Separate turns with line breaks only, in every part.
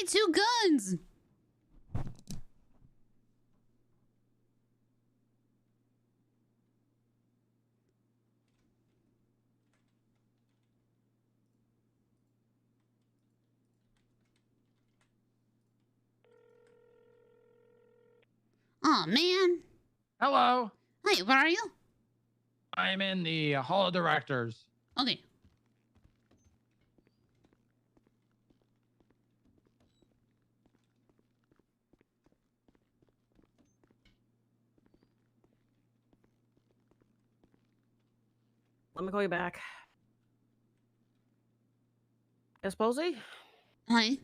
2 guns. Oh man.
Hello.
Hey, where are you?
I'm in the Hall of Directors.
Okay.
Let me call you back. Yes, Posy?
Hi.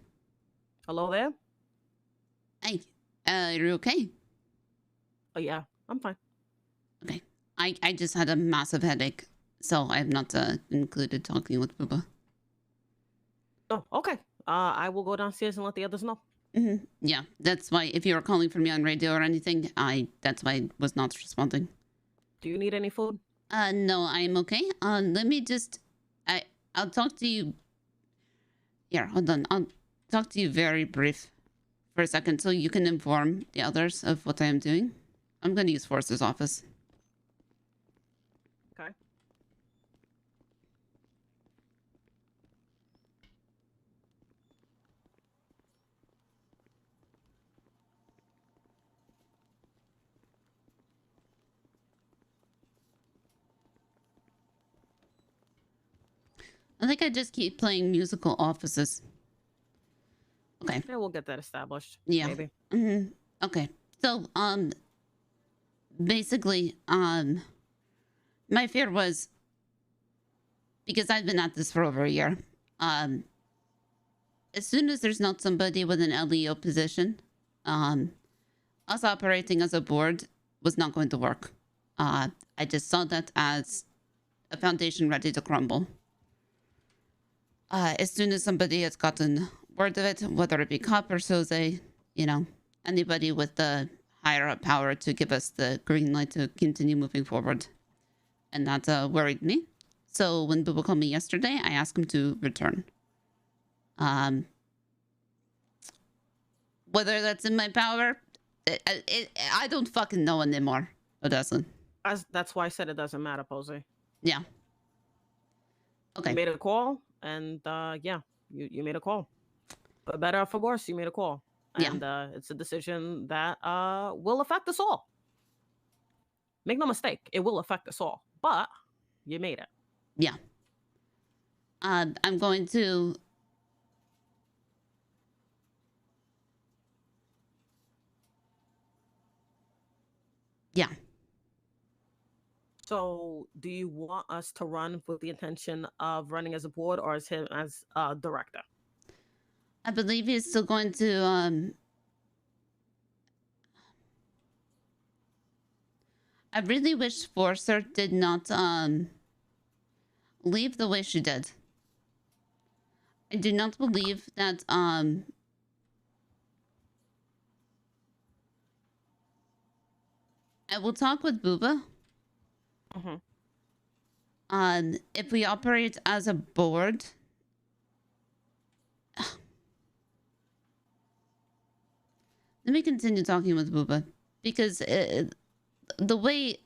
Hello there?
Hey. Are you okay?
Oh, yeah, I'm fine.
Okay. I just had a massive headache, so I have not included talking with Booba.
Oh, okay. I will go downstairs and let the others know.
Yeah, that's why if you were calling for me on radio or anything, that's why I was not responding.
Do you need any food?
No, I'm okay. Let me just, I'll talk to you. Here, hold on. I'll talk to you very brief for a second so you can inform the others of what I am doing. I'm going to use Force's office.
Okay.
I think I just keep playing musical offices. Okay.
Yeah, we'll get that established.
Yeah.
Maybe.
Okay. So, basically, my fear was, because I've been at this for over a year, as soon as there's not somebody with an LEO position, us operating as a board was not going to work. I just saw that as a foundation ready to crumble. As soon as somebody has gotten word of it, whether it be cop or Soze, you know, anybody with the higher up power to give us the green light to continue moving forward. And that worried me. So when Booba called me yesterday, I asked him to return. Whether that's in my power, I don't fucking know anymore. It doesn't.
That's why I said it doesn't matter, Posy.
Yeah. Okay.
You made a call, and yeah, you made a call. For better or for worse, you made a call. And it's a decision that will affect us all. Make no mistake, it will affect us all. But you made it.
Yeah. I'm going to... Yeah.
So, do you want us to run with the intention of running as a board or as him as director?
I believe he's still going to... I really wish Forcer did not leave the way she did. I do not believe that I will talk with Booba. If we operate as a board, let me continue talking with Booba, because the way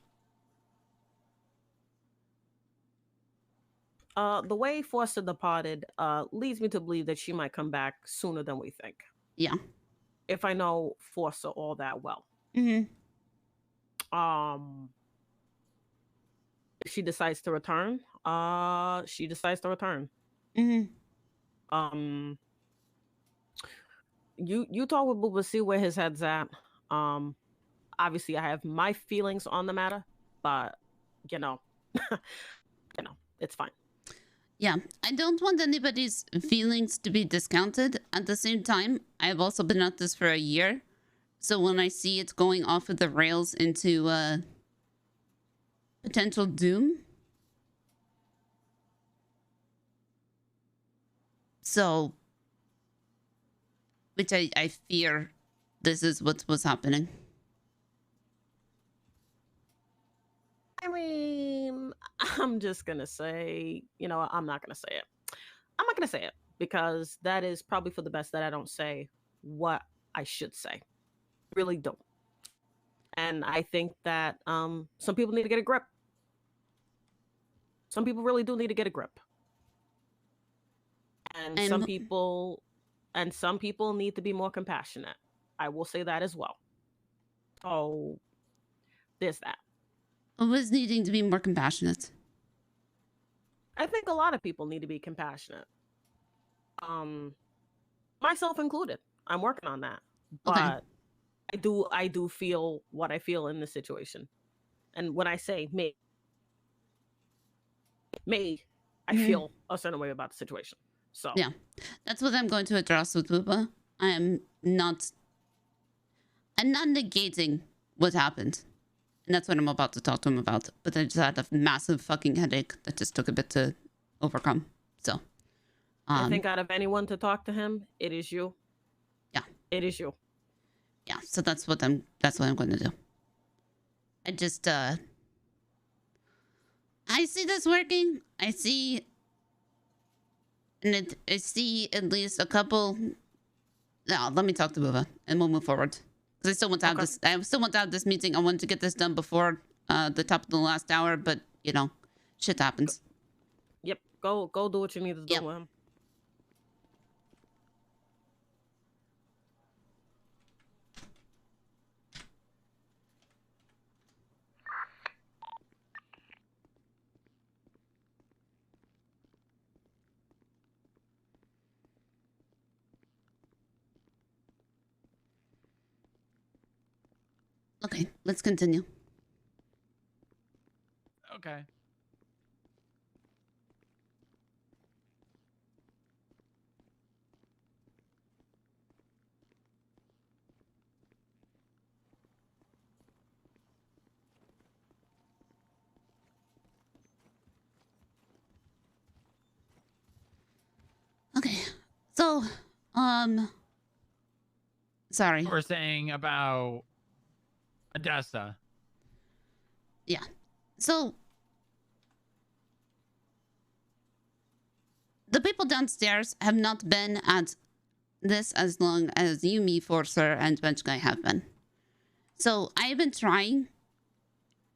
Forster departed leads me to believe that she might come back sooner than we think.
Yeah.
If I know Forster all that well. If she decides to return, she decides to return. You talk with Booba, see where his head's at. Obviously I have my feelings on the matter, but you know, it's fine.
Yeah, I don't want anybody's feelings to be discounted. At the same time, I've also been at this for a year. So when I see it going off of the rails into potential doom. So, which I fear this is what was happening.
I mean, I'm just going to say, I'm not going to say it. I'm not going to say it. because that is probably for the best that I don't say what I should say. Really don't. And I think that some people need to get a grip. Some people really do need to get a grip. And some people need to be more compassionate. I will say that as well. So there's that.
Who is needing to be more compassionate?
I think a lot of people need to be compassionate. Myself included. I'm working on that. But okay. I do feel what I feel in this situation. And when I say me, I feel a certain way about the situation. So
yeah, that's what I'm going to address with Booba. I'm not negating what happened. And that's what I'm about to talk to him about. But I just had a massive fucking headache that just took a bit to overcome. So
I think out of anyone to talk to him, it is you.
Yeah.
It is you.
Yeah, so that's what I'm going to do. I just I see this working. I see at least a couple. No, let me talk to Booba and we'll move forward. Because I still want to have this. I still want to have this meeting. I wanted to get this done before the top of the last hour, but you know, shit happens.
Yep. Go do what you need to do with him.
Okay, let's continue.
Okay.
Okay, so, sorry.
We're saying about Odessa.
Yeah. So the people downstairs have not been at this as long as you, me, Forcer, and Bench Guy have been. So I have been trying.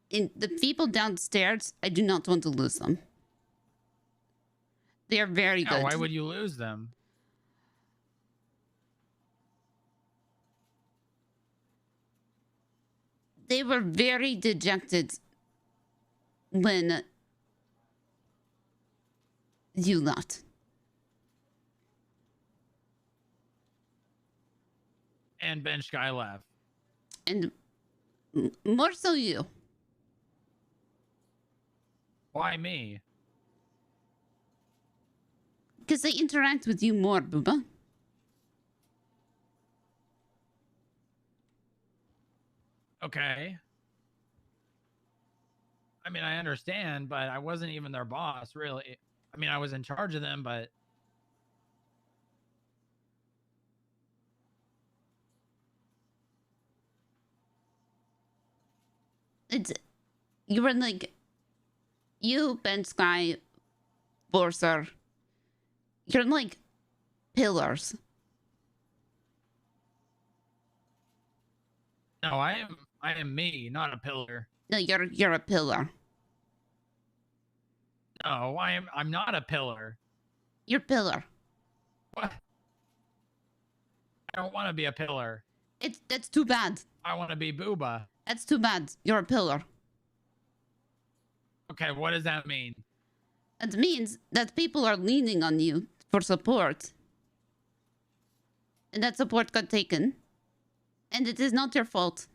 In the people downstairs, I do not want to lose them. They are very good.
Why would you lose them?
They were very dejected when you left.
And Bench Guy left.
And more so you.
Why me?
Because they interact with you more, Booba.
Okay. I mean, I understand, but I wasn't even their boss, really. I mean, I was in charge of them, but...
You were like... You, Ben Sky, Borser... You're like pillars.
No, I am me, not a pillar.
No, you're a pillar.
No, I'm not a pillar.
You're pillar.
What? I don't want to be a pillar.
That's too bad.
I want to be Booba.
That's too bad. You're a pillar.
Okay, what does that mean?
It means that people are leaning on you for support. And that support got taken. And it is not your fault.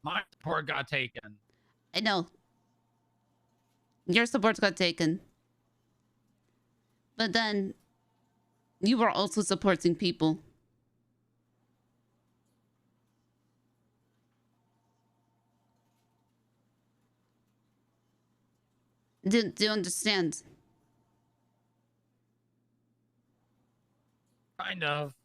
My support got taken.
I know. Your support got taken. But then you were also supporting people. Do you understand?
Kind of.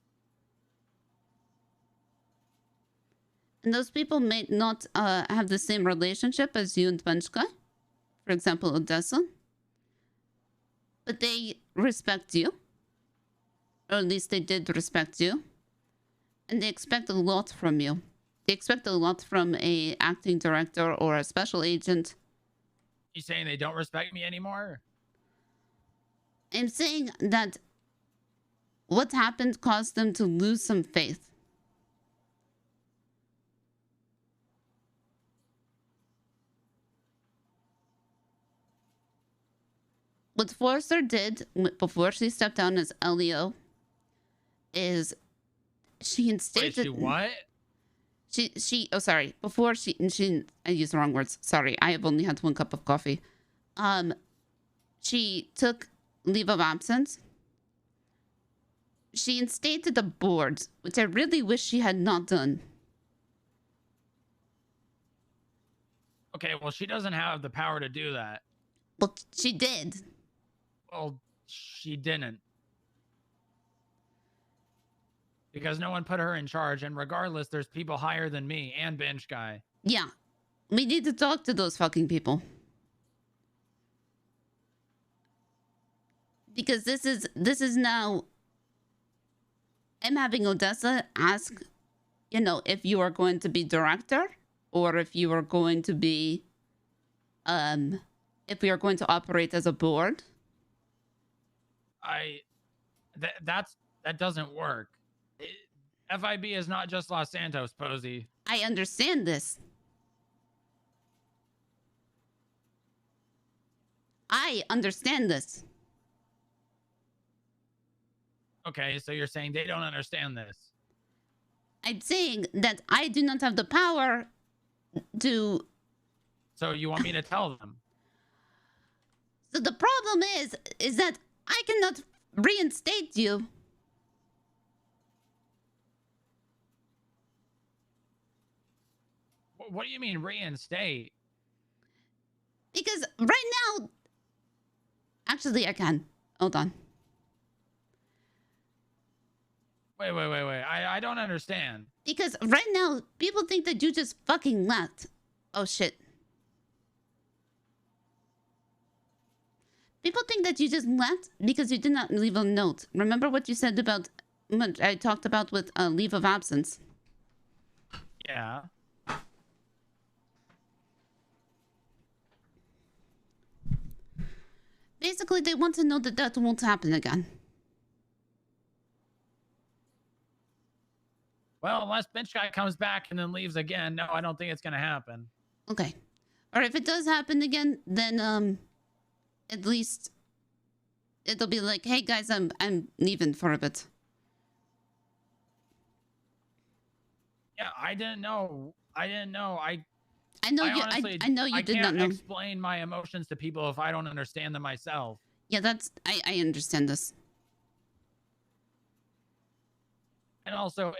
And those people may not have the same relationship as you and Vanchka. For example, Odessa. But they respect you. or at least they did respect you. And they expect a lot from you. They expect a lot from a acting director or a special agent.
You saying they don't respect me anymore?
I'm saying that what happened caused them to lose some faith. What Forrester did before she stepped down as LEO is she instated...
Wait, she what?
Before I used the wrong words. Sorry, I have only had one cup of coffee. She took leave of absence. She instated a board, which I really wish she had not done.
Okay, well, she doesn't have the power to do that.
Well, she did.
Well, she didn't. Because no one put her in charge, and regardless, there's people higher than me and Bench Guy.
Yeah. We need to talk to those fucking people. Because this is now... I'm having Odessa ask, you know, if you are going to be director, or if you are going to be... if we are going to operate as a board.
That doesn't work. FIB is not just Los Santos, Posy.
I understand this. I understand this.
Okay, so you're saying they don't understand this.
I'm saying that I do not have the power to...
So you want me to tell them?
So the problem is that I cannot reinstate you.
What do you mean reinstate?
Because right now... Actually, I can. Hold on.
Wait. I don't understand.
Because right now, people think that you just fucking left. Oh, shit. People think that you just left because you did not leave a note. Remember what you said about... What I talked about with leave of absence?
Yeah.
Basically, they want to know that that won't happen again.
Well, unless Bench Guy comes back and then leaves again, no, I don't think it's going to happen.
Okay. Or if it does happen again, then at least it'll be like, hey guys, I'm leaving for a bit.
Yeah, I didn't know. I
know you did not know.
I can't explain my emotions to people if I don't understand them myself.
Yeah, I understand this.
And also,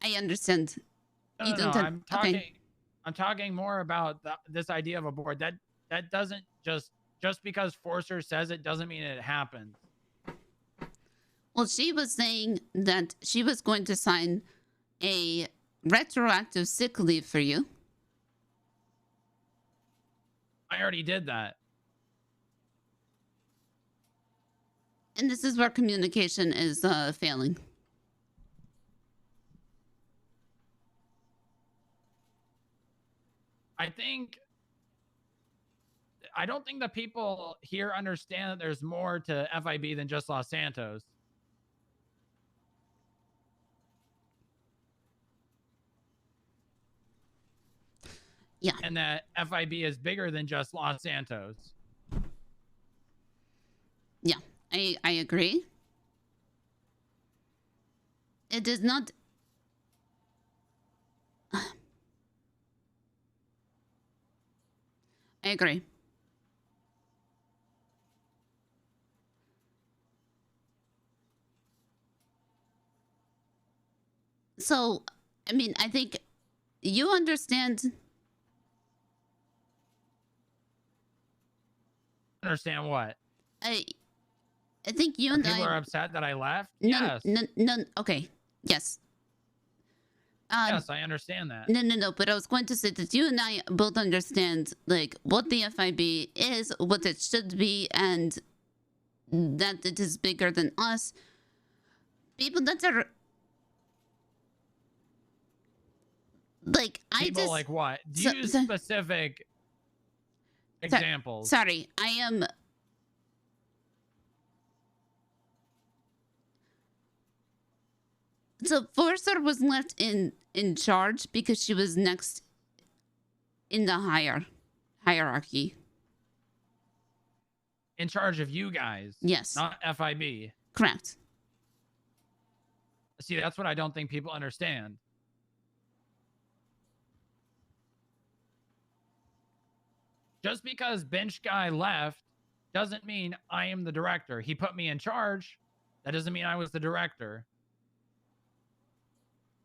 I understand.
I'm talking more about this idea of a board. That doesn't just because Forcer says it doesn't mean it happens.
Well, she was saying that she was going to sign a retroactive sick leave for you.
I already did that.
And this is where communication is failing.
I don't think the people here understand that there's more to FIB than just Los Santos.
Yeah.
And that FIB is bigger than just Los Santos.
Yeah, I agree. It is not... I agree. So, I mean, I think you understand...
Understand what?
I think you and
People are upset that I left?
No,
Yes.
No, okay. Yes.
Yes, I understand that.
No. But I was going to say that you and I both understand, like, what the FIB is, what it should be, and that it is bigger than us. people that are like
People like what? Do you use specific examples?
Sorry, I am. So Forcer was left in charge because she was next in the hierarchy.
In charge of you guys.
Yes.
Not FIB.
Correct.
See, that's what I don't think people understand. Just because bench guy left doesn't mean I am the director. He put me in charge. That doesn't mean I was the director.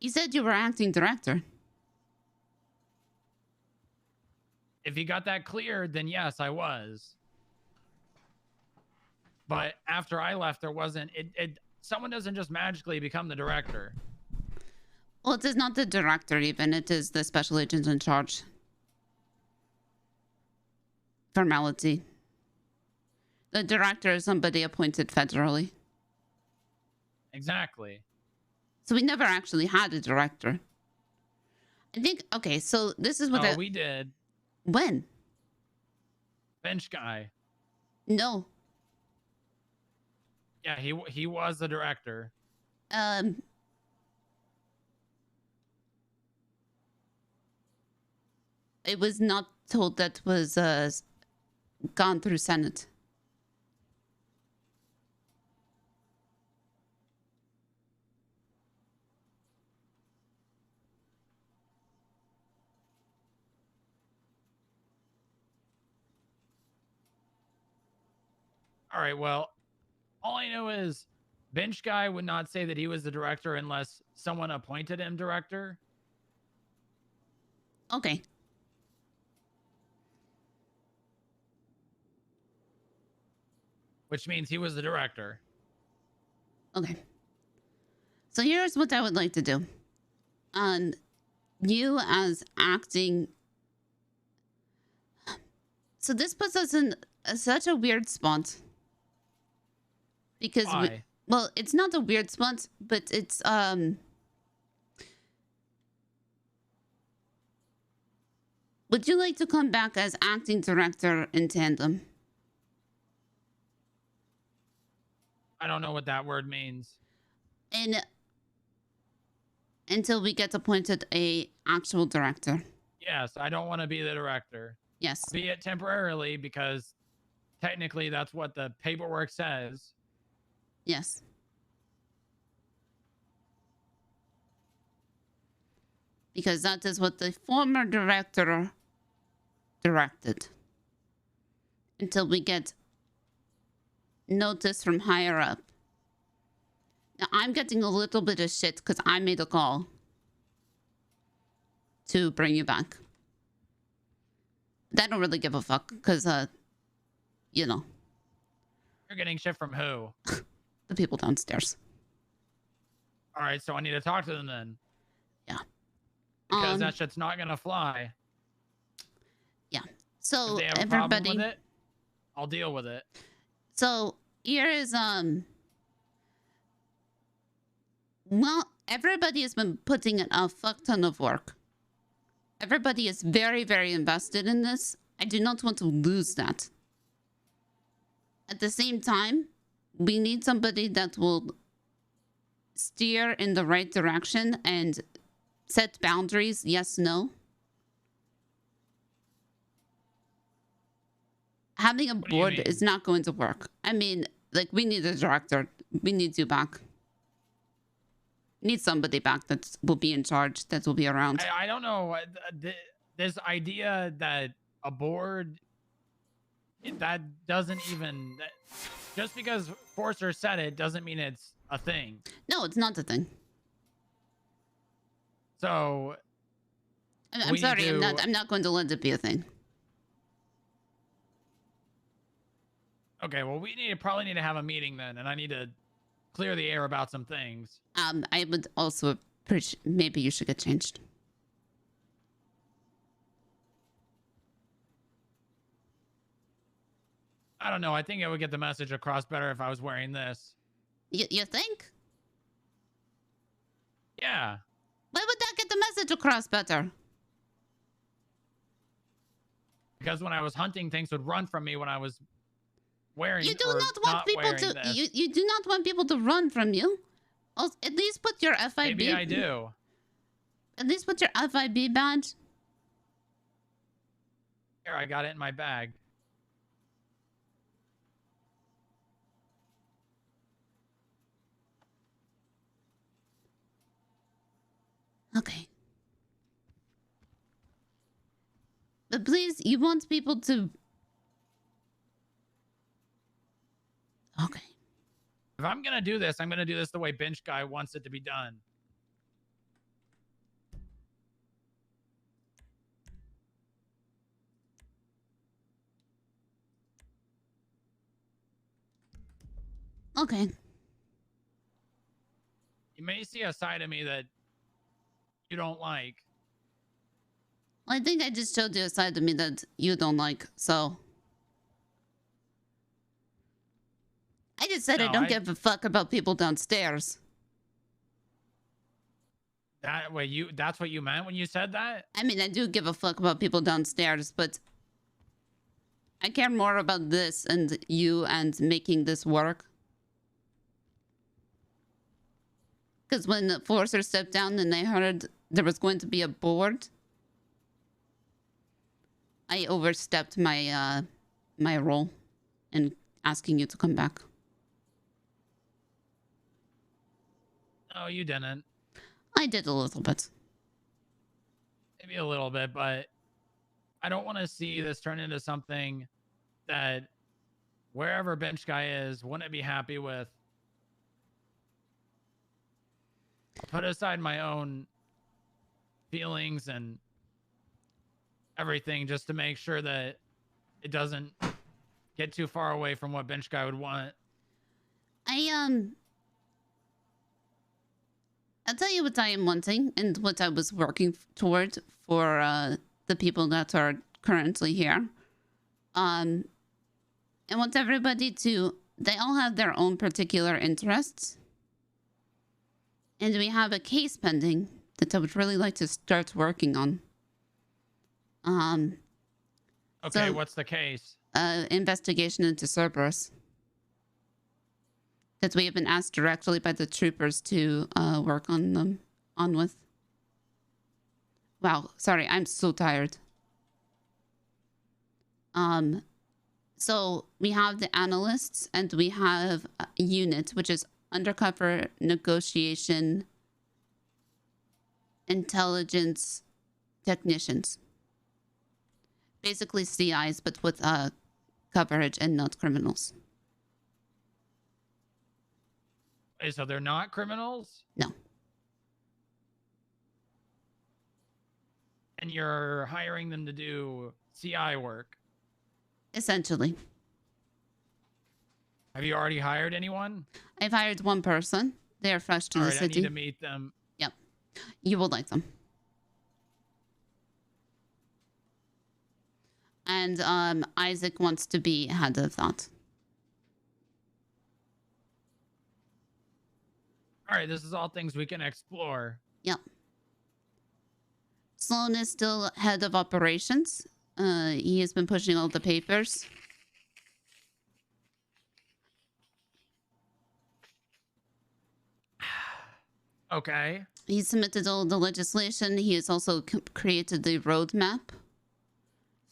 You said you were acting director.
If you got that clear, then yes, I was. But after I left, there wasn't someone doesn't just magically become the director.
Well, it is not the director even, it is the special agent in charge. Formality. The director is somebody appointed federally.
Exactly.
So we never actually had a director. I think, okay, so this is what
we did.
When?
Bench guy.
No.
Yeah, he was the director.
It was not told that was gone through Senate.
All right, well, all I know is bench guy would not say that he was the director unless someone appointed him director.
Okay.
Which means he was the director.
Okay. So here's what I would like to do. You as acting... So this puts us in such a weird spot. Because well, it's not a weird spot, but it's would you like to come back as acting director in tandem?
I don't know what that word means.
And until we get appointed a actual director.
Yes, I don't want to be the director.
Yes.
Be it temporarily because technically that's what the paperwork says.
Yes. Because that is what the former director directed. Until we get notice from higher up. Now, I'm getting a little bit of shit because I made a call to bring you back. But I don't really give a fuck because, you know.
You're getting shit from who?
The people downstairs.
All right, so I need to talk to them then.
Yeah.
Because that shit's not going to fly.
Yeah. So
if they have a
everybody...
problem with it, I'll deal with it.
So here is, well, everybody has been putting in a fuck ton of work. Everybody is very, very invested in this. I do not want to lose that. At the same time, we need somebody that will steer in the right direction and set boundaries. Yes, no. Having a board is not going to work. I mean, like, we need a director. We need you back. Need somebody back that will be in charge, that will be around.
I don't know. This idea that a board, that doesn't even... Just because Forcer said it doesn't mean it's a thing.
No, it's not a thing.
So...
I'm sorry, I'm not going to let it be a thing.
Okay, well, we probably need to have a meeting then, and I need to clear the air about some things.
I would also appreciate, maybe you should get changed.
I don't know. I think it would get the message across better if I was wearing this.
You think?
Yeah.
Why would that get the message across better?
Because when I was hunting, things would run from me when I was wearing
You do
or
not want
not
people
wearing
to.
this.
You do not want people to run from you. Also, at least put your FIB.
Maybe I do.
At least put your FIB badge.
Here, I got it in my bag.
Okay. But please, you want people to... Okay.
If I'm going to do this, I'm going to do this the way Bench Guy wants it to be done.
Okay.
You may see a side of me that you don't like.
I think I just showed you a side of me that you don't like, so... I just said I don't give a fuck about people downstairs.
That's what you meant when you said that?
I mean, I do give a fuck about people downstairs, but... I care more about this and you and making this work. Because when Forcer stepped down and I heard there was going to be a board... I overstepped my my role in asking you to come back.
No, you didn't.
I did a little bit.
Maybe a little bit, but I don't want to see this turn into something that wherever Bench Guy is, wouldn't be happy with. Put aside my own feelings and everything just to make sure that it doesn't get too far away from what Bench Guy would want.
I'll tell you what I am wanting and what I was working toward for the people that are currently here. I want everybody to... They all have their own particular interests. And we have a case pending that I would really like to start working on.
Okay, what's the case?
Investigation into Cerberus. That we have been asked directly by the troopers to work on with. Wow, sorry, I'm so tired. So we have the analysts and we have a unit, which is undercover negotiation intelligence technicians. Basically CIs, but with coverage and not criminals.
So they're not criminals?
No.
And you're hiring them to do CI work?
Essentially.
Have you already hired anyone?
I've hired one person. They are fresh to the city.
I need to meet them.
Yep. You will like them. And Isaac wants to be head of that.
All right, this is all things we can explore.
Yep. Sloan is still head of operations. He has been pushing all the papers.
Okay.
He submitted all the legislation. He has also created the roadmap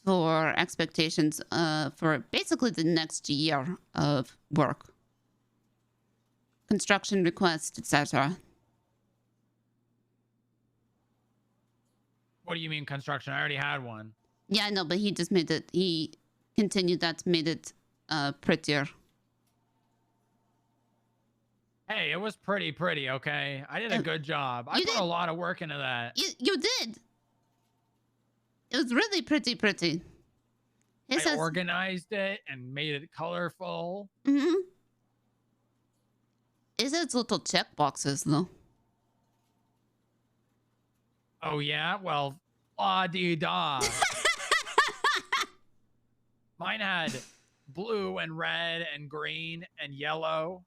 for expectations for basically the next year of work. Construction requests, etc.
What do you mean construction? I already had one.
Yeah, I know, but he just made it. He continued that, made it prettier.
Hey, it was pretty, okay? I did a good job. I put a lot of work into that.
You did. It was really pretty.
I organized it and made it colorful.
Mm-hmm. It has little check boxes, though.
Oh, yeah? Well, la-dee-da. Mine had blue and red and green and yellow.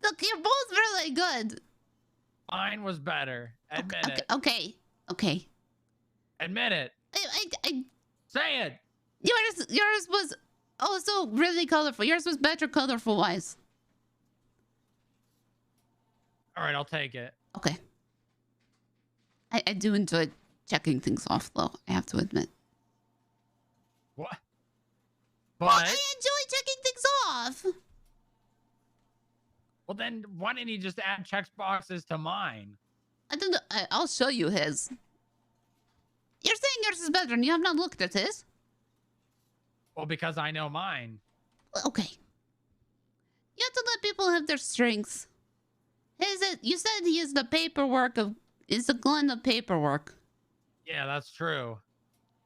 Look, you're both really good.
Mine was better. Admit it.
Okay.
Admit it.
I
Say it.
yours was also really colorful. Yours was better colorful wise.
All right, I'll take it.
Okay. I do enjoy checking things off, though. I have to admit.
What?
Well, I
But
enjoy checking things off.
well, then why didn't he just add check boxes to mine?
I don't know. I'll show you his. You're saying yours is better, and you have not looked at his.
Well, because I know mine.
Okay. You have to let people have their strengths. You said he is the paperwork of. Is the Glenn of paperwork?
Yeah, that's true.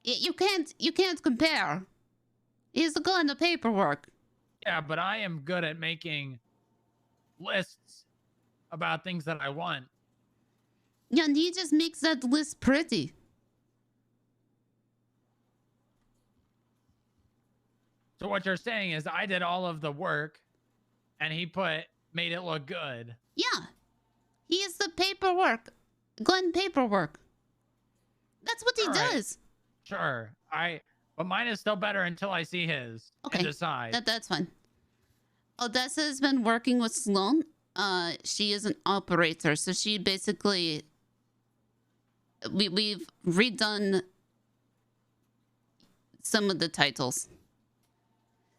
You can't compare. He's the Glenn of paperwork.
Yeah, but I am good at making lists about things that I want.
Yeah, and he just makes that list pretty.
So what you're saying is I did all of the work and he made it look good.
Yeah. He is the paperwork. Glenn paperwork. That's what he
All right.
does.
Sure. But mine is still better until I see his and decide.
That's fine. Odessa has been working with Sloan. She is an operator, so she basically we've redone some of the titles.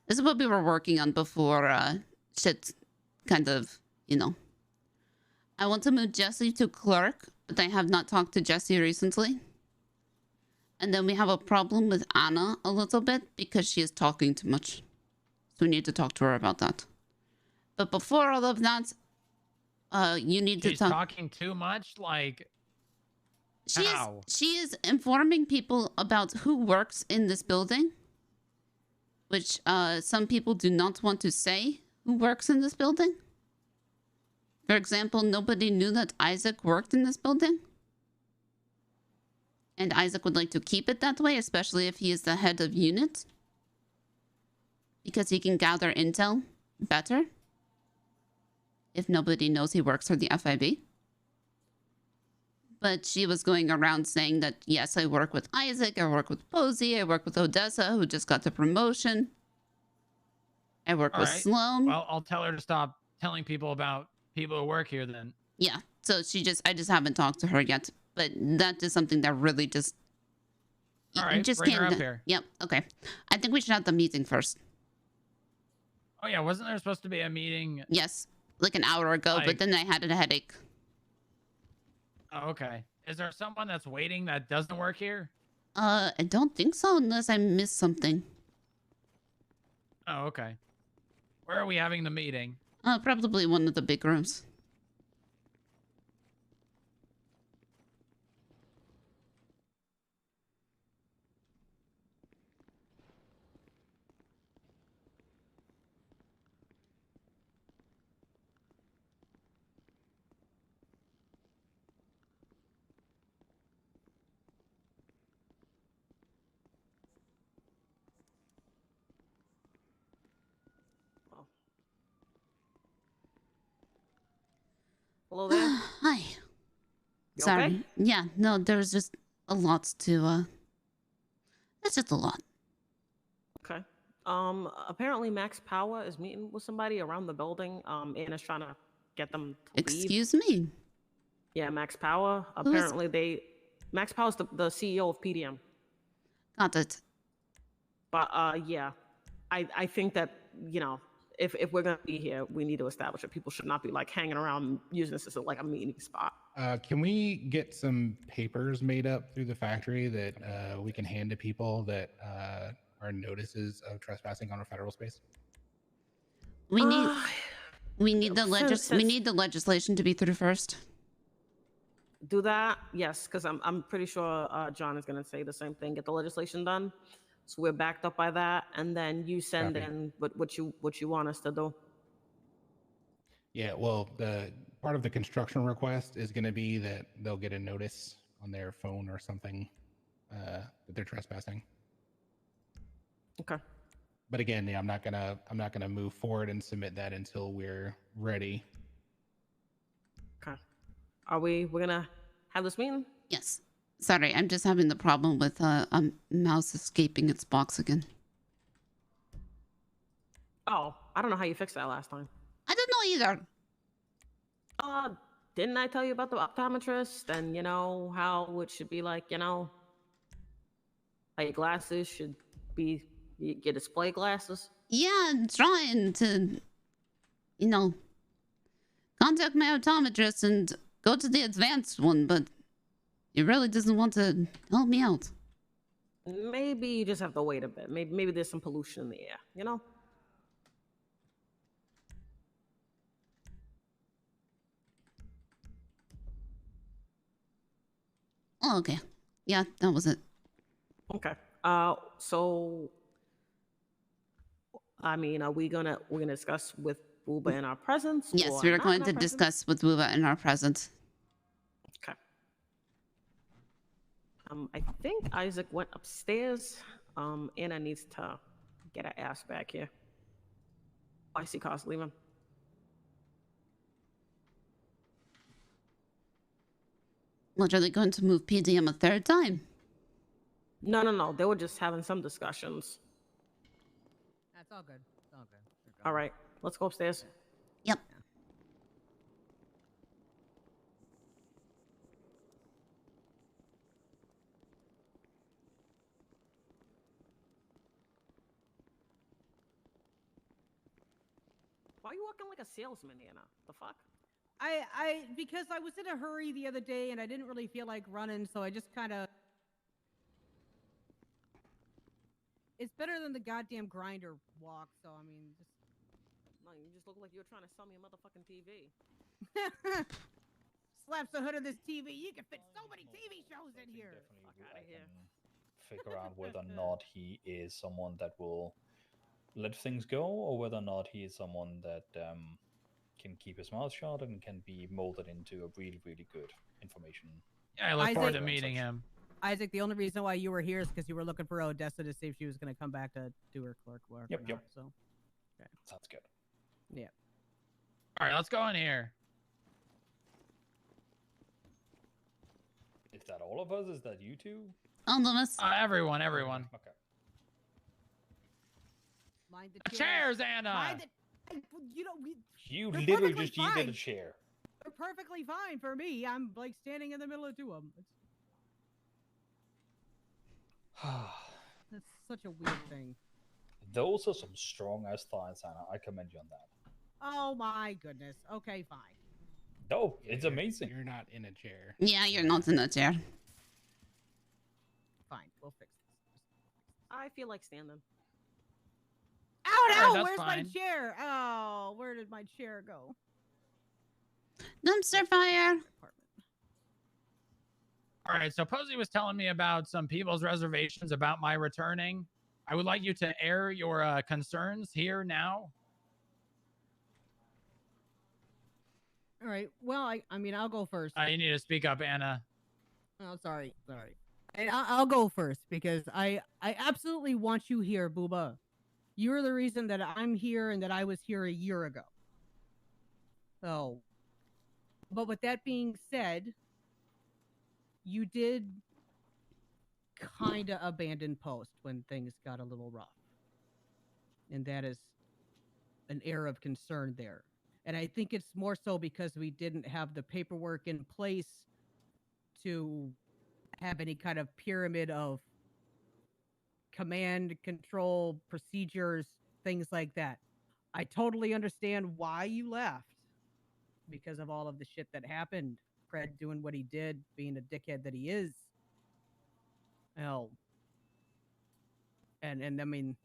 This is what we were working on before shit kind of, I want to move Jesse to clerk, but I have not talked to Jesse recently. And then we have a problem with Anna a little bit because she is talking too much. So we need to talk to her about that. But before all of that, you need
She's
to talk.
talking too much? Like, how?
She is informing people about who works in this building. Which some people do not want to say who works in this building. For example, nobody knew that Isaac worked in this building. And Isaac would like to keep it that way, especially if he is the head of unit. Because he can gather intel better. If nobody knows he works for the FIB. But she was going around saying that, yes, I work with Isaac, I work with Posy, I work with Odessa, who just got the promotion. I work with Sloan.
Well, I'll tell her to stop telling people about people who work here then.
Yeah, so I just haven't talked to her yet. But that is something that really just...
All right, bring her up here.
Yep, okay. I think we should have the meeting first.
Oh yeah, wasn't there supposed to be a meeting?
Yes, like an hour ago, but then I had a headache.
Oh, okay. Is there someone that's waiting that doesn't work here?
I don't think so, unless I missed something.
Oh, okay. Where are we having the meeting?
Probably one of the big rooms.
Hello there.
Hi.
You
Sorry.
okay?
Yeah, no, there's just a lot to, it's just a lot.
Okay. Apparently Max Power is meeting with somebody around the building. Anna's trying to get them to leave.
Excuse me?
Yeah, Max Power. Apparently Max Power's the CEO of PDM.
Got it.
But, yeah. I think that, if we're going to be here, we need to establish that people should not be like hanging around using this as like a meeting spot.
Can we get some papers made up through the factory that we can hand to people that are notices of trespassing on our federal space?
We need the legislation to be through first.
Do that, yes, because I'm pretty sure John is going to say the same thing. Get the legislation done. So we're backed up by that, and then you send in what you want us to do.
Yeah, well, the part of the construction request is going to be that they'll get a notice on their phone or something that they're trespassing.
Okay.
But again, yeah, I'm not gonna move forward and submit that until we're ready.
Okay. we're gonna have this meeting?
Yes. Sorry, I'm just having the problem with a mouse escaping its box again.
Oh, I don't know how you fixed that last time.
I don't know either.
Didn't I tell you about the optometrist and how it should be like, how your glasses should be your display glasses?
Yeah, I'm trying to, contact my optometrist and go to the advanced one, but he really doesn't want to help me out.
Maybe you just have to wait a bit. Maybe there's some pollution in the air,
Oh, okay. Yeah, that was it.
Okay. So I mean, we're gonna discuss with Booba in our presence?
Yes,
or
we are
not
going
in our
to
presence?
discuss with Wuva in our presence.
Okay. I think Isaac went upstairs. Anna needs to get her ass back here. Oh, I see Cos leaving.
What, are they going to move PDM a third time?
No. They were just having some discussions.
That's all good. It's all good.
All right, let's go upstairs.
Yep.
Why are you walking like a salesman, Anna? The fuck?
Because I was in a hurry the other day and I didn't really feel like running, so I just kind of. It's better than the goddamn grinder walk, so I mean, just.
No, you just look like you're trying to sell me a motherfucking TV.
Slaps the hood of this TV. You can fit so many TV shows in here.
Fuck outta here.
Figure out whether or not he is someone that will let things go, or whether or not he is someone that can keep his mouth shut and can be molded into a really, really good information.
Yeah, I look
Isaac-
forward to meeting him.
Isaac, the only reason why you were here is because you were looking for Odessa to see if she was going to come back to do her clerk work.
Yep,
or
yep.
not, so.
Sounds good.
Yeah.
All right, let's go in here.
Is that all of us? Is that you two?
All of us.
Everyone.
Okay.
Mind the
Chairs, Anna.
Mind the.
You
They're
literally
perfectly
just needed
fine.
a chair.
They're perfectly fine for me. I'm like standing in the middle of two of them. That's such a weird thing.
Those are some strong ass thighs, Anna. I commend you on that.
Oh my goodness. Okay, fine.
No, it's amazing.
You're not in a chair.
Yeah, you're not in a chair.
Fine. We'll fix this.
I feel like standing.
Oh
Alright,
no!
that's
Where's
fine.
my chair? Oh, where did my chair go?
Dumpster fire.
All right, so Posy was telling me about some people's reservations about my returning. I would like you to air your concerns here now.
All right. Well, I mean, I'll go first.
You need to speak up, Anna.
Oh, sorry. And I'll go first because I absolutely want you here, Booba. You're the reason that I'm here and that I was here a year ago. So, but with that being said, you did kind of abandon post when things got a little rough. And that is an air of concern there. And I think it's more so because we didn't have the paperwork in place to have any kind of pyramid of command, control, procedures, things like that. I totally understand why you left because of all of the shit that happened. Fred doing what he did, being a dickhead that he is. Hell. And I mean,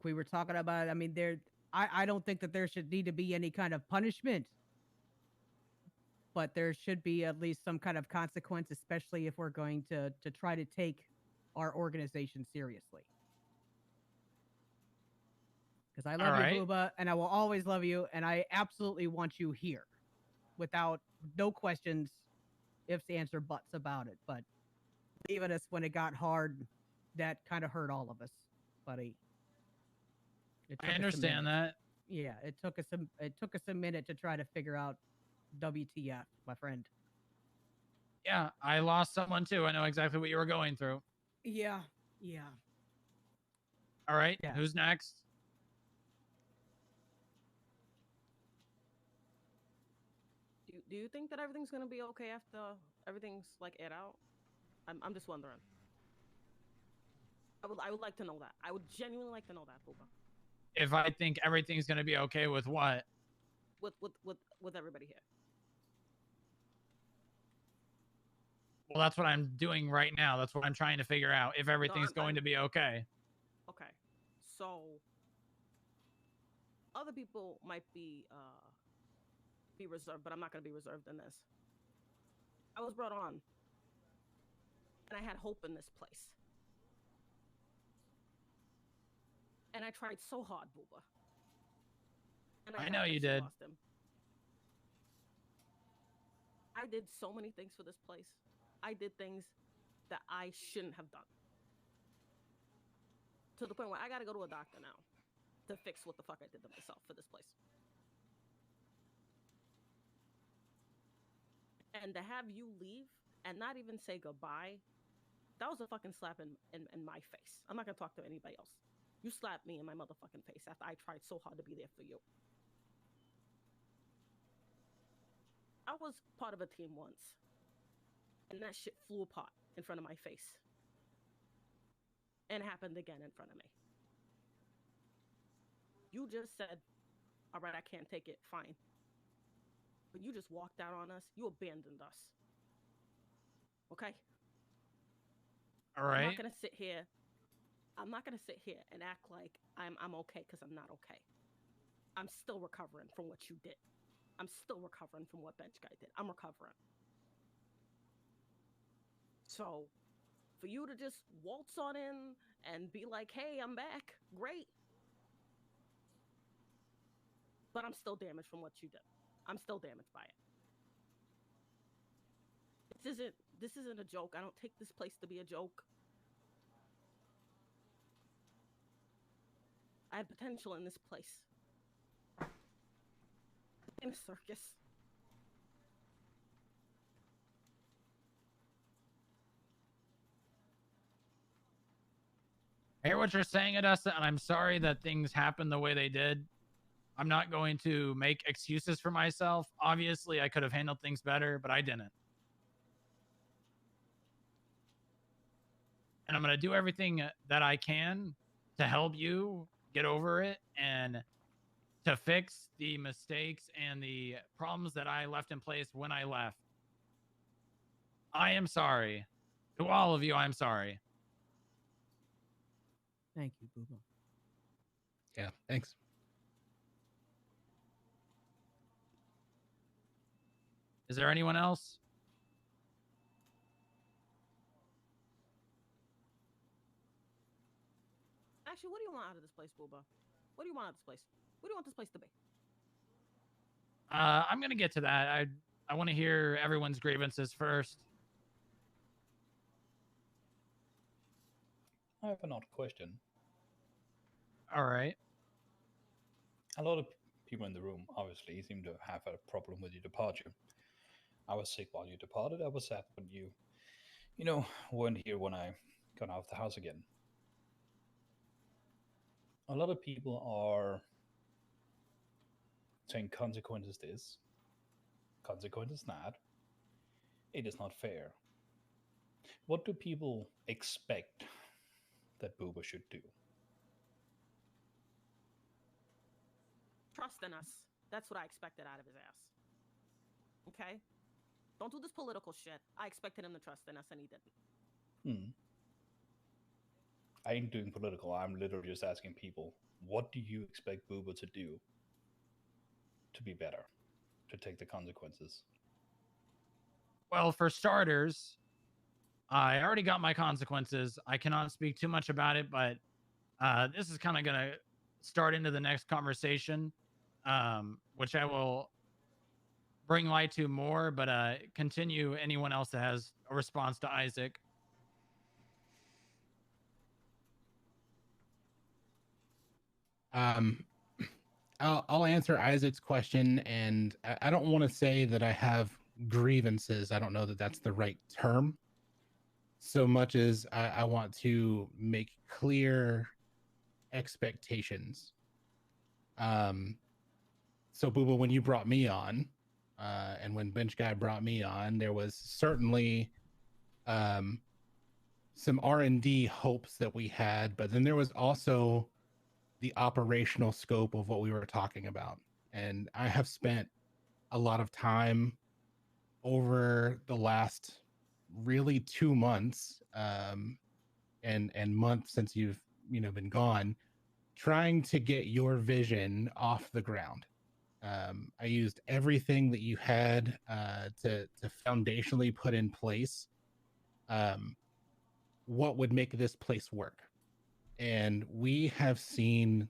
we were talking about, I mean, I don't think that there should need to be any kind of punishment. But there should be at least some kind of consequence, especially if we're going to try to take our organization seriously. Because I love you, Booba, and I will always love you, and I absolutely want you here. Without no questions, ifs, ands, or buts about it. But leaving us when it got hard, that kind of hurt all of us, buddy.
I understand that.
Yeah, it took us a minute to try to figure out WTF, my friend.
Yeah, I lost someone too. I know exactly what you were going through.
Yeah.
All right,
Yeah.
who's next?
Do you think that everything's gonna be okay after everything's like aired out? I'm just wondering. I would like to know that. I would genuinely like to know that, Booba.
If I think everything's gonna be okay with what?
With everybody here.
Well, that's what I'm doing right now. That's what I'm trying to figure out. If everything's going to be okay.
Okay. So other people might be reserved, but I'm not gonna be reserved in this. I was brought on, and I had hope in this place. And I tried so hard, Booba. And
I know you did.
Lost him. I did so many things for this place. I did things that I shouldn't have done. To the point where I gotta go to a doctor now to fix what the fuck I did to myself for this place. And to have you leave and not even say goodbye, that was a fucking slap in my face. I'm not gonna talk to anybody else. You slapped me in my motherfucking face after I tried so hard to be there for you. I was part of a team once, and that shit flew apart in front of my face. And happened again in front of me. You just said, all right, I can't take it, fine. But you just walked out on us. You abandoned us. Okay?
All right.
I'm not gonna sit here and act like I'm okay, because I'm not okay. I'm still recovering from what you did. I'm still recovering from what Bench Guy did. I'm recovering. So, for you to just waltz on in and be like, hey, I'm back, great. But I'm still damaged from what you did. I'm still damaged by it. This isn't a joke. I don't take this place to be a joke. I have potential in this place. In a circus.
I hear what you're saying, Adessa, and I'm sorry that things happened the way they did. I'm not going to make excuses for myself. Obviously, I could have handled things better, but I didn't. And I'm going to do everything that I can to help you get over it and to fix the mistakes and the problems that I left in place when I left. I am sorry. To all of you, I'm sorry.
Thank you, Booba.
Yeah, thanks.
Is there anyone else?
Actually, what do you want out of this place, Booba? What do you want out of this place? What do you want this place to be?
I'm going to get to that. I want to hear everyone's grievances first.
I have an odd question.
All right.
A lot of people in the room obviously seem to have a problem with your departure. I was sick while you departed. I was sad when you weren't here when I got out of the house again. A lot of people are saying consequences this, consequences that. It is not fair. What do people expect that Booba should do?
Trust in us. That's what I expected out of his ass. Okay? Don't do this political shit. I expected him to trust in us, and he didn't.
I ain't doing political. I'm literally just asking people, what do you expect Booba to do to be better, to take the consequences?
Well, for starters, I already got my consequences. I cannot speak too much about it, but this is kind of going to start into the next conversation, which I will bring light to more, but continue anyone else that has a response to Isaac.
I'll answer Isaac's question, and I don't want to say that I have grievances. I don't know that that's the right term. So much as I want to make clear expectations. So Booba, when you brought me on, and when Bench Guy brought me on, there was certainly some R&D hopes that we had, but then there was also the operational scope of what we were talking about. And I have spent a lot of time over the last really 2 months, and months since you've been gone, trying to get your vision off the ground. I used everything that you had to foundationally put in place what would make this place work. And we have seen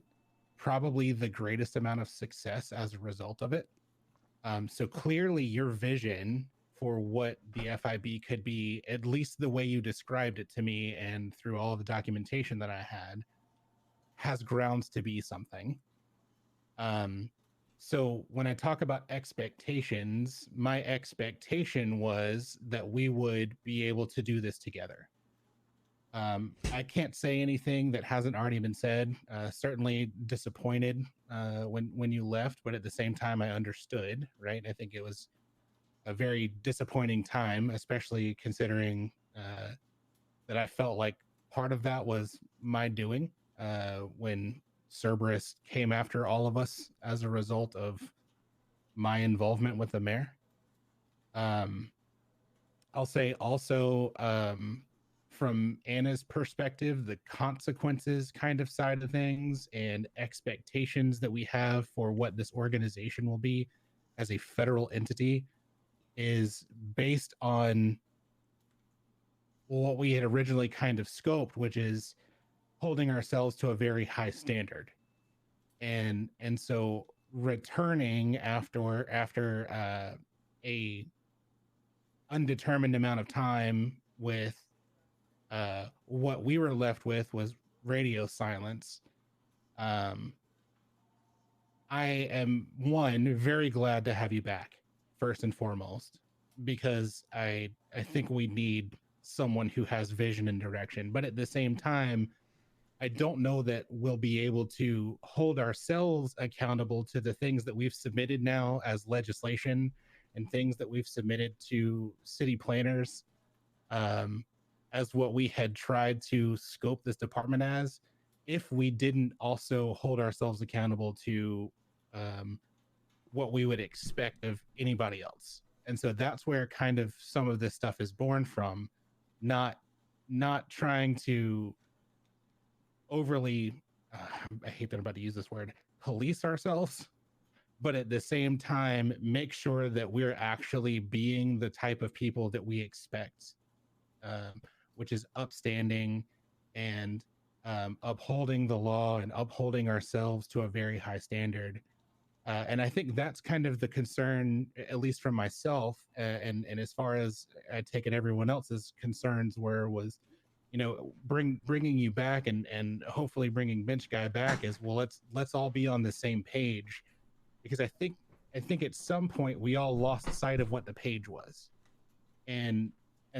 probably the greatest amount of success as a result of it. So clearly your vision for what the FIB could be, at least the way you described it to me and through all of the documentation that I had, has grounds to be something. So when I talk about expectations, my expectation was that we would be able to do this together. I can't say anything that hasn't already been said. Certainly disappointed when you left, but at the same time, I understood, right? I think it was a very disappointing time, especially considering that I felt like part of that was my doing when Cerberus came after all of us as a result of my involvement with the mayor. I'll say also, from Anna's perspective, the consequences kind of side of things and expectations that we have for what this organization will be as a federal entity is based on what we had originally kind of scoped, which is holding ourselves to a very high standard. And so returning after a undetermined amount of time with what we were left with was radio silence. I am very glad to have you back, first and foremost, because I think we need someone who has vision and direction. But at the same time, I don't know that we'll be able to hold ourselves accountable to the things that we've submitted now as legislation and things that we've submitted to city planners as what we had tried to scope this department as, if we didn't also hold ourselves accountable to what we would expect of anybody else. And so that's where kind of some of this stuff is born from, not trying to overly, I hate that I'm about to use this word, police ourselves, but at the same time, make sure that we're actually being the type of people that we expect, which is upstanding and upholding the law and upholding ourselves to a very high standard. And I think that's kind of the concern, at least from myself, and as far as I take it, everyone else's concerns was, bringing you back and hopefully bringing Bench Guy back is, well, let's all be on the same page, because I think at some point we all lost sight of what the page was, and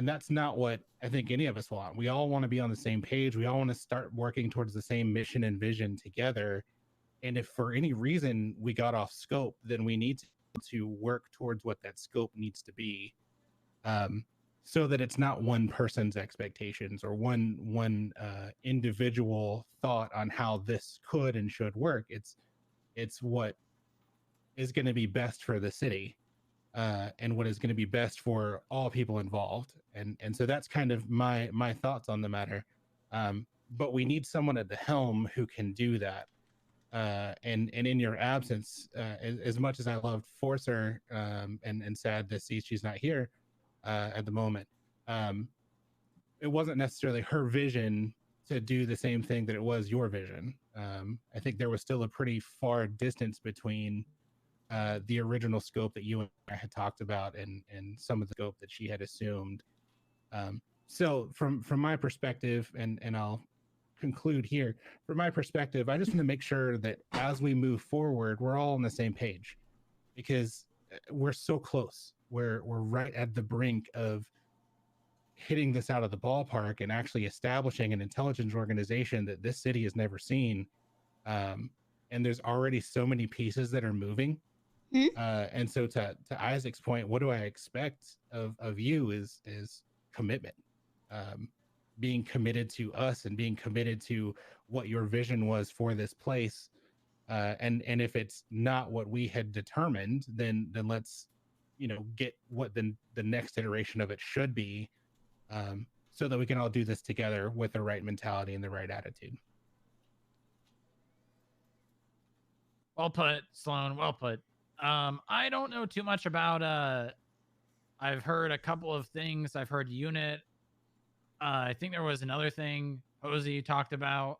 that's not what I think any of us want. We all want to be on the same page. We all want to start working towards the same mission and vision together. And if for any reason we got off scope, then we need to work towards what that scope needs to be, so that it's not one person's expectations or one individual thought on how this could and should work. It's what is going to be best for the city, and what is going to be best for all people involved. And so that's kind of my thoughts on the matter. But we need someone at the helm who can do that. And in your absence, as much as I loved Forcer, and sad to see she's not here at the moment, it wasn't necessarily her vision to do the same thing that it was your vision. I think there was still a pretty far distance between the original scope that you and I had talked about and some of the scope that she had assumed. So from my perspective, and I'll conclude here. From my perspective, I just want to make sure that as we move forward, we're all on the same page, because we're so close. We're right at the brink of hitting this out of the ballpark and actually establishing an intelligence organization that this city has never seen. And there's already so many pieces that are moving. And so to Isaac's point, what do I expect of you is commitment, being committed to us and being committed to what your vision was for this place. And if it's not what we had determined, then let's, get what the next iteration of it should be, so that we can all do this together with the right mentality and the right attitude.
Well put, Sloan. Well put. I don't know too much about. I've heard a couple of things. I've heard unit. I think there was another thing Posy talked about.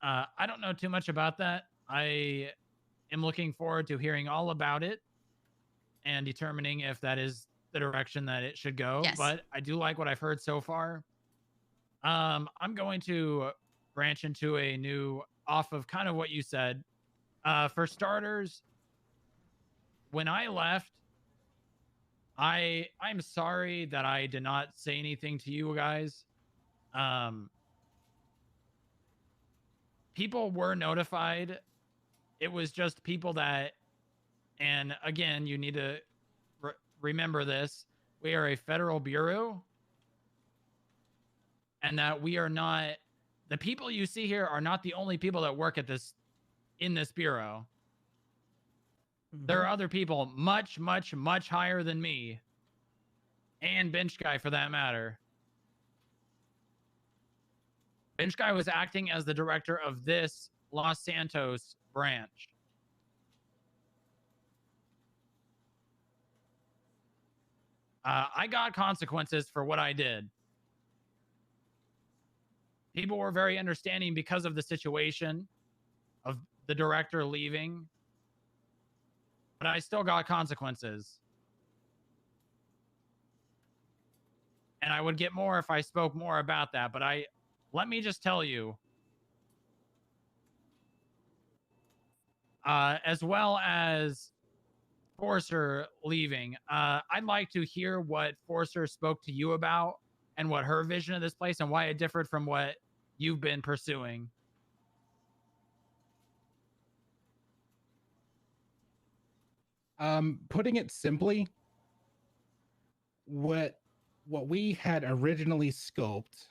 I don't know too much about that. I am looking forward to hearing all about it and determining if that is the direction that it should go.
Yes.
But I do like what I've heard so far. I'm going to branch into a new, off of kind of what you said. For starters, when I left, I'm sorry that I did not say anything to you guys. People were notified. It was just people that, and again, you need to remember this. We are a federal bureau, and that we are not, the people you see here are not the only people that work at this, in this bureau. There are other people much, much, much higher than me, and Bench Guy for that matter. Bench Guy was acting as the director of this Los Santos branch. I got consequences for what I did. People were very understanding because of the situation of the director leaving, but I still got consequences. And I would get more if I spoke more about that, but let me just tell you, as well as Forcer leaving, I'd like to hear what Forcer spoke to you about and what her vision of this place and why it differed from what you've been pursuing.
Putting it simply, what we had originally scoped,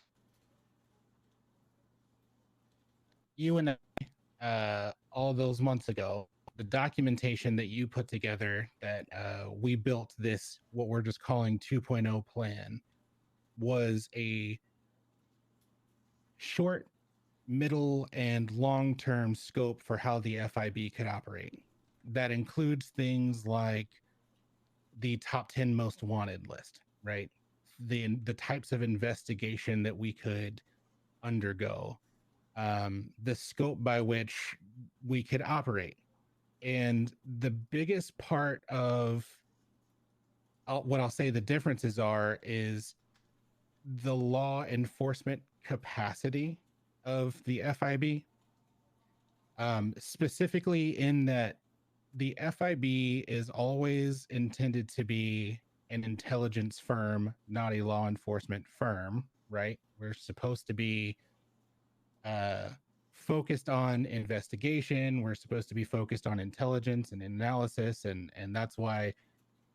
you and I, all those months ago, the documentation that you put together that we built this, what we're just calling 2.0 plan, was a short, middle, and long-term scope for how the FIB could operate. That includes things like the top 10 most wanted list, right? The types of investigation that we could undergo, the scope by which we could operate. And the biggest part of what I'll say the differences are is the law enforcement capacity of the FIB, specifically in that the FIB is always intended to be an intelligence firm, not a law enforcement firm, right? We're supposed to be focused on investigation. We're supposed to be focused on intelligence and analysis. And that's why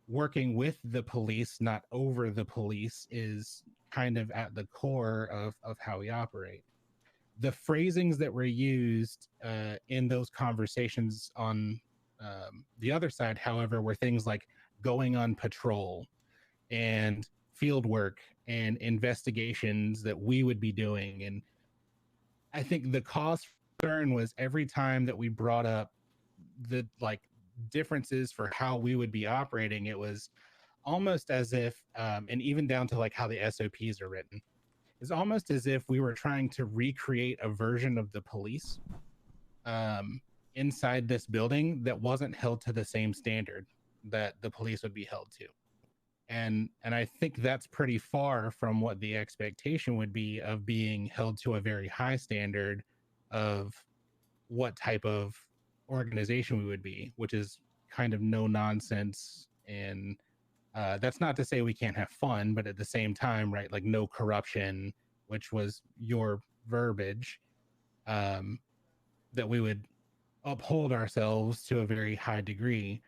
working with the police, not over the police, is kind of at the core of how we operate. The phrasings that were used in those conversations on the other side, however, were things like going on patrol and field work and investigations that we would be doing. And I think the cause for concern was every time that we brought up the differences for how we would be operating, it was almost as if, and even down to how the SOPs are written, it's almost as if we were trying to recreate a version of the police inside this building that wasn't held to the same standard that the police would be held to. And I think that's pretty far from what the expectation would be of being held to a very high standard of what type of organization we would be, which is kind of no nonsense. And that's not to say we can't have fun, but at the same time, right, like no corruption, which was your verbiage, that we would uphold ourselves to a very high degree.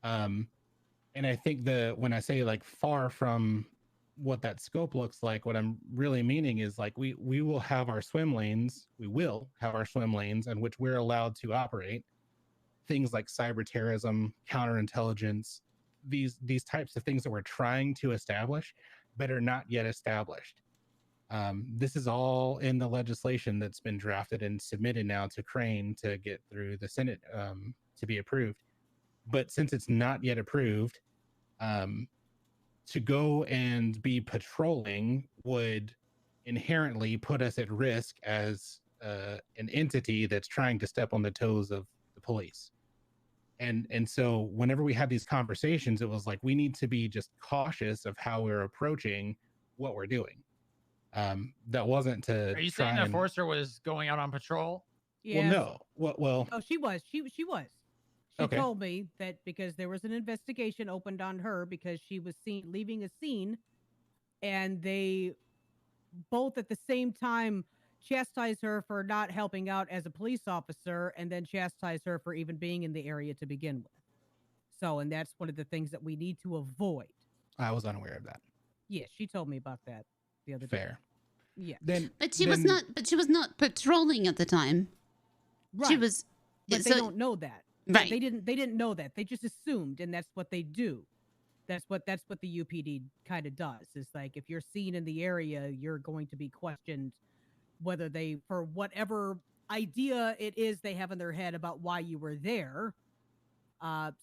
And I think when I say like far from what that scope looks like, what I'm really meaning is like we will have our swim lanes. We will have our swim lanes in which we're allowed to operate. Things like cyber terrorism, counterintelligence, these types of things that we're trying to establish, but are not yet established. This is all in the legislation that's been drafted and submitted now to Crane to get through the Senate to be approved. But since it's not yet approved, to go and be patrolling would inherently put us at risk as an entity that's trying to step on the toes of the police. And so whenever we had these conversations, it was like we need to be just cautious of how we're approaching what we're doing. That wasn't to.
Are you saying that Forrester was going out on patrol?
Yes.
Well, no. Well.
Oh, she was. She was. She
Okay.
told me that because there was an investigation opened on her because she was seen leaving a scene, and they both at the same time chastised her for not helping out as a police officer, and then chastised her for even being in the area to begin with. So, and that's one of the things that we need to avoid.
I was unaware of that.
Yes, she told me about that the other day.
Fair.
Yeah.
But she was not patrolling at the time.
Right.
She was.
But they don't know that.
Right.
They didn't know that. They just assumed, and that's what they do. That's what the UPD kind of does. Is like if you're seen in the area, you're going to be questioned whether they, for whatever idea it is they have in their head about why you were there.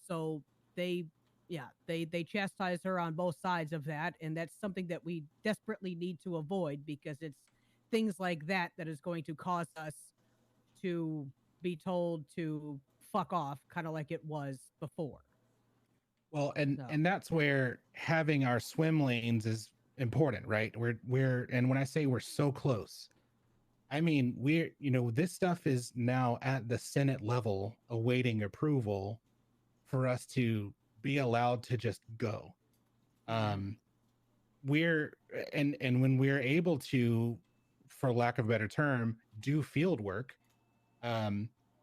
So they chastise her on both sides of that, and that's something that we desperately need to avoid because it's things like that that is going to cause us to be told to fuck off, kind of like it was before.
Well, and that's where having our swim lanes is important, right? We're and when I say we're so close, I mean this stuff is now at the Senate level awaiting approval for us to be allowed to just go. We're and when we're able to, for lack of a better term, do field work,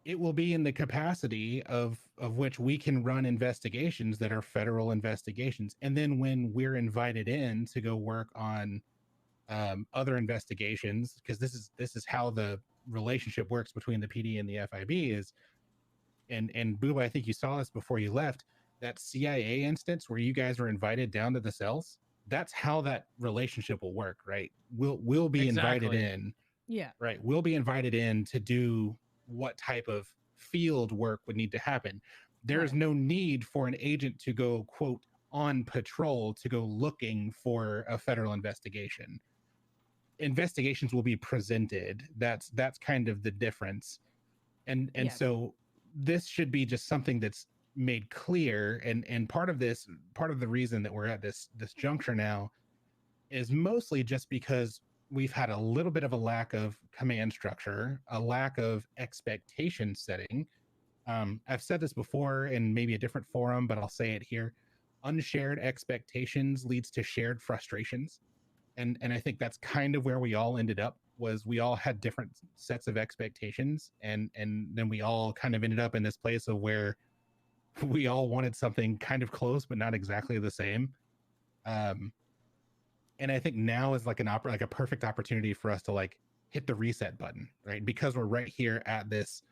it will be in the capacity of which we can run investigations that are federal investigations. And then when we're invited in to go work on other investigations, because this is how the relationship works between the PD and the FIB is, and Booba, I think you saw this before you left, that CIA instance where you guys were invited down to the cells. That's how that relationship will work, right? We'll be invited in.
Yeah.
Right. We'll be invited in to do what type of field work would need to happen. There is no need for an agent to go, quote, on patrol to go looking for a federal investigation. Investigations will be presented. That's kind of the difference. And so this should be just something that's made clear. And part of the reason that we're at this juncture now is mostly just because we've had a little bit of a lack of command structure, a lack of expectation setting. I've said this before in maybe a different forum, but I'll say it here. Unshared expectations leads to shared frustrations. And I think that's kind of where we all ended up, was we all had different sets of expectations. And then we all kind of ended up in this place of where we all wanted something kind of close, but not exactly the same. And I think now is like a perfect opportunity for us to like hit the reset button, right? Because we're right here at this,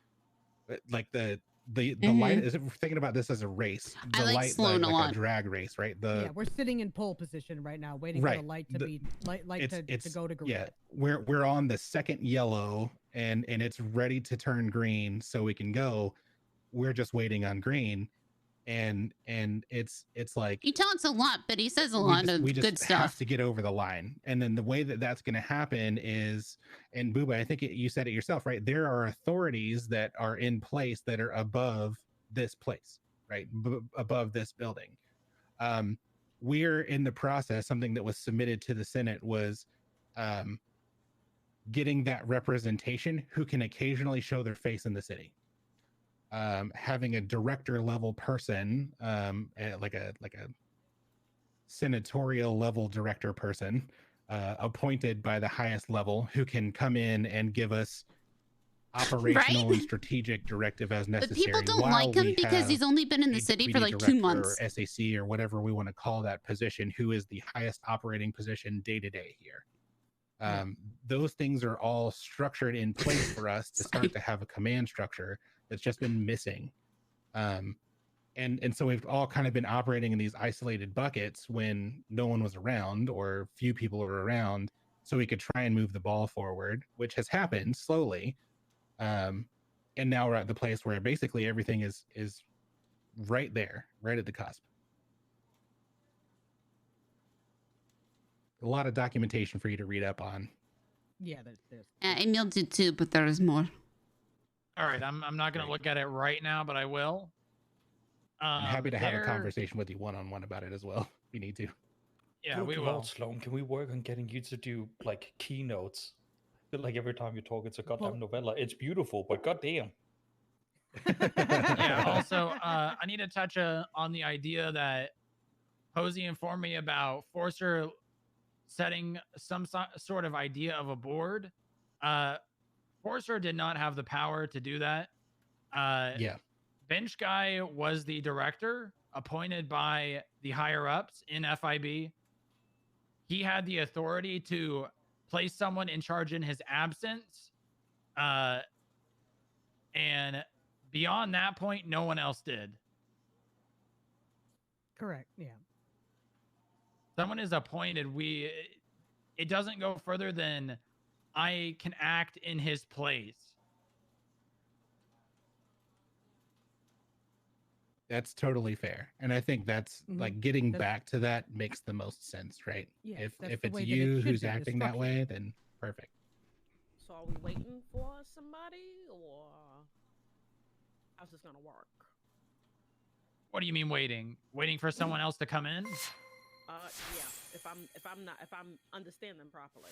like the light is, if we're thinking about this as a race, the
I like Sloan a lot.
A drag race, right?
We're sitting in pole position right now, waiting for the light to be to go to green.
Yeah, we're on the second yellow, and it's ready to turn green, so we can go. We're just waiting on green. And it's like
he talks a lot, but he says a lot of good stuff.
Have to get over the line, and then the way that that's going to happen is, and Booba, I think you said it yourself, right? There are authorities that are in place that are above this place, right? Above this building. we're in the process. Something that was submitted to the Senate was getting that representation who can occasionally show their face in the city. Having a director level person, like a senatorial level director person, appointed by the highest level, who can come in and give us operational and strategic directive as necessary.
But people don't like him because he's only been in the city for like 2 months.
Or SAC or whatever we want to call that position, who is the highest operating position day to day here. Those things are all structured in place for us to start to have a command structure that's just been missing. And so we've all kind of been operating in these isolated buckets when no one was around or few people were around, so we could try and move the ball forward, which has happened slowly. And now we're at the place where basically everything is right there, right at the cusp. A lot of documentation for you to read up on.
Yeah, there's.
Emil did too, but there is more.
All right, I'm not going to look at it right now, but I will.
I'm happy to have a conversation with you one-on-one about it as well, if you need to.
Yeah, we will.
Sloan, can we work on getting you to do like keynotes? Like every time you talk, it's a goddamn novella. It's beautiful, but goddamn.
Yeah. Also, I need to touch on the idea that Posy informed me about Forcer setting some sort of idea of a board. Forcer did not have the power to do that.
Yeah.
Bench Guy was the director appointed by the higher ups in FIB. He had the authority to place someone in charge in his absence. And beyond that point, no one else did.
Correct. Yeah.
Someone is appointed. It doesn't go further than I can act in his place.
That's totally fair. And I think that's like getting back to that makes the most sense, right?
Yeah,
if it's you who's acting that way, then perfect.
So are we waiting for somebody, or how's this gonna work?
What do you mean waiting? Waiting for someone else to come in?
Yeah. If I'm understanding properly,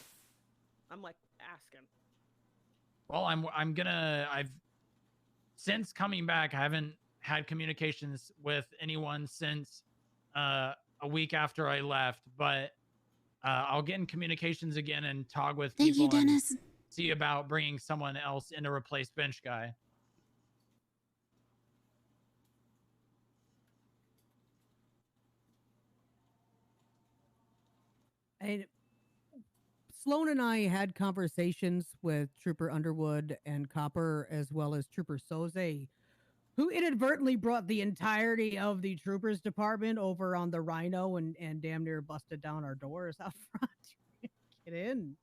I'm like asking.
Well, I've since coming back, I haven't had communications with anyone since a week after I left, but I'll get in communications again and talk with people.
Thank you, Dennis.
See about bringing someone else in to replace Bench Guy.
And Sloan and I had conversations with Trooper Underwood and Copper, as well as Trooper Soze, who inadvertently brought the entirety of the Troopers department over on the Rhino and damn near busted down our doors out front. Get in.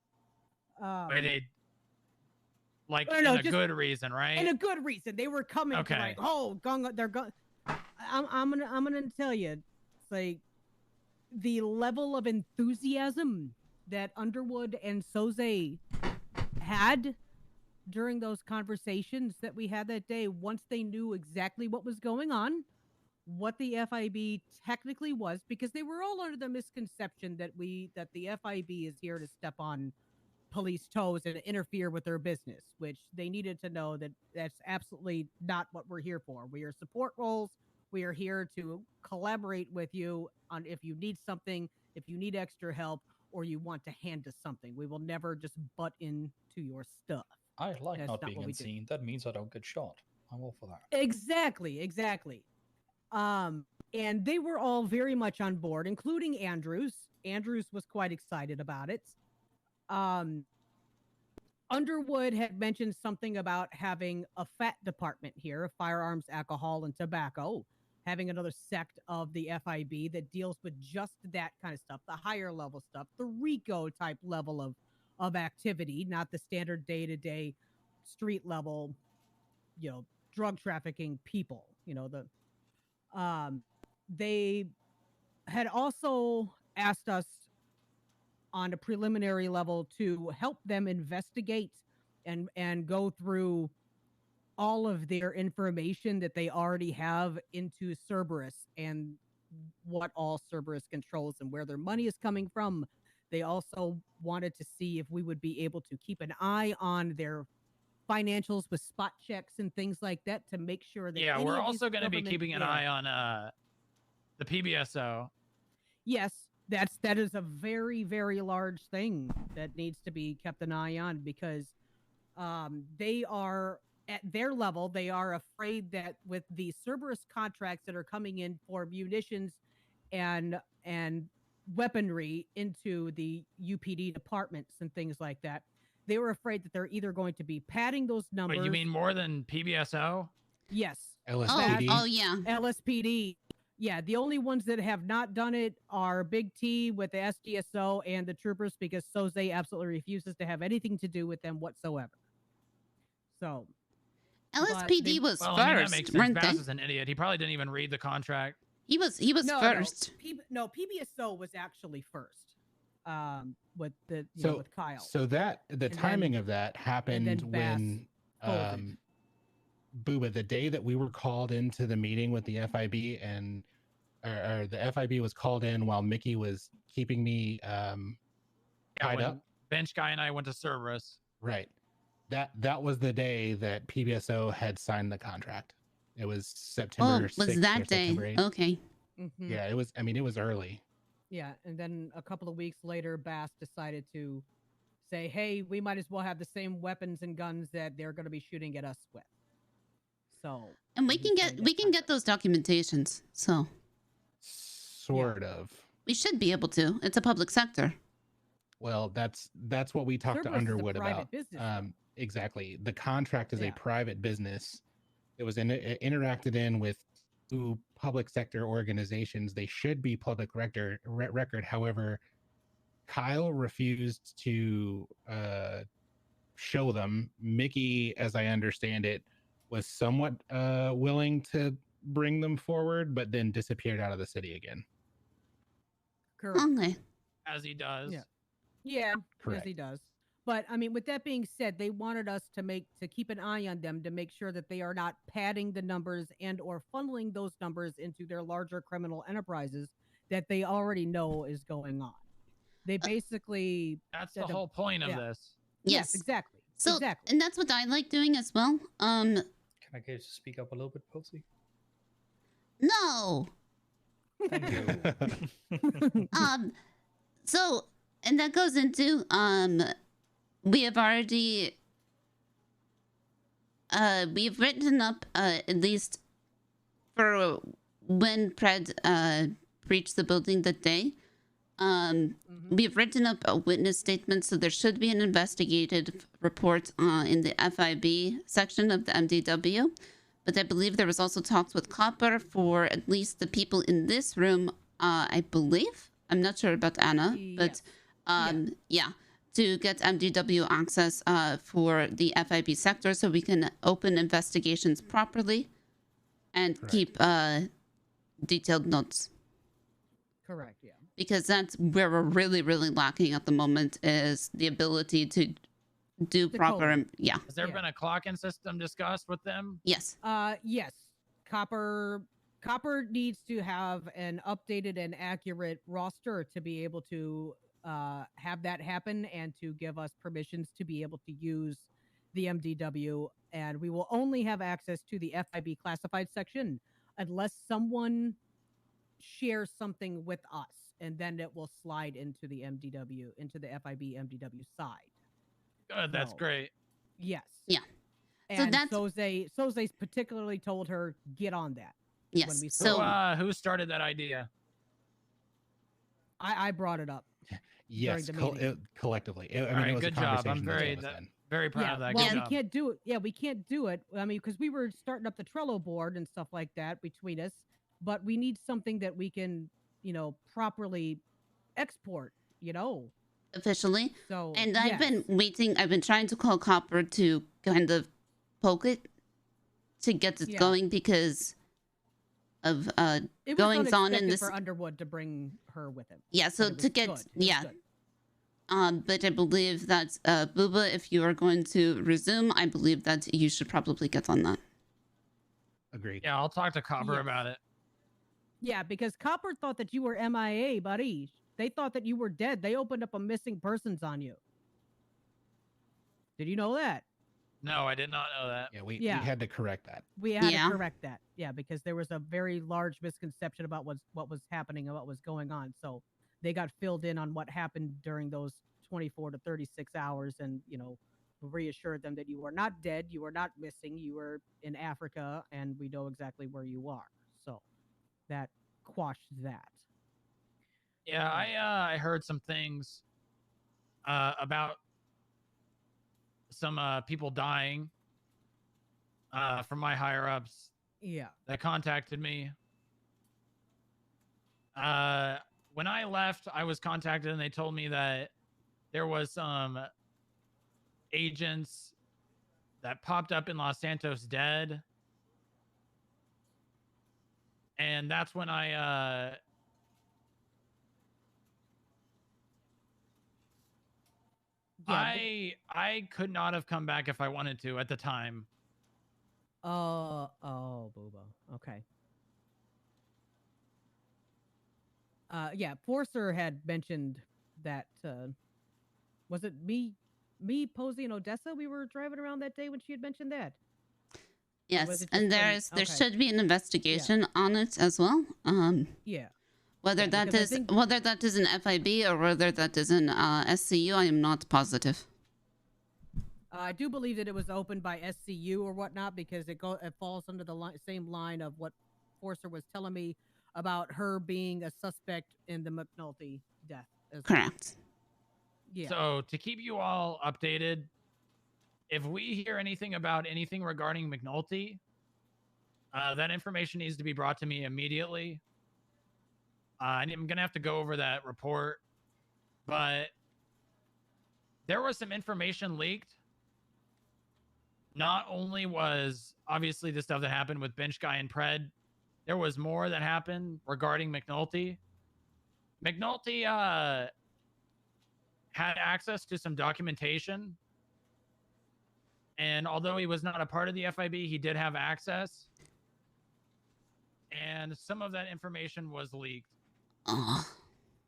Wait, in a good reason, right?
In a good reason. They were coming to like, oh, they're going. I'm gonna tell you, it's like the level of enthusiasm that Underwood and Soze had during those conversations that we had that day, once they knew exactly what was going on, what the FIB technically was, because they were all under the misconception that the FIB is here to step on police toes and interfere with their business, which they needed to know that that's absolutely not what we're here for. We are support roles. We are here to collaborate with you on if you need something, if you need extra help, or you want to hand us something. We will never just butt into your stuff.
I like not being unseen. That means I don't get shot. I'm all for that.
Exactly. And they were all very much on board, including Andrews. Andrews was quite excited about it. Underwood had mentioned something about having a FAT department here, firearms, alcohol, and tobacco, having another sect of the FIB that deals with just that kind of stuff, the higher level stuff, the RICO type level of activity, not the standard day-to-day street level, drug trafficking people. They had also asked us on a preliminary level to help them investigate and go through all of their information that they already have into Cerberus and what all Cerberus controls and where their money is coming from. They also wanted to see if we would be able to keep an eye on their financials with spot checks and things like that to make sure that
Yeah,
any
we're
of these
also going to be
government-
keeping an
yeah.
eye on the PBSO.
Yes, that is a very, very large thing that needs to be kept an eye on, because they are at their level, they are afraid that with the Cerberus contracts that are coming in for munitions and weaponry into the UPD departments and things like that, they were afraid that they're either going to be padding those numbers.
Wait, you mean more than PBSO?
Yes.
LSPD.
Oh yeah.
LSPD. Yeah, the only ones that have not done it are Big T with the SDSO and the troopers, because Soze absolutely refuses to have anything to do with them whatsoever. So
LSPD was
Well,
first,
I mean, that makes sense.
weren't
Bass
they?
is an idiot. He probably didn't even read the contract.
He was
no,
first.
No, PBSO was actually first. With the with Kyle.
So that the
And
timing
then-
of that
and
happened
then
when
folded.
Booba, the day that we were called into the meeting with the FIB, and or the FIB was called in while Mickey was keeping me
Yeah,
tied
when
up.
Bench Guy and I went to Cerberus.
Right. That was the day that PBSO had signed the contract. It was September
Oh,
6th
was
or
that day?
September 8th.
Okay.
Mhm.
Yeah, it was. I mean, it was early.
Yeah, and then a couple of weeks later, Bass decided to say, "Hey, we might as well have the same weapons and guns that they're going to be shooting at us with." So,
And we
he
can
signed
get
that contract.
those documentations. So
Sort of.
we should be able to. It's a public sector.
Well, that's what we talked to
Cerberus is a
Underwood
private
about.
business, though.
Exactly. The contract is
Yeah.
a private business. It was interacted in with two public sector organizations. They should be public record. However, Kyle refused to show them. Mickey, as I understand it, was somewhat willing to bring them forward, but then disappeared out of the city again.
Correct.
Okay.
As he does.
Yeah. Yeah,
Correct.
as he does. But I mean, with that being said, they wanted us to keep an eye on them to make sure that they are not padding the numbers and or funneling those numbers into their larger criminal enterprises that they already know is going on. They basically
That's
said
the whole point of
yeah.
this.
Yes.
exactly.
So
exactly.
and that's what I like doing as well.
Can I get you to speak up a little bit, Posy?
No.
Thank you.
So and that goes into we have already we've written up at least for when Pred breached the building that day. We've written up a witness statement, so there should be an investigative report in the FIB section of the MDW. But I believe there was also talks with Copper for at least the people in this room, I believe. I'm not sure about Anna, but yeah, to get MDW access for the FIB sector so we can open investigations properly and
Correct.
keep detailed notes.
Correct, yeah.
Because that's where we're really, really lacking at the moment is the ability to do
The
proper,
code.
yeah,
Has there
Yeah.
been a clock-in system discussed with them?
yes.
Yes. Copper needs to have an updated and accurate roster to be able to have that happen and to give us permissions to be able to use the MDW. And we will only have access to the FIB classified section unless someone shares something with us, and then it will slide into the MDW, into the FIB MDW side.
Good, that's
So-
great.
Yes.
Yeah. So
And
that's-
Soze's particularly told her, get on that.
Yes.
we
So,
So,
who started that idea?
I brought it up.
Yes,
the meeting.
collectively. I mean,
Alright,
it was
good
a
job. I'm
conversation
very-
that was in.
Very proud
Yeah,
of that.
well,
Good
we
job.
can't do it. Yeah, we can't do it. I mean, because we were starting up the Trello board and stuff like that between us, but we need something that we can, properly export,
officially.
So,
And I've
yes.
been waiting. I've been trying to call Copper to kind of poke it to get it
Yeah.
going because of
It was
goings on in
unexpected
this.
for Underwood to bring her with him.
Yeah, so
but it
to
was
get
good. It was
yeah.
good.
But I believe that Booba, if you are going to resume, I believe that you should probably get on that.
Agreed.
Yeah, I'll talk to Copper
Yes.
about it.
Yeah, because Copper thought that you were MIA, buddy. They thought that you were dead. They opened up a missing persons on you. Did you know that?
No, I did not know that.
Yeah, we
Yeah.
had to correct that.
We had
Yeah.
to correct that. Yeah, because there was a very large misconception about what was happening and what was going on. So they got filled in on what happened during those 24 to 36 hours and, reassured them that you were not dead, you were not missing, you were in Africa, and we know exactly where you are. So that quashed that.
Yeah, I heard some things about some people dying from my higher ups
Yeah.
that contacted me. When I left, I was contacted and they told me that there was some agents that popped up in Los Santos dead. And that's when I
Yeah.
I could not have come back if I wanted to at the time.
Oh, Booba. Okay. Yeah, Forcer had mentioned that was it me, Posy, and Odessa? We were driving around that day when she had mentioned that.
Yes,
it
and
just
there
okay.
should be an investigation on it as well.
Yeah.
Whether
Yeah,
that
because I
is
think-
whether that is an FIB or whether that is an SCU, I am not positive.
I do believe that it was opened by SCU or whatnot because it falls under the same line of what Forcer was telling me about her being a suspect in the McNulty death. As well.
Correct.
Yeah.
So to keep you all updated, if we hear anything about anything regarding McNulty, that information needs to be brought to me immediately. I'm going to have to go over that report, but there was some information leaked. Not only was obviously the stuff that happened with Bench Guy and Pred, there was more that happened regarding McNulty. McNulty had access to some documentation. And although he was not a part of the FIB, he did have access. And some of that information was leaked.
Oh,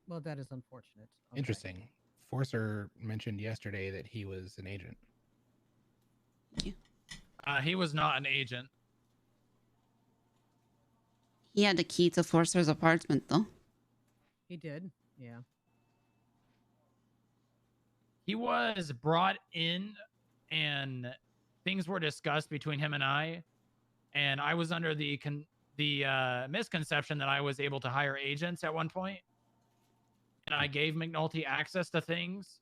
Well, that is unfortunate. Okay.
Interesting. Forcer mentioned yesterday that he was an agent.
He was not an agent.
he had a key to Forcer's apartment, though.
He did. Yeah.
He was brought in and things were discussed between him and I was under the misconception that I was able to hire agents at one point, and I gave McNulty access to things,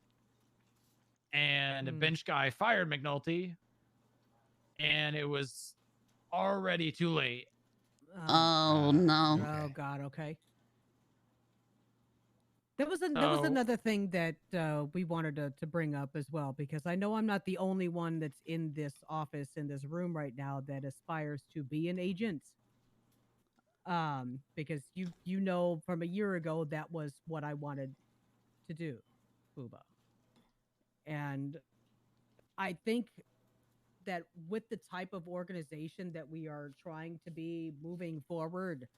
and Bench Guy fired McNulty, and it was already too late.
Oh no.
Oh
Okay.
God. Okay. There was
So-
another thing that we wanted to bring up as well, because I know I'm not the only one that's in this office, in this room right now, that aspires to be an agent. Because you know from a year ago that was what I wanted to do, Booba. And I think that with the type of organization that we are trying to be moving forward,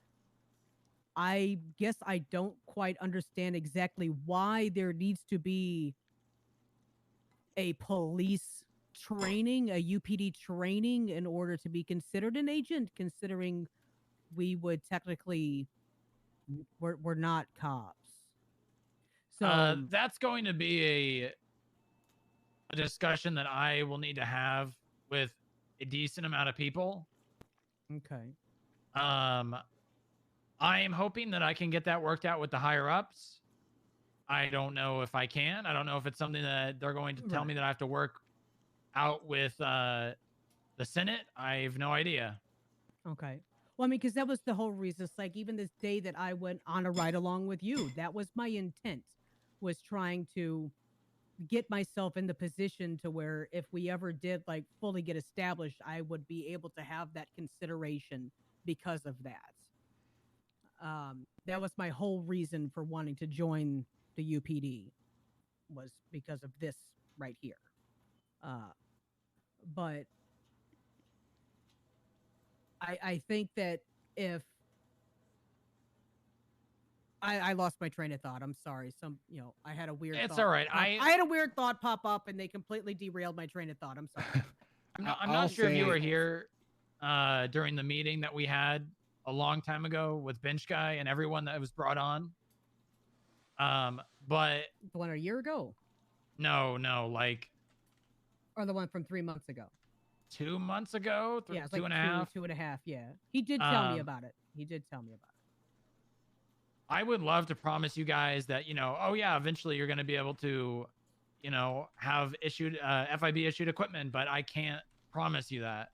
I guess I don't quite understand exactly why there needs to be a police training, a UPD training, in order to be considered an agent, considering we would technically, we're not cops. So
That's going to be a discussion that I will need to have with a decent amount of people.
okay.
I am hoping that I can get that worked out with the higher ups. I don't know if I can. I don't know if it's something that they're going to tell me that I have to work out with the Senate. I have no idea.
Okay. Well, I mean, because that was the whole reason. It's like even this day that I went on a ride along with you, that was my intent, was trying to get myself in the position to where if we ever did like fully get established, I would be able to have that consideration because of that. That was my whole reason for wanting to join the UPD, was because of this right here. But I think that if I lost my train of thought. I'm sorry. I had a weird.
It's
thought
all right.
I had a weird thought pop up, and they completely derailed my train of thought. I'm sorry.
I'm
I'll
not sure if you were
say-
here during the meeting that we had a long time ago with Bench Guy and everyone that was brought on. But
The one a year ago,
no, like
or the one from 3 months ago.
2 months ago,
Yeah, it's
two
like
and a half.
2.5. Yeah, he did tell me about it. He did tell me about it.
I would love to promise you guys that, oh yeah, eventually you're going to be able to, have issued FIB issued equipment, but I can't promise you that.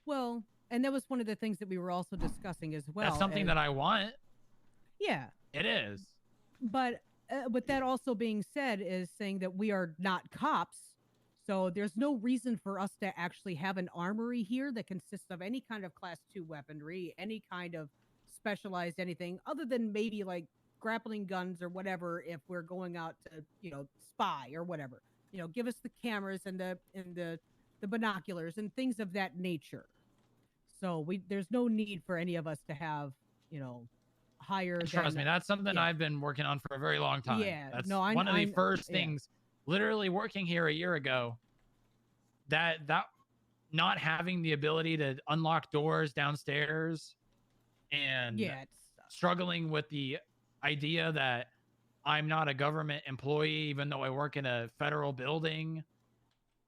Well, and that was one of the things that we were also discussing as well.
That's something that I want.
Yeah,
It is.
but with that also being said, is saying that we are not cops, so there's no reason for us to actually have an armory here that consists of any kind of Class 2 weaponry, any kind of specialized anything, other than maybe like grappling guns or whatever. If we're going out to spy or whatever, give us the cameras and the binoculars and things of that nature. So there's no need for any of us to have higher.
Trust me, that's something I've been working on for a very long time.
Yeah,
That's
no,
one of the first things. Literally working here a year ago, that not having the ability to unlock doors downstairs, and struggling with the idea that I'm not a government employee, even though I work in a federal building,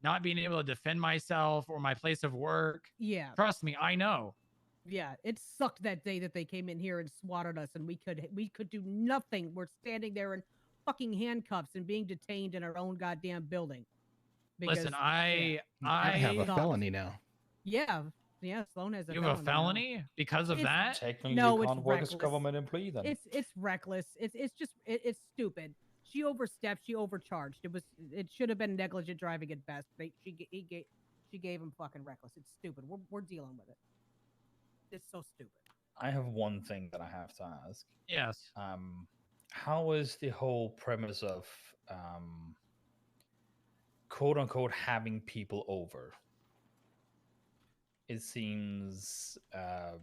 not being able to defend myself or my place of work.
Yeah.
Trust me, I know.
Yeah, it sucked that day that they came in here and swatted us, and we could do nothing. We're standing there in fucking handcuffs and being detained in our own goddamn building.
Listen, I
have a felony now.
Yeah, Sloan has a
You
felony.
have a felony because of that?
Technically,
No,
you
it's
can't work as a
reckless.
government employee then.
It's reckless. It's just it's stupid. She overstepped. She overcharged. It should have been negligent driving at best. She gave him fucking reckless. It's stupid. We're dealing with it. It's so stupid.
I have one thing that I have to ask.
Yes.
How is the whole premise of quote unquote having people over? It seems that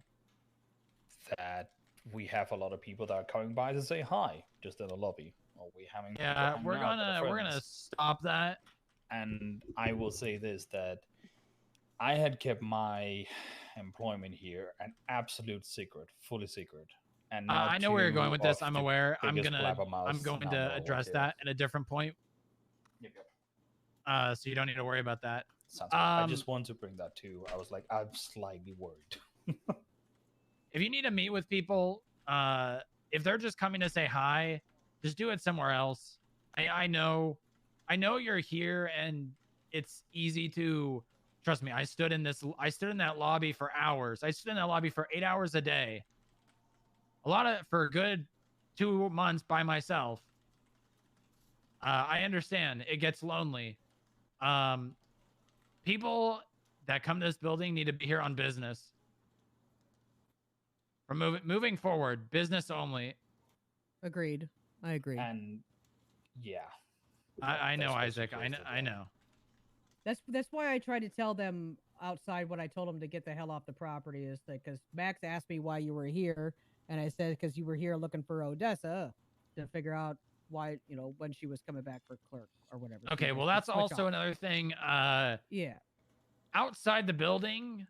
we have a lot of people that are coming by to say hi just in the lobby. Or we having people hanging
we're
out with
gonna
friends.
stop that.
And I will say this, that I had kept my employment here an absolute secret, fully secret. And now
I know where you're going with this.
of
I'm
the
aware. I'm
biggest
going
blabbermouths now
to
know
address
what
that at a different point.
Yep.
So you don't need to worry about that.
Sounds good. I just want to bring that too. I was like, I'm slightly worried.
If you need to meet with people, if they're just coming to say hi, just do it somewhere else. I know you're here, and it's easy to trust me. I stood in that lobby for hours. I stood in that lobby for 8 hours a day. For a good 2 months by myself. I understand it gets lonely. People that come to this building need to be here on business. From moving forward, business only.
Agreed. I agree.
And yeah,
I know,
that's
Isaac.
basically
I know.
That's why I tried to tell them outside when I told them to get the hell off the property, is that because Max asked me why you were here, and I said because you were here looking for Odessa to figure out why, when she was coming back for clerk or whatever.
Okay, well, that's also another thing.
Yeah.
Outside the building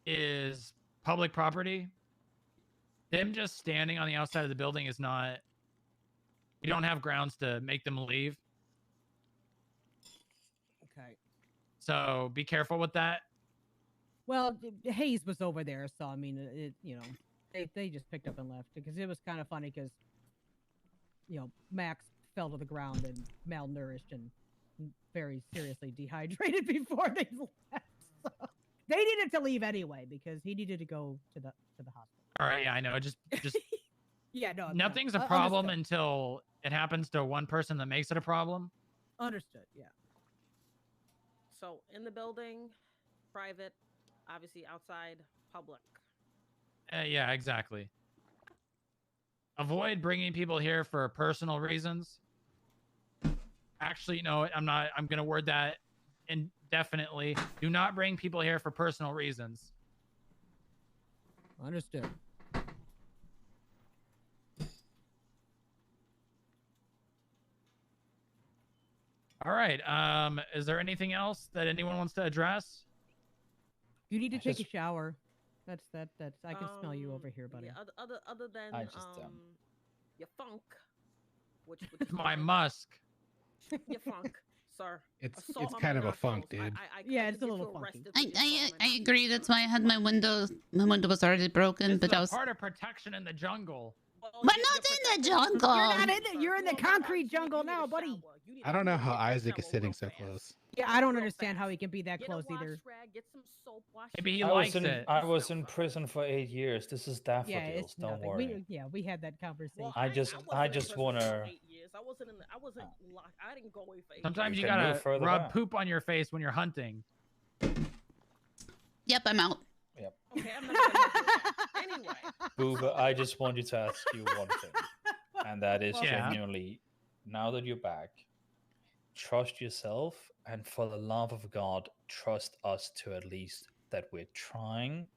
is public property. Them just standing on the outside of the building is not. You don't have grounds to make them leave.
Okay.
So be careful with that.
Well, Hayes was over there, so I mean, they just picked up and left because it was kind of funny because, Max fell to the ground and malnourished and very seriously dehydrated before they left. So they needed to leave anyway because he needed to go to the hospital.
All right, yeah, I know. Just
yeah, no,
nothing's a problem until it happens to one person that makes it a problem.
Understood. Yeah.
So in the building, private, obviously outside, public.
Yeah, exactly. Avoid bringing people here for personal reasons. Actually, no, I'm not. I'm going to word that indefinitely. Do not bring people here for personal reasons.
Understood.
All right. Is there anything else that anyone wants to address?
You need to
I
take a
just-
shower. That's. I can smell you over here, buddy.
Yeah, other than
I just,
your funk, which is
My
fine.
musk.
Your funk, sir.
It's
Assault on
kind
my
of a funk,
nostrils.
dude.
Yeah,
I
it's
could
a
get
little
you
funky.
arrested for
I
your assault on my
I agree.
nostrils,
That's
sir.
why I had my window. My window was already broken,
This
but
is
I
a
was.
part of protection in the jungle.
Well,
We're
you're
not in the
protecting me from
jungle.
You're not
the
in
sir.
the- you're in the
You know what?
concrete
You
jungle
need a
now, buddy.
shower. You need
I
a-
don't know
you
how
need to take a
Isaac is
shower
sitting
real
so
fast.
close.
Yeah, I don't
Real
understand how
fast.
he can be that
Get
close
a wash
either.
rag, get some soap, wash
Maybe
your
he
I
likes
was in
it.
I was in prison for 8 years. This is
Yeah,
daffodils.
it's
Don't
nothing.
worry.
We had that conversation.
Well,
I just
wasn't in prison for
wanna-
8 years. I wasn't locked. I didn't go away for 8
Sometimes
years.
you
can move
gotta
further
rub
back.
poop on your face when you're hunting.
Yep, I'm out.
Okay, I'm not gonna go there. Anyway.
Booba, I just want you to ask you one thing, and that is
Yeah.
genuinely, now that you're back, trust yourself, and for the love of God, trust us to at least that we're trying,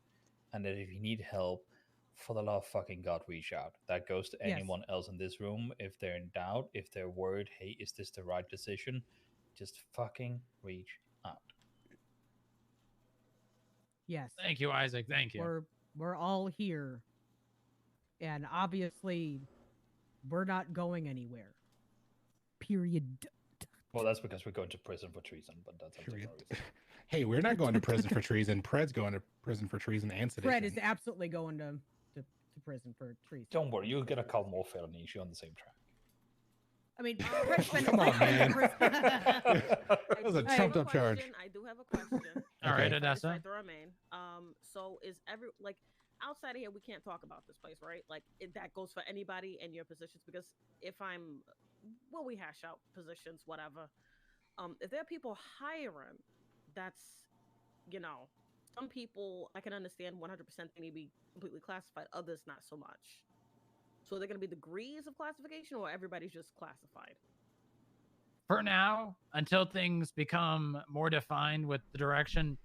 and that if you need help, for the love of fucking God, reach out. That goes to
Yes.
anyone else in this room. If they're in doubt, if they're worried, hey, is this the right decision? Just fucking reach out.
Yes.
Thank you, Isaac. Thank you.
We're all here. And obviously we're not going anywhere. Period.
Well, that's because we're going to prison for treason, but that's a
Period.
different reason.
Hey, we're not going to prison for treason. Pred's going to prison for treason and sedition.
Fred is absolutely going to prison for treason.
Don't worry, you'll get a couple more felonies. You're on the same track.
I mean, Fred's been-
Come on, man.
That
was a
I do have
trumped up charge.
question. I do have a question.
All right,
Okay.
Odessa.
Right, throw 'em in. So is outside of here we can't talk about this place, right? Like that goes for anybody in your positions, because we hash out positions, whatever. If there are people hiring, that's, some people I can understand 100% they need to be completely classified, others not so much. So are there going to be degrees of classification, or everybody's just classified?
For now, until things become more defined with the direction,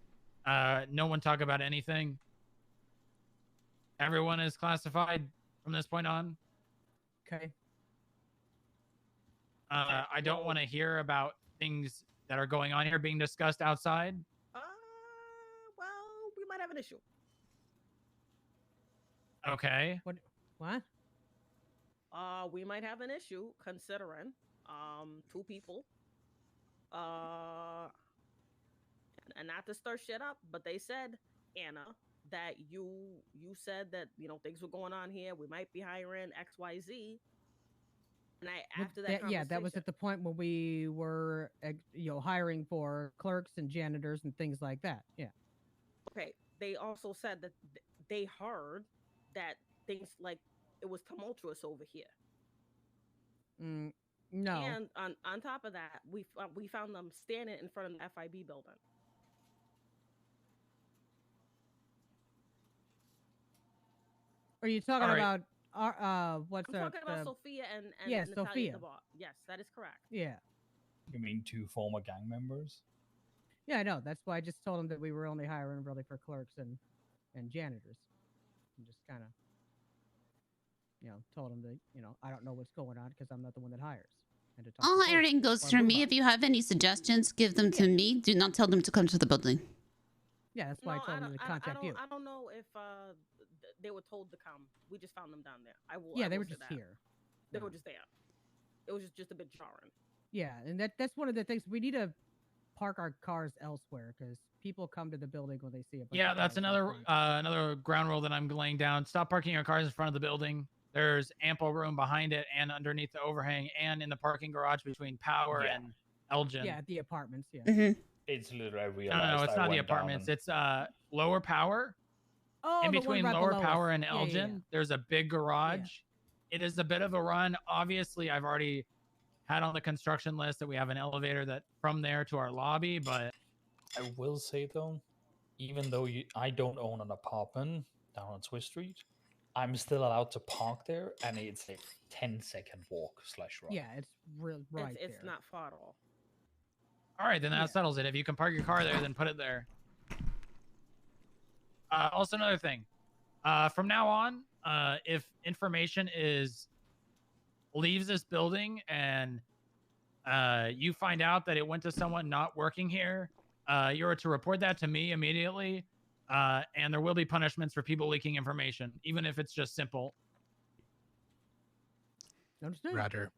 no one talk about anything. Everyone is classified from this point on.
Okay.
I don't want to hear about things that are going on here being discussed outside.
Well, we might have an issue.
Okay.
What?
We might have an issue considering two people and not to stir shit up, but they said, Anna, that you said that things were going on here, we might be hiring XYZ. And after that
that was at the point when we were hiring for clerks and janitors and things like that. Yeah.
Okay, they also said that they heard that things like it was tumultuous over here.
No.
And on top of that, we found them standing in front of the FIB building.
Are you talking
All right.
about what's
I'm talking about Sophia and
yeah,
Natalia
Sophia.
DeBar. Yes, that is correct.
Yeah.
You mean two former gang members?
Yeah, I know. That's why I just told him that we were only hiring really for clerks and janitors. And just kind of, told him that, I don't know what's going on because I'm not the one that hires. And to talk to
All
Posy
hiring goes
or
through me.
Booba.
If you have any suggestions, give them to me. Do not tell them to come to the building.
Yeah, that's why I told him to contact you.
I don't know if they were told to come. We just found them down there.
Yeah, they
will
were
say
just
that.
here.
They were just there. It was just a bit jarring.
Yeah, and that's one of the things. We need to park our cars elsewhere because people come to the building when they see it.
Yeah, that's another ground rule that I'm laying down. Stop parking your cars in front of the building. There's ample room behind it and underneath the overhang and in the parking garage between Power
Yeah.
and Elgin.
Yeah, the apartments. Yeah.
Mm-hmm.
It's literally I realized.
No, it's
I
not the
went down
apartments.
and-
It's lower Power.
Oh,
In
the one
between
right
lower
below
Power
us.
and
Yeah, yeah,
Elgin,
yeah.
there's a big garage. It is a bit of a run. Obviously, I've already had on the construction list that we have an elevator that from there to our lobby, but
I will say though, even though I don't own an apartment down on Swiss Street, I'm still allowed to park there, and it's a 10-second walk/run.
Yeah, it's real right
It's
there.
not far at all.
all right, then that
Yeah.
settles it. If you can park your car there, then put it there. Also, another thing. From now on, if information leaves this building and you find out that it went to someone not working here, you're to report that to me immediately. And there will be punishments for people leaking information, even if it's just simple.
Understood.
Roger.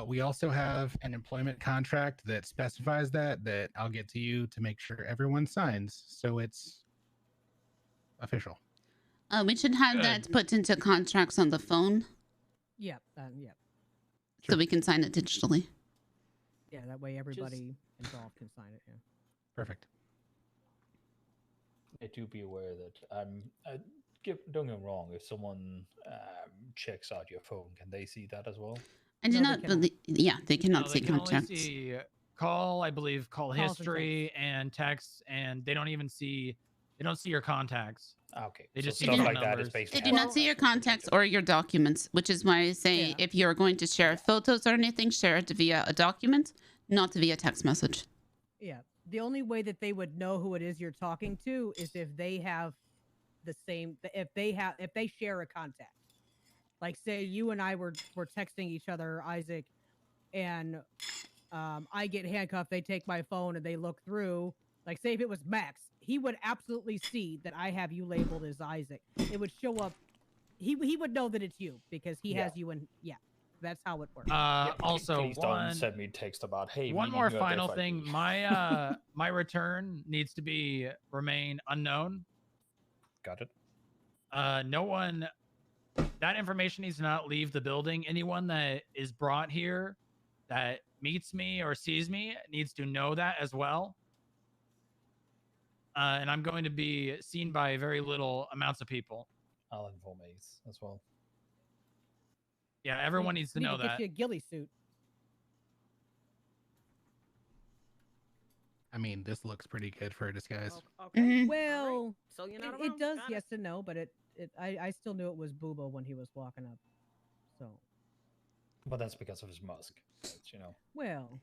We also have an employment contract that specifies that I'll get to you to make sure everyone signs, so it's official.
We should have
Good.
that put into contracts on the phone
Yep. Yep.
so we can sign it digitally.
Yeah. That way everybody involved can sign it. Yeah.
Perfect.
I do be aware that don't get me wrong. If someone checks out your phone, can they see that as well?
I do
No, they
not
cannot.
believe. Yeah, they cannot
No,
see
they can only
contracts.
see call, I believe, call
Calls and
history and texts, and they don't even see. They don't see your contacts.
Okay,
They
so
just see
stuff
phone
like that
numbers.
is basically.
They do not
how
see your
it's protected.
contacts or your documents, which is why I say
Yeah.
if you're going to share photos or anything, share it via a document, not via text message.
Yeah. The only way that they would know who it is you're talking to is if they have the same. If they share a contact. Like, say you and I were texting each other, Isaac, and I get handcuffed. They take my phone and they look through. Like, say if it was Max, he would absolutely see that I have you labeled as Isaac. It would show up. He would know that it's you because he has you in. Yeah, that's how it works.
Yeah,
Also,
please don't send me text about hey.
one
meeting
more
you at
final
FIB.
thing. My my return needs to remain unknown.
Got it.
No one. That information needs to not leave the building. Anyone that is brought here that meets me or sees me needs to know that as well. And I'm going to be seen by very little amounts of people.
I'll inform Ace as well.
Yeah, everyone needs to
Need
know
to get
that.
you a ghillie suit.
I mean, this looks pretty good for a disguise.
Okay.
Mhm.
Well,
So you're not
it
around.
does
Got
yes and no, but I still knew it was Booba when he was walking up. So,
But that's because of his musk. It's,
well,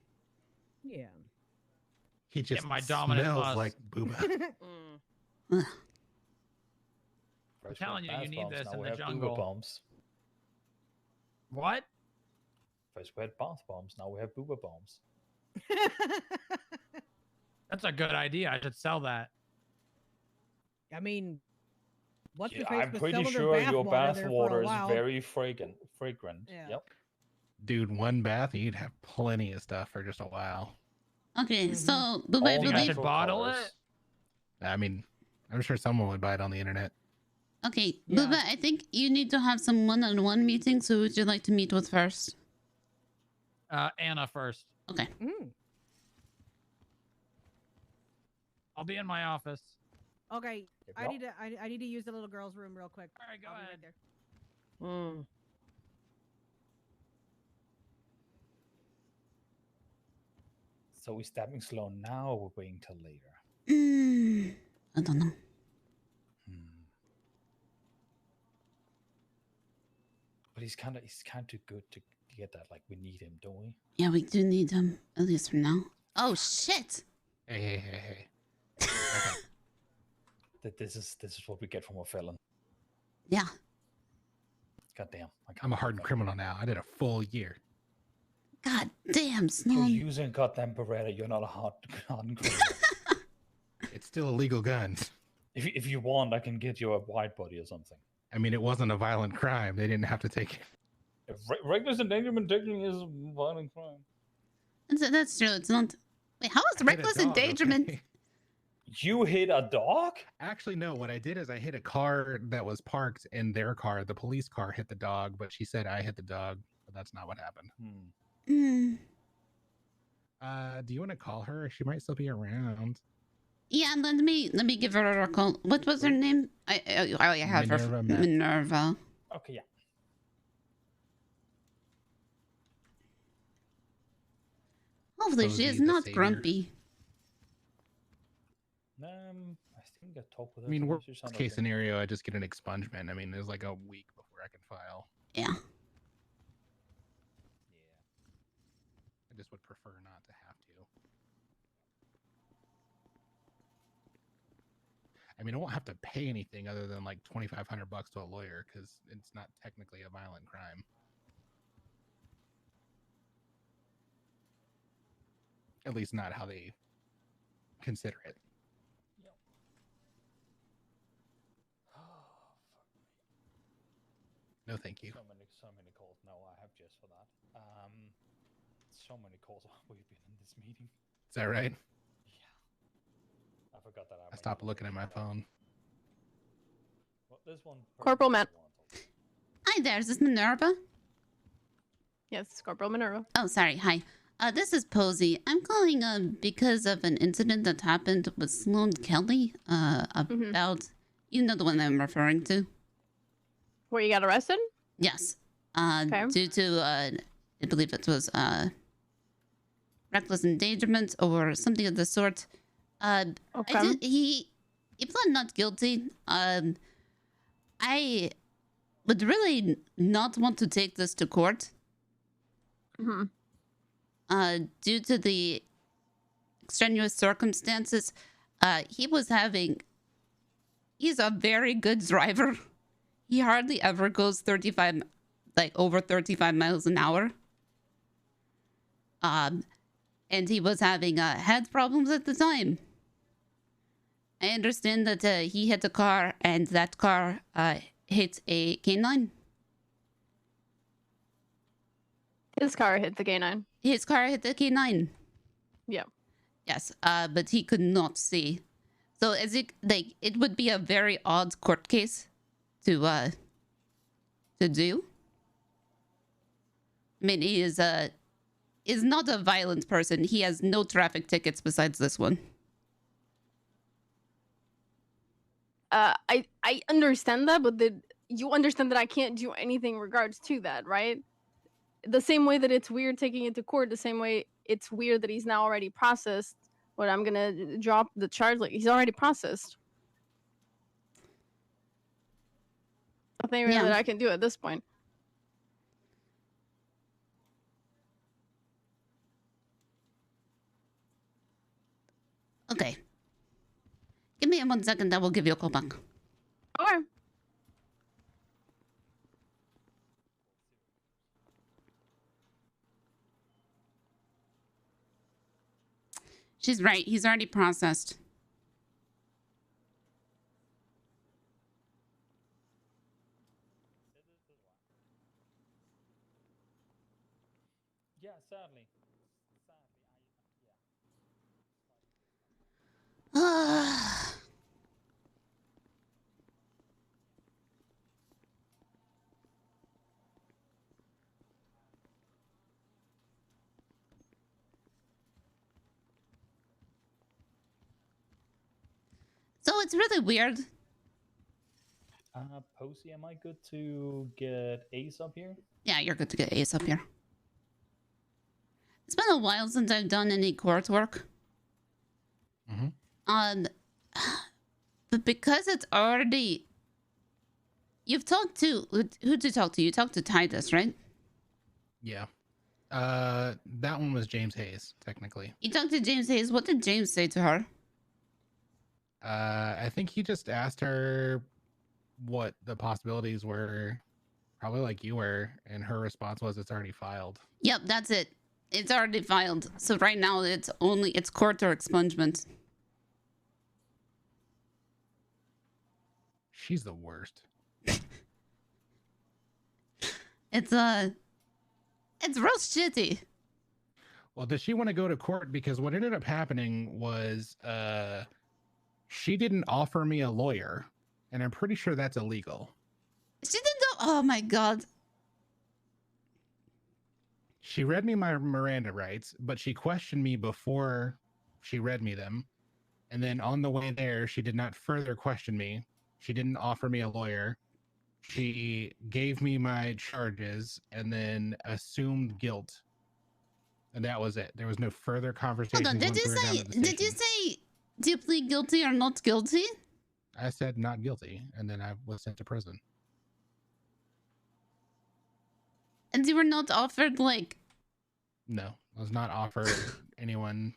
yeah.
He just
my dominant
smells
musk.
like Booba.
Mm.
Fresh
telling
wet
you, you
bath
need
bombs,
this
now
in
we
the
have
jungle.
Booba bombs.
What?
Fresh wet bath bombs, now we have Booba bombs.
That's a good idea. I should sell that.
I mean, what's
Yeah,
your face
I'm
was
pretty
selling her
sure your
water
bath
there for
water
a
is
while.
very fragrant.
Yeah.
Yep.
Dude, one bath, you'd have plenty of stuff for just a while.
Okay,
Mhm.
so Booba, I
All
think I
believe.
should
natural
bottle
colors.
it?
I mean, I'm sure someone would buy it on the internet.
Okay,
Yeah.
Booba, I think you need to have some one-on-one meetings. Who would you like to meet with first?
Anna first.
Okay.
Mm.
I'll be in my office.
Okay,
Yep,
I
yep.
need to I need to use the little girl's room real quick.
All right, go
I'll be
ahead.
right there.
Mm.
So we're stabbing slow now or we're waiting till later?
I don't know.
But he's kind of too good to get that. Like we need him, don't we?
Yeah, we do need him, at least for now. Oh, shit!
Hey.
That this is what we get from a felon.
Yeah.
God damn.
I'm a hardened criminal now. I did a full year.
God damn,
You're
Snow.
using goddamn Beretta. You're not a hardened criminal.
It's still illegal guns.
If you want, I can get you a wide body or something.
I mean, it wasn't a violent crime. They didn't have to take it.
If reckless endangerment technically is a violent crime.
That's true. It's not. Wait, how is
I hit a
reckless
dog,
endangerment?
Oh,
okay?
You hit a dog?
Actually, no. What I did is I hit a car that was parked in their car. The police car hit the dog, but she said I hit the dog. But that's not what happened.
Hmm.
Do you want to call her? She might still be around.
Yeah, let me give her a call. What was her name? I have her.
Minerva Met.
Minerva.
Okay, yeah.
Hopefully, she
Posy
is
the
not
savior.
grumpy.
I think I talked with her.
I mean,
so
worst
she sounded
case
okay.
scenario, I just get an expungement. I mean, there's like a week before I can file.
Yeah.
Yeah.
I just would prefer not to have to. I mean, I won't have to pay anything other than like $2,500 to a lawyer because it's not technically a violent crime. At least not how they consider it.
Yep.
No, thank you.
So many calls. No, I have just for that. So many calls we've been in this meeting.
Is that right?
Yeah. I forgot that.
I stopped looking at my phone.
Well, there's one.
Corporal
person
Matt.
I want to talk to.
Hi there, is this Minerva?
Yes, Corporal Minerva.
Oh, sorry. Hi. This is Posy. I'm calling because of an incident that happened with Sloan Kelly. About you know the one I'm referring to.
Where you got arrested?
Yes.
Okay.
Due to I believe it was reckless endangerment or something of the sort.
Okay.
He pled not guilty. I would really not want to take this to court. Due to the extraneous circumstances, he's a very good driver. He hardly ever goes over 35 miles an hour. And he was having head problems at the time. I understand that he hit a car, and that car hit a canine.
His car hit the canine.
His car hit the canine.
Yeah.
Yes, but he could not see. So it would be a very odd court case to do. I mean, he is not a violent person. He has no traffic tickets besides this one.
I understand that, but you understand that I can't do anything in regards to that, right? The same way that it's weird taking it to court, the same way it's weird that he's now already processed. But I'm gonna drop the charge. Like, he's already processed. Nothing really that I can do at this point.
Okay. Give me 1 second, I will give you a call back.
Okay.
She's right. He's already processed.
Yeah, sadly.
So it's really weird.
Posy, am I good to get Ace up here?
Yeah, you're good to get Ace up here. It's been a while since I've done any court work. But because it's already... You've talked to... Who'd you talk to? You talked to Titus, right?
Yeah. That one was James Hayes, technically.
You talked to James Hayes. What did James say to her?
I think he just asked her what the possibilities were, probably like you were, and her response was, "It's already filed."
Yep, that's it. It's already filed. So right now it's court or expungement.
She's the worst.
It's real shitty.
Well, does she want to go to court? Because what ended up happening was she didn't offer me a lawyer, and I'm pretty sure that's illegal.
She didn't know. Oh my god.
She read me my Miranda rights, but she questioned me before she read me them. And then on the way there, she did not further question me. She didn't offer me a lawyer. She gave me my charges and then assumed guilt. And that was it. There was no further conversation.
Hold on, did you say do you plead guilty or not guilty?
I said not guilty, and then I was sent to prison.
And you were not offered, like...
No, I was not offered anyone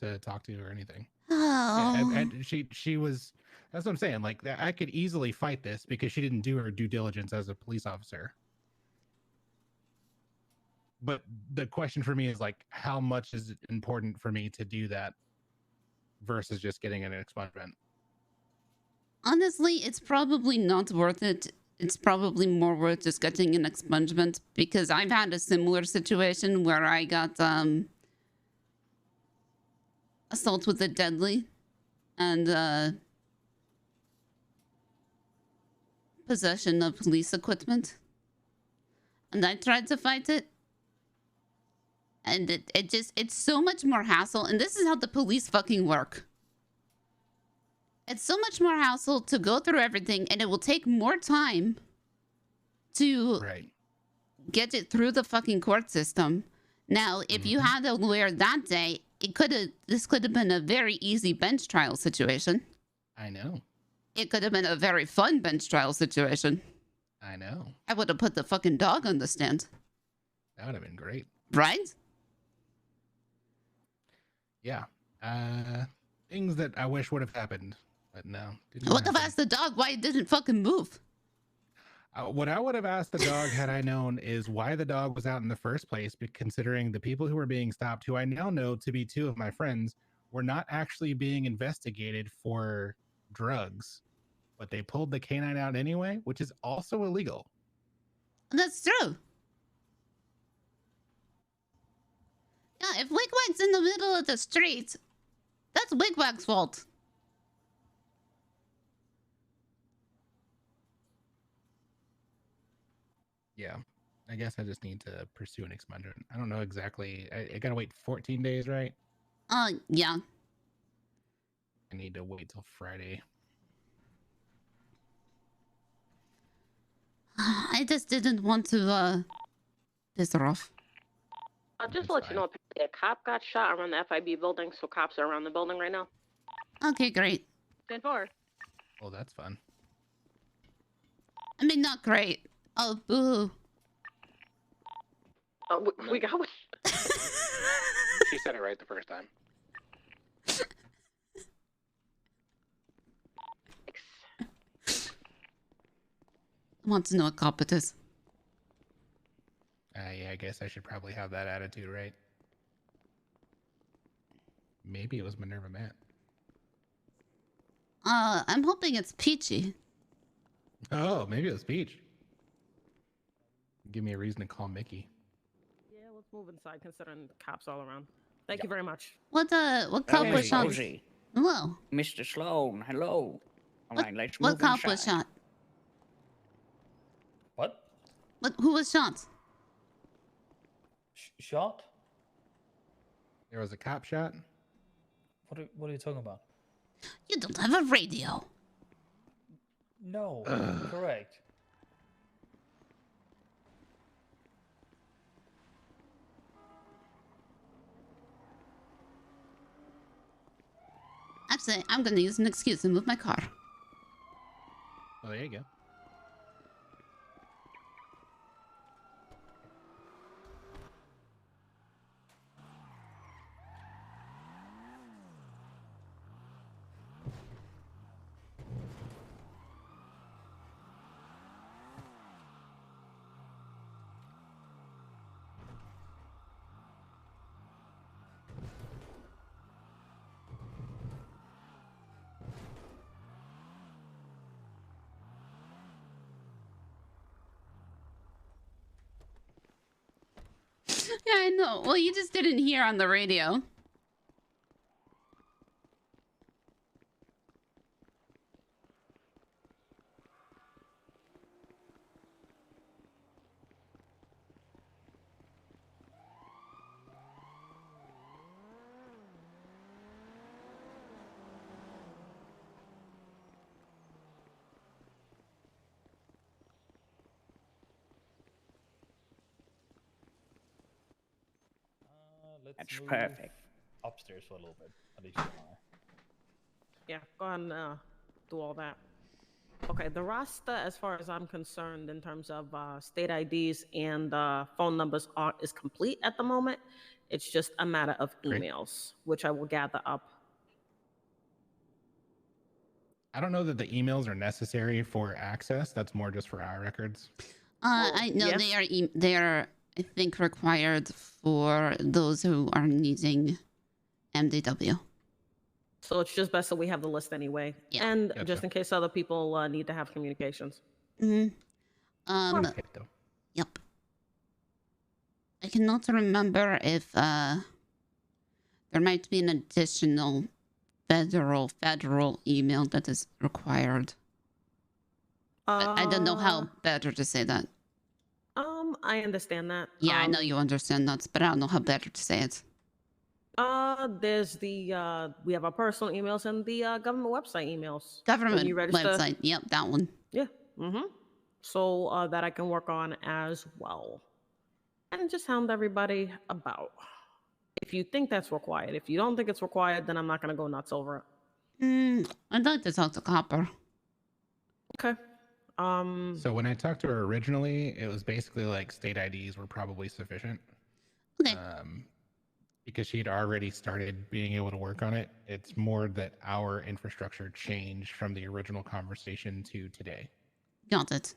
to talk to or anything.
Oh.
Yeah, and she was... That's what I'm saying. Like, I could easily fight this because she didn't do her due diligence as a police officer. But the question for me is like, how much is it important for me to do that versus just getting an expungement?
Honestly, it's probably not worth it. It's probably more worth just getting an expungement, because I've had a similar situation where I got assault with a deadly and possession of police equipment. And I tried to fight it. And it's so much more hassle. And this is how the police fucking work. It's so much more hassle to go through everything, and it will take more time to get it through the fucking court system. Now, if you had a lawyer that day, this could have been a very easy bench trial situation.
I know.
It could have been a very fun bench trial situation.
I know.
I would have put the fucking dog on the stand.
That would have been great.
Right?
Yeah. Things that I wish would have happened, but no.
I would have asked the dog why it didn't fucking move.
What I would have asked the dog had I known is why the dog was out in the first place, considering the people who were being stopped, who I now know to be two of my friends, were not actually being investigated for drugs, but they pulled the canine out anyway, which is also illegal.
That's true. Yeah, if Wigwag's in the middle of the street, that's Wigwag's fault.
Yeah, I guess I just need to pursue an expungement. I don't know exactly. I gotta wait 14 days, right?
Yeah.
I need to wait till Friday.
I just didn't want to piss her off.
I'll just let you know, a cop got shot around the FIB building, so cops are around the building right now.
Okay, great.
10-4.
Oh, that's fun.
I mean, not great. Oh, boo.
Oh, we got one.
She said it right the first time.
I want to know what cop it is.
Yeah, I guess I should probably have that attitude, right? Maybe it was Minerva Matt.
I'm hoping it's Peachy.
Oh, maybe it was Peach. Give me a reason to call Mickey.
Yeah, let's move inside considering the cops all around. Thank you very much.
What cop was shot?
Posy.
Hello.
Mr. Sloan, hello. All right, let's
What
move
cop
inside.
was shot?
What?
Who was shot?
Shot?
There was a cop shot?
What are you talking about?
You don't have a radio.
No, correct.
Actually, I'm gonna use an excuse and move my car.
Oh, there you go.
Yeah, I know. Well, you just didn't hear on the radio.
That's
Move
perfect.
Upstairs for a little bit. At least you and I.
Yeah, go ahead and do all that. Okay, the roster, as far as I'm concerned, in terms of state IDs and phone numbers, is complete at the moment. It's just a matter of
Great.
emails, which I will gather up.
I don't know that the emails are necessary for access. That's more just for our records.
I know
yes.
they are I think, required for those who are needing MDW.
So it's just best that we have the list anyway.
Yeah.
And
Gotcha.
just in case other people need to have communications.
Mm-hmm.
Okay, though.
Yep. I cannot remember if there might be an additional federal email that is required. I don't know how better to say that.
I understand that.
Yeah, I know you understand that, but I don't know how better to say it.
There's the we have our personal emails and the government website emails.
Government
you register-
website. Yep, that one.
Yeah. So that I can work on as well. And just hound everybody about. If you think that's required. If you don't think it's required, then I'm not gonna go nuts over it.
I'd like to talk to Copper.
Okay.
So when I talked to her originally, it was basically like state IDs were probably sufficient.
Okay.
Because she'd already started being able to work on it. It's more that our infrastructure changed from the original conversation to today.
Got it.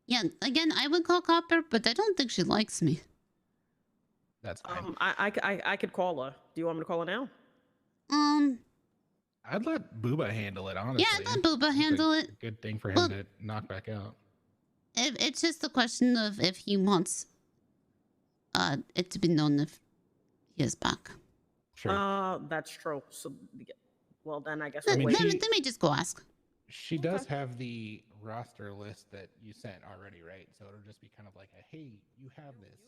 Yeah, again, I would call Copper, but I don't think she likes me.
That's fine.
I could call her. Do you want me to call her now?
I'd let Booba handle it, honestly.
Yeah, let Booba handle it.
Good thing for him
Well,
to knock back out.
It's just a question of if he wants it to be known if he is back.
Sure.
That's true. So, well, then I guess
Let
we'll wait.
me just go ask.
She does have the roster list that you sent already, right? So it'll just be kind of like a, hey, you have this.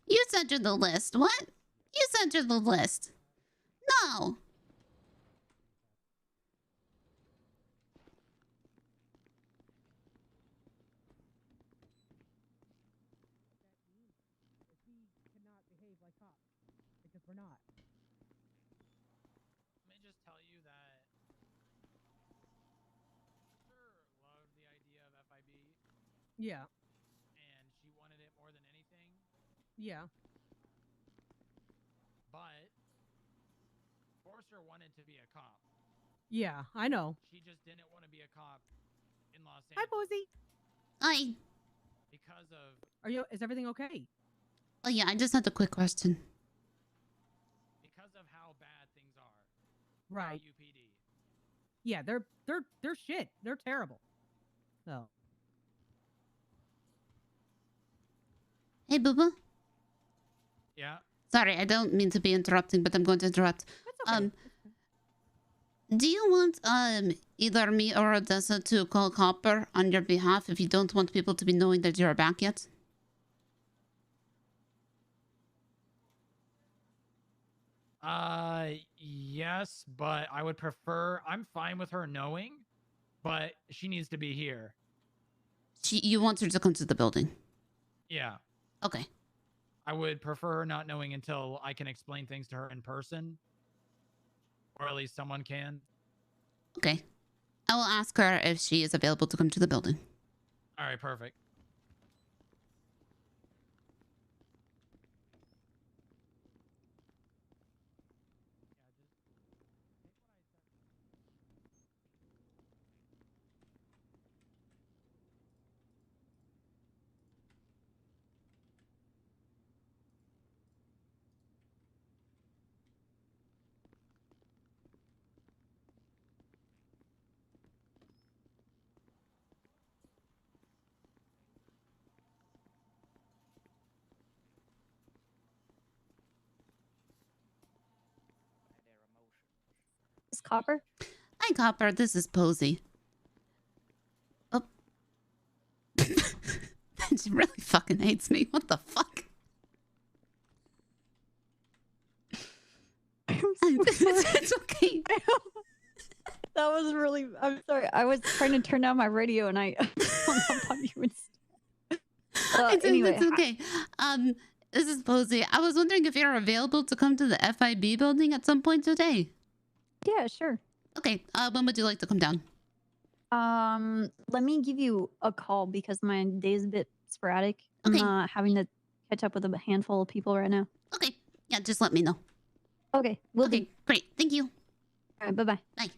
You sent her the list. What? You sent her the list. No.
Because we're not.
Let me just tell you that sure loved the idea of FIB
Yeah.
and she wanted it more than anything,
Yeah.
but Forcer wanted to be a cop.
Yeah, I know.
She just didn't want to be a cop in Los
Hi,
Angeles
Posy.
Hi.
because of
Is everything okay?
Oh yeah, I just had a quick question.
how bad things are.
Right.
UPD.
Yeah, they're shit. They're terrible. So.
Hey, Booba.
Yeah.
Sorry, I don't mean to be interrupting, but I'm going to interrupt.
That's okay.
Do you want either me or Odessa to call Copper on your behalf if you don't want people to be knowing that you're back yet?
Yes, but I would prefer. I'm fine with her knowing, but she needs to be here.
You want her to come to the building?
Yeah.
Okay.
I would prefer her not knowing until I can explain things to her in person, or at least someone can.
Okay. I will ask her if she is available to come to the building.
All right, perfect.
Is Copper?
Hi, Copper. This is Posy. Oh. She really fucking hates me. What the fuck? It's okay.
That was really. I'm sorry. I was trying to turn down my radio and I hung up on you instead. Anyway,
it's okay. This is Posy. I was wondering if you're available to come to the FIB building at some point today.
Yeah, sure.
Okay. When would you like to come down?
Let me give you a call because my day is a bit sporadic.
Okay.
I'm having to catch up with a handful of people right now.
Okay. Yeah, just let me know.
Okay, we'll
Okay,
do.
great. Thank you.
All right, bye-bye.
Bye.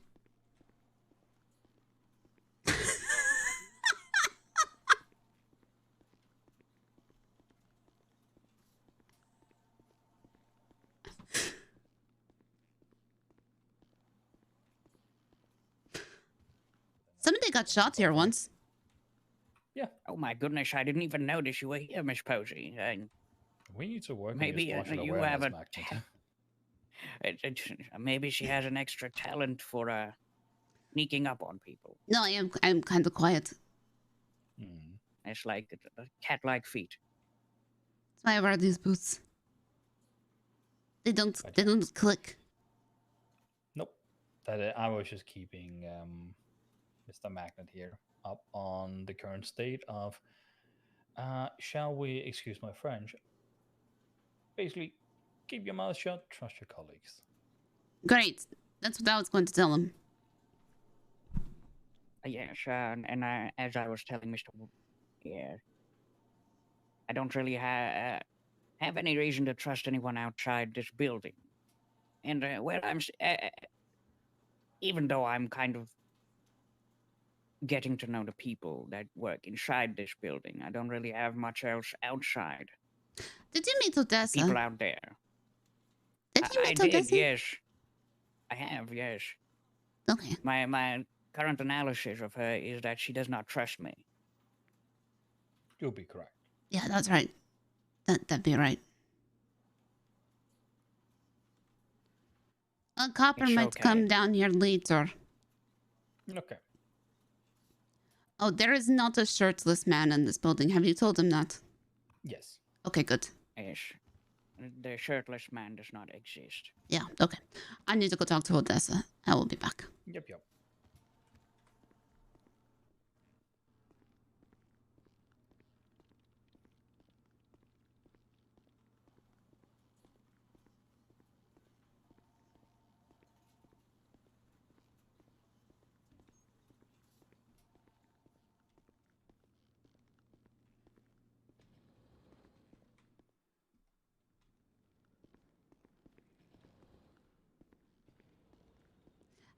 got shot here once.
Oh my goodness, I didn't even notice you were here, Miss Posy.
We need to work
Maybe
on your spatial
you
awareness,
have a
Magnet.
maybe she has an extra talent for sneaking up on people.
No, I'm kind of quiet.
Hmm.
It's like cat-like feet.
That's why I wear these boots. They don't click.
Nope. That I was just keeping Mr. Magnet here up on the current state of, shall we, excuse my French, basically, keep your mouth shut, trust your colleagues.
Great. That's what I was going to tell him.
Yes, and as I was telling Mr. Yeah, I don't really have any reason to trust anyone outside this building. And even though I'm kind of getting to know the people that work inside this building, I don't really have much else outside.
Did you meet Odessa?
People out there.
Did you meet
I
Odessa?
did, yes. I have, yes.
Okay.
My current analysis of her is that she does not trust me.
You'll be correct.
Yeah, that's right. That'd be right. A copper
It's
might
okay.
come down here later.
Okay.
Oh, there is not a shirtless man in this building. Have you told him that?
Yes.
Okay, good.
Yes. The shirtless man does not exist.
Yeah, okay. I need to go talk to Odessa. I will be back.
Yep.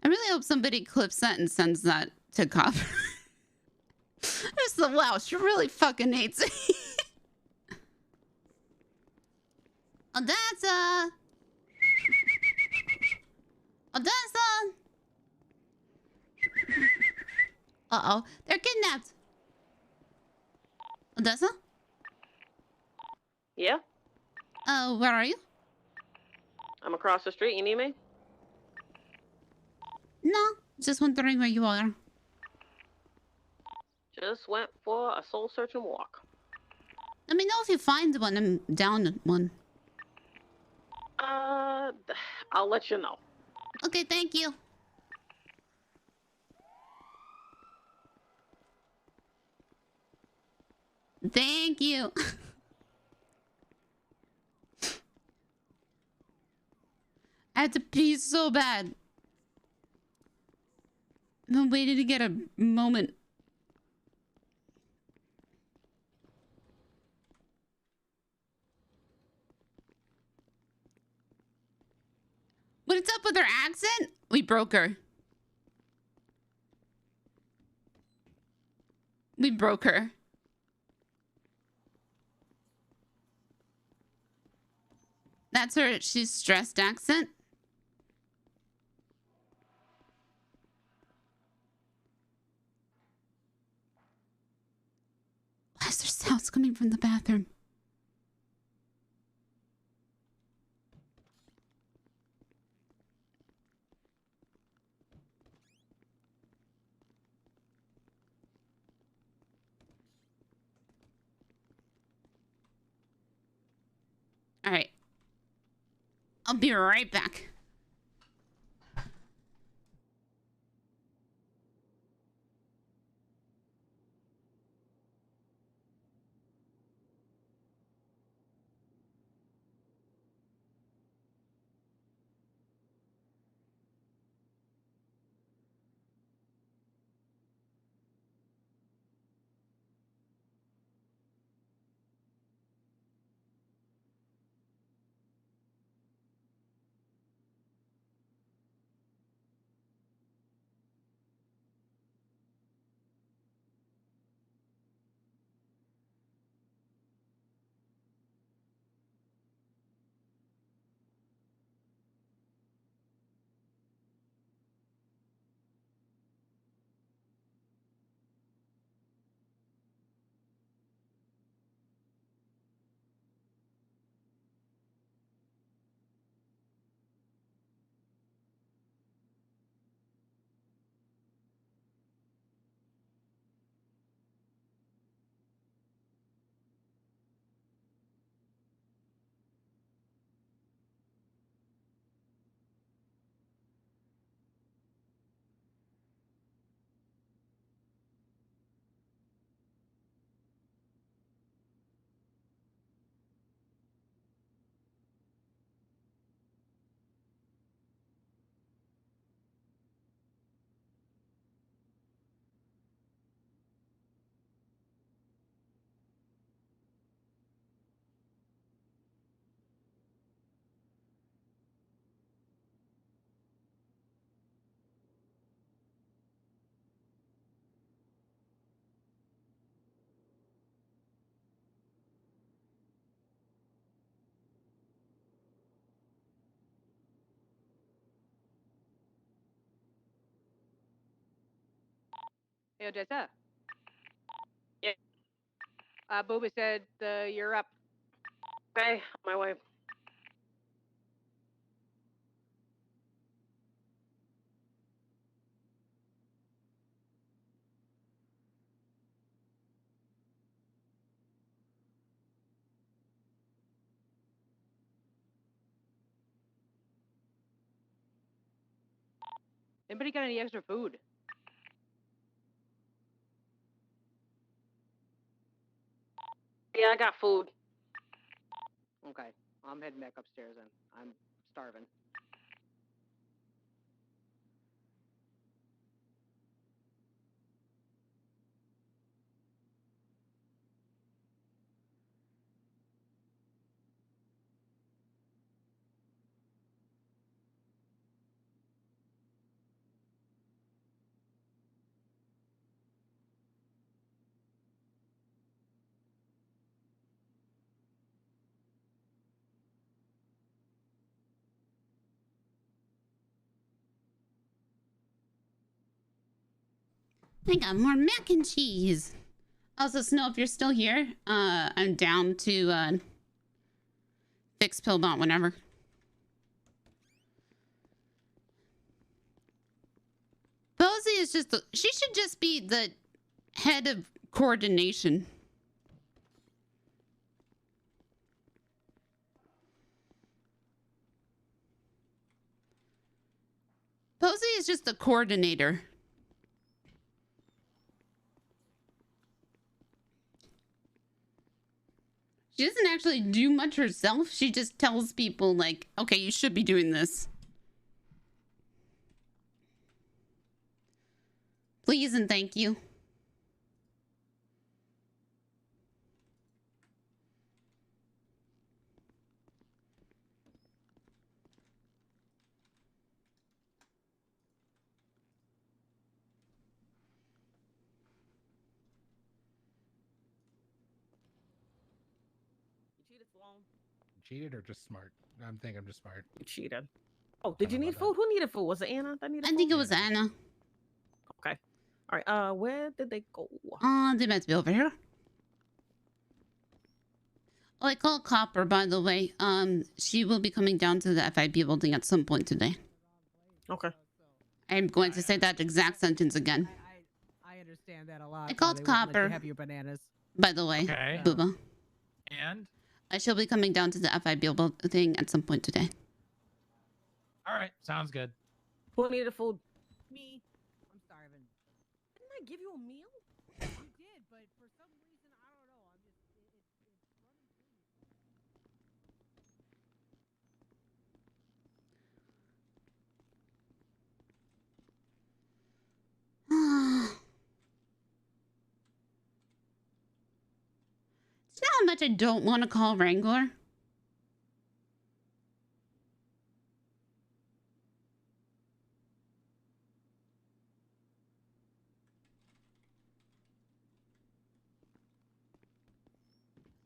I really hope somebody clips that and sends that to Copper. Just the wow, she really fucking hates me. Odessa! Odessa! Uh-oh, they're kidnapped. Odessa?
Yeah,
Where are you?
I'm across the street. You need me?
No, just wondering where you are.
Just went for a soul searching walk.
Let me know if you find one. I'm down one.
I'll let you know.
Okay, thank you. Thank you. I had to pee so bad. I've been waiting to get a moment. What's up with her accent? We broke her. We broke her. That's her, she's stressed accent. Why is there sounds coming from the bathroom? All right. I'll be right back.
Hey, Odessa. Yeah. Booba said you're up.
Okay, my way.
Anybody got any extra food?
Yeah, I got food.
Okay, I'm heading back upstairs then. I'm starving.
I got more mac and cheese. Also, Snow, if you're still here, I'm down to fix Pillbot whenever. Posy is just she should just be the head of coordination. Posy is just the coordinator. She doesn't actually do much herself. She just tells people, like, okay, you should be doing this. Please and thank you.
You cheated, Sloan.
Cheated or just smart? I'm thinking I'm just smart.
You cheated. Oh, did you
Don't know
need
about
food? Who needed food? Was it Anna that needed
I
food?
think it was Anna.
Okay. All right. Where did they go?
They might be over here. Oh, I called Copper, by the way. She will be coming down to the FIB building at some point today.
Okay.
I'm going to say that exact sentence again.
I understand that a lot.
I called
They won't let you
Copper.
have your bananas.
By the way,
Okay.
Booba.
And?
I shall be coming down to the FIB building at some point today.
All right. Sounds good.
Who needed food?
Me. I'm starving.
Didn't I give you a meal?
You did, but for some reason, I don't know. I'm just it's running
Do you know how much I don't want to call Wrangler?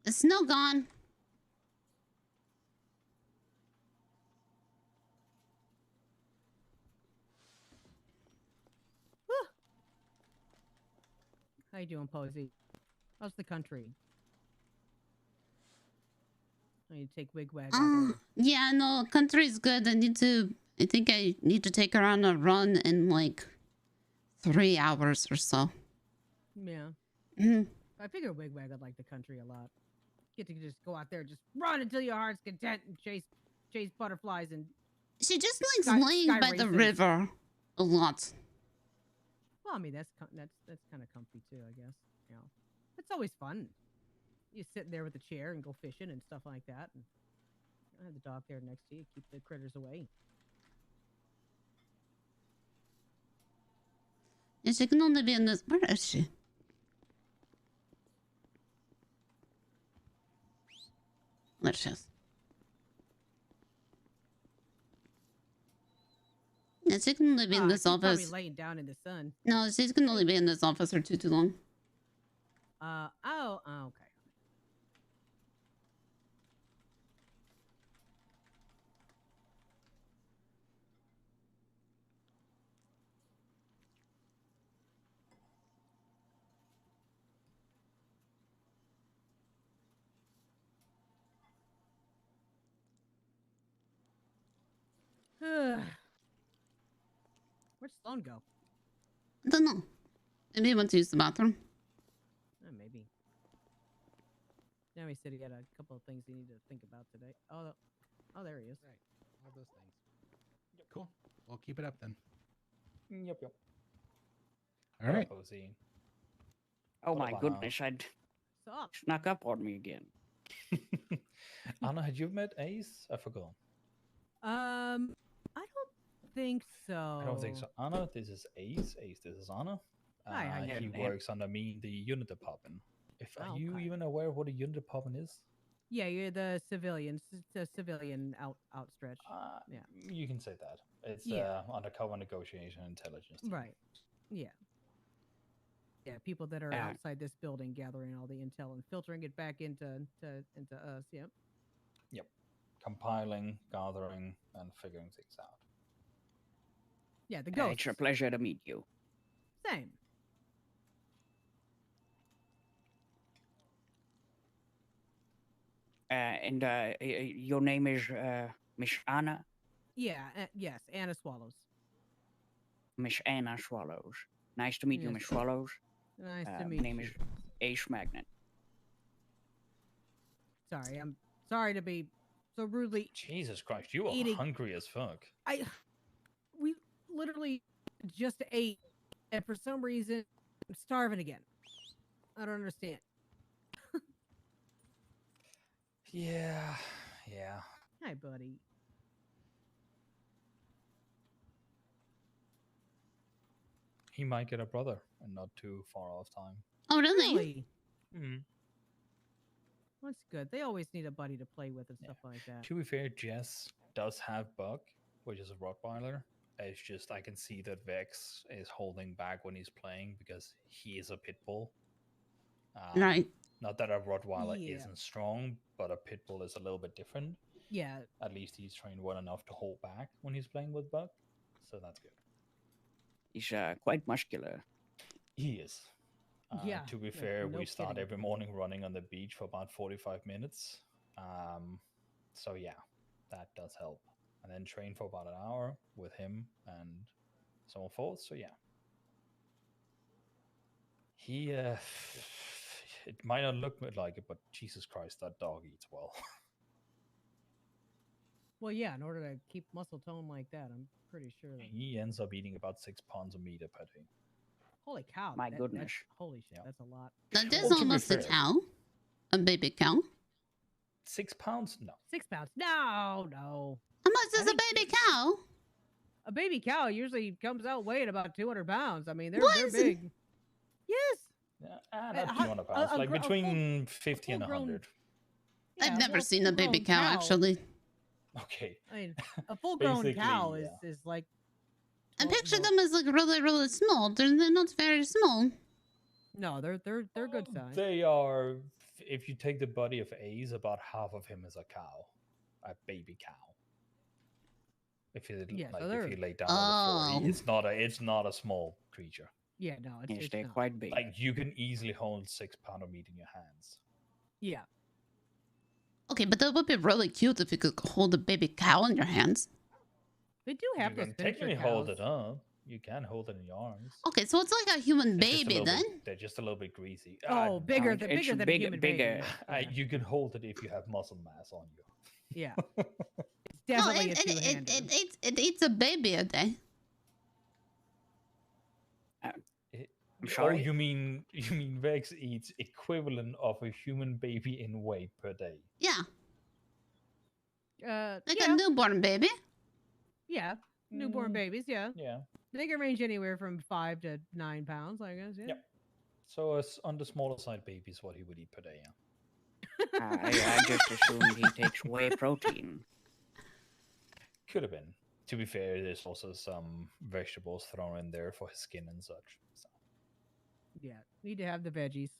The snow gone.
How you doing, Posy? How's the country? I need to take Wigwag out there.
Yeah, no, country's good. I think I need to take her on a run in like 3 hours or so.
Yeah.
Mhm.
I figure Wigwag would like the country a lot. Get to just go out there, just run until your heart's content and chase butterflies and.
She just likes
Sky
laying by the
races.
river a lot.
Well, I mean that's kind of comfy too, I guess. You know, it's always fun. You sit there with a chair and go fishing and stuff like that, and I have the dog there next to you, keep the critters away.
And she can only be in this. Where is she? There she is. Yeah, she can only be in this
She's probably
office.
laying down in the sun.
No, she's can only be in this office for too long.
Oh, okay. Where'd Sloan go?
I don't know. Maybe he went to use the bathroom.
Maybe. Now he said he had a couple of things he needed to think about today. Oh, there he is.
Right. All those things. Cool. We'll keep it up then.
Yep.
All right.
Posy.
Oh
What
my
about
goodness, I'd
Sup?
snuck up on me again.
Anna, had you met Ace? I forgot.
I don't think so.
I don't think so. Anna, this is Ace. Ace, this is Anna.
Hi, how you
He
doing?
works under me in the unit department. Are you
Okay.
even aware of what a unit department is?
Yeah, you're the civilian. It's a civilian outstretch. Yeah.
You can say that. It's
Yeah.
undercover negotiation intelligence team.
Right. Yeah. Yeah, people that are outside this building gathering all the intel and filtering it back into us. Yep.
Yep. Compiling, gathering, and figuring things out.
Yeah, the ghosts.
It's a pleasure to meet you.
Same.
And your name is Miss Anna?
Yeah. Yes. Anna Swallows.
Miss Anna Swallows. Nice to meet you,
Yes.
Miss Swallows.
Nice to
My
meet
name
you.
is Ace Magnet.
Sorry, I'm sorry to be so rudely.
Jesus Christ, you are
Eating-
hungry as fuck.
We literally just ate, and for some reason, I'm starving again. I don't understand.
Yeah.
Hi, buddy.
He might get a brother in not too far off time.
Oh, really?
Really?
Hmm.
That's good. They always need a buddy to play with and stuff like that.
To be fair, Jess does have Buck, which is a Rottweiler. It's just I can see that Vex is holding back when he's playing because he is a pit bull.
Right.
Not that a Rottweiler
Yeah.
isn't strong, but a pit bull is a little bit different.
Yeah.
At least he's trained well enough to hold back when he's playing with Buck, so that's good.
He's quite muscular.
He is.
Yeah,
To be
yeah,
fair,
no
we start
kidding.
every morning running on the beach for about 45 minutes. So yeah, that does help. And then train for about an hour with him and so on forth. So yeah. He it might not look like it, but Jesus Christ, that dog eats well.
Well, yeah. In order to keep muscle tone like that, I'm pretty sure that.
He ends up eating about 6 pounds of meat per day.
Holy cow!
My
that's-
goodness.
holy shit!
Yeah.
That's a lot.
That is
Well, to be
almost a
fair-
cow. A baby cow.
6 pounds? No.
6 pounds? No.
How much is a
think-
baby cow?
A baby cow usually comes out weighing about 200 pounds. I mean, they're
What?
big. Yes.
Yeah,
Uh,
not
how-
200 pounds.
a
Like
gr- a full-
between 50 and
full-grown-
100.
Yeah,
I've never
well,
seen a baby
full-grown
cow, actually.
Okay.
I mean, a full-grown
Basically,
cow
yeah.
is like.
I
12
picture
well,
them as like really, really small. They're not very small.
No, they're good size.
They are. If you take the body of Ace, about half of him is a cow, a baby cow. If you
Yeah, so
like,
they're-
if you lay down on the
Oh.
floor, it's not a small creature.
Yeah, no,
Yes,
it's
they're
not.
quite big.
Like you can easily hold 6 pounds of meat in your hands.
Yeah.
Okay, but that would be really cute if you could hold a baby cow in your hands.
They do have
You
those
can
miniature
technically hold
cows.
it up. You can hold it in your arms.
Okay, so it's like a human
They're just a
baby
little
then?
They're just a little bit greasy.
Oh, bigger,
it's
bigger than a
big-
human
bigger.
baby.
You can hold it if you have muscle mass on you.
Yeah. It's
No,
definitely
it,
a
it,
two-hander.
it eats a baby a day.
I'm sorry?
Oh, you mean Vex eats equivalent of a human baby in weight per day?
Yeah, like
yeah,
a newborn baby.
yeah. Newborn
Mm,
babies, yeah.
Yeah.
They can range anywhere from 5 to 9 pounds, I guess. Yeah.
Yep. So on the smaller side, baby is what he would eat per day. Yeah.
I just assumed he takes whey protein.
Could have been. To be fair, there's also some vegetables thrown in there for his skin and such. So.
Yeah. Need to have the veggies.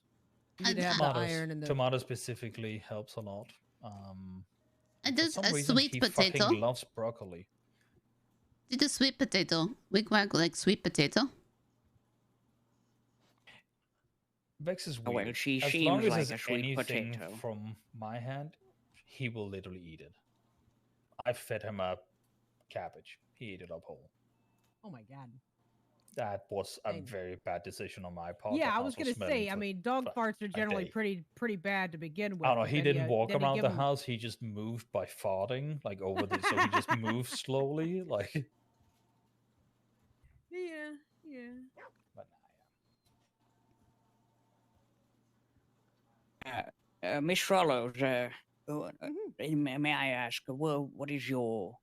And
Need to have the iron and the.
Tomato specifically helps a lot.
And
For
there's
some
a
reason,
sweet
he
potato.
fucking loves broccoli.
Did a sweet potato. Wig-wag like sweet potato.
Vex is
Oh,
weird.
well, she
As
seems
long as
like
it's
a sweet
anything
potato.
from my hand, he will literally eat it. I fed him a cabbage. He ate it up whole.
Oh my god.
That was a
Dang.
very bad decision on my part.
Yeah,
The
I was
house
gonna
smelling
say. I
for
mean, dog
a
farts are generally
day.
pretty bad to begin with.
Oh no,
but
he
then
didn't
you-
walk
then you
around
give
the
'em-
house. He just moved by farting, like over the. So he just moved slowly, like.
Yeah, yeah.
But
Miss Swallows, may I ask, what is your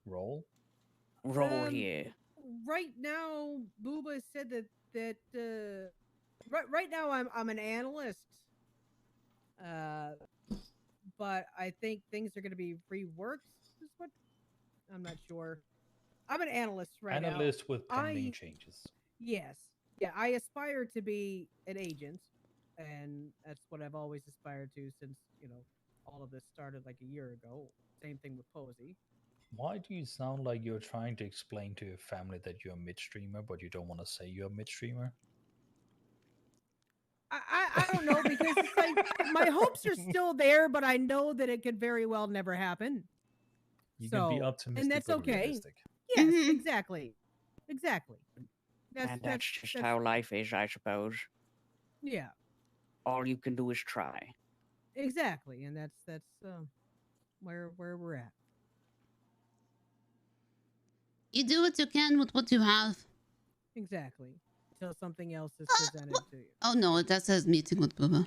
roll?
Role here?
Right now, Booba said that right now I'm an analyst. But I think things are going to be reworked. Is what I'm not sure. I'm an analyst right now.
Analyst with pending changes.
Yes. Yeah, I aspire to be an agent, and that's what I've always aspired to since, all of this started like a year ago. Same thing with Posy.
Why do you sound like you're trying to explain to your family that you're a midstreamer, but you don't want to say you're a midstreamer?
I don't know, because it's like my hopes are still there, but I know that it could very well never happen.
You can be optimistic,
and that's
but
okay.
realistic.
Yes, exactly.
That's just how life is, I suppose.
Yeah.
All you can do is try.
Exactly, and that's where we're at.
You do what you can with what you have.
Exactly. Until something else is presented to you.
Oh no, Odessa's meeting with Booba.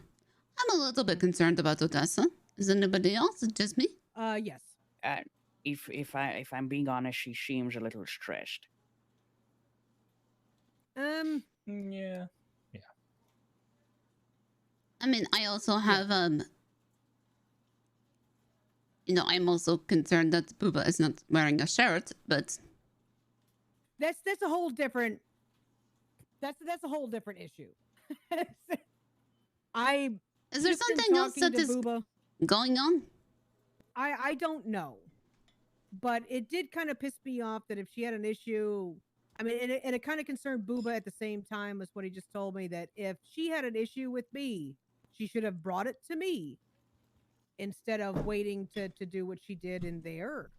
I'm a little bit concerned about Odessa. Is anybody else? Is it just me?
Yes.
If I'm being honest, she seems a little stressed.
Yeah.
I mean, I also have I'm also concerned that Booba is not wearing a shirt, but
that's a whole different that's a whole different issue.
Is there something else that is
Booba.
going on?
I don't know, but it did kind of piss me off that if she had an issue, I mean, and it kind of concerned Booba at the same time as what he just told me, that if she had an issue with me, she should have brought it to me instead of waiting to do what she did in there,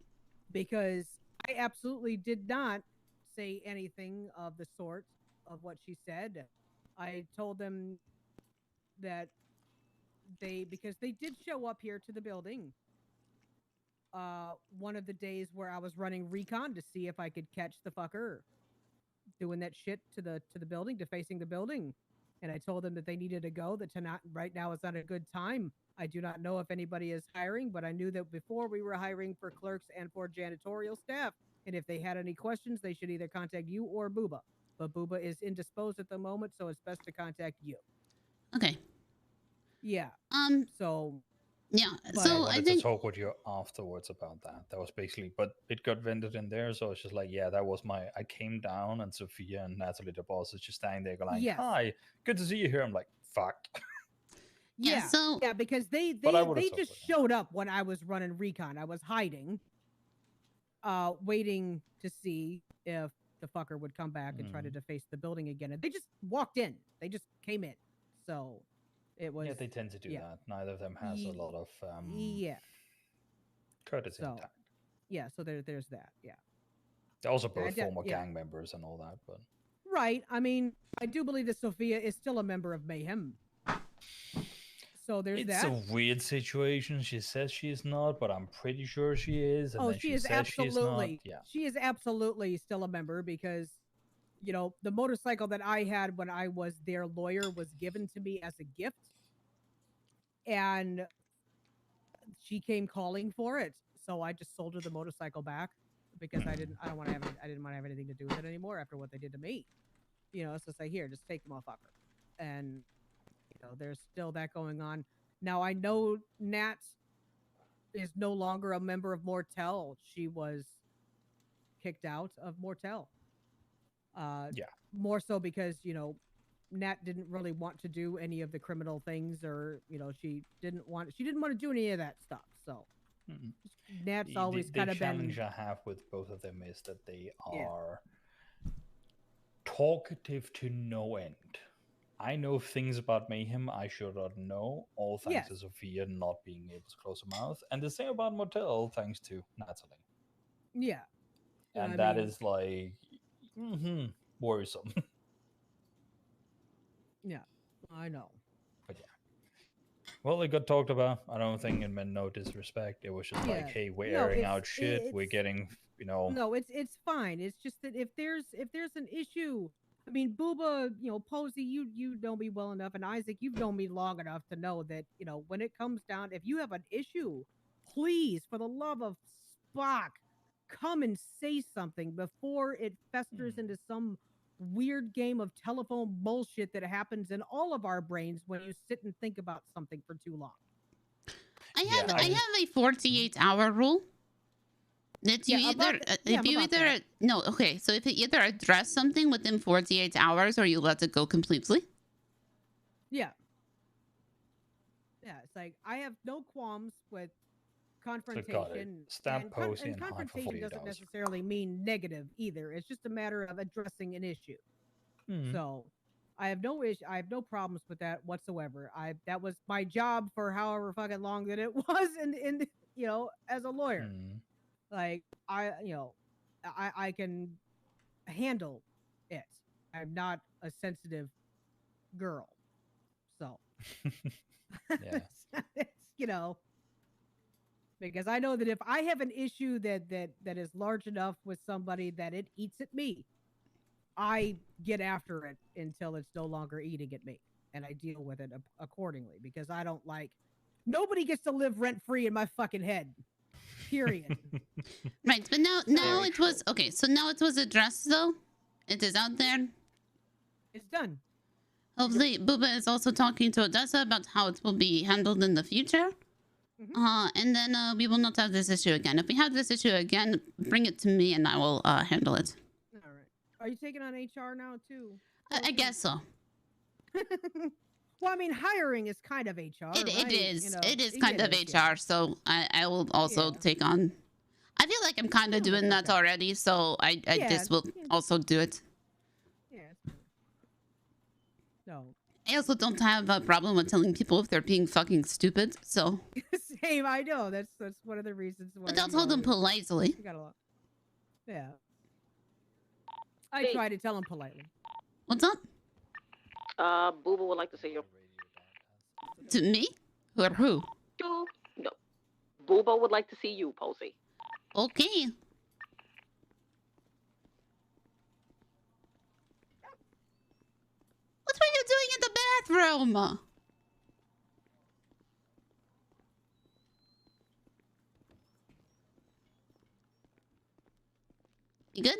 because I absolutely did not say anything of the sort of what she said. I told them that because they did show up here to the building one of the days where I was running recon to see if I could catch the fucker doing that shit to the building, defacing the building. And I told them that they needed to go, that tonight right now is not a good time. I do not know if anybody is hiring, but I knew that before we were hiring for clerks and for janitorial staff. And if they had any questions, they should either contact you or Booba. But Booba is indisposed at the moment, so it's best to contact you.
Okay.
Yeah. So.
Yeah.
So I wanted to talk with you afterwards about that. That was basically, but it got vented in there, so it's just like, yeah, that was I came down, and Sophia and Natalie, the boss, is just standing there going,
yes.
Hi, good to see you here. I'm like, fuck.
Yeah. Yeah, because they just showed up when I was running recon. I was hiding, waiting to see if the fucker would come back and try to deface the building again. And they just walked in. They just came in. So it was.
Yeah, they tend to do that. Neither of them has a lot of courtesy and tact.
Yeah, so there's that. Yeah.
They're also both former gang members and all that, but
right. I mean, I do believe that Sophia is still a member of Mayhem. So there's that.
It's a weird situation. She says she's not, but I'm pretty sure she is. And then
she is
says
absolutely.
She's not. Yeah.
She is absolutely still a member, because, the motorcycle that I had when I was their lawyer was given to me as a gift, and she came calling for it. So I just sold her the motorcycle back, because I didn't want to have anything to do with it anymore after what they did to me. So say, here, just take the motherfucker. And there's still that going on. Now, I know Nat is no longer a member of Mortel. She was kicked out of Mortel. More so because, Nat didn't really want to do any of the criminal things, or, she didn't want to do any of that stuff. So Nat's always kind of been.
The challenge I have with both of them is that they are talkative to no end. I know things about Mayhem I should not know, all thanks
Yes.
to Sophia not being able to close her mouth. And the same about Motel, thanks to Natalie.
Yeah.
And
I
that
mean-
is like worrisome.
Yeah, I know.
But yeah. Well, it got talked about. I don't think it meant no disrespect. It was just like,
Yeah.
hey, we're
No,
airing
it's-
out shit. We're
it's-
getting,
No, it's fine. It's just that if there's an issue, I mean, Booba, Posy, you know me well enough, and Isaac, you've known me long enough to know that when it comes down, if you have an issue, please, for the love of Spock, come and say something before it festers into some weird game of telephone bullshit that happens in all of our brains when you sit and think about something for too long.
I
Yeah,
have a 48-hour rule. That you
Yeah,
either
about that- yeah,
if you
about
either
that.
no, okay, so if you either address something within 48 hours or you let it go completely.
Yeah. Yeah, it's like I have no qualms with confrontation.
Stab
and
Posy and hide for
confrontation
48
doesn't
hours.
necessarily mean negative either. It's just a matter of addressing an issue.
Mhm.
So I have no issue. I have no problems with that whatsoever. That was my job for however fucking long that it was in as a lawyer.
Mhm.
Like I can handle it. I'm not a sensitive girl. So
Yeah.
it's because I know that if I have an issue that is large enough with somebody that it eats at me, I get after it until it's no longer eating at me, and I deal with it accordingly, because I don't like nobody gets to live rent free in my fucking head. Period.
Right, but now
Very
it was okay. So now it was addressed though. It is out there.
It's done.
Hopefully, Booba is also talking to Odessa about how it will be handled in the future. And then we will not have this issue again. If we have this issue again, bring it to me and I will handle it.
All right. Are you taking on HR now too?
I guess so.
Well, I mean, hiring is kind of HR.
It
right?
is. It is
It
kind of
is,
HR.
yeah.
So I will also
Yeah.
take on. I feel like I'm kind of
Yeah,
doing
that's
that
okay.
already. So I
Yeah,
just will
yeah.
also do it.
Yeah. it's fine. No.
I also don't have a problem with telling people if they're being fucking stupid. So,
Same. I know. That's one of the reasons why.
but I'll tell them politely.
You got a lot. Yeah. I
Hey.
try to tell them politely.
What's up?
Booba would like to see you.
To me? Or who?
No. Booba would like to see you, Posy.
Okay. What were you doing in the bathroom? You good?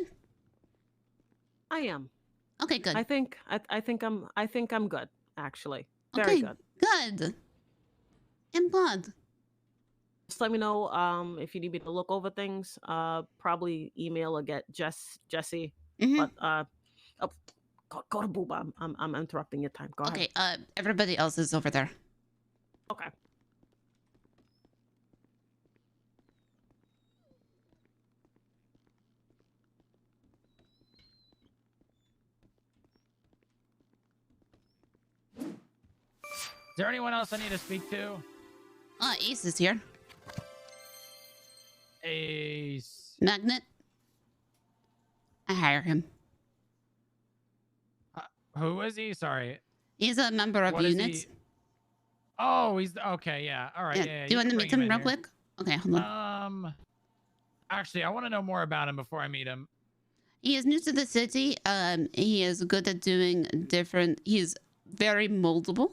I am.
Okay, good.
I think I'm good, actually. Very
Okay,
good.
good. I'm glad.
Just let me know if you need me to look over things. Probably email or get Jesse.
Mhm.
But go to Booba. I'm interrupting your time. Go
Okay,
ahead.
everybody else is over there.
Okay.
Is there anyone else I need to speak to?
Ace is here.
Ace.
Magnet. I hire him.
Who is he? Sorry.
He's a member of
What is
units.
he? Oh, he's okay. Yeah. All right.
Yeah.
Yeah.
Do you want to
can
meet
bring
him real
in here.
quick? Okay, hold on.
Actually, I want to know more about him before I meet him.
He is new to the city. He is good at doing different. He's very moldable.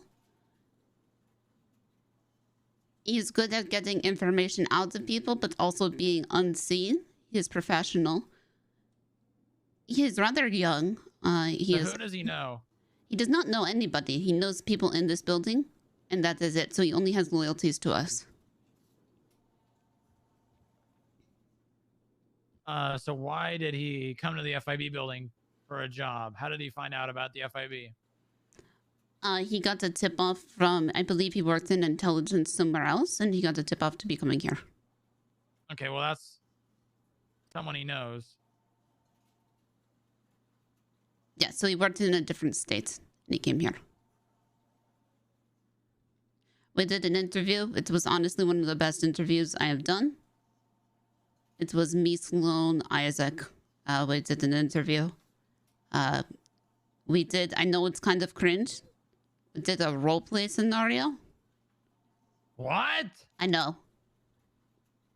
He's good at getting information out to people, but also being unseen. He's professional. He's rather young. He
Who does he know?
He does not know anybody. He knows people in this building, and that is it. So he only has loyalties to us.
So why did he come to the FIB building for a job? How did he find out about the FIB?
He got a tip off from, I believe he worked in intelligence somewhere else, and he got a tip off to be coming here.
Okay, well that's someone he knows.
Yeah, so he worked in a different state, and he came here. We did an interview. It was honestly one of the best interviews I have done. It was me, Sloan, Isaac. We did an interview. We did, I know it's kind of cringe. We did a roleplay scenario.
What?
I know.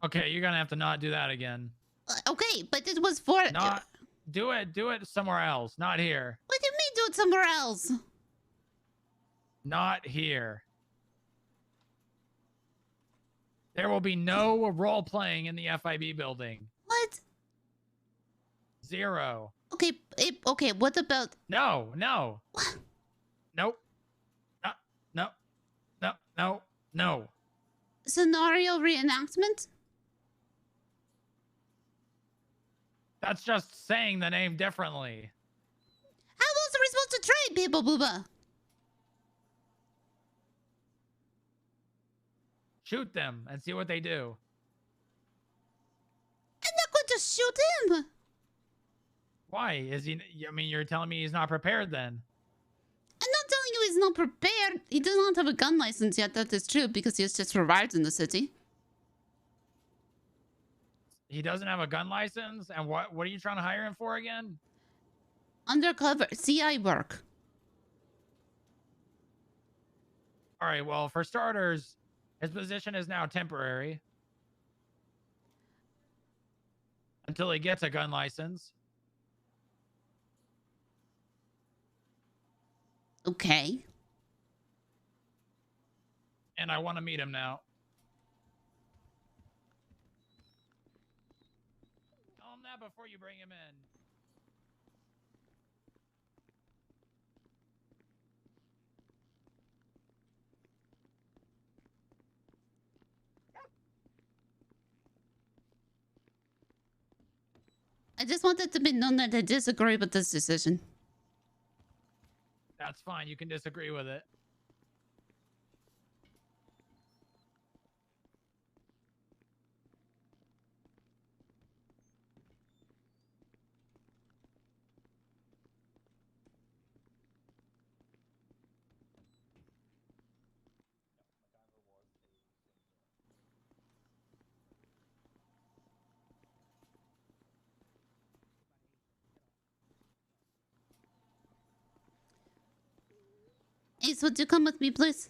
Okay, you're gonna have to not do that again.
Okay, but it was for...
Not do it somewhere else, not here.
What do you mean do it somewhere else?
Not here. There will be no role playing in the FIB building.
What?
0.
Okay, okay, what about...
No.
What?
Nope. No.
Scenario reenactment?
That's just saying the name differently.
How else are we supposed to trade people, Booba?
Shoot them and see what they do.
I'm not going to shoot him.
Why? Is he... I mean, you're telling me he's not prepared then?
I'm not telling you he's not prepared. He does not have a gun license yet, that is true, because he has just arrived in the city.
He doesn't have a gun license? And what are you trying to hire him for again?
Undercover, CI work.
All right, well, for starters, his position is now temporary. Until he gets a gun license.
Okay.
And I want to meet him now. Tell him that before you bring him in.
I just wanted to be known that I disagree with this decision.
That's fine. You can disagree with it.
Ace, would you come with me, please?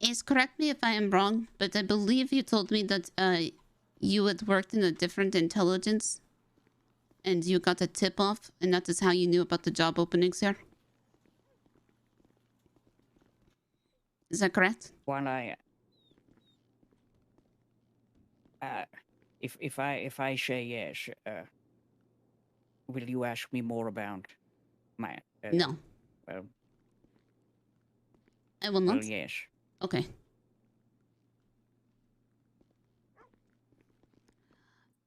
Ace, correct me if I am wrong, but I believe you told me that you had worked in a different intelligence and you got a tip-off, and that is how you knew about the job openings here. Is that correct?
While I if I say yes, will you ask me more about my?
No.
Well,
I will not.
well, yes.
Okay.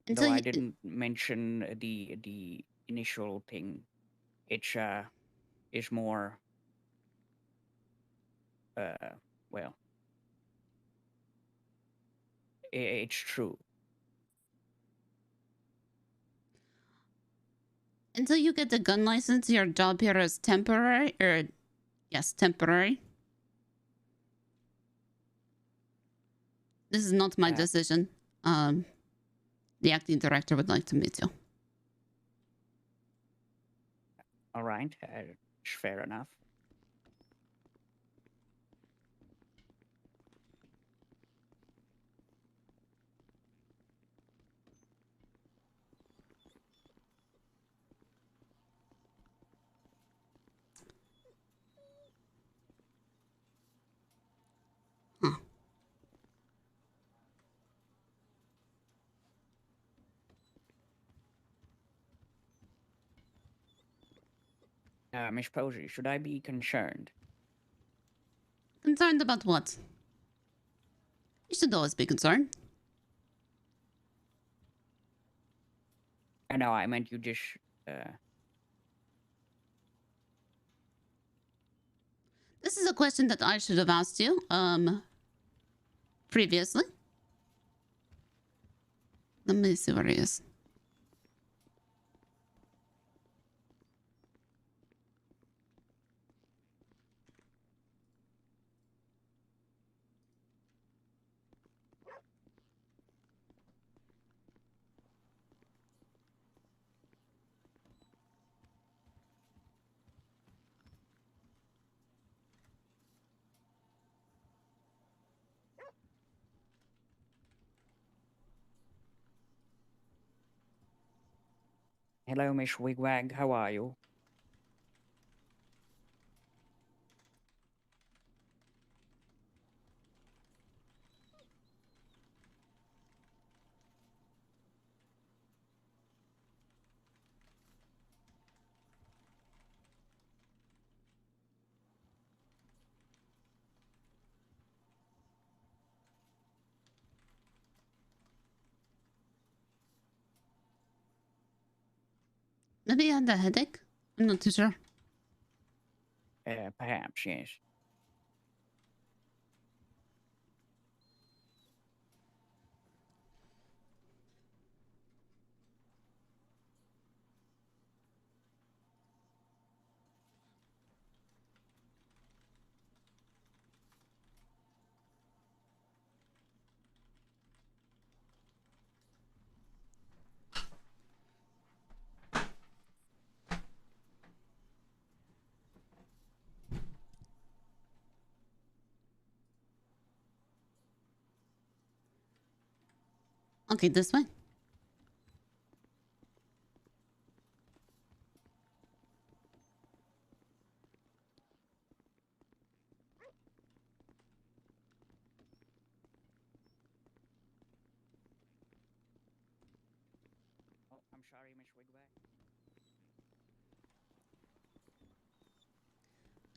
Though I didn't mention the initial thing, it's is more well, it's true.
Until you get the gun license, your job here is temporary, or yes, temporary. This is not my decision. The acting director would like to meet you.
All right, it's fair enough. Miss Posy, should I be concerned?
Concerned about what? You should always be concerned.
I know, I meant you just,
This is a question that I should have asked you, previously. Let me see where he is.
Hello, Miss Wigwag. How are you?
Maybe I had a headache. I'm not too sure.
Perhaps, yes.
Okay, this way.
Oh, I'm sorry, Miss Wigwag.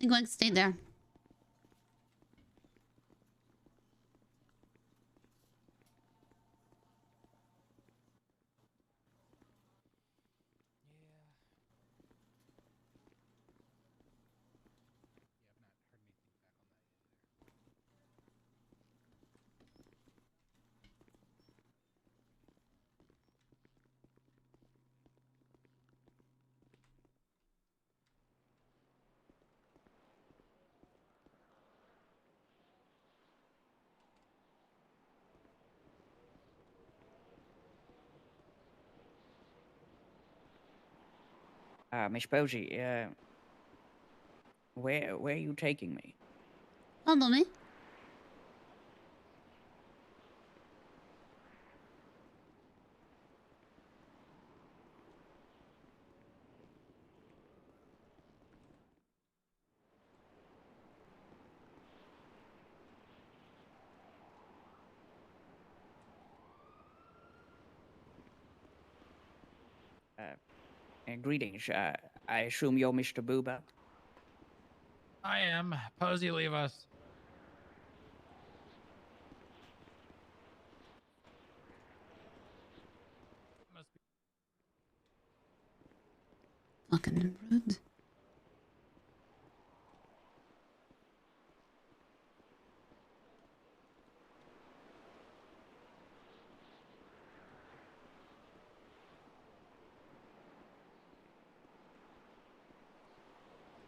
I'm going to stay there.
Miss Posy, where are you taking me?
Follow me.
Greetings. I assume you're Mr. Booba?
I am. Posy, leave us. Must be.
Fucking rude.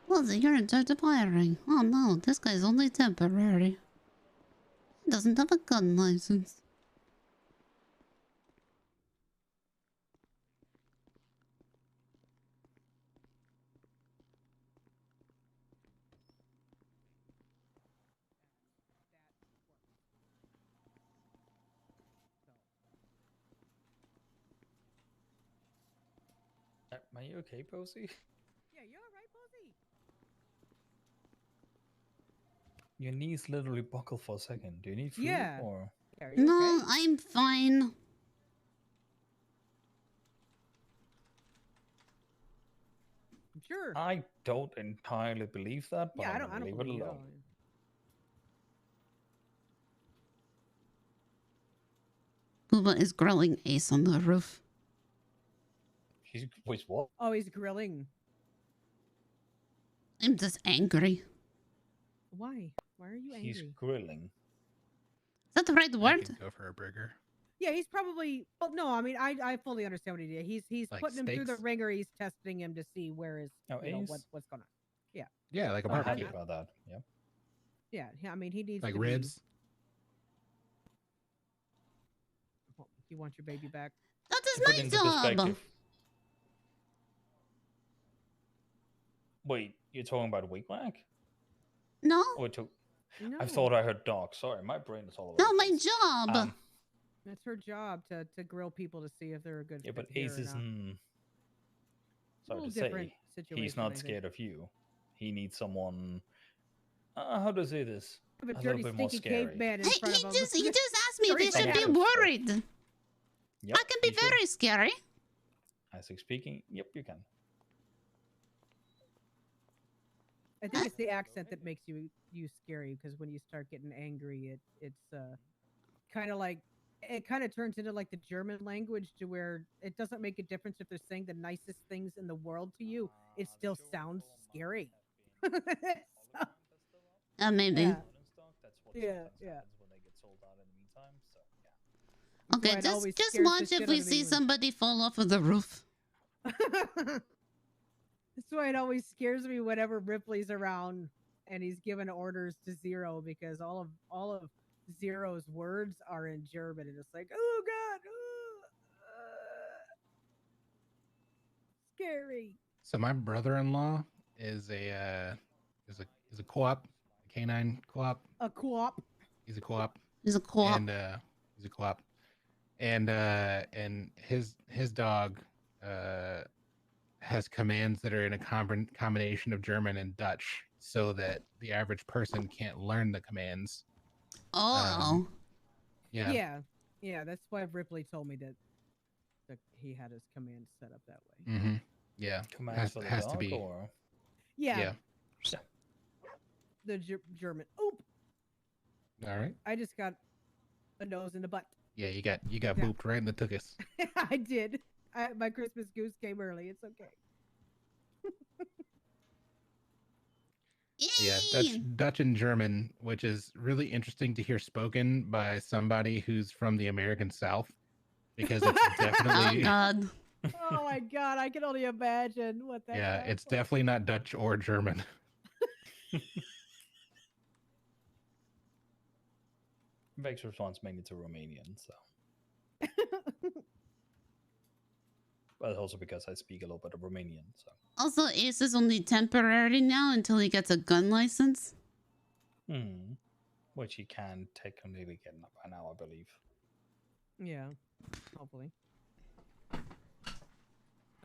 Well, you're in charge of hiring. Oh no, this guy's only temporary. He doesn't have a gun license.
Are you okay, Posy?
Yeah, you're all right, Posy.
Your knees literally buckled for a second. Do you need fluid
Yeah.
or?
Yeah, are you
No,
okay?
I'm fine.
I'm sure.
I don't entirely believe that, but
Yeah,
I'm
I don't
gonna leave it
believe you.
alone.
Booba is grilling Ace on the roof.
Wait, what?
Oh, he's grilling.
I'm just angry.
Why? Why are you angry?
He's grilling.
Is that the right
I
word?
could go for a burger.
Yeah, he's probably. Well, no, I mean, I fully understand what he did. He's
Like
putting him through the
steaks?
ringer. He's testing him to see where his,
Oh,
you know,
Ace?
what's going on.
Yeah, like a
I'm happy
barbecue.
about that. Yeah.
Yeah, I mean, he needs
Like
to
ribs.
Be, you want your baby back?
That
To
is
put
my
into
job.
perspective. Wait, you're talking about wigwag?
No,
Or to?
No,
I thought I heard dog. Sorry, my brain is all over.
no,
the
my
place.
job.
that's her job to grill people to see if they're a good
Yeah,
fit
but
here
Ace
or
is.
not.
sorry
little
to say,
different situation,
he's
I
not
think.
scared of you. He needs someone. How to say this?
I have
A
a
little
dirty,
bit more
stinky
scary.
caveman in
He
front of him.
just asked me if he
Straight
should
at
be
him.
worried.
Yep,
I can be
you should.
very scary.
Isaac speaking. Yep, you can.
I think it's the accent that makes you scary, because when you start getting angry, it's kind of like it kind of turns into like the German language, to where it doesn't make a difference if they're saying the nicest things in the world to you. It still sounds scary.
Maybe.
Yeah.
That's what
Yeah,
sometimes
yeah.
happens when they get sold out in the meantime. So yeah.
That's why
Okay,
it always
just
scares the
watch
shit
if
out
we
of me
see
when-
somebody fall off of the roof.
That's why it always scares me whenever Ripley's around and he's giving orders to Zero, because all of Zero's words are in German, and it's like, oh god, scary.
So my brother-in-law is a co-op, canine co-op.
A co-op.
He's a co-op.
He's a co-op.
And he's a co-op. And his dog has commands that are in a combination of German and Dutch, so that the average person can't learn the commands.
Oh.
Yeah.
Yeah. That's why Ripley told me that he had his commands set up that way.
Mm-hmm. Yeah.
Commands for the
has
dog,
to be.
or
Yeah.
Yeah.
The German. Oop!
All right.
I just got a nose in the butt.
Yeah, you got
Yeah.
booped right in the tuchus.
I did. My Christmas goose came early. It's okay.
Yeah,
Yay!
Dutch and German, which is really interesting to hear spoken by somebody who's from the American South, because it's
Oh
definitely
god.
Oh my god, I can only imagine what that
yeah,
sounds
it's
like.
definitely not Dutch or German.
Vex responds mainly to Romanian, so. But also because I speak a little bit of Romanian, so.
Also, Ace is only temporary now until he gets a gun license.
Which he can technically get by now, I believe.
Yeah, hopefully.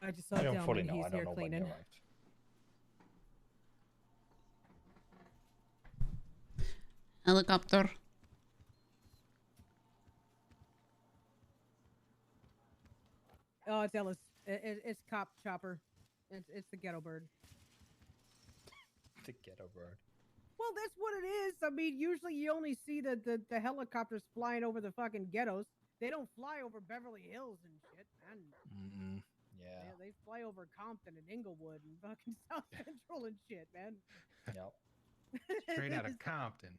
I just saw
I don't
Delman.
fully know.
He's
I don't
here
know when he
cleaning.
arrived.
Helicopter.
Oh, it's Ellis. It's Cop Chopper. It's the ghetto bird.
The ghetto bird.
Well, that's what it is. I mean, usually you only see the helicopters flying over the fucking ghettos. They don't fly over Beverly Hills and shit, man.
Yeah.
They fly over Compton and Inglewood and fucking South Central and shit, man.
Yep.
Straight out of Compton.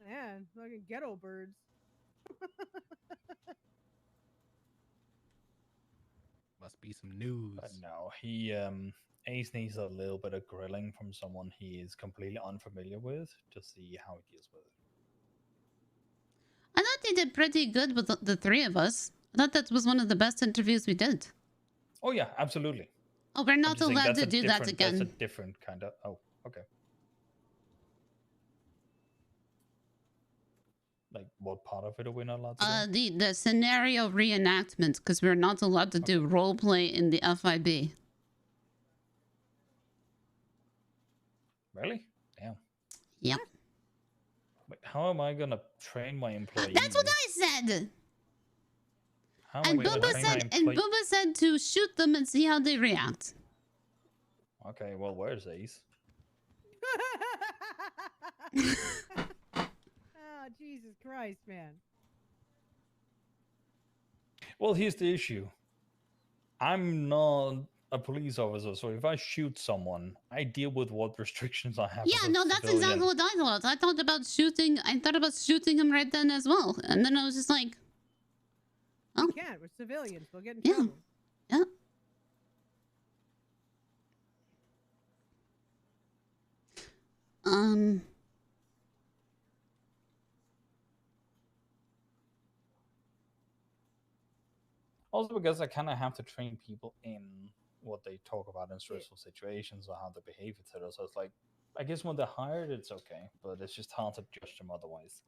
Man, fucking ghetto birds.
Must be some news.
But no, he Ace needs a little bit of grilling from someone he is completely unfamiliar with to see how he deals with it.
I thought he did pretty good with the three of us. I thought that was one of the best interviews we did.
Oh yeah, absolutely.
Oh, we're
I'm
not
just saying
allowed
that's
to
a
do that
different- That's a
again.
different kind of. Oh, okay. Like, what part of it are we not allowed to do?
The scenario reenactment, because we're not allowed to do role play in the FIB.
Really? Damn.
Yep.
Wait, how am I gonna train my employees?
That's what I said.
How
And
am I gonna
Bubba
train
said,
my
and
employee-
Bubba said to shoot them and see how they react.
Okay, well, where's Ace?
Oh, Jesus Christ, man.
Well, here's the issue. I'm not a police officer, so if I shoot someone, I deal with what restrictions I have.
Yeah,
as a
no, that's
civilian.
exactly what I thought. I thought about shooting him right then as well. And then I was just like, oh,
We can't. We're civilians. We'll get in
Yeah.
trouble.
yeah.
Also, because I kind of have to train people in what they talk about in stressful situations or how they behave, etc. So it's like, I guess when they're hired, it's okay, but it's just hard to judge them otherwise.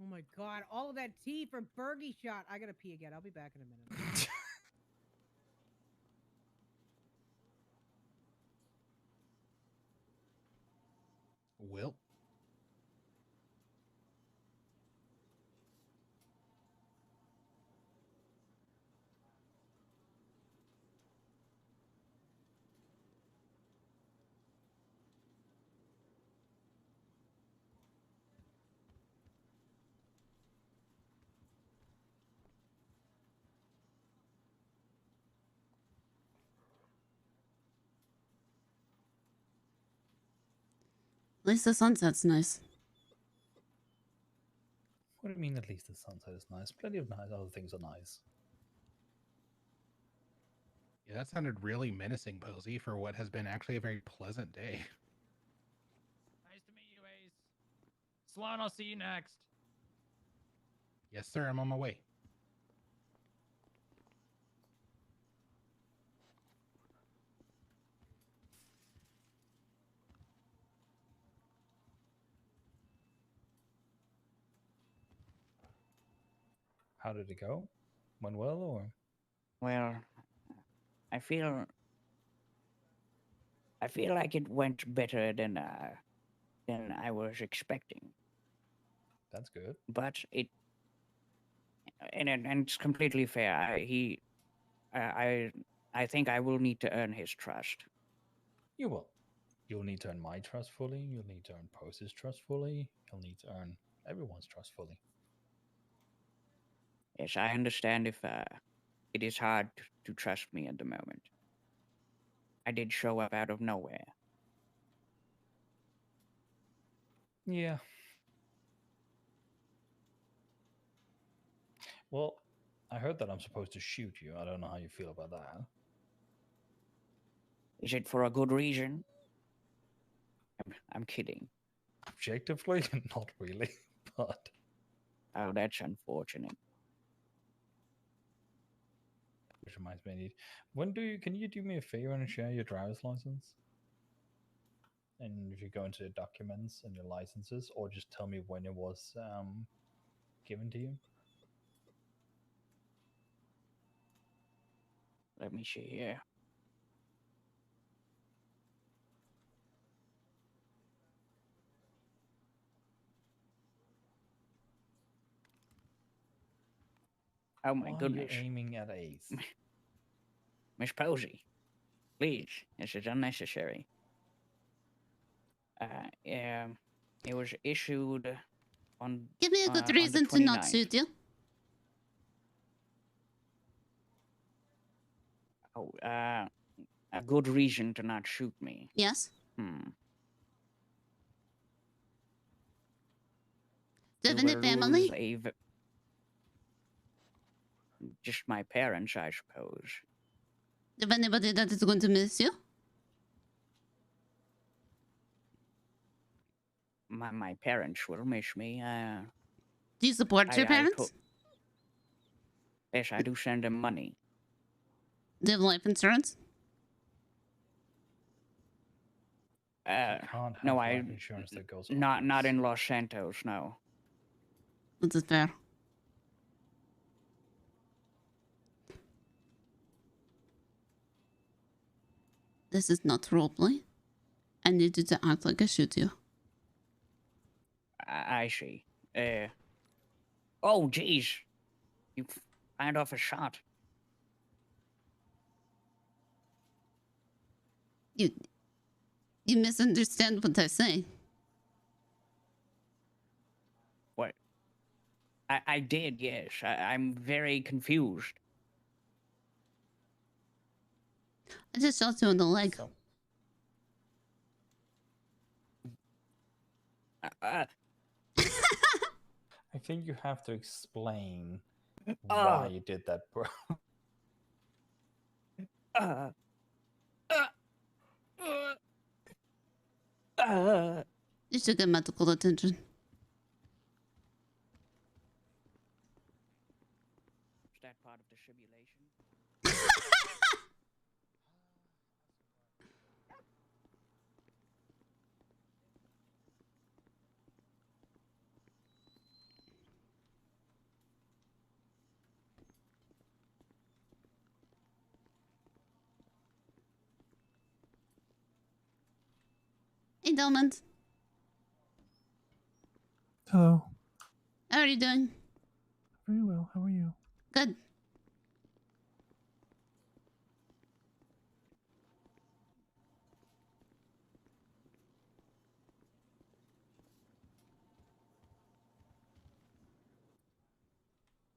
Oh my god, all of that tea for Bergie shot. I gotta pee again. I'll be back in a minute.
Will.
At least the sunset's nice.
What do you mean at least the sunset is nice? Plenty of nice other things are nice.
Yeah, that sounded really menacing, Posy, for what has been actually a very pleasant day.
Nice to meet you, Ace. Sloan, I'll see you next.
Yes, sir, I'm on my way.
How did it go? Went well, or?
Well, I feel like it went better than I was expecting.
That's good.
But and it's completely fair. I think I will need to earn his trust.
You will. You'll need to earn my trust fully. You'll need to earn Pose's trust fully. You'll need to earn everyone's trust fully.
Yes, I understand if it is hard to trust me at the moment. I did show up out of nowhere.
Yeah. Well, I heard that I'm supposed to shoot you. I don't know how you feel about that.
Is it for a good reason? I'm kidding.
Objectively, not really, but...
Oh, that's unfortunate.
Which reminds me, can you do me a favor and share your driver's license? And if you go into documents and your licenses, or just tell me when it was given to you.
Let me see here. Oh my goodness.
You're aiming at Ace.
Miss Posy, please, this is unnecessary. It was issued on.
Give me a good
on the
reason to not
29th.
shoot you.
Oh, a good reason to not shoot me.
Yes.
Hmm.
Do you have
You
any
will
family?
lose just my parents, I suppose.
Do you have anybody that is going to miss you?
My parents will miss me.
Do you support your parents?
Yes, I do send them money.
Do you have life insurance?
You can't have
No,
life insurance that goes
not in Los Santos. No.
This is fair. This is not roleplay. I need you to act like I shoot you.
I see. Oh, jeez. You fired off a shot.
You misunderstand what I say.
What? I did, yes. I'm very confused.
I just shot you in the leg.
So, I think you have to explain why you did that, bro.
You should get medical attention.
Is that part of the simulation?
Hey, Delmond.
Hello.
How are you doing?
Very well. How are you?
Good.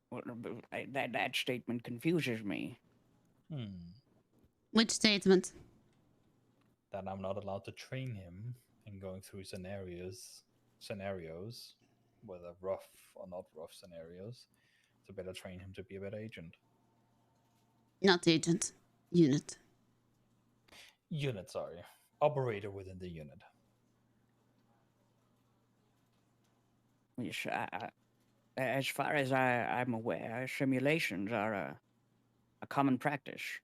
Well, that statement confuses me.
Which statement?
That I'm not allowed to train him in going through scenarios, whether rough or not rough scenarios, to better train him to be a better agent.
Not agent. Unit.
Unit, sorry. Operator within the unit.
Yes, as far as I'm aware, simulations are a common practice.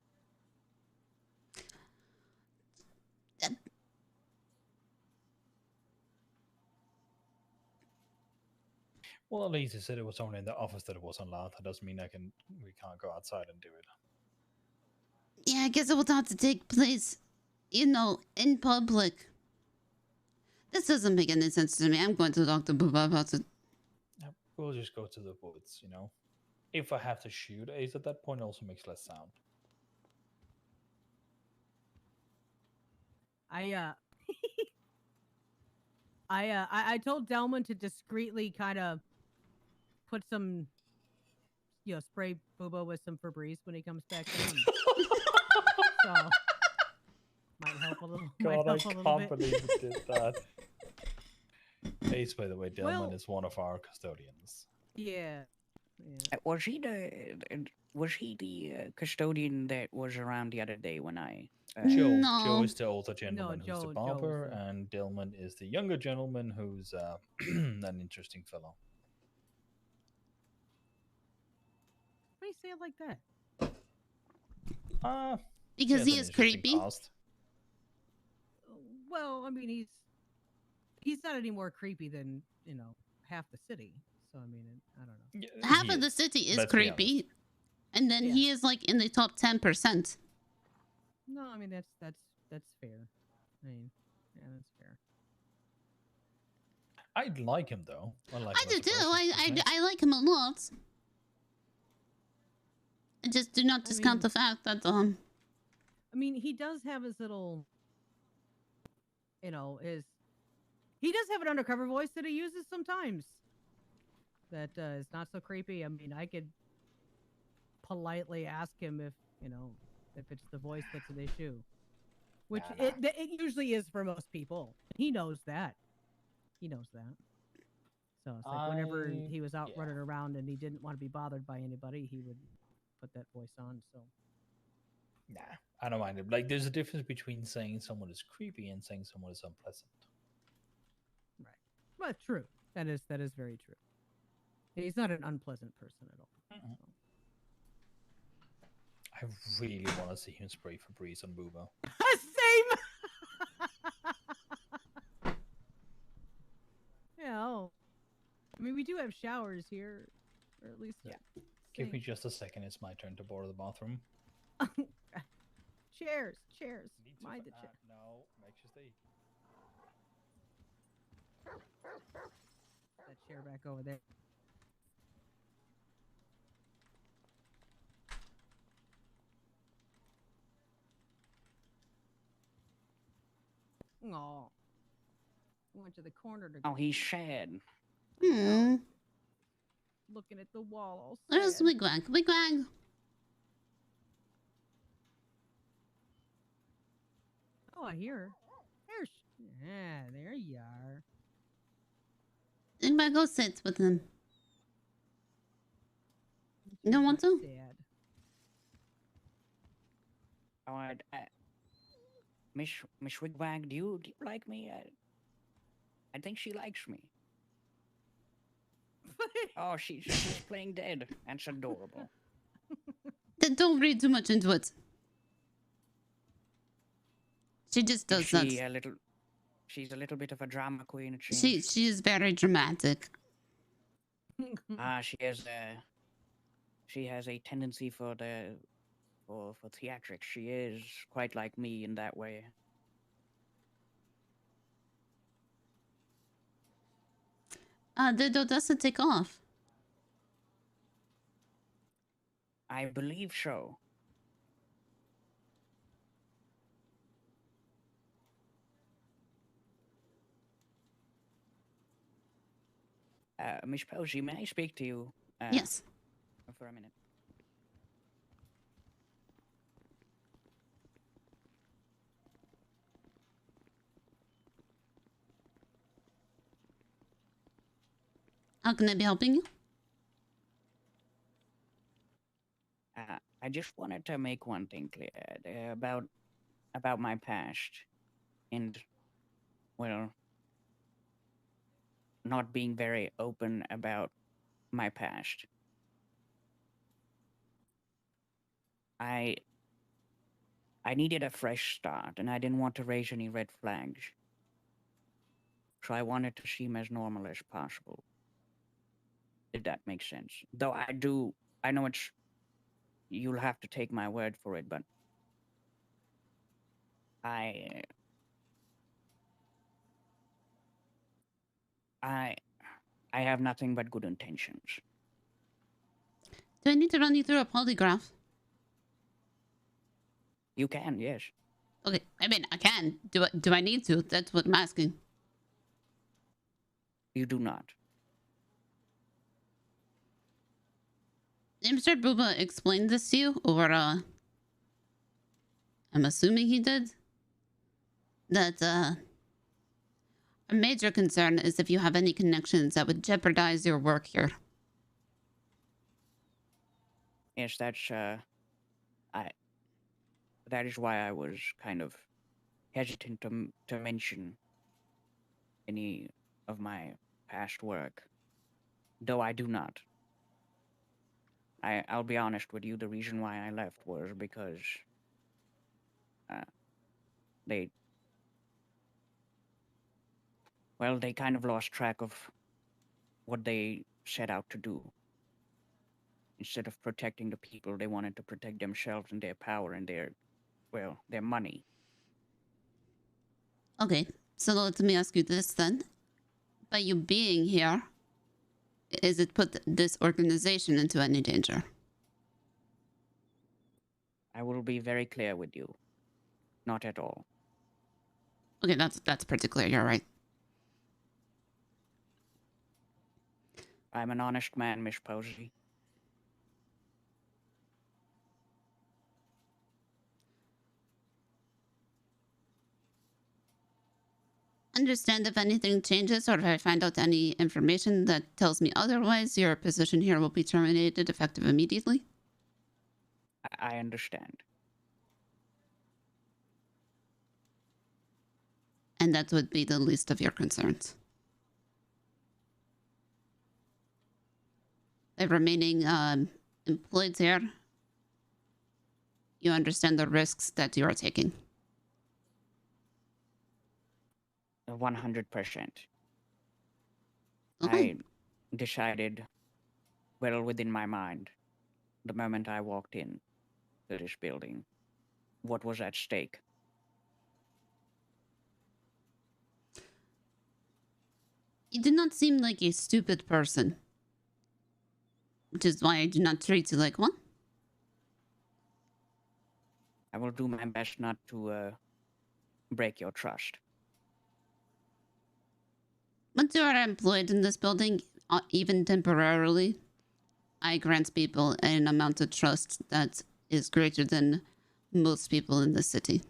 Well, at least he said it was only in the office that it wasn't allowed. That doesn't mean we can't go outside and do it.
Yeah, I guess it would have to take place, in public. This doesn't make any sense to me. I'm going to talk to Booba about it.
We'll just go to the woods, If I have to shoot Ace at that point, it also makes less sound.
I told Delman to discreetly kind of put some, spray Booba with some Febreze when he comes back down. So might help a little.
God, I can't believe you did that. Ace, by the way, Delman is one of our custodians.
Yeah.
Was he the custodian that was around the other day when I?
Joe is the older gentleman who's the
Joe
barber,
was
and Delman is the younger gentleman who's an interesting fellow.
Why do you say it like that?
Because he is creepy.
Well, I mean, he's not any more creepy than half the city. So I mean, I don't know.
Yeah,
Half of the city is creepy, and then he is like in the top 10%.
No, I mean that's fair. I mean, yeah, that's fair.
I like him though.
I do too. I like him a lot. I just do not discount the fact that
I mean, he does have his little, he does have an undercover voice that he uses sometimes. That is not so creepy. I mean, I could politely ask him if it's the voice that's an issue, which it usually is for most people. He knows that. So it's like whenever he was out running around and he didn't want to be bothered by anybody, he would put that voice on. So
nah, I don't mind it. Like, there's a difference between saying someone is creepy and saying someone is unpleasant.
Right. Well, true. That is very true. He's not an unpleasant person at all.
Mm-mm. I really want to see him spray Febreze on Booba.
Same. Yeah. I mean, we do have showers here, or at least.
Yeah. Give me just a second. It's my turn to borrow the bathroom.
Chairs. Mind the chair.
No, make sure stay.
That chair back over there. Oh, went to the corner to.
Oh, he's sad.
Looking at the wall. All
There's Wigwag. Wigwag.
Oh, I hear her. There you are.
Wigwag, go sit with him. You don't want to?
Sad.
Oh, Miss Wigwag, do you like me? I think she likes me. Oh, she's playing dead. That's adorable.
Then don't read too much into it. She just does that.
She's a little bit of a drama queen.
She is very dramatic.
She has a tendency for theatrics. She is quite like me in that way.
Did Odessa take off?
I believe so. Miss Posy, may I speak to you?
Yes.
For a minute.
How can I be helping you?
I just wanted to make one thing clear about my past, and well, not being very open about my past. I needed a fresh start, and I didn't want to raise any red flags. So I wanted to seem as normal as possible. If that makes sense. Though I know you'll have to take my word for it, but I have nothing but good intentions.
Do I need to run you through a polygraph?
You can, yes.
Okay, I mean, I can. Do I need to? That's what I'm asking.
You do not.
I'm sure Booba explained this to you, or I'm assuming he did. That a major concern is if you have any connections that would jeopardize your work here.
Yes, that is why I was kind of hesitant to mention any of my past work, though I do not. I'll be honest with you, the reason why I left was because they kind of lost track of what they set out to do. Instead of protecting the people, they wanted to protect themselves and their power and their money.
Okay, so let me ask you this then. By you being here, is it put this organization into any danger?
I will be very clear with you. Not at all.
Okay, that's pretty clear, you're right.
I'm an honest man, Miss Posy.
Understand if anything changes or if I find out any information that tells me otherwise, your position here will be terminated effective immediately.
I understand.
And that would be the least of your concerns. The remaining employed here, you understand the risks that you are taking.
100%.
Okay.
I decided, within my mind, the moment I walked in to this building, what was at stake.
You do not seem like a stupid person, which is why I do not treat you like one.
I will do my best not to break your trust.
Once you are employed in this building, even temporarily, I grant people an amount of trust that is greater than most people in the city.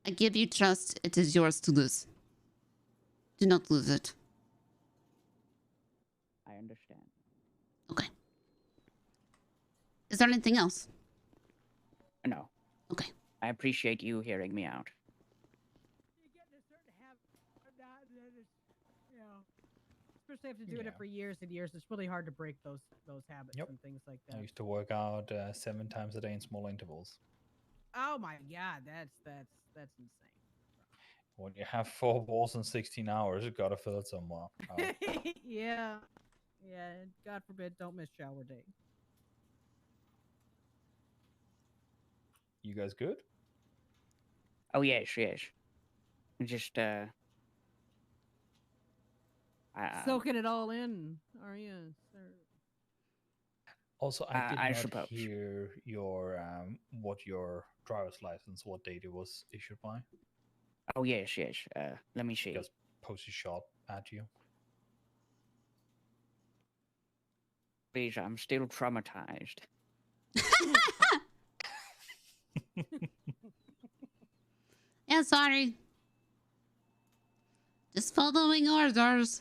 I give you trust, it is yours to lose. Do not lose it.
I understand.
Okay. Is there anything else?
No.
Okay.
I appreciate you hearing me out.
Especially after doing it for years and years, it's really hard to break those habits and things like that.
I used to work out 7 times a day in small intervals.
Oh my god, that's insane.
When you have 4 balls in 16 hours, you gotta fill it somewhere.
Yeah. God forbid, don't miss shower day.
You guys good?
Oh yes. Just
Soaking it all in, are you, sir?
Also, I did
I
not
suppose.
hear your your driver's license, what date it was issued by.
Oh yes, yes. Let me see.
Because Posy shot at you.
Please, I'm still traumatized.
Yeah, sorry. Just following orders.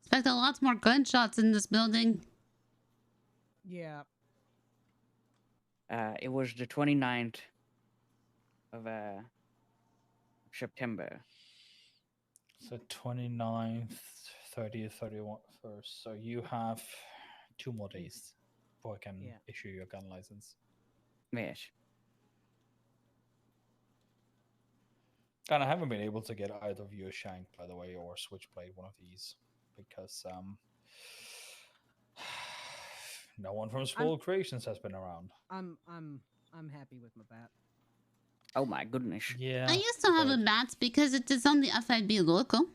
Expect a lot more gunshots in this building.
Yeah.
It was the 29th of September.
So 29th, 30th, 31st. So you have 2 more days before I can issue your gun license.
Yes.
And I haven't been able to get either of you a shank, by the way, or switchblade, one of these, because no one from Small Creations has been around.
I'm happy with my bat.
Oh my goodness.
Yeah.
I used to have a bat because it is on the FIB logo.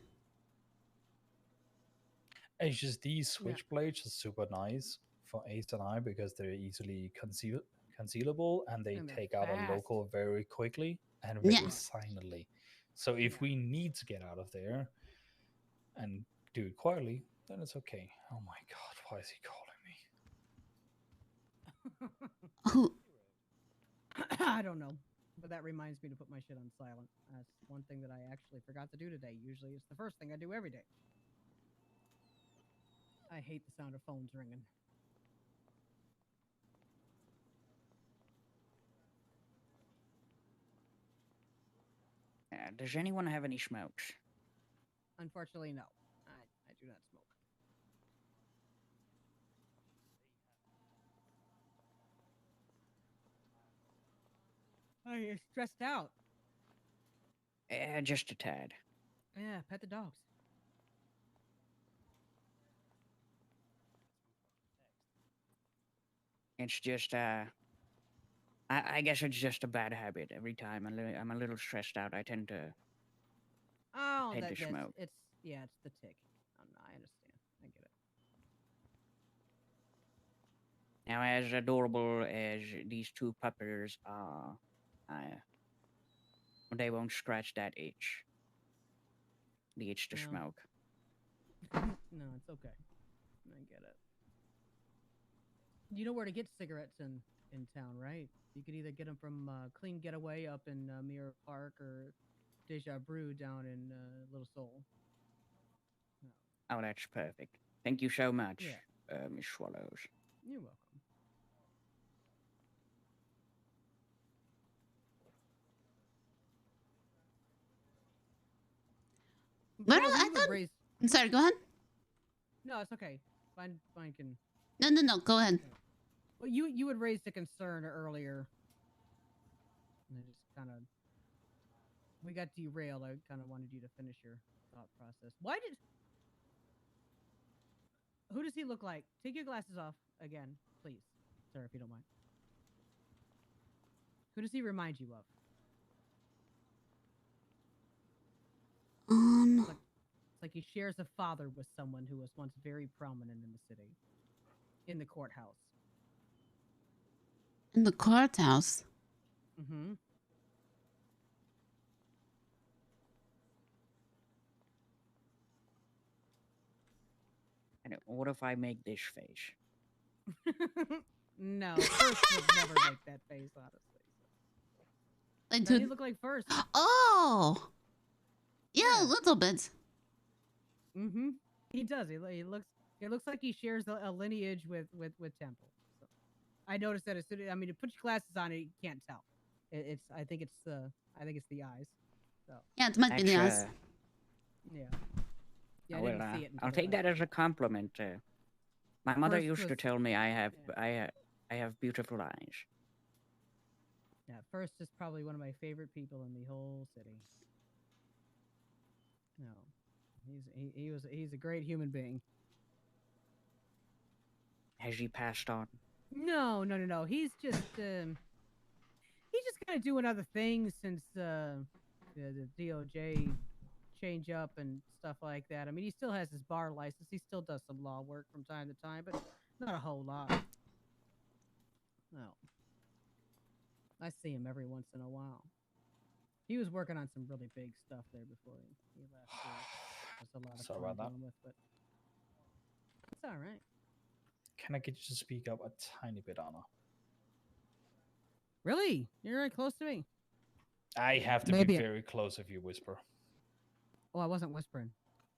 It's just these switchblades are super nice for Ace and I because they're easily concealable and they take out a local very quickly and very silently. So if we need to get out of there and do it quietly, then it's okay. Oh my god, why is he calling me?
I don't know, but that reminds me to put my shit on silent. That's one thing that I actually forgot to do today. Usually it's the first thing I do every day. I hate the sound of phones ringing.
Does anyone have any smokes?
Unfortunately, no. I do not smoke. Oh, you're stressed out.
Just a tad.
Yeah, pet the dogs.
It's just I guess it's just a bad habit. Every time I'm a little stressed out, I tend to head to smoke.
It's the tick. I understand. I get it.
Now, as adorable as these 2 puppers are, they won't scratch that itch. The itch to smoke.
No, it's okay. I get it. You know where to get cigarettes in town, right? You could either get them from Clean Getaway up in Mirror Park or Deja Brew down in Little Seoul.
Oh, that's perfect. Thank you so much, Miss Swallows.
You're welcome.
But I thought... Sorry, go ahead.
No, it's okay. Fine can...
No, go ahead.
Well, you had raised a concern earlier. And I just kind of... We got derailed. I kind of wanted you to finish your thought process. Who does he look like? Take your glasses off again, please, sir, if you don't mind. Who does he remind you of? It's like he shares a father with someone who was once very prominent in the city. In the courthouse.
In the courthouse?
Mm-hmm.
And what if I make this face?
No, First would never make that face, honestly. What do you look like First?
Oh! Yeah, a little bit.
Mm-hmm. He does. He looks like he shares a lineage with Temple. So I noticed that as soon as, I mean, to put your glasses on, you can't tell. I think it's the eyes. So
yeah, it might be the eyes.
Yeah.
Yeah, I didn't see it. I'll take that as a compliment. My mother used to tell me I have beautiful eyes.
Yeah, First is probably one of my favorite people in the whole city. No, he's a great human being.
Has he passed on?
No. He's just kind of doing other things since the DOJ change up and stuff like that. I mean, he still has his bar license. He still does some law work from time to time, but not a whole lot. No. I see him every once in a while. He was working on some really big stuff there before he left. So there's a lot of
Sorry
fun
about that.
dealing with, but it's all right.
Can I get you to speak up a tiny bit, Anna?
Really? You're right close to me.
I have to
Maybe
be
I-
very close if you whisper.
Oh, I wasn't whispering.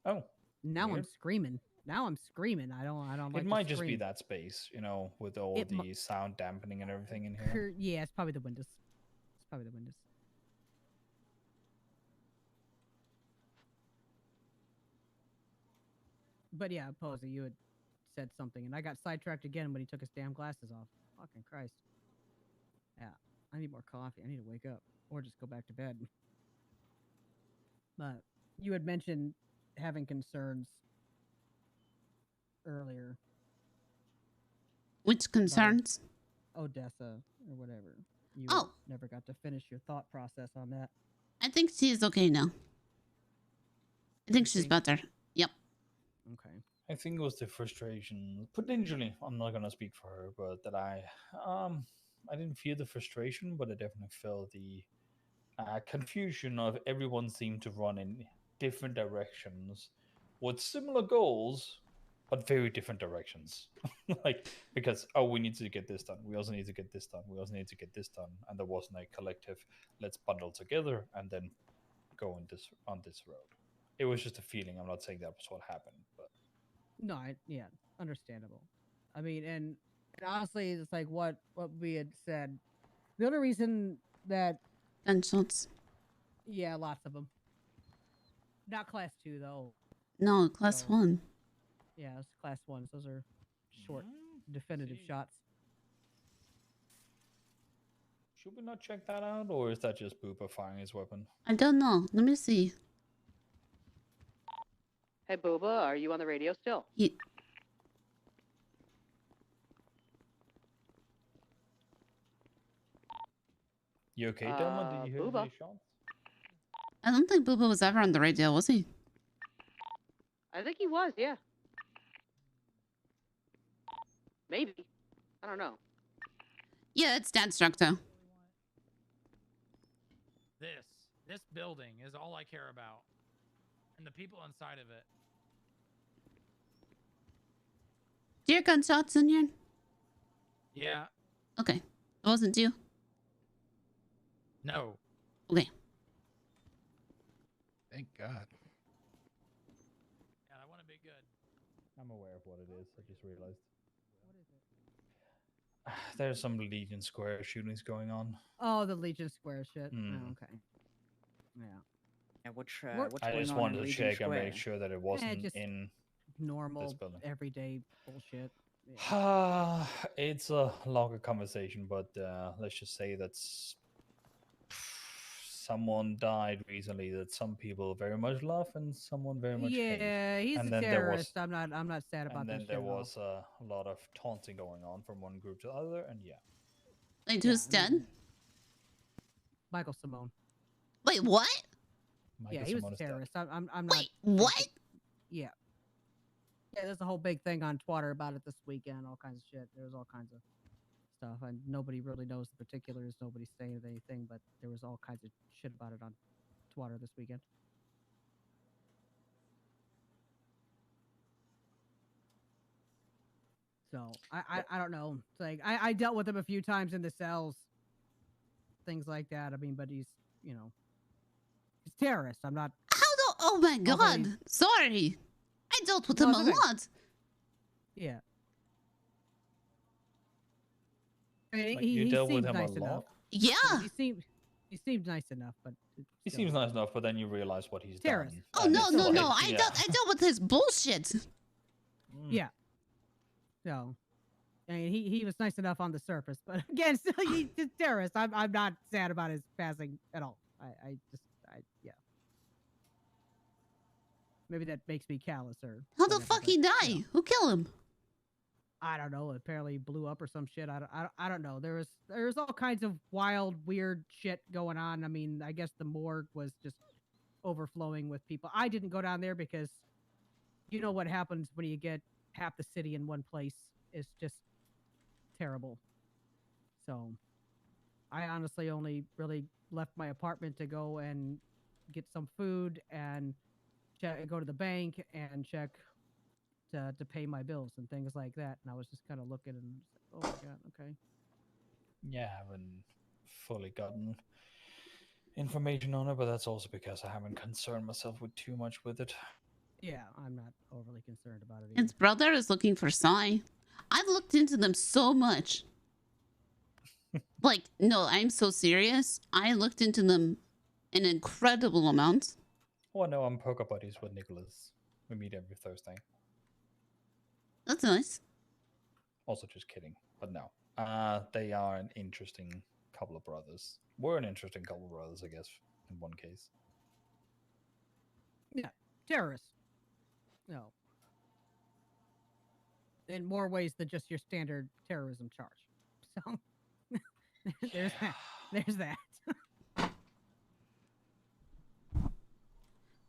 Oh,
Now I'm
weird.
screaming. Now I'm screaming. I don't like
It
to
might just be
scream.
that space, you know, with all
It
the sound dampening and everything in here.
Yeah, it's probably the windows. It's probably the windows. But yeah, Posy, you had said something, and I got sidetracked again when he took his damn glasses off. Fucking Christ. Yeah, I need more coffee. I need to wake up, or just go back to bed. But you had mentioned having concerns earlier.
Which concerns?
Odessa or whatever. You
Oh.
never got to finish your thought process on that.
I think she's okay now. I think she's
Okay.
better. Yep.
Okay.
I think it was the frustration. Potentially, I'm not gonna speak for her, but that I didn't feel the frustration, but I definitely felt the confusion of everyone seemed to run in different directions with similar goals, but very different directions. Like, because, oh, we need to get this done. We also need to get this done. We also need to get this done. And there wasn't a collective, let's bundle together and then go on this road. It was just a feeling. I'm not saying that was what happened, but
No, yeah, understandable. I mean, and honestly, it's like what we had said. The only reason that,
Gunshots.
yeah, lots of them. Not class 2 though.
No, class
So,
1.
Yeah, it's class 1s. Those are short, definitive shots.
should we not check that out, or is that just Booper firing his weapon?
I don't know. Let me see.
Hey, Booba, are you on the radio still?
You okay, Delma? Did you hear
Booba?
the shots?
I don't think Booba was ever on the radio, was he?
I think he was, yeah. Maybe. I don't know.
Yeah, it's Dad Structo.
This building is all I care about, and the people inside of it.
Do you hear gunshots in here?
Yeah.
Okay. It wasn't you?
No.
Okay.
Thank God.
Yeah, that wouldn't be good.
I'm aware of what it is. I just realized. There's some Legion Square shootings going on.
Oh, the Legion Square shit.
Hmm.
Oh, okay. Yeah.
Yeah, what's
I
going
just
on
wanted
in
to
Legion
check and make
Square?
sure that it wasn't
just
in
Normal,
this building.
everyday bullshit. Yeah.
It's a longer conversation, but let's just say that someone died recently that some people very much love and someone very much hate.
Yeah, he's
And
a
then there
terrorist.
was-
I'm not sad about
And
that
then
shit
there
at all.
was a lot of taunting going on from one group to the other, and yeah.
Wait, who's dead?
Michael Simone.
Wait, what?
Yeah,
Michael
he was
Simone
a
is dead.
terrorist. I'm not.
Wait, what?
Yeah. Yeah, there's a whole big thing on Twitter about it this weekend. All kinds of shit. There's all kinds of stuff, and nobody really knows the particulars. Nobody's saying anything, but there was all kinds of shit about it on Twitter this weekend. So I don't know. It's like I dealt with him a few times in the cells, things like that. I mean, but he's he's terrorist. I'm not.
How do? Oh my
Although
God!
he's-
Sorry, I dealt with
No,
him
it's
a
okay.
lot.
Yeah. I mean,
Like, you dealt with
seemed
him a
nice
lot?
enough.
Yeah.
He seemed nice enough, but
He seems nice enough, but then you realize what he's
Terrorist.
done.
Oh
and
no,
it's
no,
like,
no! I
yeah.
dealt with his bullshit.
Mm.
Yeah. So, I mean, he was nice enough on the surface, but again, still, he's a terrorist. I'm not sad about his passing at all. Yeah. Maybe that makes me callous or.
How the
whatever,
fuck
but,
he
you
die?
know.
Who killed him?
I don't know. Apparently he blew up or some shit. I don't know. There was all kinds of wild, weird shit going on. I mean, I guess the morgue was just overflowing with people. I didn't go down there because you know what happens when you get half the city in one place. It's just terrible. So I honestly only really left my apartment to go and get some food and go to the bank and check to pay my bills and things like that. And I was just kind of looking and oh my god, okay.
Yeah, I haven't fully gotten information on it, but that's also because I haven't concerned myself with too much with it.
Yeah, I'm not overly concerned about it either.
His brother is looking for Sai. I've looked into them so much. Like, no, I'm so serious. I looked into them an incredible amount.
Oh, no, I'm poker buddies with Nicholas. We meet every Thursday.
That's nice.
Also, just kidding. But no. They are an interesting couple of brothers. We're an interesting couple of brothers, I guess, in one case.
Yeah, terrorists. No. In more ways than just your standard terrorism charge. So there's that. There's that.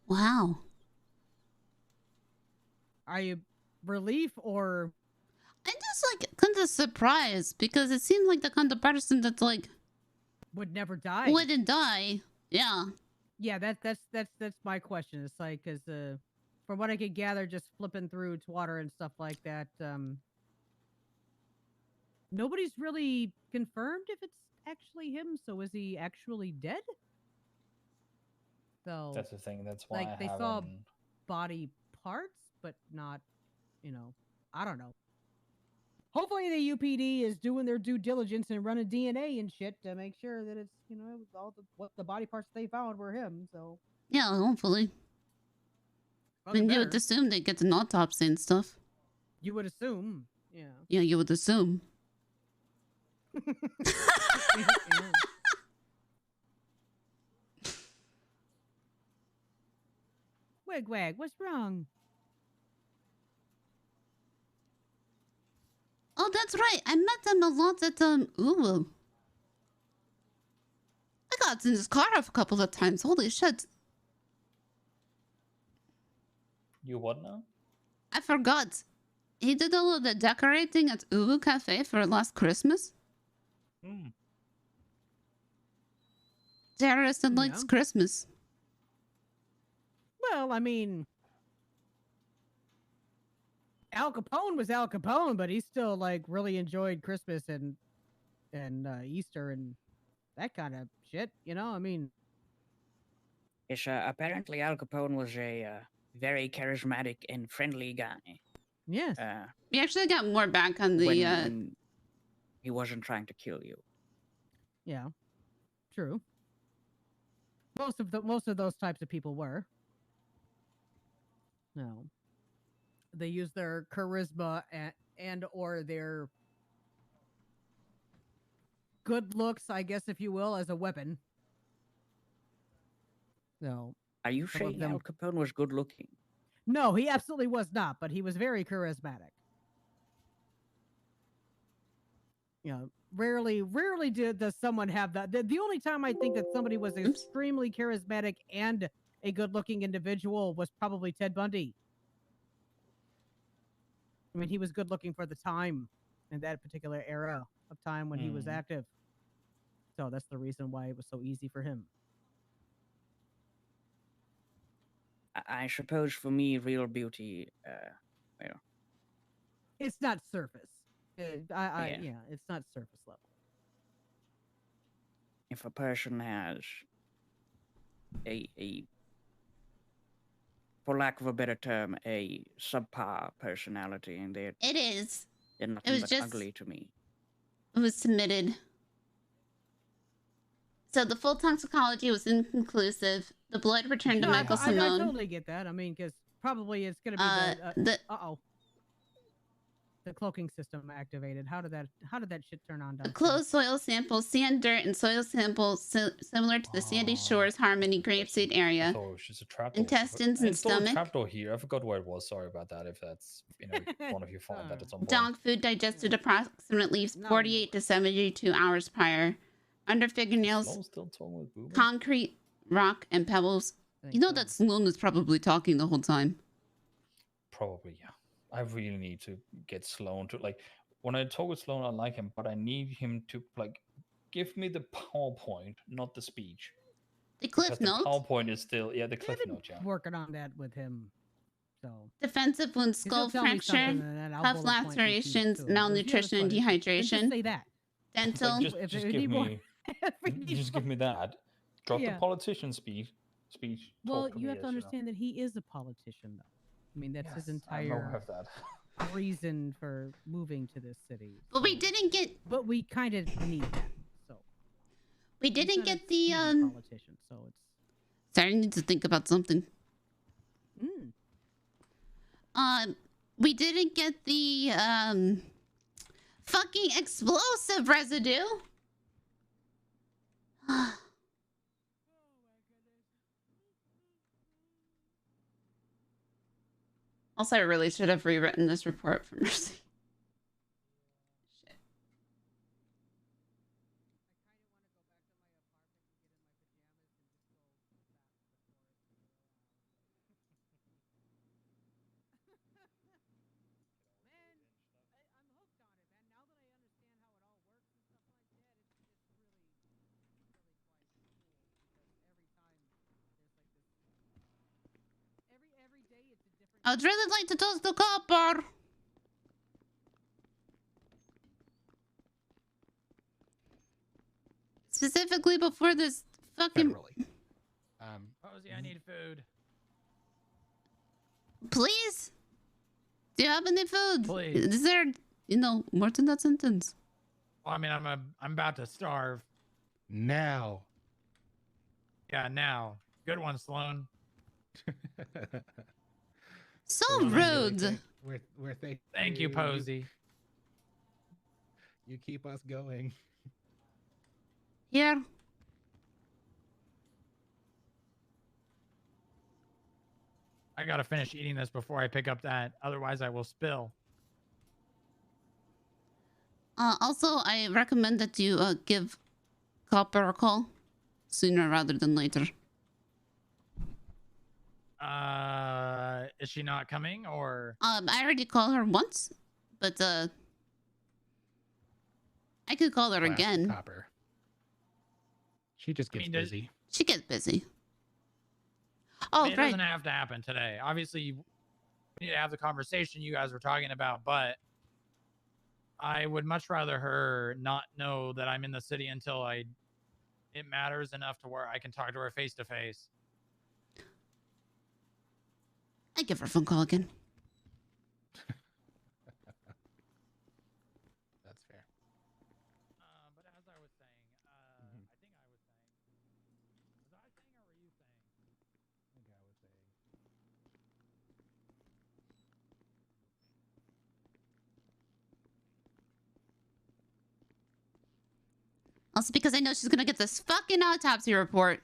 Wow.
Are you relief or
I'm just like kind of surprised because it seemed like the kind of person that's like
would never die?
wouldn't die. Yeah.
Yeah, that's my question. It's like because from what I could gather, just flipping through Twitter and stuff like that, nobody's really confirmed if it's actually him. So is he actually dead? So
That's the thing. That's why
like they saw body parts, but not, I don't know. Hopefully the UPD is doing their due diligence and running DNA and shit to make sure that it's, all the body parts they found were him. So
Yeah, hopefully. I mean, you would assume they get an autopsy and stuff.
You would assume, yeah.
Yeah, you would assume.
Wig, what's wrong?
Oh, that's right. I met them a lot at Uwu. I got in his car a couple of times. Holy shit.
You what now?
I forgot. He did all of the decorating at Uwu Cafe for last Christmas. Terrorist and likes Christmas.
Well, I mean, Al Capone was Al Capone, but he still like really enjoyed Christmas and Easter and that kind of shit. I mean,
Yes, apparently Al Capone was a very charismatic and friendly guy.
Yes.
We actually got more back on the.
When he wasn't trying to kill you.
Yeah, true. Most of those types of people were. No. They use their charisma and or their good looks, I guess, if you will, as a weapon. No.
Are you saying Al Capone was good looking?
No, he absolutely was not, but he was very charismatic. Rarely does someone have that. The only time I think that somebody was extremely charismatic and a good-looking individual was probably Ted Bundy. I mean, he was good-looking for the time in that particular era of time when he was active. So that's the reason why it was so easy for him.
I suppose for me, real beauty,
it's not surface. Yeah, it's not surface level.
If a person has a for lack of a better term, a subpar personality, and they're nothing but
just
ugly to me.
It was submitted. So the full toxicology was inconclusive. The blood returned to Michael Simone.
I totally get that. I mean, because probably it's going to be the cloaking system activated. How did that shit turn on?
A closed soil sample, sand, dirt, and soil samples similar to the Sandy Shores Harmony grapeseed area.
Oh, she's a trapdoor.
Intestines and stomach.
A trapdoor here. I forgot where it was. Sorry about that. If that's one of you found that at some point.
Dog food digested approximately 48 to 72 hours prior. Under fingernails, concrete, rock, and pebbles
think
You know
so.
that Sloan was probably talking the whole time.
Probably, yeah. I really need to get Sloan to like. When I talk with Sloan, I like him, but I need him to like give me the PowerPoint, not the speech.
The cliff
Because the
notes.
PowerPoint is still the
I've
cliff
been
note, yeah.
working on that with him. So
Defensive wound,
'cause he'll
skull
tell me something
fracture,
and then I'll
cuff
bullet point repeat it
lacerations,
to him. He goes, "Yeah, that's
malnutrition and
fine." Then just
dehydration,
say that.
dental.
Like,
If
just
we
give
need more-
me,
if we need
just
more-
give me that. Drop
Yeah.
the politician speech.
Well,
talk to
you
me
have to
as,
understand that he is a politician, though. I mean, that's his
Yes, I know I
entire
have that.
reason for moving to this city.
But we
so-
didn't get.
But we kind of need that. So
We
he's
didn't
not a
get the
student politician. So it's
Sorry, I need to think about something.
mm.
We didn't get the fucking explosive residue. Also, I really should have rewritten this report for Mercy. Shit. I'd really like to toast the copper. Specifically before this fucking...
Federally.
Posy, I need food.
Please? Do you have any food?
Please.
Is there, more than that sentence?
Well, I mean, I'm about to starve.
Now.
Yeah, now. Good one, Sloan.
So
We're
rude.
We're
Thank you, Posy.
You keep us going.
Here.
I gotta finish eating this before I pick up that. Otherwise, I will spill.
Also, I recommend that you give Copper a call sooner rather than later.
Is she not coming or?
I already called her once, but I could call her
Classic
again.
Copper. She just gets busy.
She gets busy.
I
Oh,
mean, it
right.
doesn't have to happen today. Obviously, we need to have the conversation you guys were talking about, but I would much rather her not know that I'm in the city until it matters enough to where I can talk to her face to face.
I give her a phone call again.
That's fair.
But as I was saying, I think I was saying. Was I saying or were you saying?
I think I was saying.
Also because I know she's gonna get this fucking autopsy report.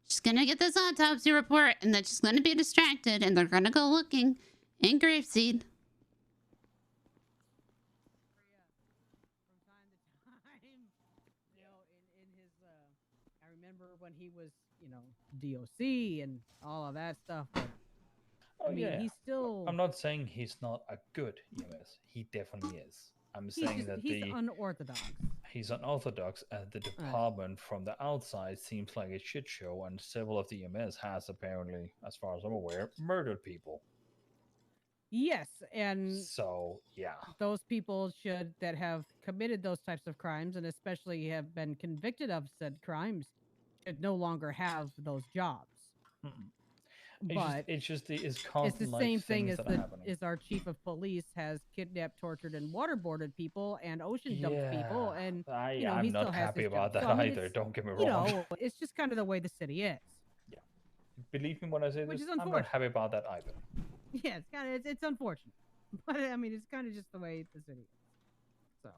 She's gonna get this autopsy report and then she's gonna be distracted and they're gonna go looking in Graveseed.
I remember when he was, DOC and all of that stuff. But
Oh,
I mean,
yeah.
he's still.
I'm not saying he's not a good EMS. He definitely is. I'm saying that
he's unorthodox.
he's unorthodox, and the department from the outside seems like a shit show, and several of the EMS has apparently, as far as I'm aware, murdered people.
Yes, and
So yeah,
those people that have committed those types of crimes, and especially have been convicted of said crimes, should no longer have those jobs. But
it's the
it's the same thing as our chief of police has kidnapped, tortured, and waterboarded people and ocean dumped people, and
I'm
he
not
still has
happy
his
about
job.
that
So, I mean,
either.
it's,
Don't get me wrong.
it's just kind of the way the city is.
Yeah, believe me when I say
Which
this.
is
I'm not
unfortunate.
happy about that either.
Yeah, it's unfortunate, but I mean, it's kind of just the way the city is. So,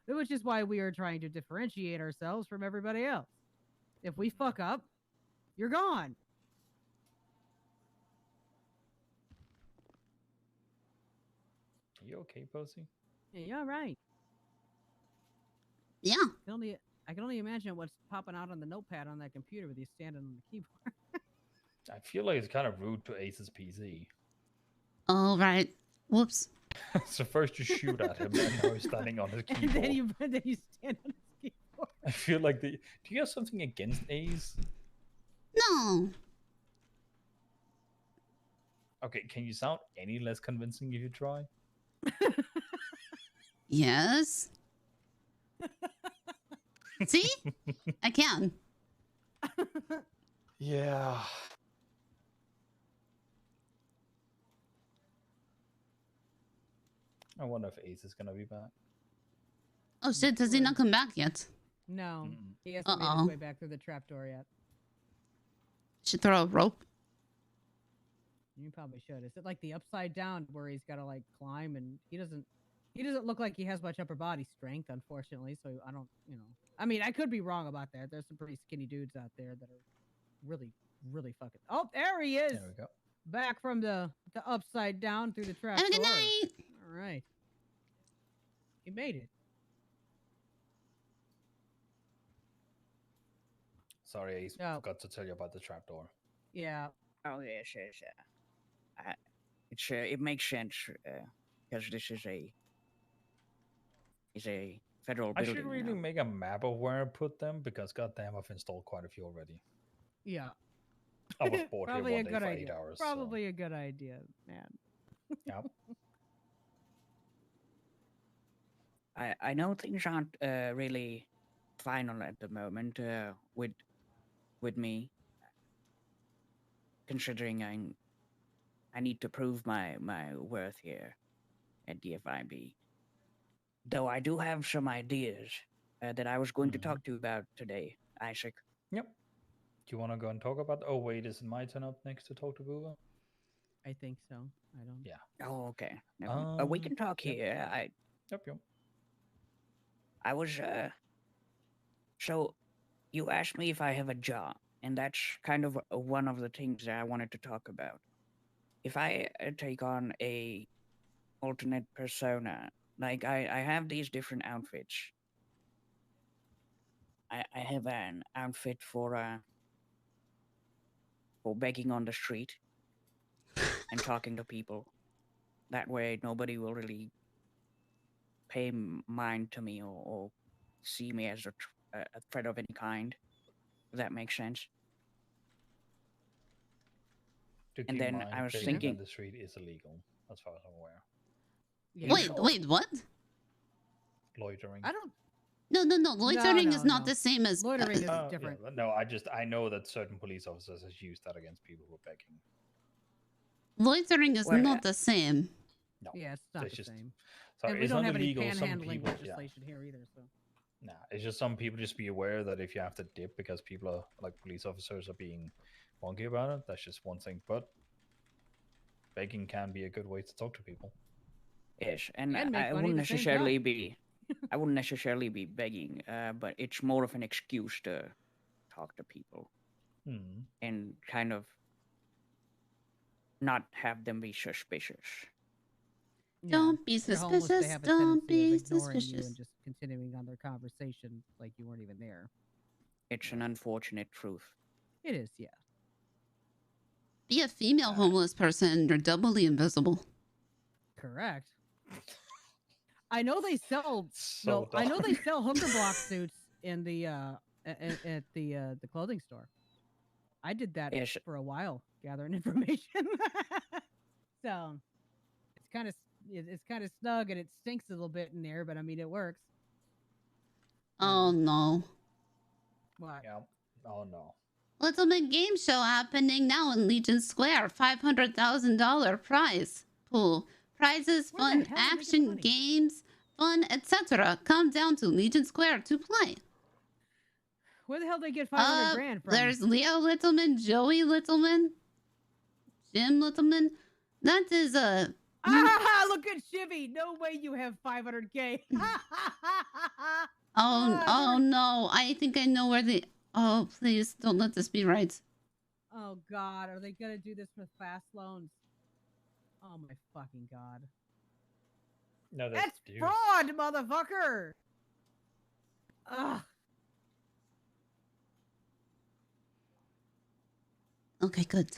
Which is why we are trying to differentiate ourselves from everybody else. If we fuck up, you're gone.
You okay, Posy?
Yeah, right.
Yeah.
I can only imagine what's popping out on the notepad on that computer with you standing on the keyboard.
I feel like it's kind of rude to Ace's PC.
All right. Whoops.
So first you shoot at him, and now he's standing on his
And
keyboard.
then you stand on his keyboard.
I feel like do you have something against Ace?
No.
Okay, can you sound any less convincing if you try?
Yes. See? I can.
Yeah. I wonder if Ace is gonna be back.
Oh shit, does he not come back yet?
No,
Mm-mm.
he hasn't made his way back through the trapdoor yet.
Should throw a rope.
You probably should. Is it like the upside down where he's got to like climb and he doesn't look like he has much upper body strength, unfortunately. So I don't, I mean, I could be wrong about that. There's some pretty skinny dudes out there that are really, really fucking. Oh, there he is.
There we go.
Back from the upside down through the trap.
Have a good night.
All right. He made it.
Sorry, Ace.
Oh.
Forgot to tell you about the trapdoor.
Yeah.
Oh yes, yes. It makes sense because this is a federal
I
building.
should really
now.
make a map of where I put them because goddamn, I've installed quite a few already.
Yeah.
I was bored here
Probably
one
a
day
good
for
idea.
8 hours.
Probably a good idea, man.
Yep.
I know things aren't really final at the moment with me, considering I need to prove my worth here at the FIB. Though I do have some ideas that I was going to talk to you about today, Isaac.
Yep. Do you want to go and talk about? Oh wait, is it my turn up next to talk to Booba?
I think so. I don't.
Yeah.
Oh, okay. We can talk here.
Yep.
I was so you asked me if I have a job, and that's kind of one of the things that I wanted to talk about. If I take on a alternate persona, like I have these different outfits. I have an outfit for begging on the street and talking to people. That way, nobody will really pay mind to me or see me as a threat of any kind. If that makes sense.
To
And
keep
then
in mind,
I was
begging
thinking-
on the street is illegal, as far as I'm aware.
Yeah.
Wait, what?
Loitering.
I don't.
No. Loitering is not
no.
the same as
Loitering is
Yeah,
different.
but no, I know that certain police officers has used that against people who are begging.
Loitering is
Well,
not the same.
No.
Yeah, it's not
It's
the
just-
same.
Sorry,
And we
it's
don't
not
have any
illegal. Some
panhandling
people,
legislation here either. So.
Nah, it's just some people just be aware that if you have to dip because people are like police officers are being wonky about it, that's just one thing. But begging can be a good way to talk to people.
Yes, and
And make
I
money
wouldn't
at the same
necessarily
time.
be, I wouldn't necessarily be begging, but it's more of an excuse to talk to people
Hmm.
and kind of not have them be suspicious.
Yeah.
Don't be
If you're homeless, they
suspicious.
have a
Don't
tendency
be
of ignoring you
suspicious.
and just continuing on their conversation like you weren't even there.
It's an unfortunate truth.
It is, yeah.
Be a female homeless person and you're doubly invisible.
Correct. I know they sell.
So
I know they
dark.
sell hooker block suits in the at the clothing store. I did that
Yes.
for a while, gathering information. So it's kind of snug and it stinks a little bit in there, but I mean it works.
Oh no.
What?
Yeah. Oh no.
Ultimate game show happening now in Legion Square. $500,000 prize pool. Prizes,
Where the
fun,
hell did they get the
action,
money?
games, fun, etc. Come down to Legion Square to play.
Where the hell did they get 500 grand from?
There's Leo Littleman, Joey Littleman, Jim Littleman. That is
Ah, look at Shivy. No way you have 500K.
Oh no, I think I know where they... Oh, please, don't let this be right.
Oh God, are they gonna do this with fast loans? Oh my fucking God.
No,
That's
dude.
fraud, motherfucker! Ugh.
Okay, good.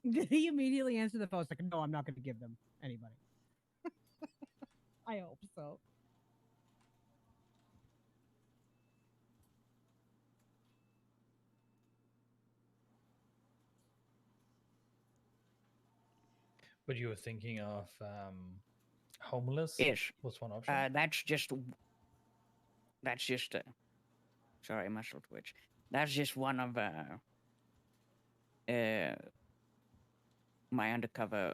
Did he immediately answer the phone? It's like, no, I'm not gonna give them anybody. I hope so.
But you were thinking of homeless?
Yes.
Was one option.
That's just. Sorry, muscle twitch. That's just one of my undercover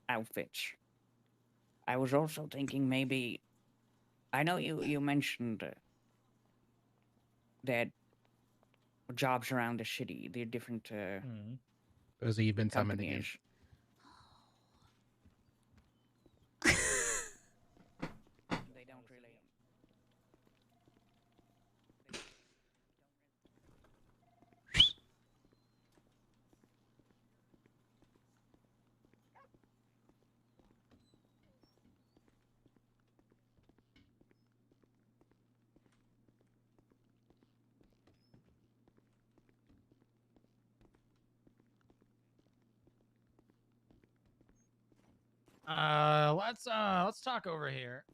outfits. I was also thinking maybe. I know you mentioned that jobs around the city, they're different
Posy, you've been summoned again.
companies. They don't really.
Let's talk over here.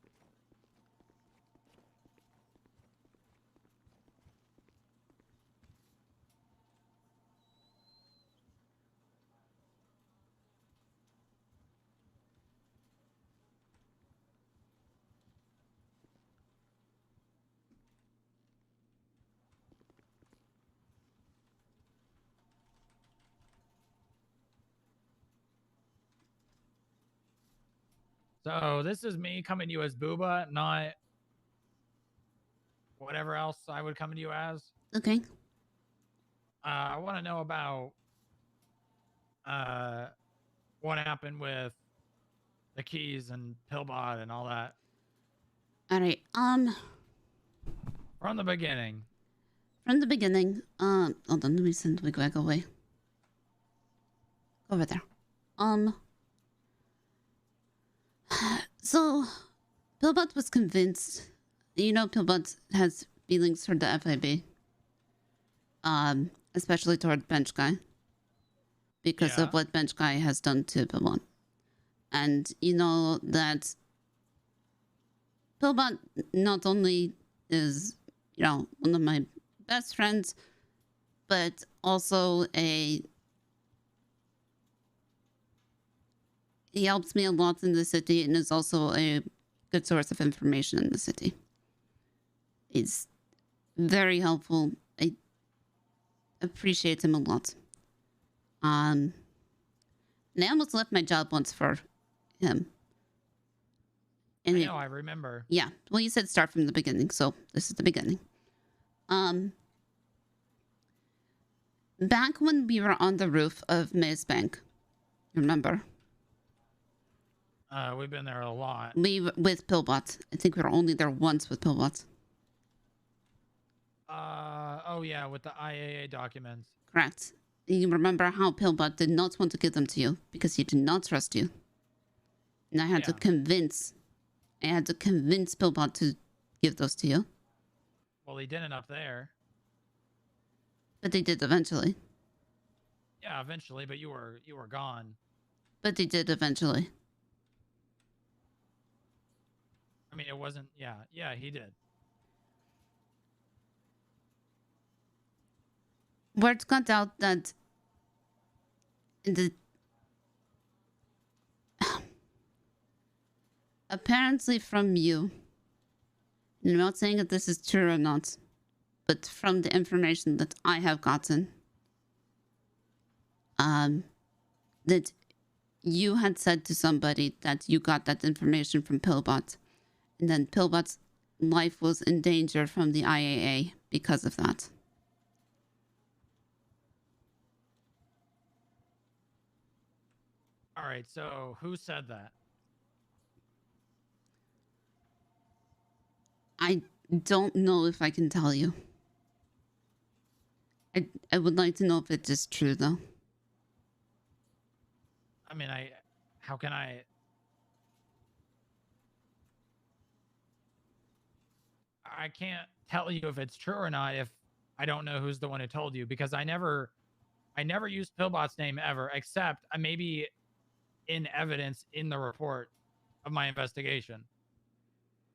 So this is me coming to you as Booba, not whatever else I would come to you as.
Okay.
I want to know about what happened with the keys and Pillbot and all that.
All right.
From the beginning.
From the beginning. Hold on. Let me send Wigwag away. Over there. So, Pillbot was convinced. You know, Pillbot has feelings for the FIB. Especially toward Bench Guy. Because of what Bench Guy has done to Pillbot. And you know that Pillbot not only is, you know, one of my best friends, but also he helps me a lot in the city and is also a good source of information in the city. He's very helpful. I appreciate him a lot. And I almost left my job once for him. And
I know, I remember.
Yeah. Well, you said start from the beginning, so this is the beginning. Back when we were on the roof of Maze Bank, remember?
We've been there a lot.
With Pillbot. I think we were only there once with Pillbot.
Oh yeah, with the IAA documents.
Correct. You remember how Pillbot did not want to give them to you because he did not trust you. And I had to convince Pillbot to give those to you.
Well, he didn't up there.
But they did eventually.
Yeah, eventually, but you were gone.
But they did eventually.
I mean, it wasn't. Yeah, he did.
Word got out that apparently from you, I'm not saying that this is true or not, but from the information that I have gotten, that you had said to somebody that you got that information from Pillbot, and then Pillbot's life was in danger from the IAA because of that.
All right, so who said that?
I don't know if I can tell you. I would like to know if it is true, though.
I mean, how can I can't tell you if it's true or not if I don't know who's the one who told you, because I never used Pillbot's name ever, except maybe in evidence in the report of my investigation.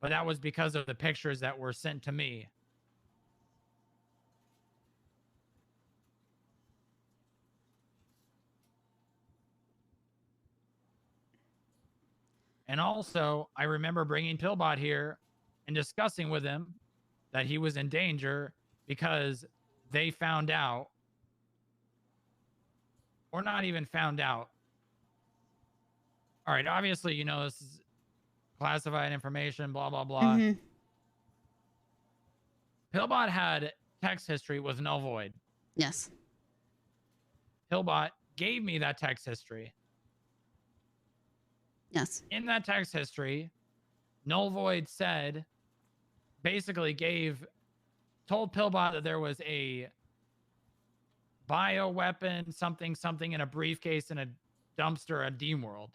But that was because of the pictures that were sent to me. And also, I remember bringing Pillbot here and discussing with him that he was in danger because they found out, or not even found out. All right, obviously, you know, this is classified information, blah, blah, blah.
Mm-hmm.
Pillbot had text history with null void.
Yes.
Pillbot gave me that text history.
Yes.
In that text history, null void said, basically told Pillbot that there was a bioweapon, something in a briefcase in a dumpster at World.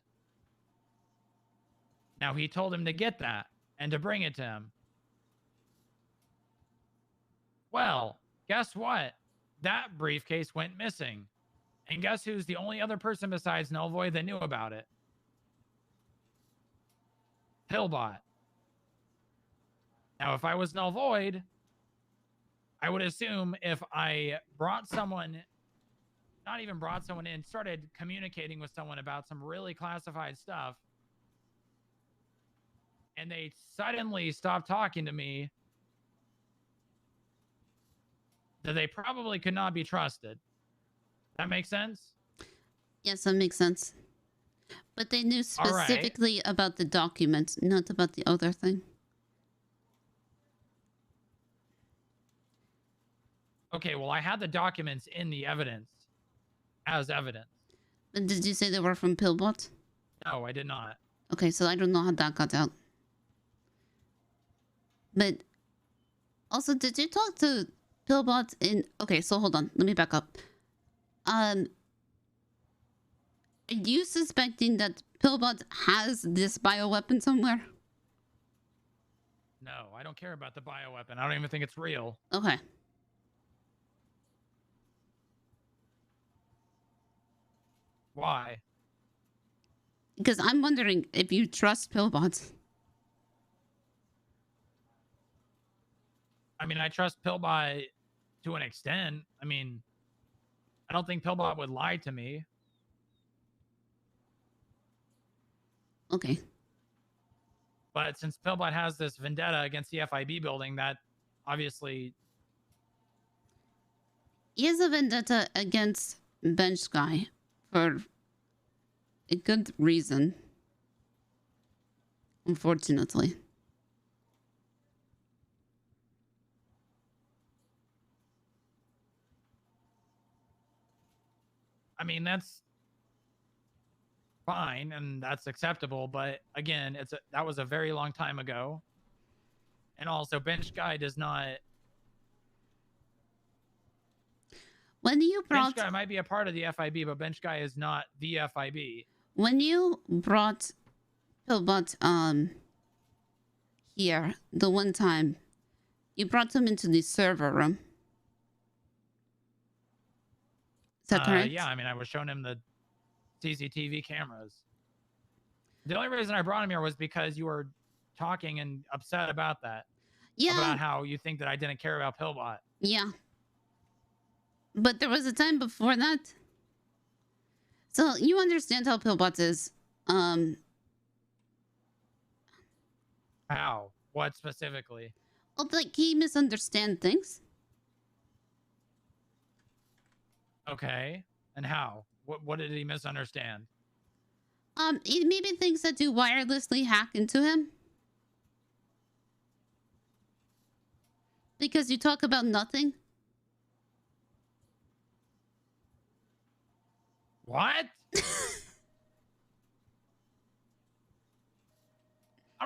Now, he told him to get that and to bring it to him. Well, guess what? That briefcase went missing. And guess who's the only other person besides null void that knew about it? Pillbot. Now, if I was null void, I would assume if I brought someone, not even brought someone in, started communicating with someone about some really classified stuff, and they suddenly stopped talking to me, that they probably could not be trusted. That makes sense?
Yes, that makes sense. But they knew specifically about the documents, not about the other thing.
Okay, well, I had the documents in the evidence as evidence.
But did you say they were from Pillbot?
No, I did not.
Okay, so I don't know how that got out. But also, did you talk to Pillbot in... Okay, so hold on. Let me back up. Are you suspecting that Pillbot has this bioweapon somewhere?
No, I don't care about the bioweapon. I don't even think it's real.
Okay.
Why?
Because I'm wondering if you trust Pillbot.
I mean, I trust Pillbot to an extent. I mean, I don't think Pillbot would lie to me.
Okay.
But since Pillbot has this vendetta against the FIB building, that obviously...
He has a vendetta against Bench Guy for a good reason. Unfortunately.
I mean, that's fine and that's acceptable, but again, that was a very long time ago. And also, Bench Guy does not...
When you brought...
Bench Guy might be a part of the FIB, but Bench Guy is not the FIB.
When you brought Pillbot here the one time, you brought him into the server room. Is that correct?
Yeah, I mean, I was showing him the CCTV cameras. The only reason I brought him here was because you were talking and upset about that.
Yeah.
About how you think that I didn't care about Pillbot.
Yeah. But there was a time before that. So you understand how Pillbot is.
How? What specifically?
Well, like, he misunderstands things.
Okay. And how? What did he misunderstand?
He maybe thinks that you wirelessly hack into him. Because you talk about nothing.
What?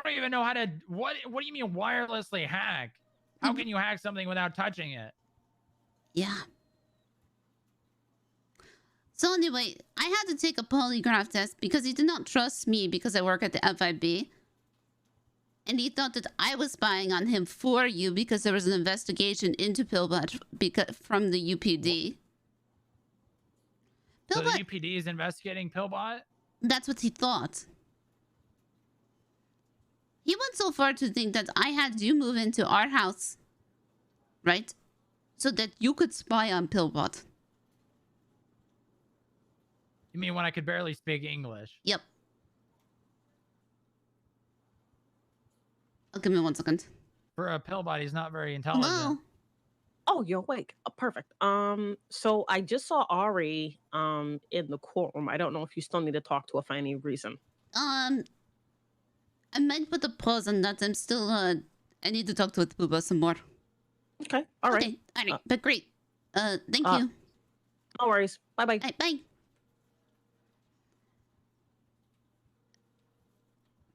don't even know how to. What do you mean wirelessly hack? How can you hack something without touching it?
Yeah. So anyway, I had to take a polygraph test because he did not trust me because I work at the FIB. And he thought that I was spying on him for you because there was an investigation into Pillbot from the UPD.
So the UPD is investigating Pillbot?
That's what he thought. He went so far to think that I had you move into our house, right? So that you could spy on Pillbot.
You mean when I could barely speak English?
Yep. Oh, give me 1 second.
For a Pillbot, he's not very intelligent.
No.
Oh, you're awake. Oh, perfect. So I just saw Ari in the courtroom. I don't know if you still need to talk to her for any reason.
I might put a pause on that. I'm still I need to talk to Booba some more.
Okay. All right.
Okay. All right. But great. Thank you.
No worries. Bye-bye.
Bye.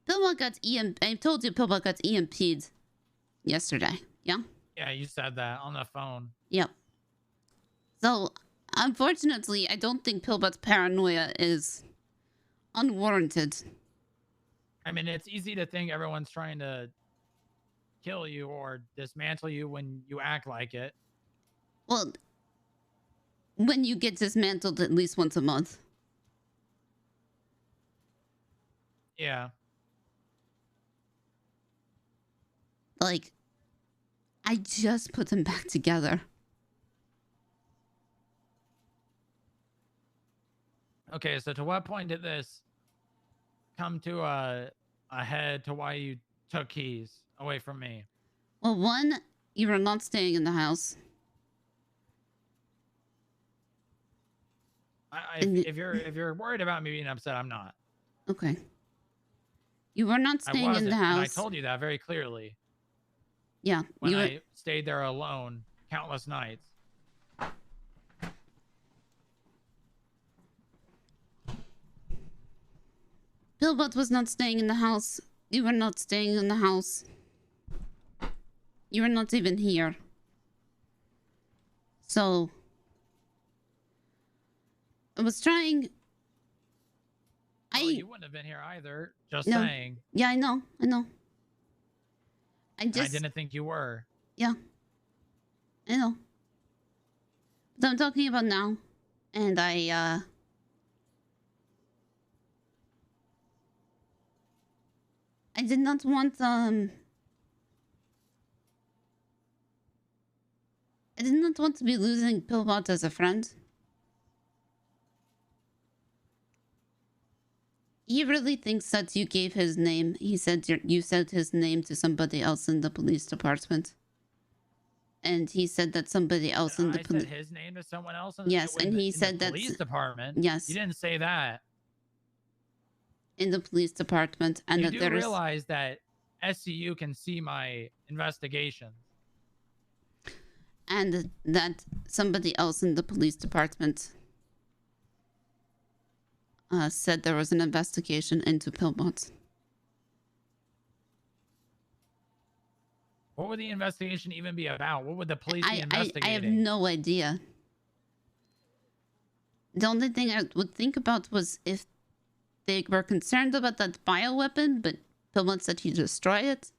Pillbot got I told you Pillbot got EMP'd yesterday. Yeah?
Yeah, you said that on the phone.
Yep. So, unfortunately, I don't think Pillbot's paranoia is unwarranted.
I mean, it's easy to think everyone's trying to kill you or dismantle you when you act like it.
Well, when you get dismantled at least once a month.
Yeah.
Like, I just put them back together.
Okay, so to what point did this come to a head to why you took keys away from me?
Well, one, you were not staying in the house.
If you're worried about me being upset, I'm not.
Okay. You were not staying in the house.
And I told you that very clearly.
Yeah.
When I stayed there alone countless nights.
Pillbot was not staying in the house. You were not staying in the house. You were not even here. So, I was trying...
Oh, you wouldn't have been here either. Just
No.
saying.
Yeah, I know. I
I didn't think you were.
Yeah. I know. But I'm talking about now. And I did not want, I did not want to be losing Pillbot as a friend. He really thinks that you gave his name. He said you said his name to somebody else in the police department. And he said that somebody else in the
police... I said his name to someone else?
Yes, and he said that...
police department?
Yes.
You didn't say that.
In the police department. And
you
that
do
there is...
realize that SCU can see my investigation.
And that somebody else in the police department said there was an investigation into Pillbot.
What would the investigation even be about? What would the police be investigating?
I have no idea. The only thing I would think about was if they were concerned about that bioweapon, but Pillbot said he destroy it.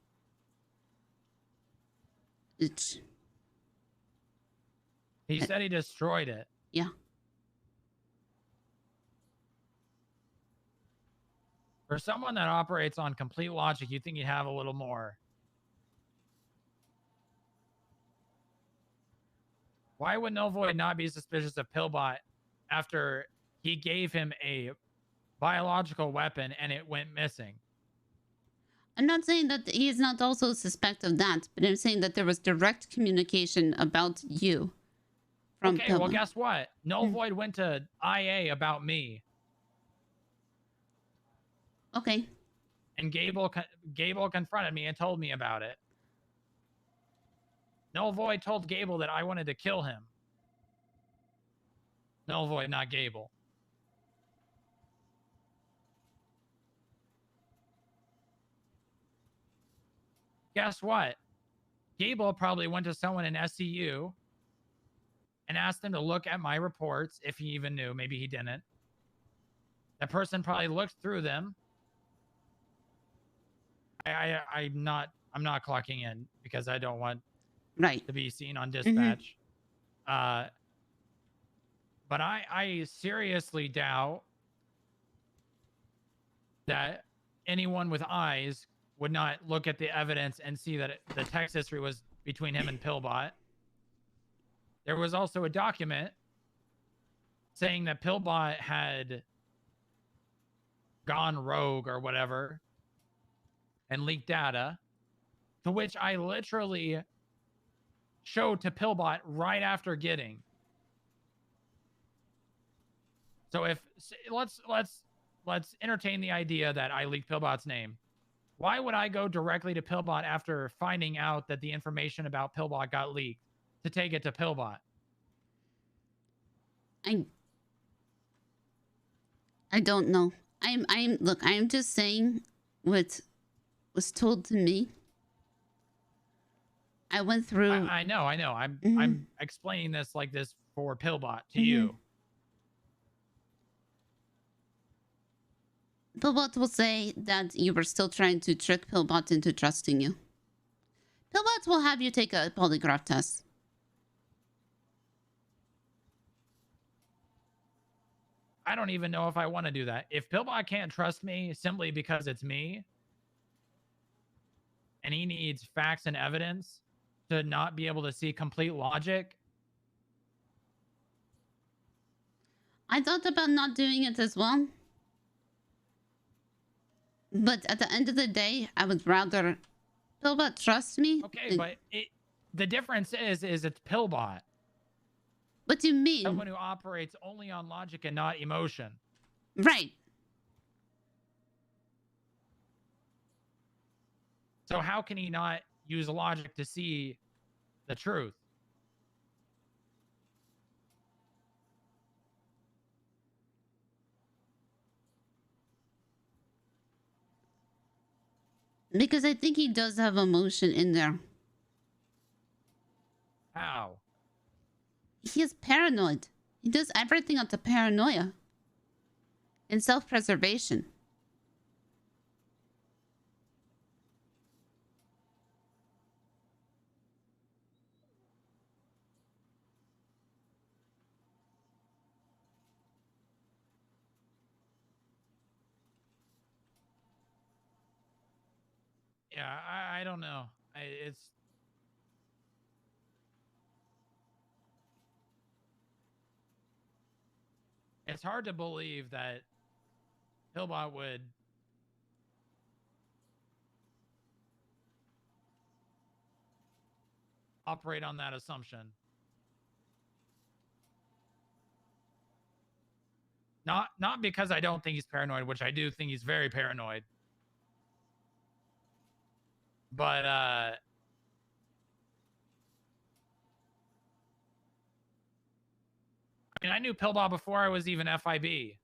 He said he destroyed it.
Yeah.
For someone that operates on complete logic, you think you'd have a little more. Why would Novoid not be suspicious of Pillbot after he gave him a biological weapon and it went missing?
I'm not saying that he is not also suspect of that, but I'm saying that there was direct communication about you from
Okay,
Pillbot.
well, guess what? Novoid went to IA about me.
Okay.
And Gable confronted me and told me about it. Novoid told Gable that I wanted to kill him. Novoid, not Gable. guess what? Gable probably went to someone in SCU and asked him to look at my reports, if he even knew. Maybe he didn't. That person probably looked through them. I'm not clocking in because I don't want to be seen on dispatch. But I seriously doubt that anyone with eyes would not look at the evidence and see that the text history was between him and Pillbot. There was also a document saying that Pillbot had gone rogue or whatever and leaked data, to which I literally showed to Pillbot right after getting. So if let's entertain the idea that I leaked Pillbot's name. Why would I go directly to Pillbot after finding out that the information about Pillbot got leaked to take it to Pillbot?
I don't know. I'm just saying what was told to me. I went through.
I know. I'm explaining this like this for Pillbot to you.
Pillbot will say that you were still trying to trick Pillbot into trusting you. Pillbot will have you take a polygraph test.
I don't even know if I want to do that. If Pillbot can't trust me simply because it's me, and he needs facts and evidence to not be able to see complete logic.
I thought about not doing it as well. But at the end of the day, I would rather Pillbot trust me.
Okay, but the difference is it's Pillbot.
What do you mean?
Someone who operates only on logic and not emotion.
Right.
So how can he not use logic to see the truth?
Because I think he does have emotion in there.
How?
He is paranoid. He does everything out of paranoia and self-preservation.
Yeah, I don't know. It's hard to believe that Pillbot would operate on that assumption. Not because I don't think he's paranoid, which I do think he's very paranoid. But I mean, I knew Pillbot before I was even FIB.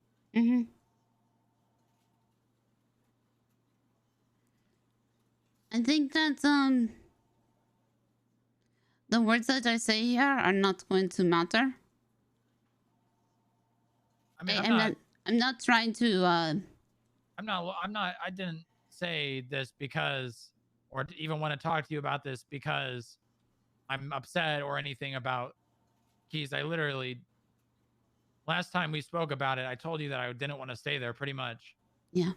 I think that the words that I say here are not going to matter.
I mean,
I'm not trying to
I didn't say this because, or even want to talk to you about this because I'm upset or anything about Keys. I literally, last time we spoke about it, I told you that I didn't want to stay there pretty much.
Yeah.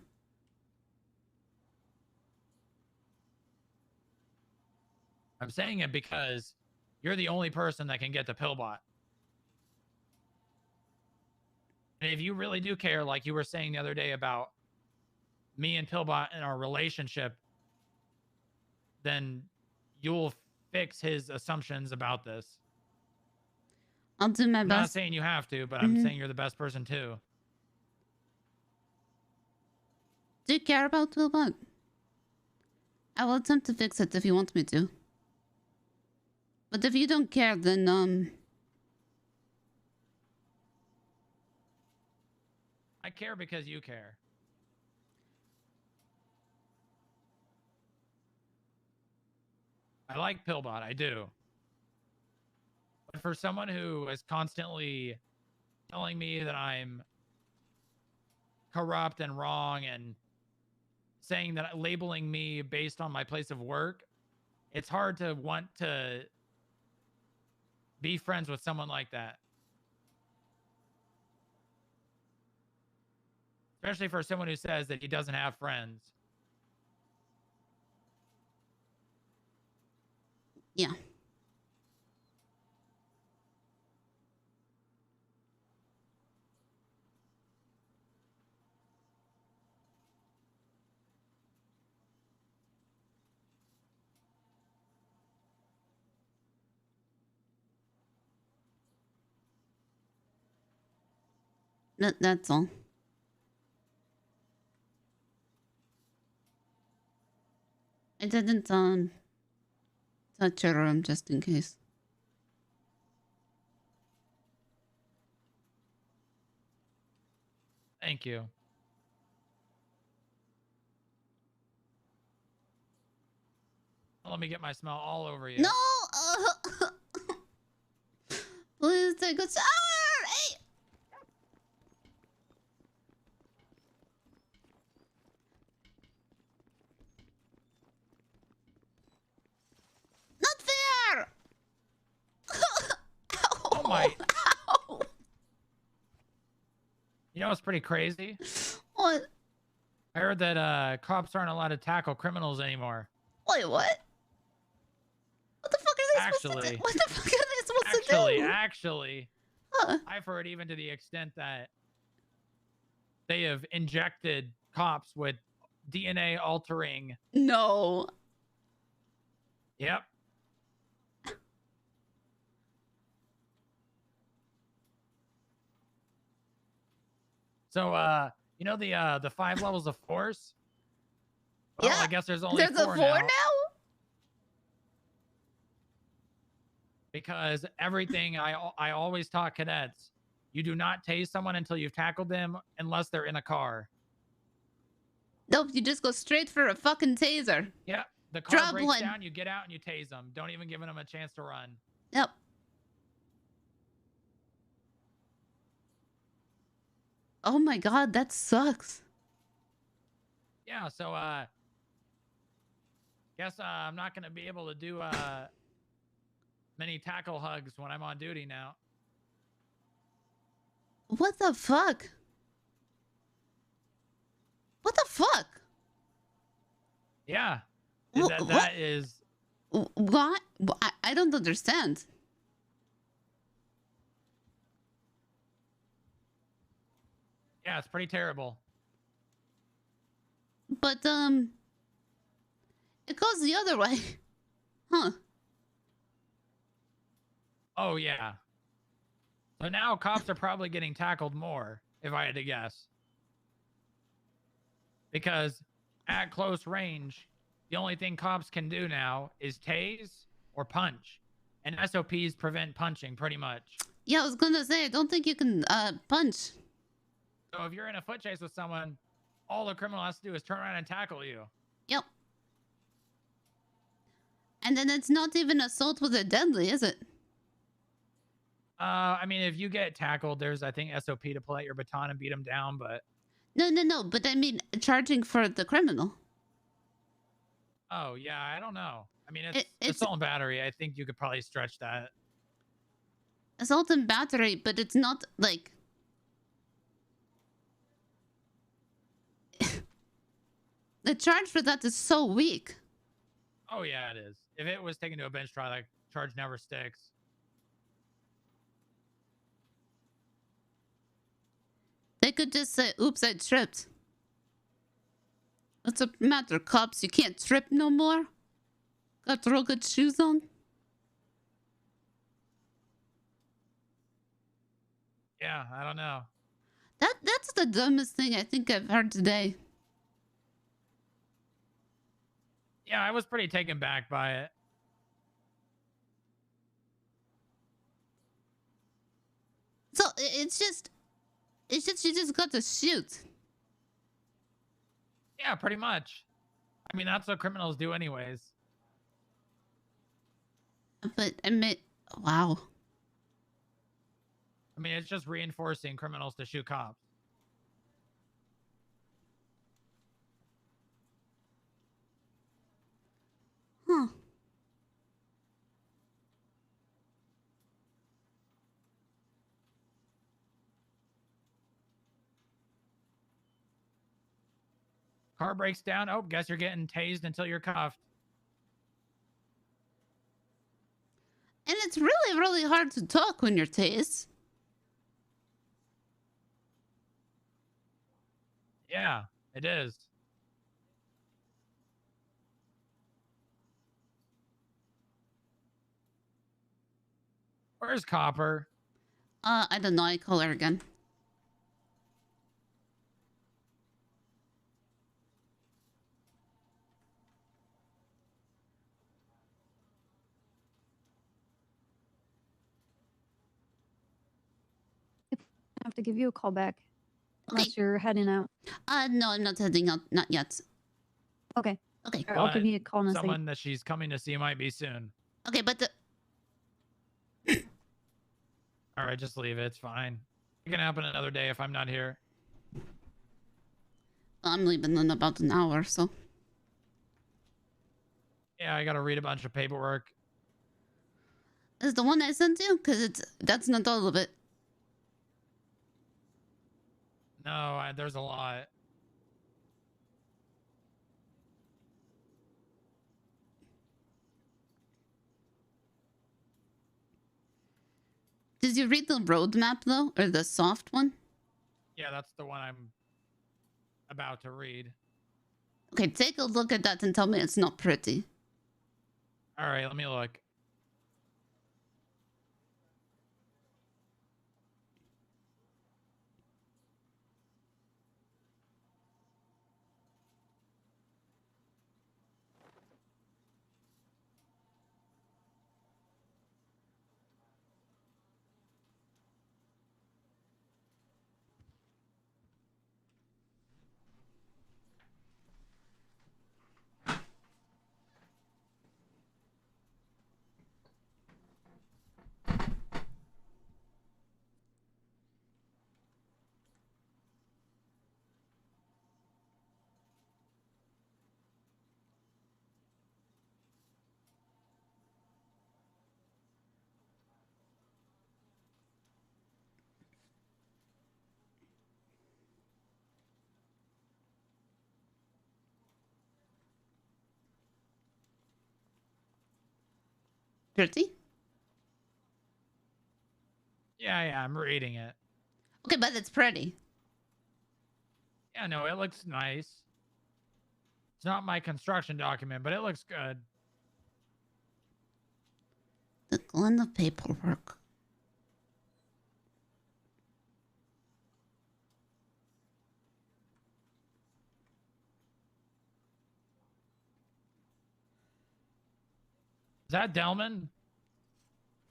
I'm saying it because you're the only person that can get to Pillbot. And if you really do care, like you were saying the other day about me and Pillbot and our relationship, then you'll fix his assumptions about this.
I'll do my
I'm
best.
not saying you have to, but I'm saying you're the best person too.
Do you care about Pillbot? I will attempt to fix it if you want me to. But if you don't care, then
I care because you care. I like Pillbot, I do. But for someone who is constantly telling me that I'm corrupt and wrong and saying that labeling me based on my place of work, it's hard to want to be friends with someone like that. Especially for someone who says that he doesn't have friends.
Yeah. That's all. I didn't touch your room just in case.
Thank you. Let me get my smell all over you.
No! Please take a shower! Hey! Not fair!
Oh my.
Ow.
You know what's pretty crazy?
What?
I heard that cops aren't allowed to tackle criminals anymore.
Wait, what? What the fuck are they supposed to do? What the fuck are they supposed to do?
Actually,
Huh.
I've heard even to the extent that they have injected cops with DNA altering.
No.
Yep. So, you know the 5 levels of force? Well,
Yeah.
I guess there's only
There's a 4 now?
Because everything I always taught cadets, you do not tase someone until you've tackled them unless they're in a car.
Nope, you just go straight for a fucking taser.
Yeah, the car
Drop
breaks
one.
down, you get out and you tase them. Don't even give them a chance to run.
Yep. Oh my god, that sucks.
Yeah, so guess I'm not gonna be able to do many tackle hugs when I'm on duty now.
What the fuck? What the fuck?
Yeah,
What?
that is.
What? I don't understand.
Yeah, it's pretty terrible.
But it goes the other way. Huh.
Oh yeah. So now cops are probably getting tackled more, if I had to guess. Because at close range, the only thing cops can do now is tase or punch. And SOPs prevent punching pretty much.
Yeah, I was gonna say, I don't think you can punch.
So if you're in a foot chase with someone, all the criminal has to do is turn around and tackle you.
Yep. And then it's not even assault with a deadly, is it?
I mean, if you get tackled, there's, I think, SOP to pull out your baton and beat them down, but...
No, but I mean, charging for the criminal.
Oh, yeah, I don't know. I mean, it's assault and battery. I think you could probably stretch that.
Assault and battery, but it's not, like... The charge for that is so weak.
Oh, yeah, it is. If it was taken to a bench trial, that charge never sticks.
They could just say, oops, I tripped. What's the matter, cops? You can't trip no more? Got real good shoes on?
Yeah, I don't know.
That's the dumbest thing I think I've heard today.
Yeah, I was pretty taken back by it.
So it's just you just got to shoot.
Yeah, pretty much. I mean, that's what criminals do anyways.
But I mean, wow.
I mean, it's just reinforcing criminals to shoot cops.
Huh.
Car breaks down. Oh, guess you're getting tased until you're cuffed.
And it's really, really hard to talk when you're tased.
Yeah, it is. Where's Copper?
I don't know. I call her again.
I have to give you a call back.
Okay.
Unless you're heading out.
No, I'm not heading out. Not yet.
Okay.
Okay.
All right, I'll give you a call in a second.
Someone that she's coming to see might be soon.
Okay, but the...
All right, just leave it. It's fine. It can happen another day if I'm not here.
I'm leaving in about an hour, so...
Yeah, I gotta read a bunch of paperwork.
Is the one I sent you? Because that's not all of it.
No, there's a lot.
Did you read the roadmap, though? Or the soft one?
Yeah, that's the one I'm about to read.
Okay, take a look at that and tell me it's not pretty.
All right, let me look.
Pretty?
Yeah, I'm reading it.
Okay, but it's pretty.
Yeah, no, it looks nice. It's not my construction document, but it looks good.
The Glen of paperwork.
Is that Delman?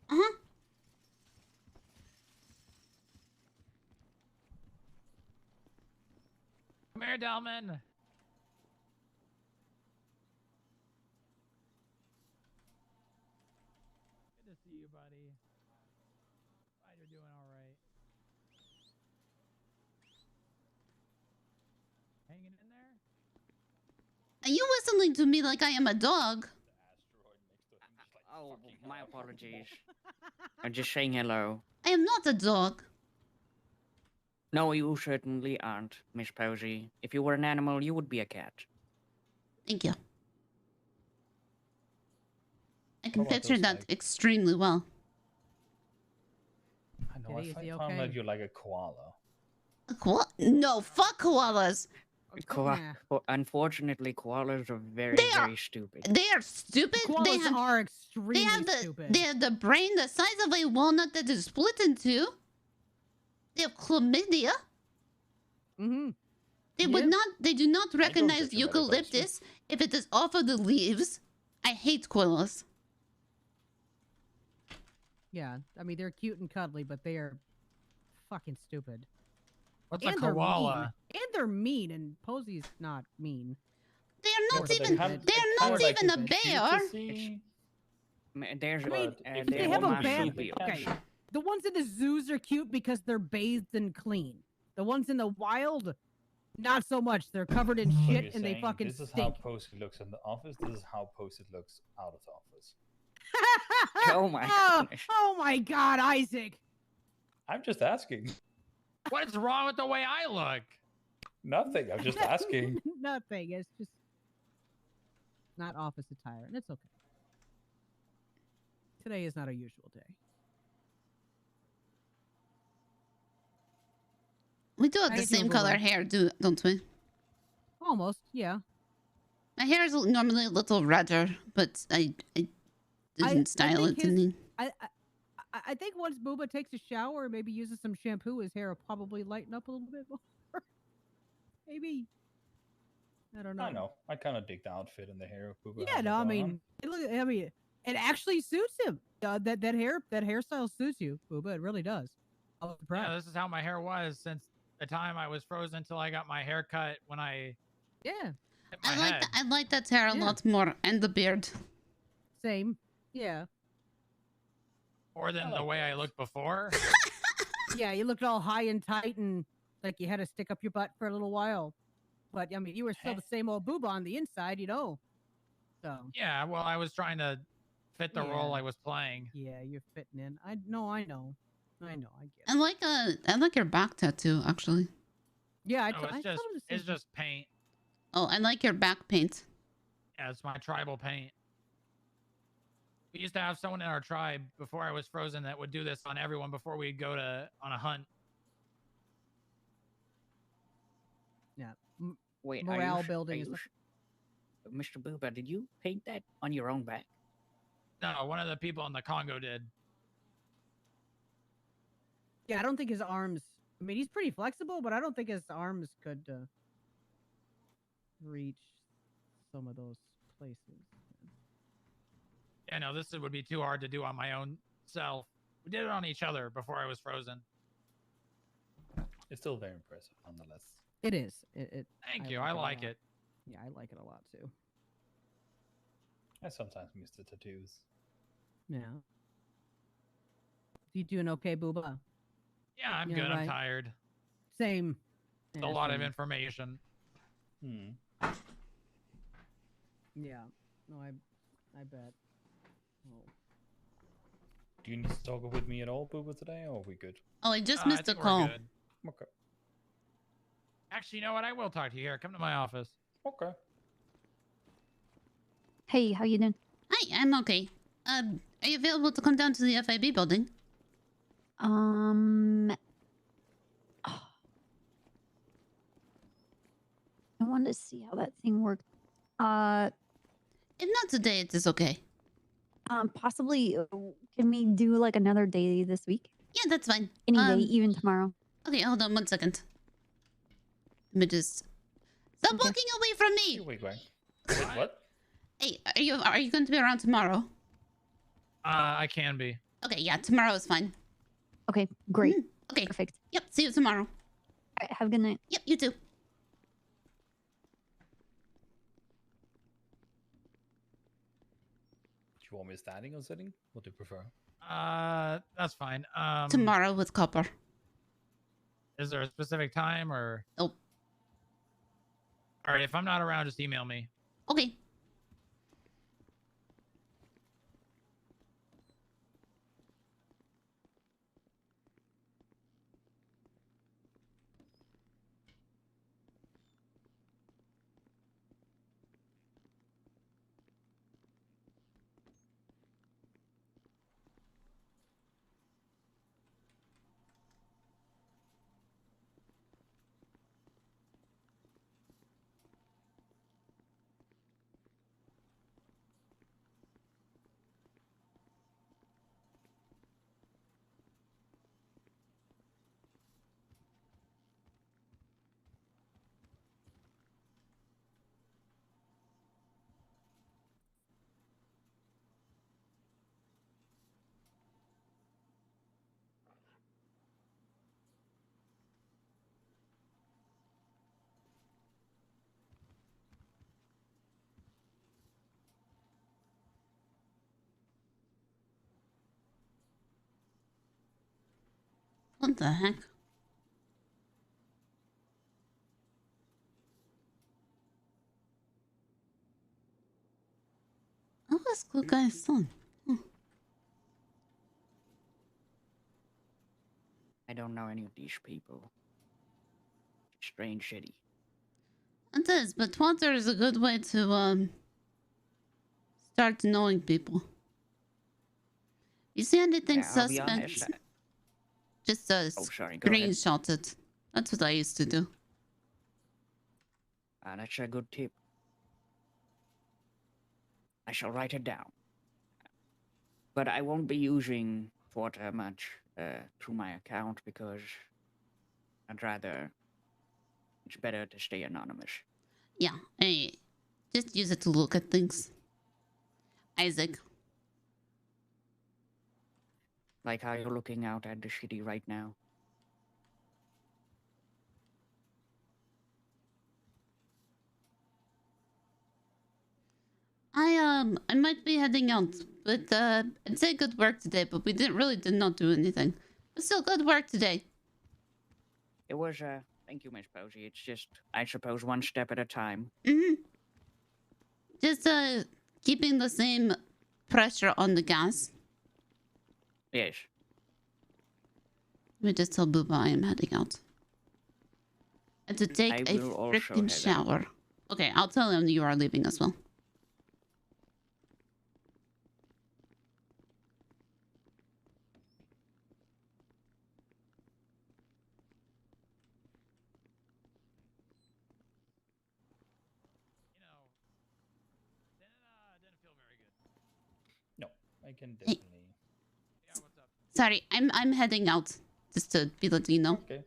Uh-huh.
Come here, Delman. Good to see you, buddy. Glad you're doing all right. Hanging in there?
Are you whistling to me like I am a dog?
Oh, my apologies. I'm just saying hello.
I am not a dog.
No, you certainly aren't, Miss Posy. If you were an animal, you would be a cat.
Thank you. I can
What about
picture
this,
that
like-
extremely well.
I know.
Kitty, is he
found
okay?
that you're like a koala.
A koala? No, fuck koalas.
Unfortunately, koalas are very,
They are-
very stupid.
They are stupid.
Koalas are extremely
they have the
stupid.
they have the brain the size of a walnut that is split in two. They have chlamydia.
Mm-hmm.
They would
Yep.
not. They do not recognize
get the medical
eucalyptus if it is off of the leaves. I hate koalas.
Yeah, I mean they're cute and cuddly, but they are fucking stupid.
What's
And
a
they're
koala?
mean. And they're mean, and Posy's not mean.
They are not
but they
even.
have-
They are
kinda
not
like
even a
stupid.
bear.
Cutesy.
There's
I mean,
if
they
they
have a
want
bad.
marsupials.
Okay, the ones in the zoos are cute because they're bathed and clean. The ones in the wild, not so much. They're covered in
So
shit
you're
and they
saying
fucking
this is
stink.
how Posy looks in the office. This is how Posy looks out of the office.
Oh my goodness.
Oh my God, Isaac.
I'm just asking.
What is wrong with the way I look?
Nothing. I'm just asking.
Nothing. It's just not office attire, and it's okay. Today is not a usual day.
We do have
How
the
you doing,
same color
Boomer?
hair, don't we?
Almost, yeah.
My hair is normally a little redder, but I didn't style
think
it
his-
any.
I think once Booba takes a shower, maybe uses some shampoo, his hair will probably lighten up a little bit more. Maybe. I don't know.
I know. I kind of dig the outfit and the hair of Booba.
Yeah, no, I mean, it actually suits him. That hairstyle suits you, Booba. It really does. I was proud.
Yeah, this is how my hair was since the time I was frozen until I got my hair cut when I
Yeah,
hit my
I
head.
like that hair a lot more, and the beard.
same. Yeah,
More than the way I looked before.
yeah. You looked all high and tight and like you had to stick up your butt for a little while. But I mean, you were still the same old Booba on the inside, you know. So
Yeah, well, I was trying to fit the role I was playing.
yeah, you're fitting in. I know. I get it.
I like your back tattoo, actually.
Yeah,
No, it's just paint.
Oh, I like your back paint.
Yeah, it's my tribal paint. We used to have someone in our tribe before I was frozen that would do this on everyone before we'd go on a hunt.
Yeah.
Wait,
morale building.
Are you Mr. Booba, did you paint that on your own back?
No, one of the people in the Congo did.
Yeah, I don't think his arms. I mean, he's pretty flexible, but I don't think his arms could reach some of those places.
Yeah, no, this would be too hard to do on my own self. We did it on each other before I was frozen.
It's still very impressive, nonetheless.
It is.
Thank you. I like it.
Yeah, I like it a lot too.
I sometimes miss the tattoos.
Yeah. You doing okay, Booba?
Yeah, I'm
Yeah,
good. I'm
right.
tired.
Same.
It's
Yeah,
a lot of
same.
information.
Yeah. No, I bet. Oh.
Do you need to talk with me at all, Booba, today, or are we good?
Oh, I just
I
missed a
think we're
call.
good.
Okay.
Actually, you know what? I will talk to you here. Come to my office.
Okay.
Hey, how you doing?
Hi, I'm okay. Are you available to come down to the FIB building?
I wanted to see how that thing worked.
If not today, it is okay.
Possibly, can we do like another day this week?
Yeah, that's fine.
Any day, even tomorrow.
Okay, hold on 1 second. Let me just stop walking away from me.
Wait. Wait, what?
Hey, are you going to be around tomorrow?
I can be.
Okay, yeah, tomorrow is fine.
Okay, great.
Okay,
Perfect.
Yep, see you tomorrow.
All right, have a good night.
Yep, you too.
Do you want me standing or sitting? What do you prefer?
That's fine.
Tomorrow with Copper.
Is there a specific time or?
Oh.
All right. If I'm not around, just email me.
Okay. What the heck? What was Glue Guy's son?
I don't know any of these people. Strange city.
It is, but Twitter is a good way to start knowing people. You see anything
Yeah, I'll be honest,
suspect? Just
Oh, sorry, go ahead.
screenshot it. That's what I used to do.
That's a good tip. I shall write it down. But I won't be using Twitter much through my account because I'd rather... It's better to stay anonymous.
Yeah, hey, just use it to look at things. Isaac.
Like how you're looking out at the city right now.
I might be heading out, but I'd say good work today, but we did not do anything. But still good work today.
It was, thank you, Miss Posy. It's just, I suppose, one step at a time.
Just keeping the same pressure on the gas.
Yes.
Let me just tell Booba I am heading out. And to take
I
a
will also
freaking
head out.
shower. Okay, I'll tell him you are leaving as well.
Didn't feel very good.
No, I can
Hey.
definitely.
Yeah, what's up?
Sorry, I'm heading out. Just to be letting you know.
Okay.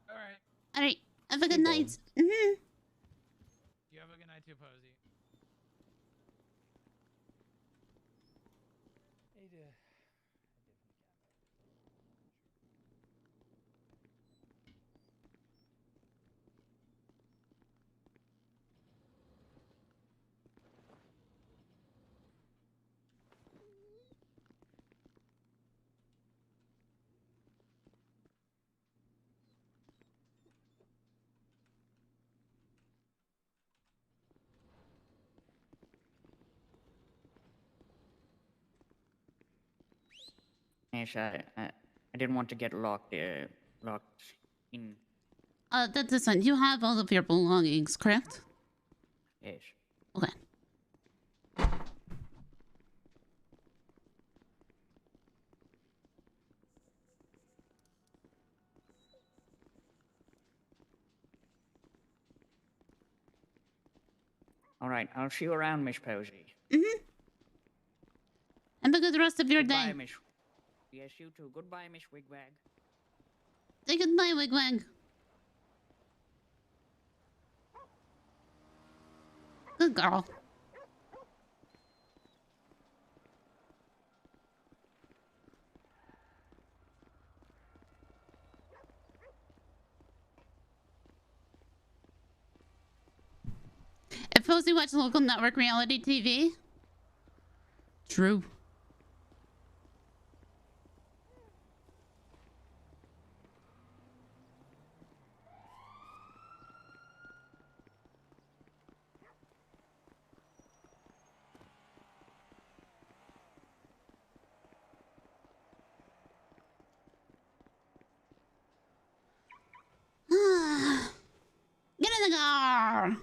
All right.
Alright, have a good
Keep
night.
You have a good night too, Posy.
Yes, I didn't want to get locked in.
That's fine. You have all of your belongings, correct?
Yes.
Okay.
All right, I'll see you around, Miss Posy.
Have a good rest of your
Goodbye,
day.
Miss. Yes, you too. Goodbye, Miss Wigwag.
Say goodbye, Wigwag. Good girl. If Posy watched local network reality TV. True. Get in the car.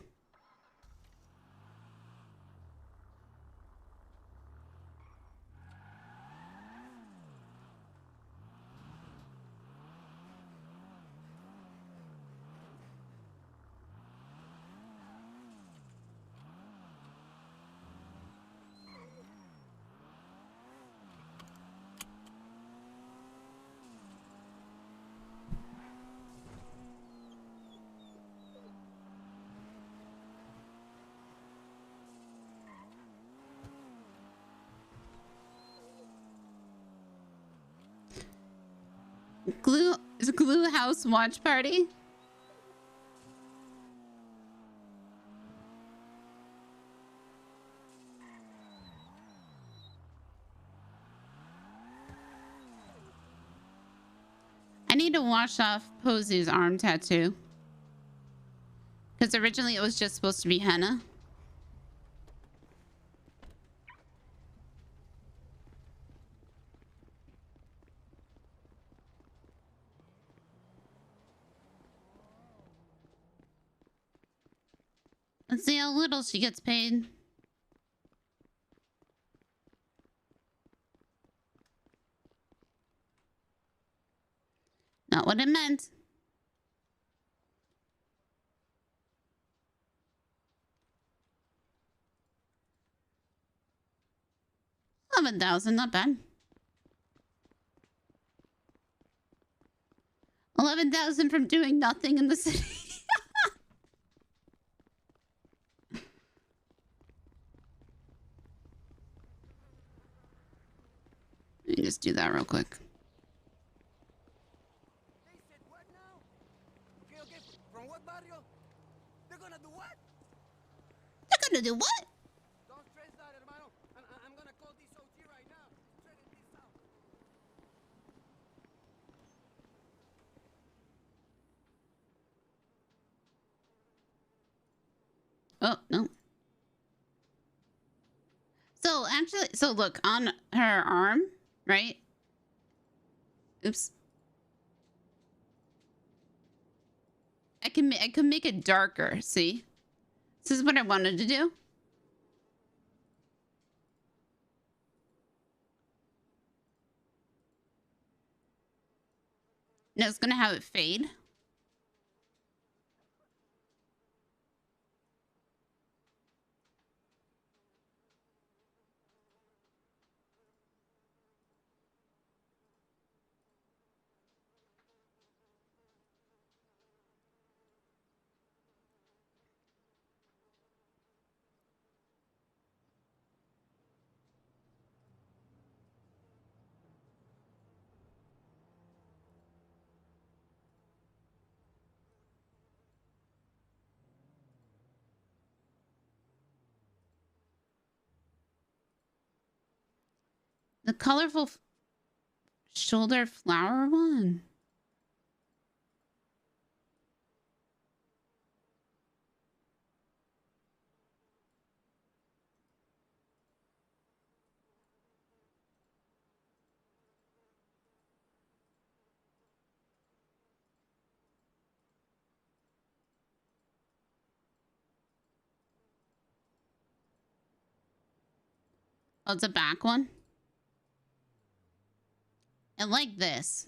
Glue House watch party. I need to wash off Posy's arm tattoo. Because originally it was just supposed to be henna. Let's see how little she gets paid. Not what it meant. $11,000, not bad. 11,000 from doing nothing in the city. Let me just do that real quick.
They said what now? Okay, okay. From what barrio? They're gonna do what?
They're gonna do what?
Don't stress that, hermano. I'm gonna call this OT right now. Straighten this out.
Oh, no. So actually, so look, on her arm, right? Oops. I can make it darker, see? This is what I wanted to do. Now it's gonna have it fade. The colorful shoulder flower one. Oh, it's a back one. I like this.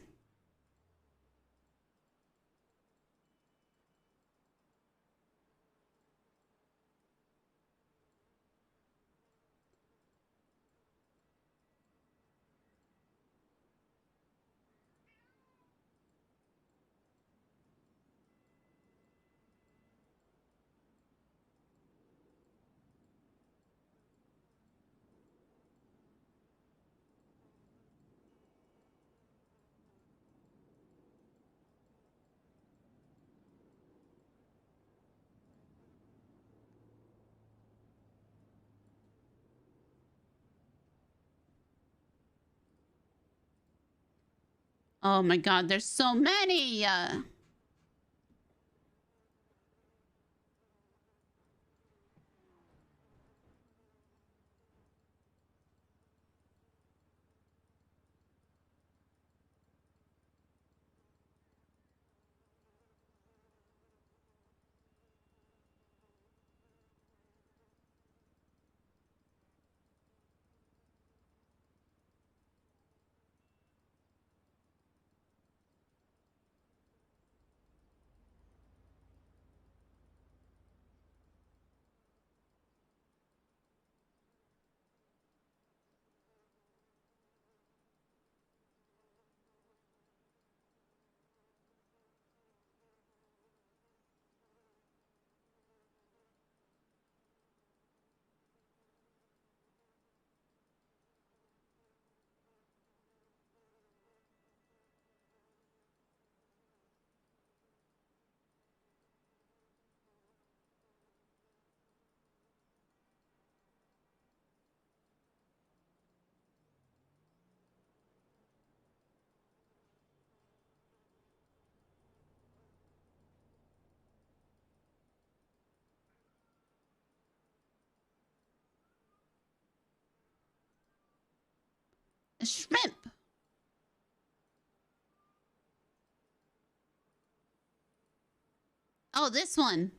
Oh my God, there's so many. shrimp. Oh, this one.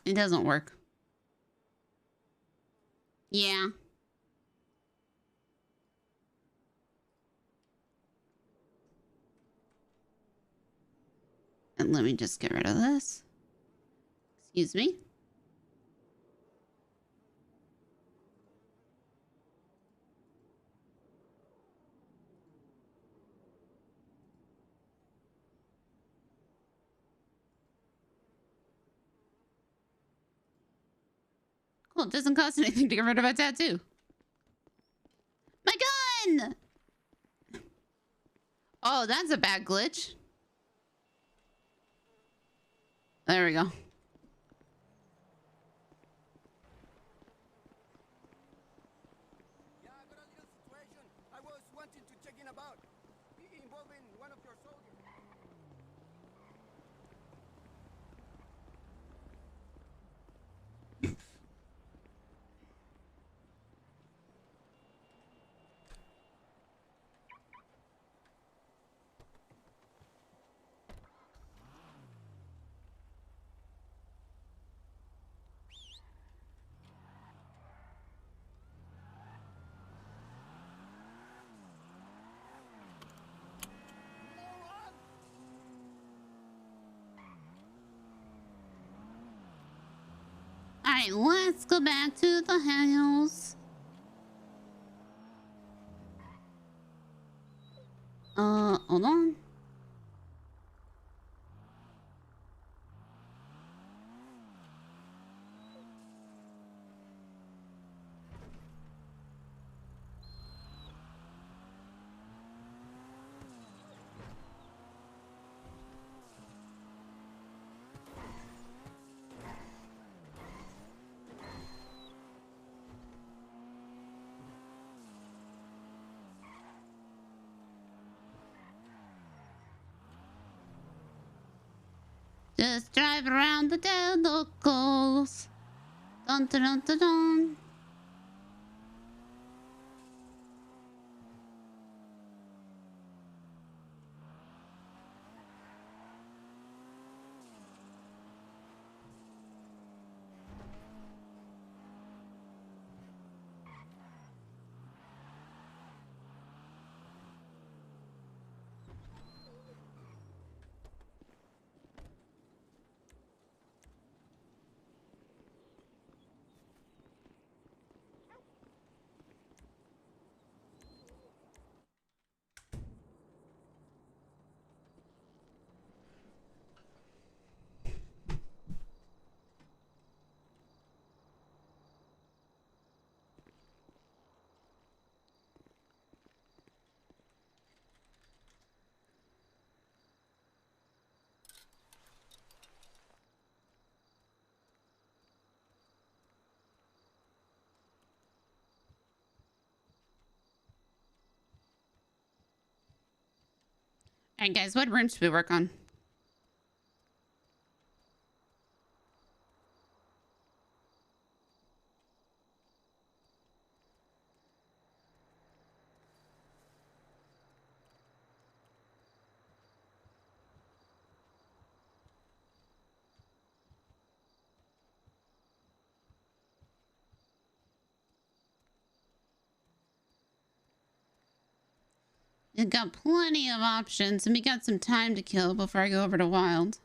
It doesn't work. Yeah. And let me just get rid of this. Excuse me. Cool, it doesn't cost anything to get rid of a tattoo. My gun! Oh, that's a bad glitch. There we go.
Yeah, I got a little situation. I was wanting to check in about involving one of your soldiers.
Alright, let's go back to the house. Hold on. Just drive around the dead locals. Dun dun dun dun dun. Alright guys, what room should we work on? We've got plenty of options, and we got some time to kill before I go over to Wild.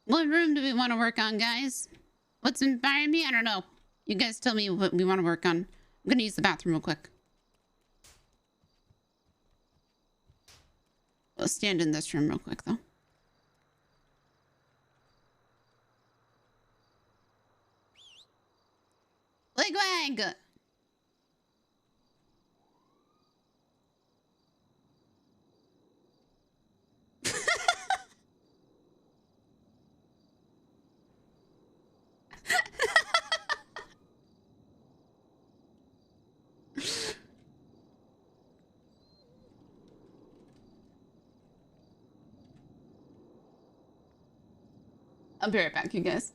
What room do we want to work on, guys? What's inspiring me? I don't know. You guys tell me what we want to work on. I'm gonna use the bathroom real quick. We'll stand in this room real quick, though. Leg wag! I'll be right back, you guys.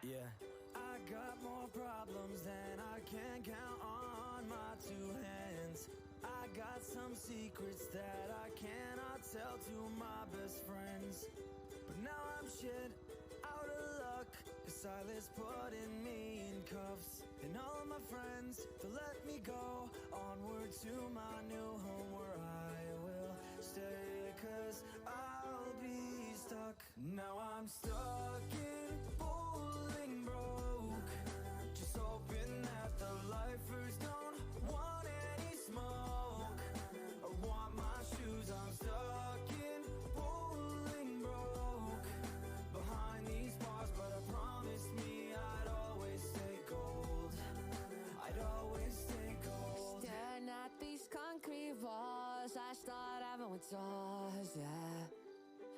Yeah, I got more problems than I can count on my two hands. I got some secrets that I cannot tell to my best friends. But now I'm shit out of luck, 'cause Silas putting me in cuffs. And all of my friends, to let me go onward to my new home where I will stay, 'cause I'll be stuck. Now I'm stuck in broke, just hoping that the lifers don't want any smoke or want my shoes. I'm stuck in broke, behind these bars, but I promised me I'd always stay gold. I'd always stay gold. Staring at these concrete walls, I start having with doors, yeah.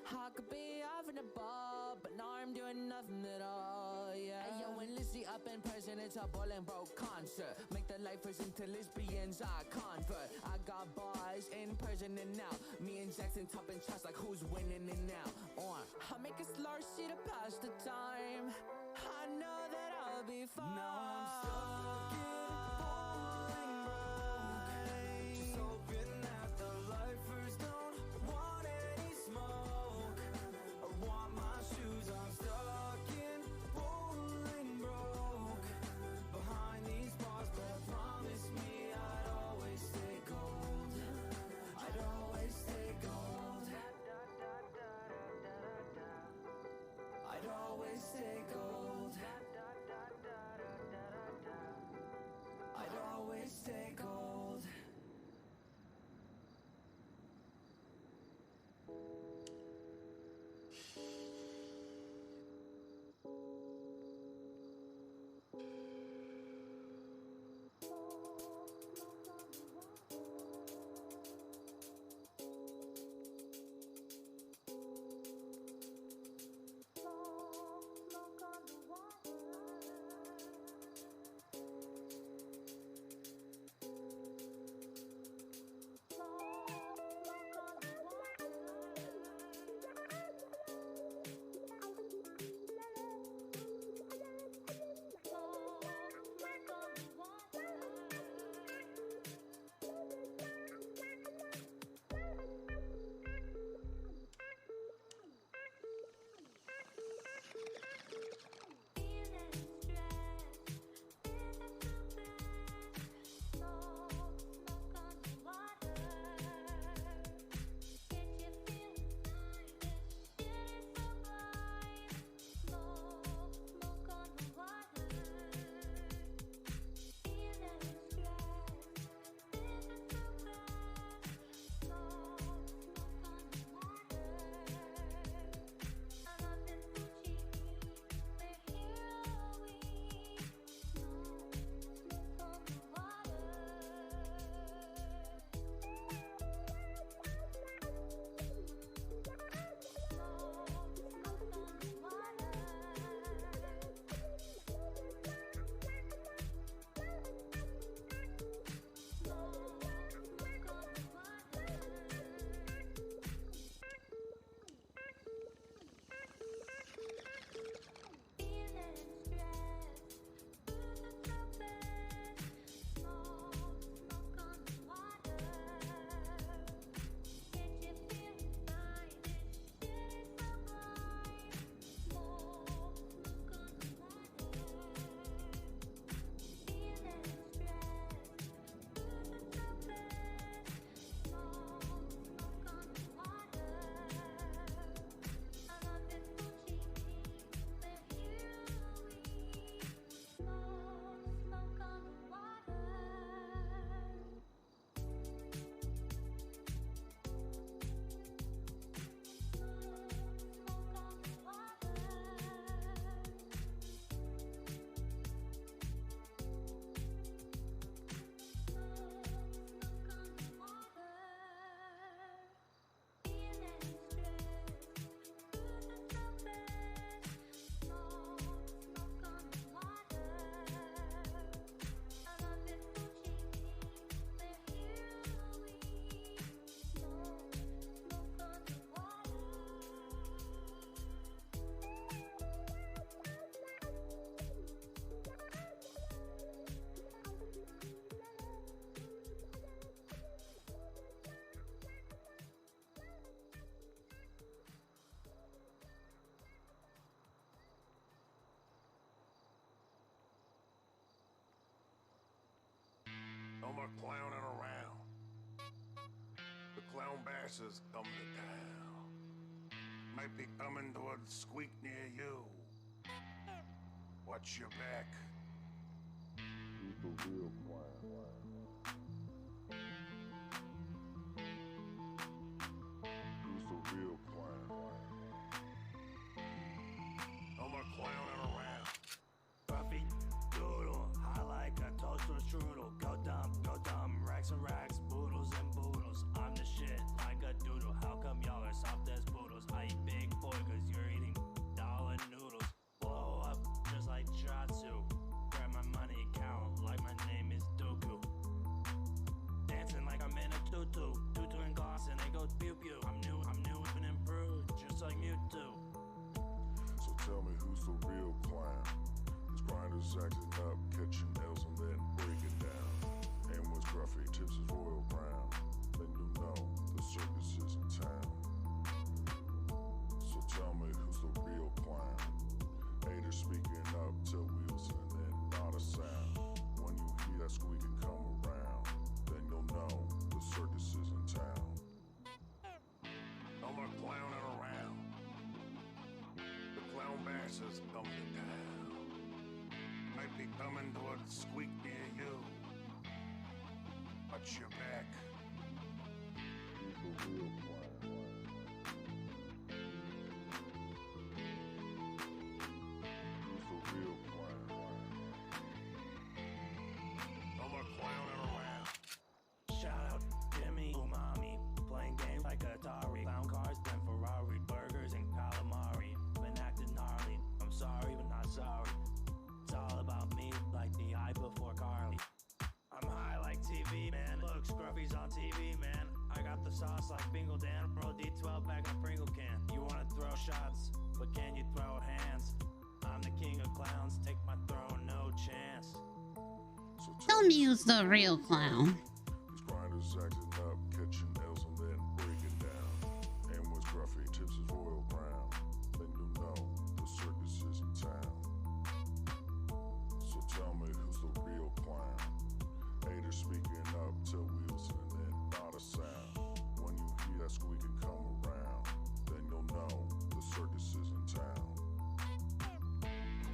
I could be having a ball, but now I'm doing nothing at all, yeah. Hey, yo, when Lizzie up in person, it's a bowling broke concert. Make the lifers into lesbians, I convert. I got bars in person and now. Me and Jackson topping charts like who's winning it now. I make a slur sheet to pass the time. I know that I'll be fine. Now I'm stuck in broke, just hoping that the lifers don't want any smoke or want my shoes. I'm stuck in broke, behind these bars, but I promised me I'd always stay gold. I'd always stay gold. I'd always stay gold. I'd always stay gold.
more clowning around. The clown bash is coming to town. Might be coming to a squeak near you. Watch your back. Who's the real clown? Who's the real clown? No more clowning around.
Puffy doodle, high like a toaster strudel. Go dumb, racks and racks, boodles and boodles. I'm the shit like a doodle. How come y'all are soft as boodles? I eat big boy cause you're eating dollar noodles. Blow up just like Jatsu. Grab my money account like my name is Dooku. Dancing like I'm in a tutu. Tutu and gloss and they go pew pew. I'm new and improved, just like Mewtwo.
So tell me who's the real clown? His grinders acting up, catching nails and then breaking down. And was gruffy, tips is royal brown. Then you know the circus is in town. So tell me who's the real clown? Haters speaking up till wheels and then not a sound. When you hear that squeaking come around, then you'll know the circus is in town. No more clowning around. The clown bash is coming to town. Might be coming to a squeak near you. Watch your back. Who's the real clown? Who's the real clown? No more clowning around.
Shout out Jimmy, Umami, playing games like Atari. Clown cars, then Ferrari, burgers and calamari. Been acting gnarly, I'm sorry but not sorry. It's all about me, like the eye before Carly. I'm high like TV, man. Look, Scruffy's on TV, man. I got the sauce like Bingo Dan. Roll D12 back in a Pringle can. You wanna throw shots, but can you throw hands? I'm the king of clowns, take my throne, no chance.
So
Tell me who's the real clown.
his grinders acting up, catching nails and then breaking down. And was gruffy, tips is royal brown. Then you know the circus is in town. So tell me who's the real clown? Haters speaking up till wheels and then not a sound. When you hear that squeaking come around, then you'll know the circus is in town.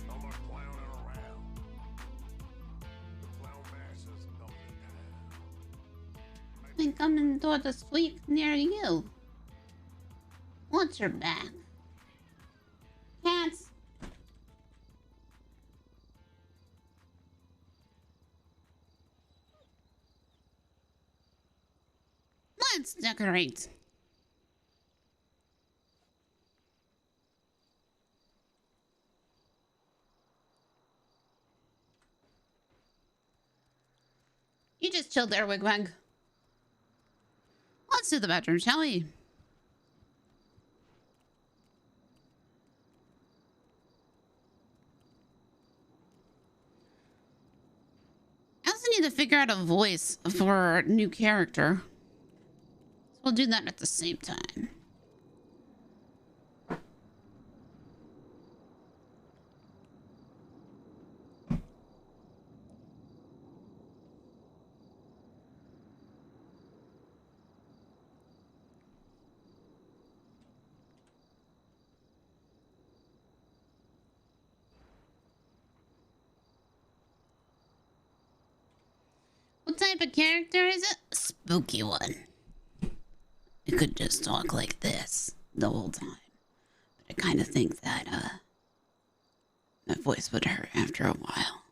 No more clowning around. The clown bash is coming to town.
I'm coming toward the squeak near you. Watch your back. Cats. Let's decorate. You just chill there, Wigwag. Let's do the bedroom, shall we? I also need to figure out a voice for our new character. So we'll do that at the same time. What type of character is it? A spooky one. It could just talk like this the whole time. But I kind of think that my voice would hurt after a while.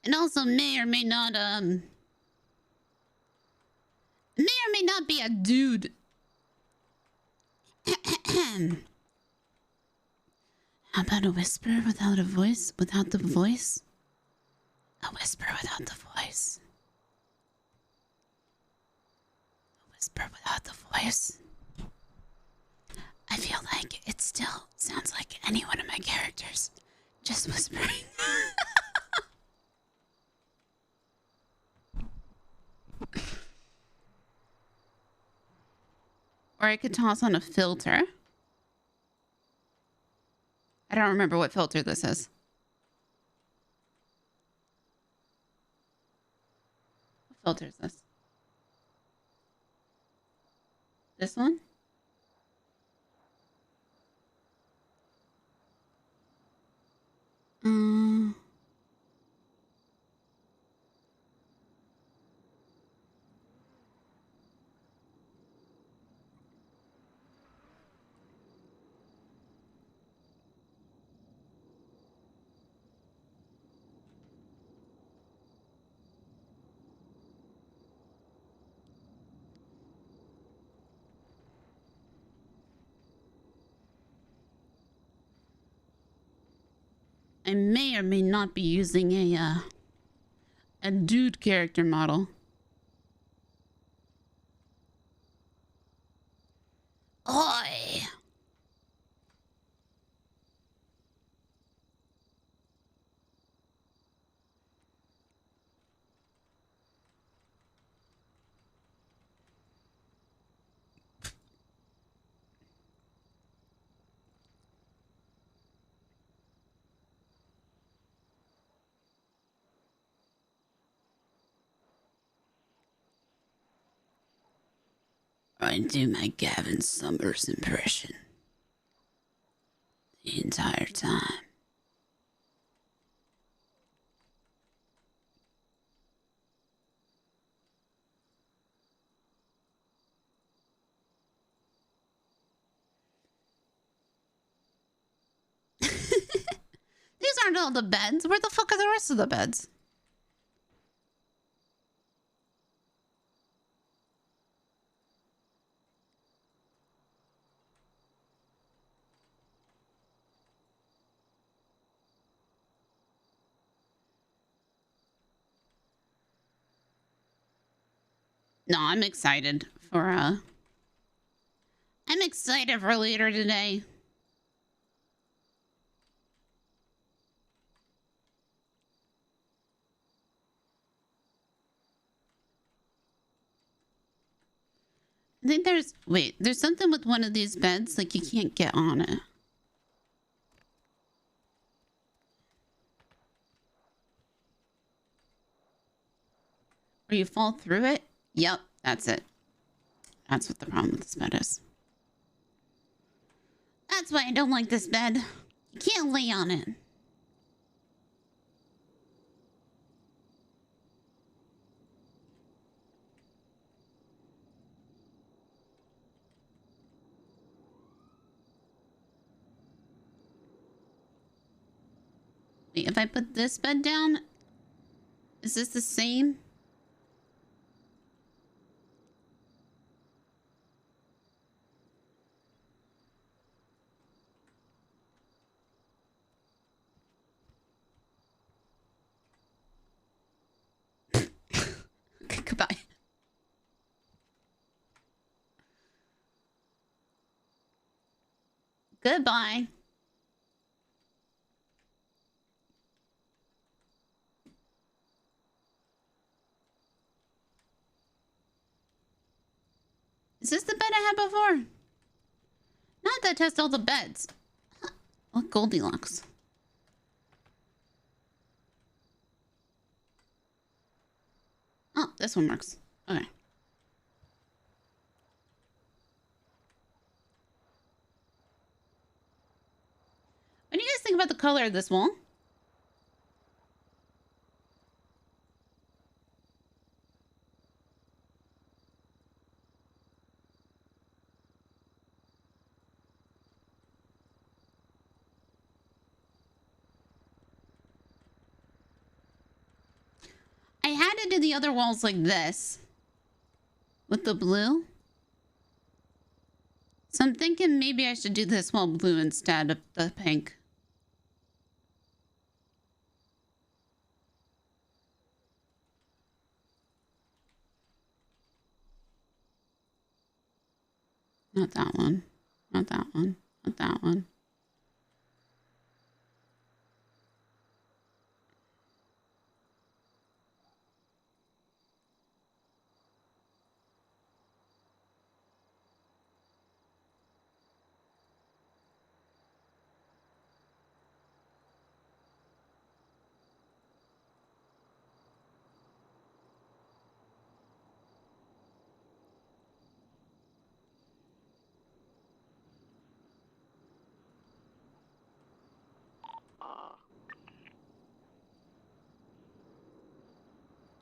And also may or may not be a dude. How about a whisper without a voice? Without the voice? A whisper without the voice. A whisper without the voice. any one of my characters. Just whispering. Or I could toss on a filter. I don't remember what filter this is. What filter is this? This one? I may or may not be using a dude character model. Oi! I do my Gavin Summers impression the entire time. These aren't all the beds. Where the fuck are the rest of the beds? No, I'm excited for I'm excited for later today. I think there's something with one of these beds, like you can't get on it. Or you fall through it? Yep, that's it. That's what the problem with this bed is. That's why I don't like this bed. You can't lay on it. Wait, if I put this bed down, is this the same? Okay, goodbye. Goodbye. Is this the bed I had before? Not that test all the beds. Huh. What Goldilocks? Oh, this one works. Okay. What do you guys think about the color of this wall? I had to do the other walls like this. With the blue. So I'm thinking maybe I should do this wall blue instead of the pink. Not that one. Not that one. Not that one.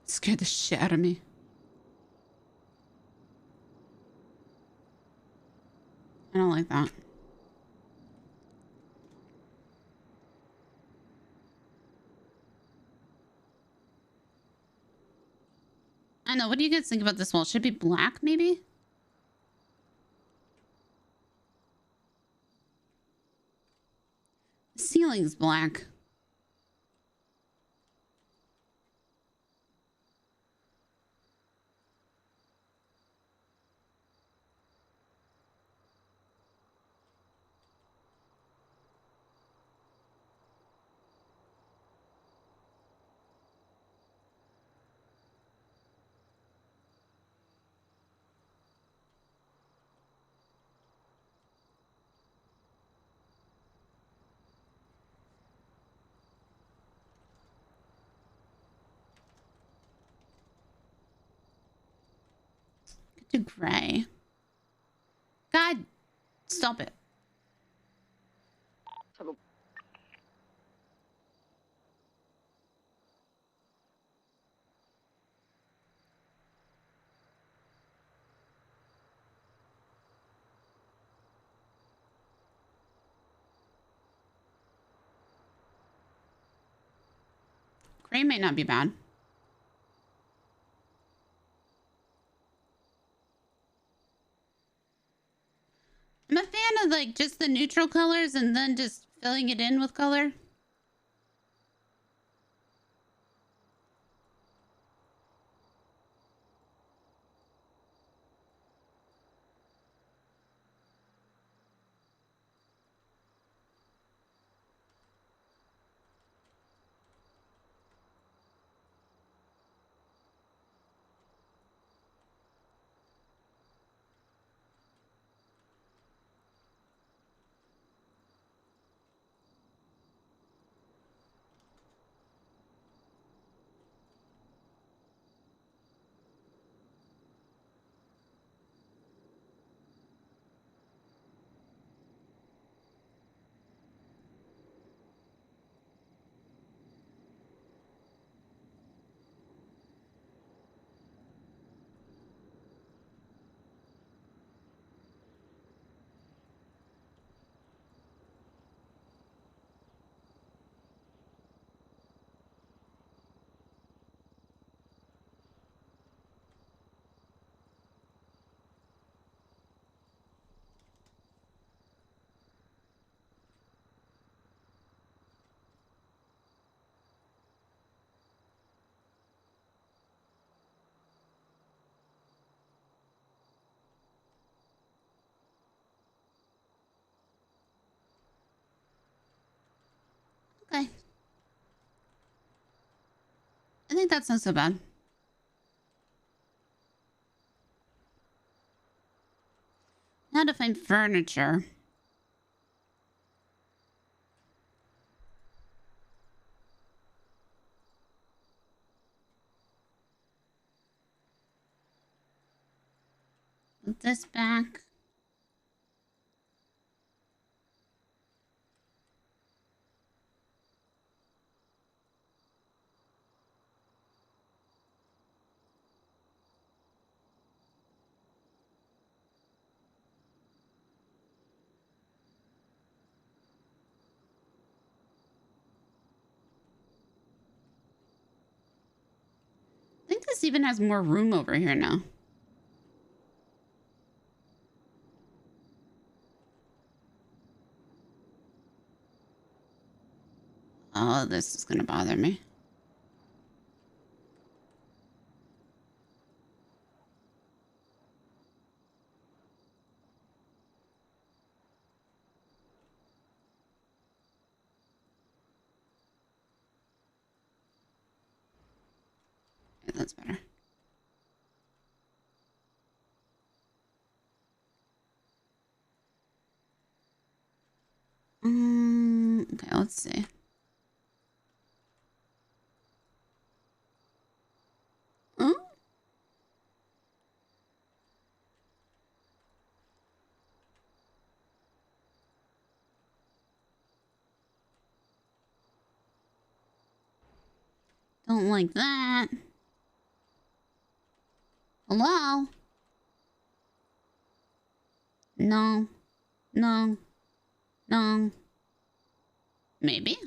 Scared the shit out of me. I don't like that. I know. What do you guys think about this wall? Should it be black, maybe? The ceiling's black. To gray. God, stop it. Gray might not be bad. I'm a fan of like just the neutral colors and then just filling it in with color. Okay. I think that's not so bad. Now to find furniture. Put this back. I think this even has more room over here now. Oh, this is gonna bother me. Okay, that's better. Okay, let's see. Hmm? Don't like that. Hello? No. No. No. Maybe?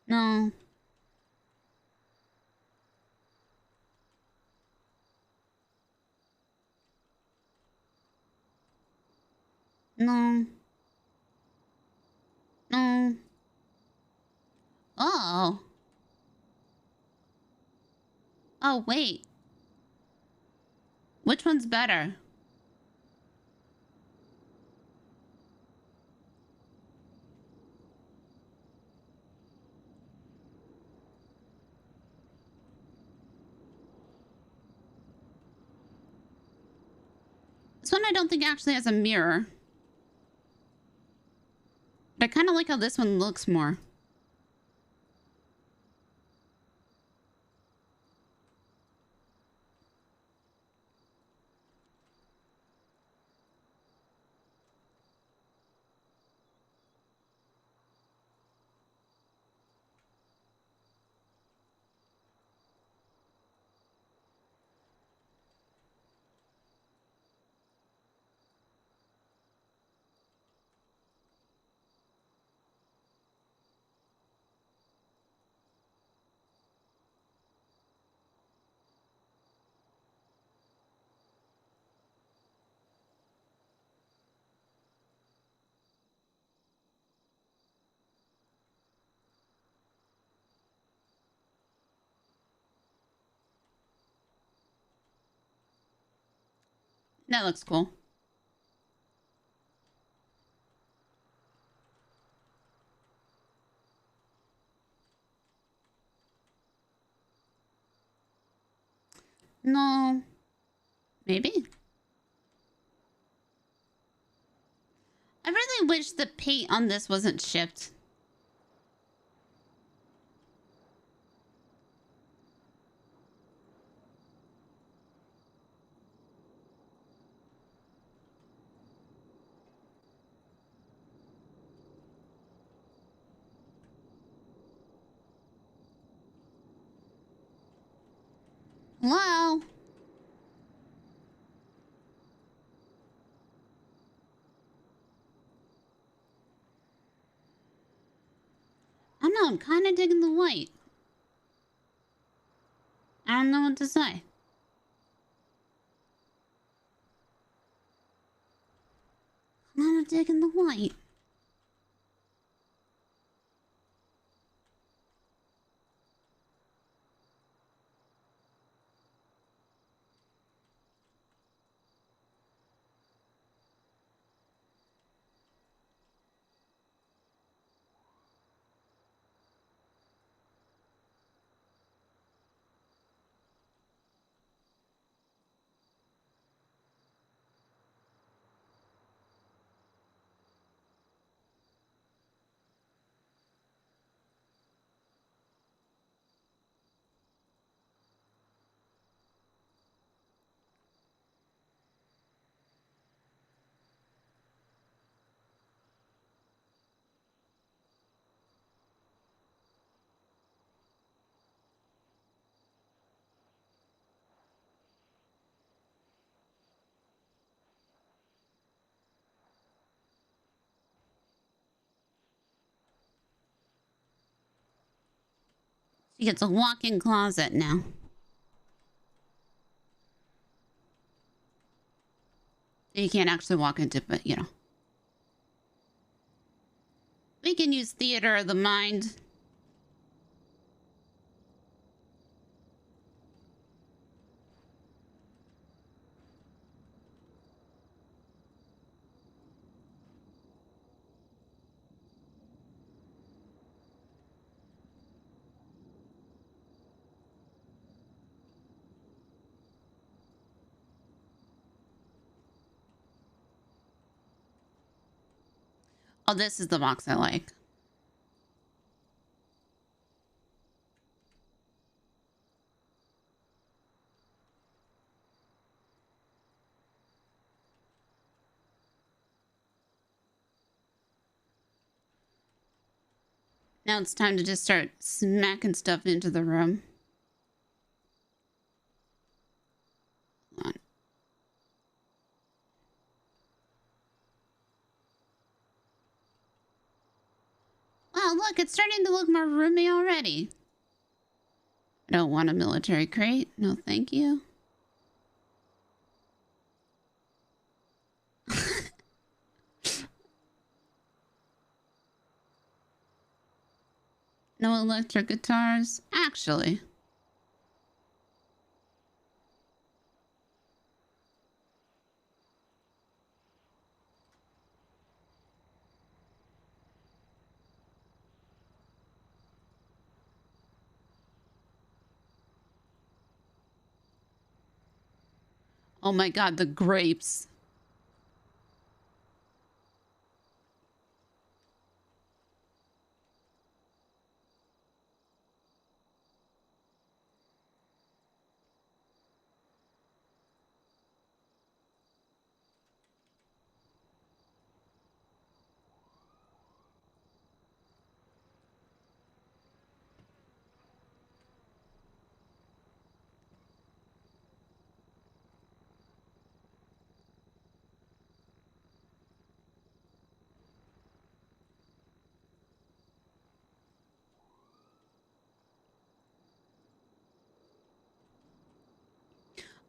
No. No. No. Oh. Oh, wait. Which one's better? This one I don't think actually has a mirror. But I kind of like how this one looks more. That looks cool. No. Maybe? I really wish the paint on this wasn't shipped. Hello? I don't know, I'm kind of digging the white. I don't know what to say. I'm not digging the white. She gets a walk-in closet now. You can't actually walk into, but you know. We can use theater of the mind. Oh, this is the box I like. Now it's time to just start smacking stuff into the room. Hold on. Wow, look, it's starting to look more roomy already. I don't want a military crate. No, thank you. No electric guitars. Actually. Oh my god, the grapes.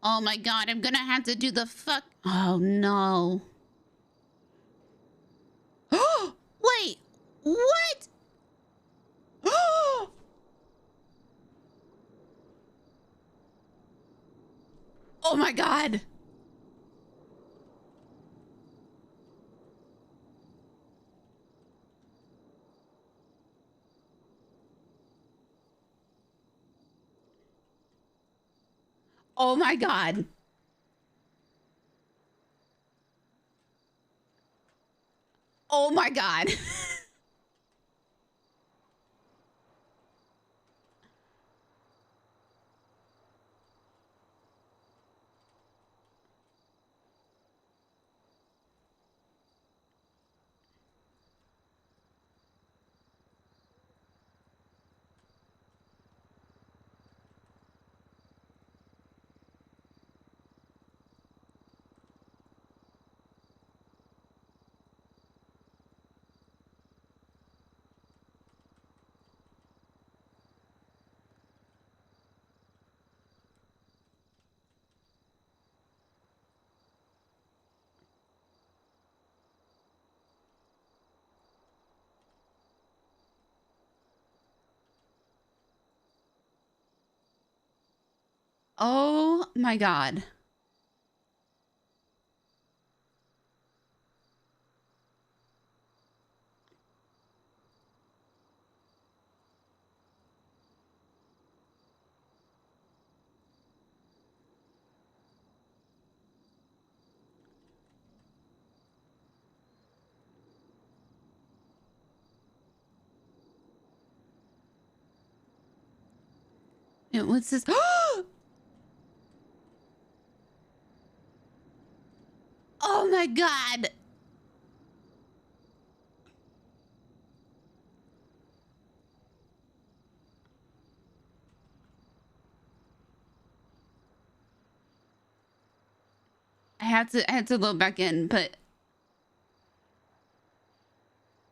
Oh my god, I'm gonna have to do the fuck. Oh no. Wait, what? Oh my god. Oh my god. Oh my god. Oh my god. What's this? Oh my god. I had to load back in, but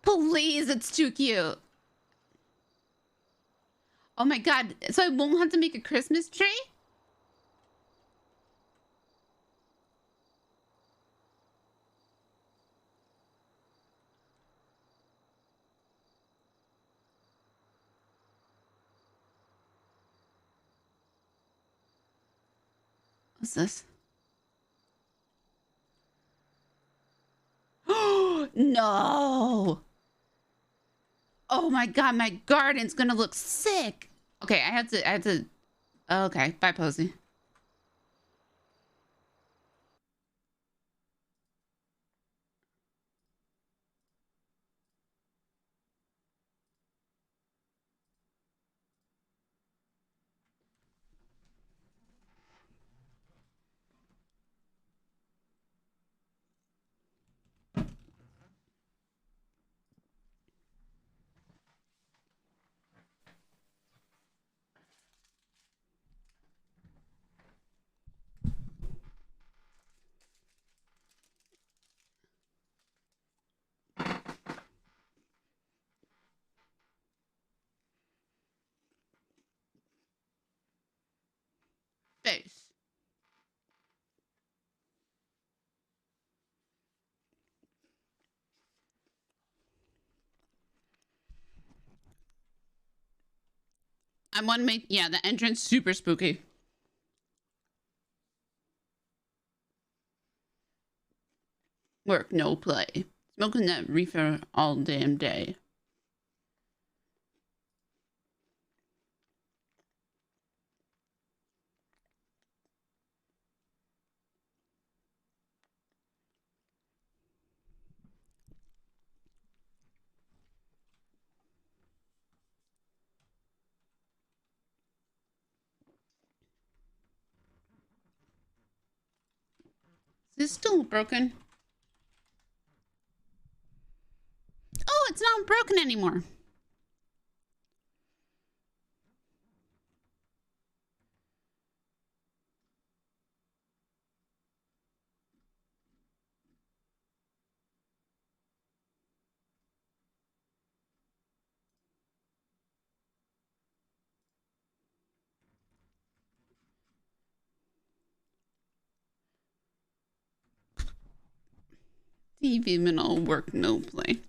please, it's too cute. Oh my god. So I won't have to make a Christmas tree? What's this? Oh no. Oh my god, my garden's gonna look sick. Okay, I had to. Okay, bye, Posy. face. I want to make, yeah, the entrance super spooky. Work, no play. Smoking that reefer all damn day. Is this still broken? Oh, it's not broken anymore. TV minnow work, no play.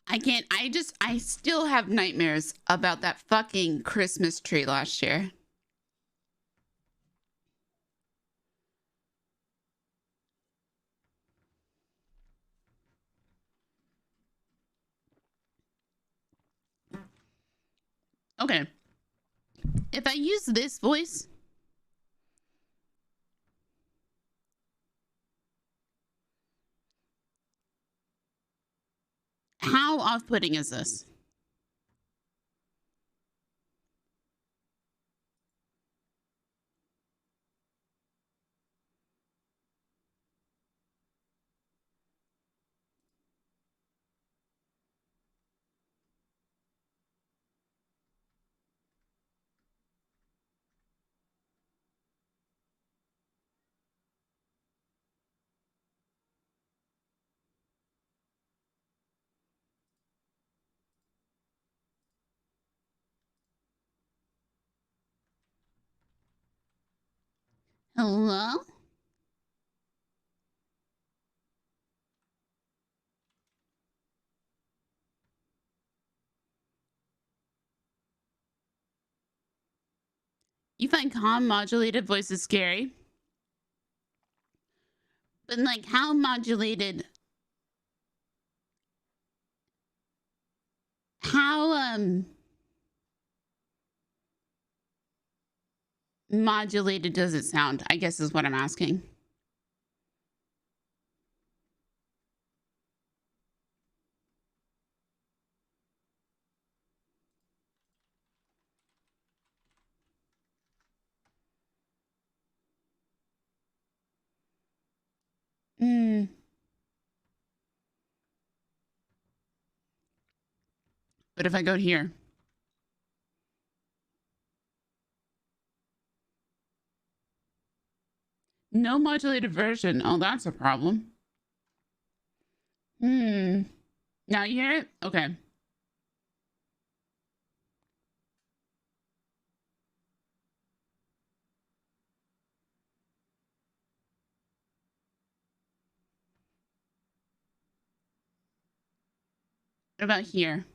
I can't, I still have nightmares about that fucking Christmas tree last year. Okay. If I use this voice, how off-putting is this? Hello? You find calm modulated voices scary? But like how modulated, how modulated does it sound? I guess is what I'm asking. But if I go here, no modulated version. Oh, that's a problem. Now you hear it? Okay. What about here?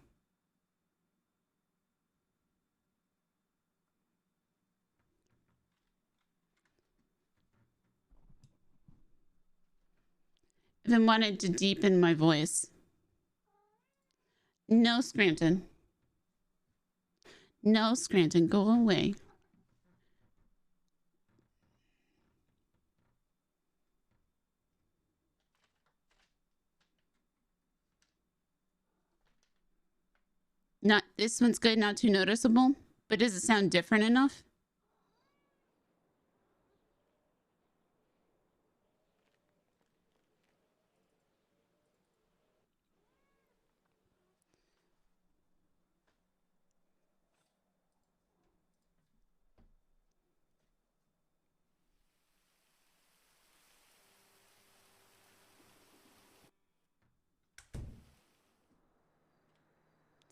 If I wanted to deepen my voice. No, Scranton. No, Scranton, go away. Not, this one's good, not too noticeable. But does it sound different enough?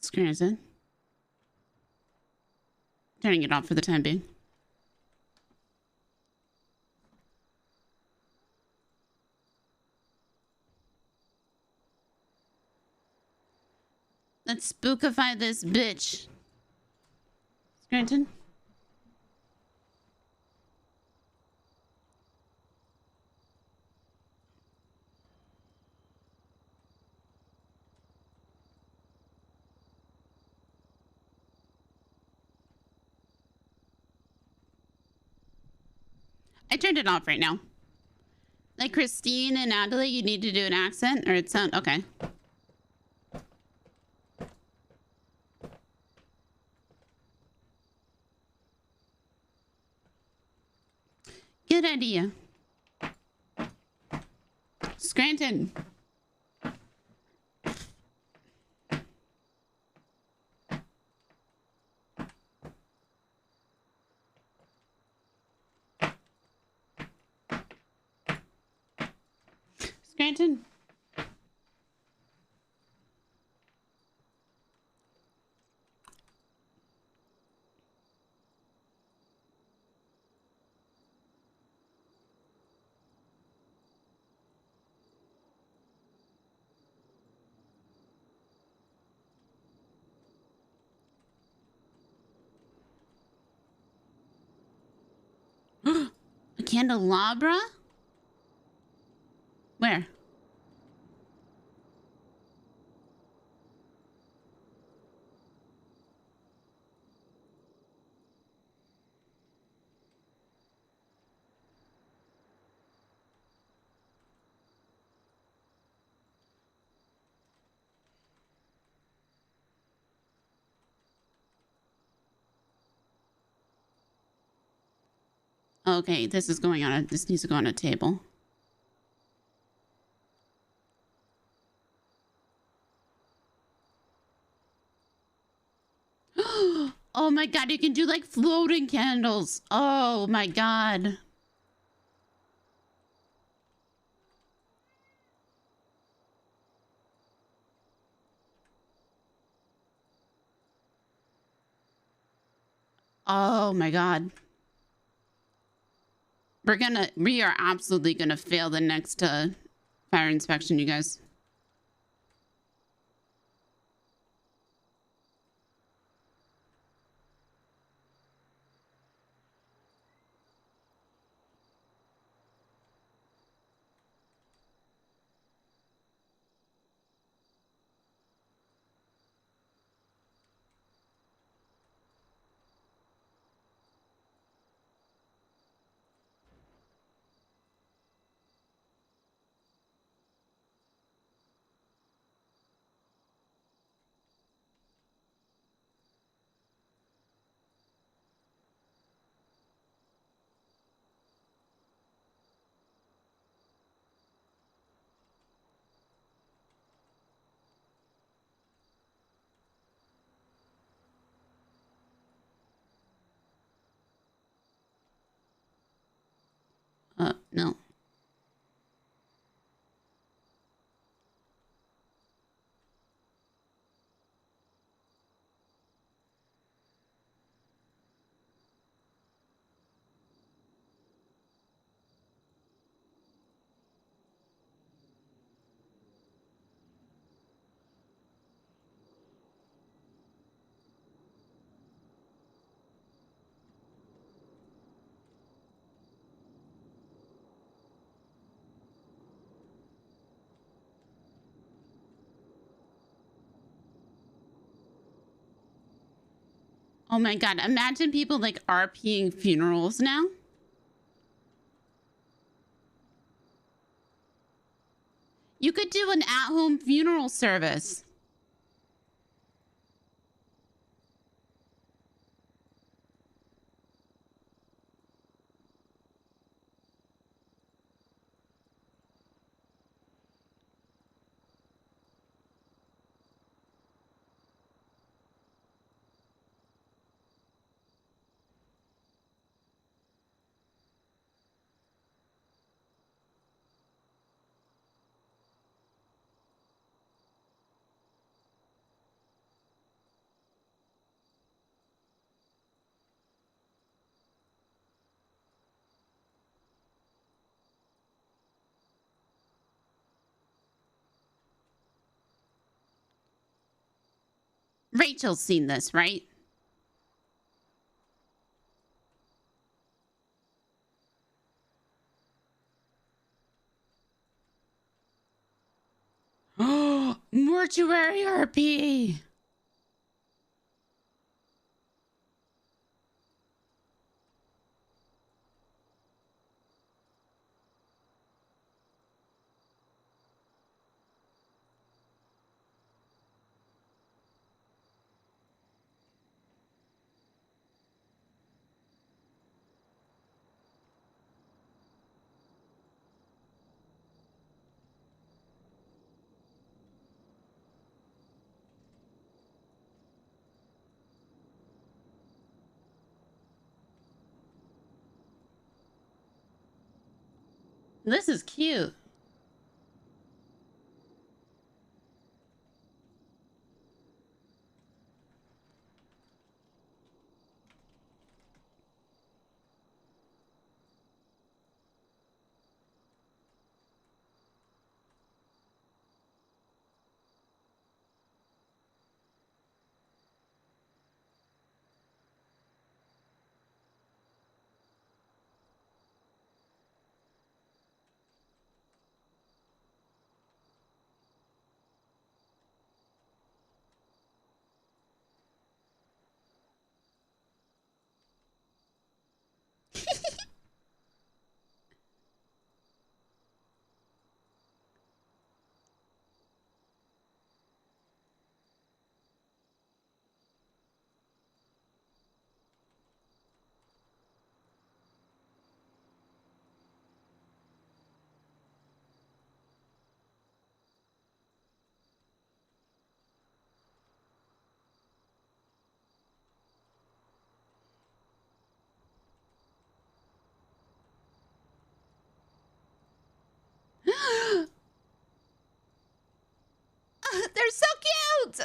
Scranton. Turning it off for the time being. Let's spookify this bitch. Scranton? I turned it off right now. Like Christine and Natalie, you need to do an accent or it sound okay. Good idea. Scranton. Scranton. A candelabra? Where? Okay, this is going on a, this needs to go on a table. Oh my god, you can do like floating candles. Oh my god. Oh my god. We are absolutely gonna fail the next fire inspection, you guys. No. Oh my god, imagine people like RPing funerals now. You could do an at-home funeral service. Rachel's seen this, right? Oh, mortuary RP. This is cute. They're so cute.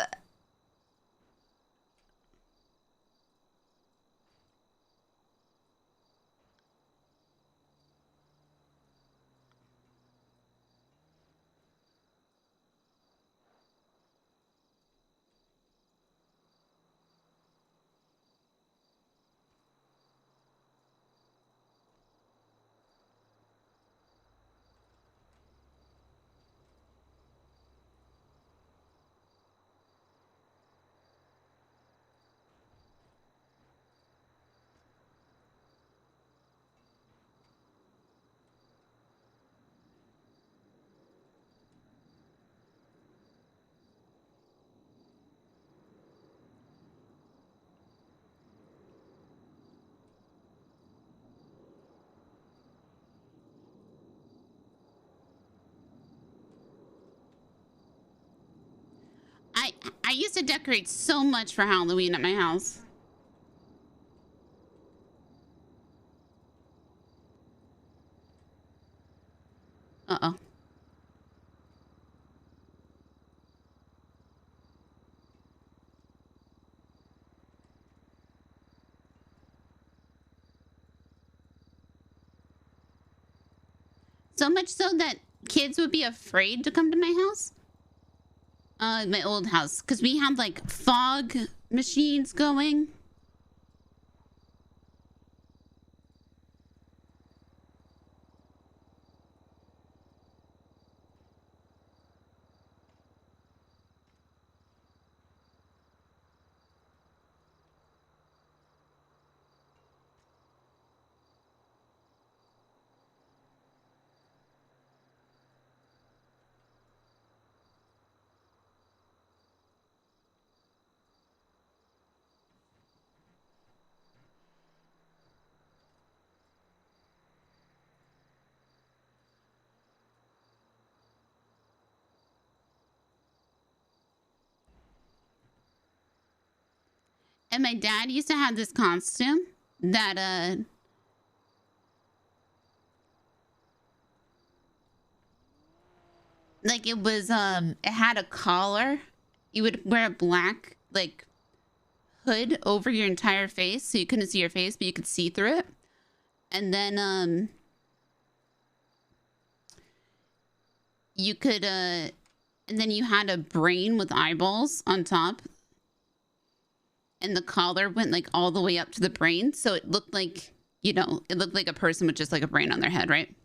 I used to decorate so much for Halloween at my house. Uh-oh. So much so that kids would be afraid to come to my house. My old house. Because we had, like, fog machines going. And my dad used to have this costume that, like it was, it had a collar. You would wear a black, like, hood over your entire face so you couldn't see your face, but you could see through it. And then, you could, and then you had a brain with eyeballs on top. and the collar went like all the way up to the brain. So it looked like, you know, it looked like a person with just like a brain on their head, right?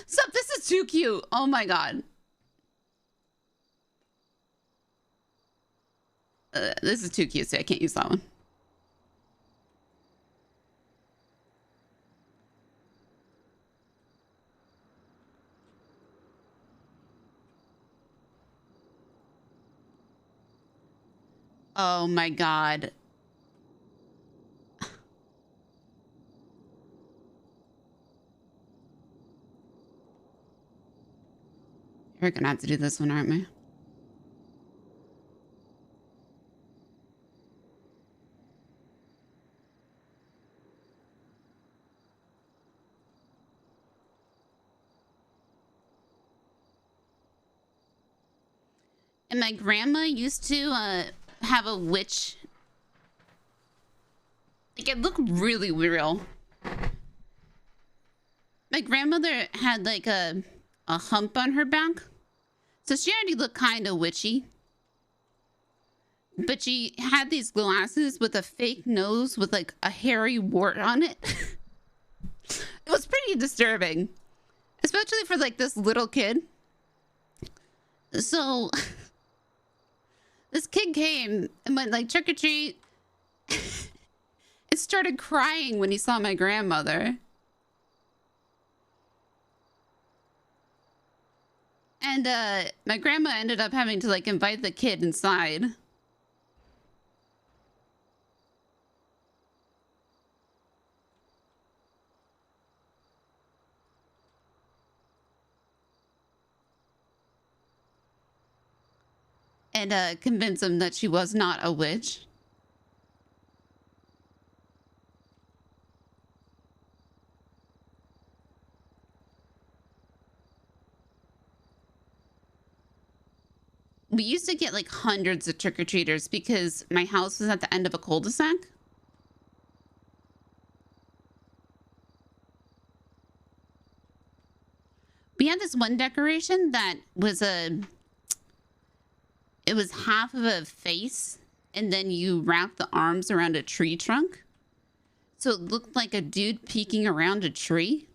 Sup, this is too cute. Oh my God. This is too cute, so I can't use that one. Oh my God. We're gonna have to do this one, aren't we? And my grandma used to have a witch. Like, it looked really real. My grandmother had like a hump on her back. So she already looked kind of witchy. But she had these glasses with a fake nose with like a hairy wart on it. It was pretty disturbing. Especially for like this little kid. So this kid came and went like trick or treat. And started crying when he saw my grandmother. And my grandma ended up having to like invite the kid inside. And convince him that she was not a witch. We used to get like hundreds of trick-or-treaters because my house was at the end of a cul-de-sac. We had this one decoration that was it was half of a face and then you wrapped the arms around a tree trunk. So it looked like a dude peeking around a tree.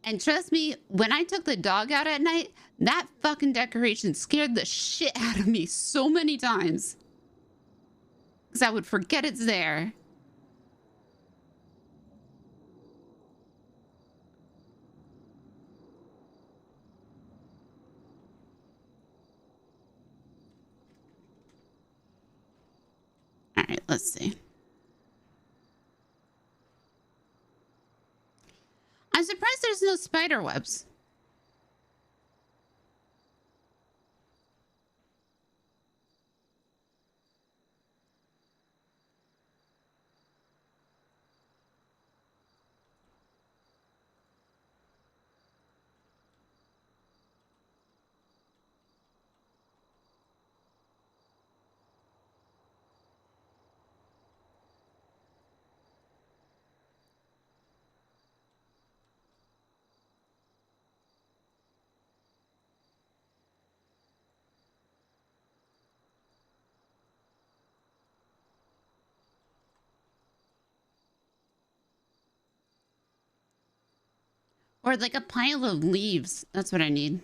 And trust me, when I took the dog out at night, that fucking decoration scared the shit out of me so many times. Because I would forget it's there. All right, let's see. I'm surprised there's no spider webs. Or like a pile of leaves. That's what I need.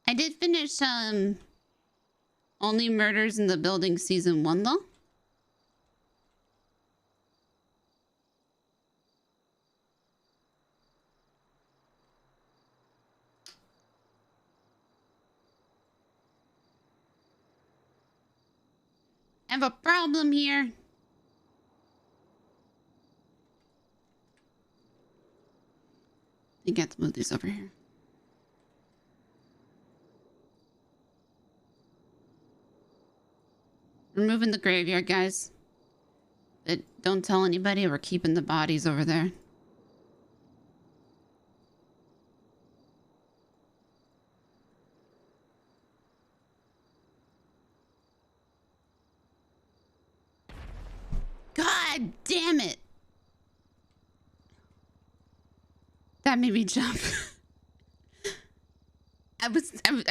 I did finish Only Murders in the Building Season 1 though. I have a problem here. I think I have to move these over here. We're moving the graveyard, guys. But don't tell anybody, we're keeping the bodies over there. God damn it! That made me jump. I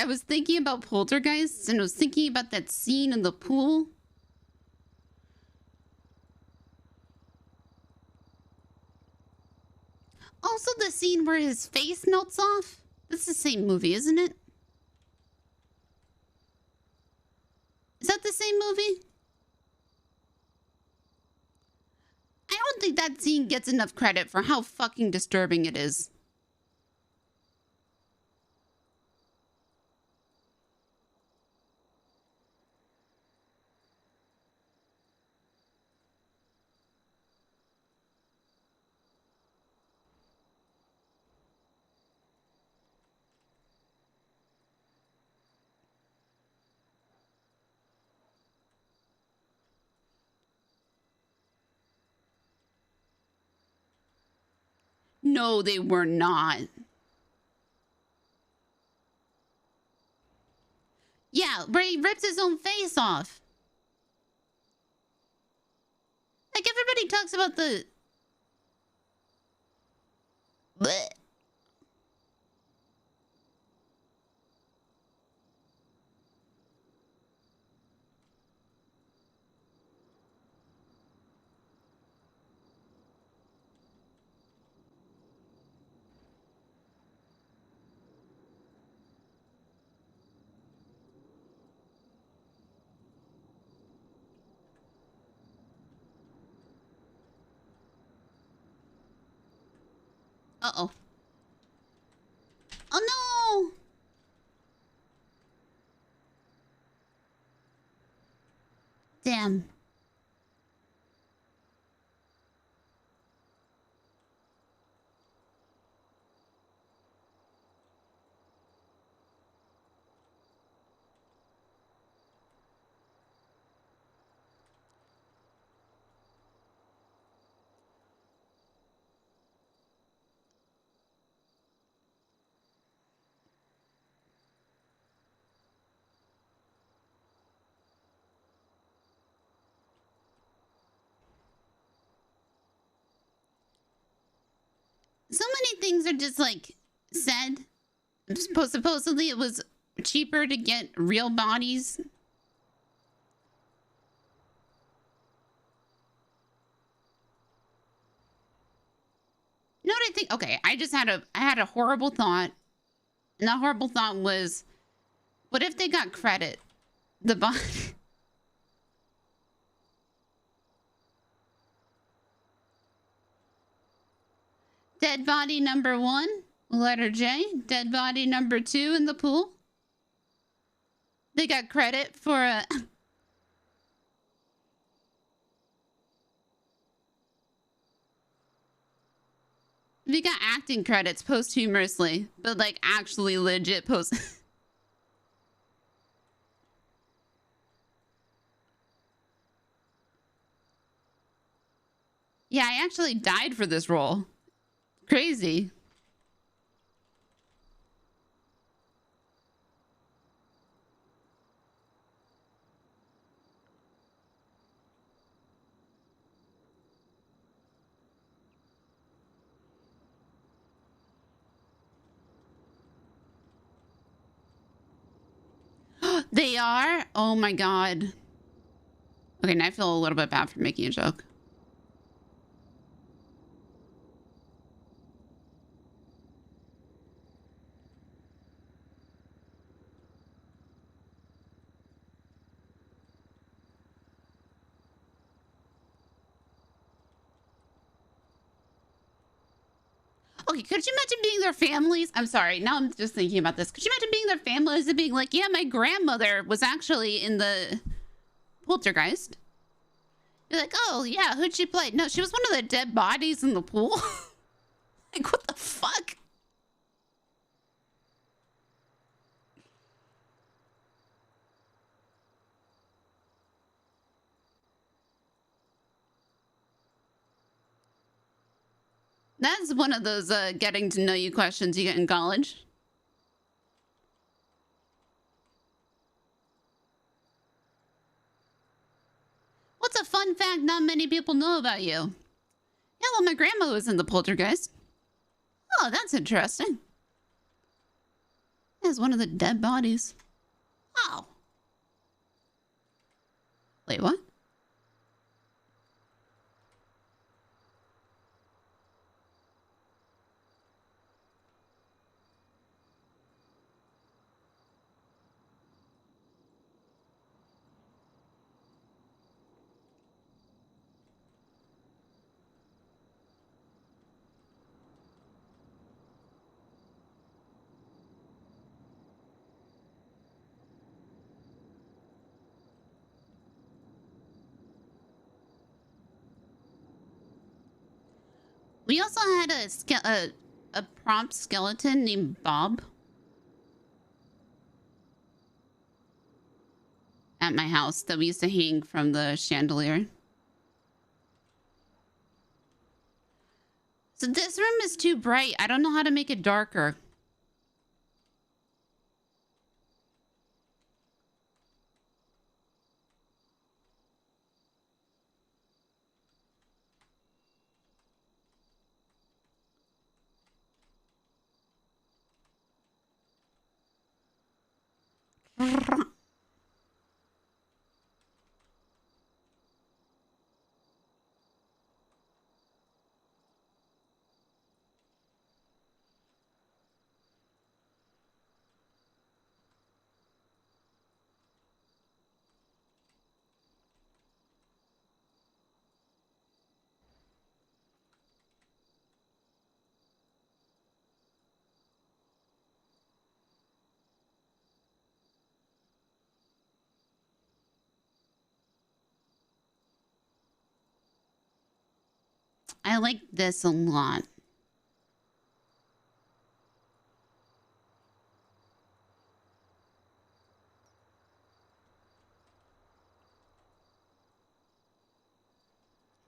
was thinking about poltergeists, and I was thinking about that scene in the pool. Also the scene where his face melts off. That's the same movie, isn't it? Is that the same movie? I don't think that scene gets enough credit for how fucking disturbing it is. No, they were not. Yeah, where he rips his own face off. Like, everybody talks about the... Blech. Uh-oh. Oh, no! Damn. So many things are just, like, said. Supposedly it was cheaper to get real bodies. You know what I think? Okay, I had a horrible thought. And that horrible thought was, what if they got credit? The body... Dead body number 1, letter J. Dead body number 2 in the pool. They got credit for a... We got acting credits posthumously, but like actually legit post... Yeah, I actually died for this role. Crazy. They are? Oh my god. Okay, now I feel a little bit bad for making a joke. Okay, could you imagine being their families? I'm sorry, now I'm just thinking about this. Could you imagine being their families and being like, yeah, my grandmother was actually in the poltergeist? You're like, oh, yeah, who'd she play? No, she was one of the dead bodies in the pool. Like, what the fuck? That's one of those getting to know you questions you get in college. What's a fun fact not many people know about you? Yeah, well, my grandma was in the poltergeist. Oh, that's interesting. That's one of the dead bodies. Oh. Wait, what? We also had a prompt skeleton named Bob at my house that we used to hang from the chandelier. So this room is too bright. I don't know how to make it darker. I like this a lot.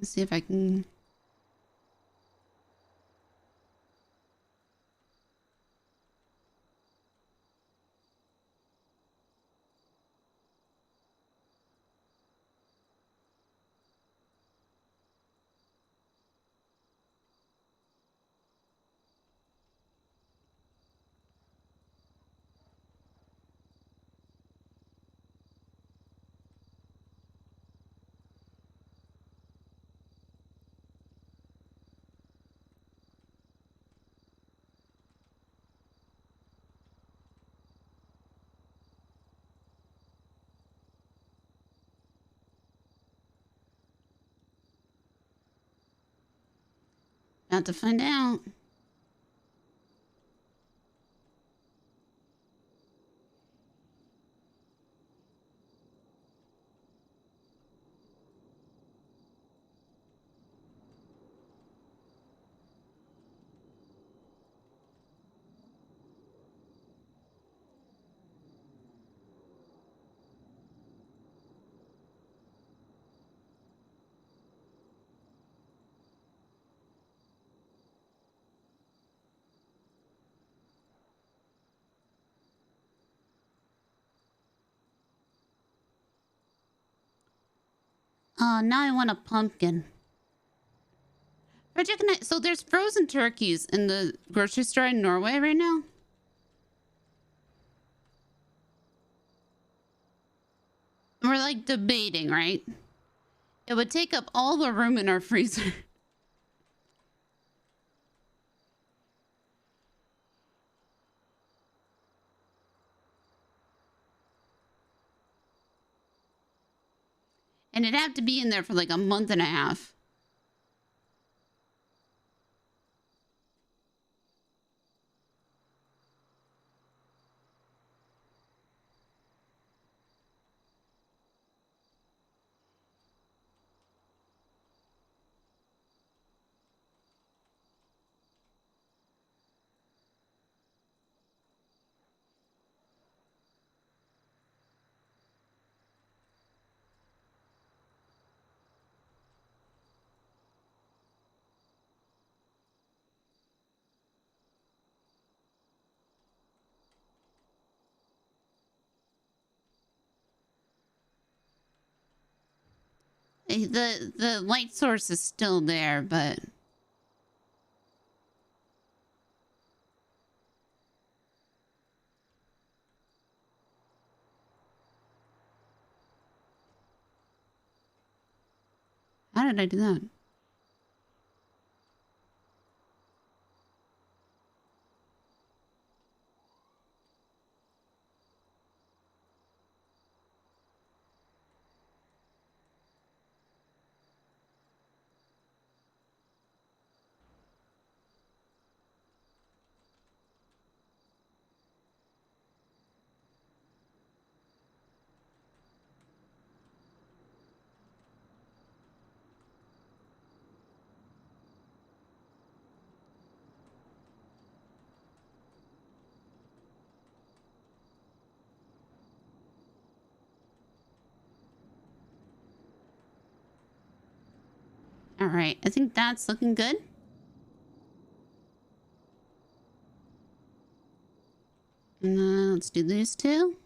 Let's see if I can... About to find out. Now I want a pumpkin. So there's frozen turkeys in the grocery store in Norway right now? We're like debating, right? It would take up all the room in our freezer. And it'd have to be in there for like a month and a half. The light source is still there, but how did I do that? All right, I think that's looking good. And let's do these two.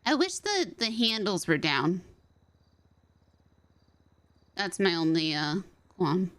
I wish the handles were down. That's my only qualm.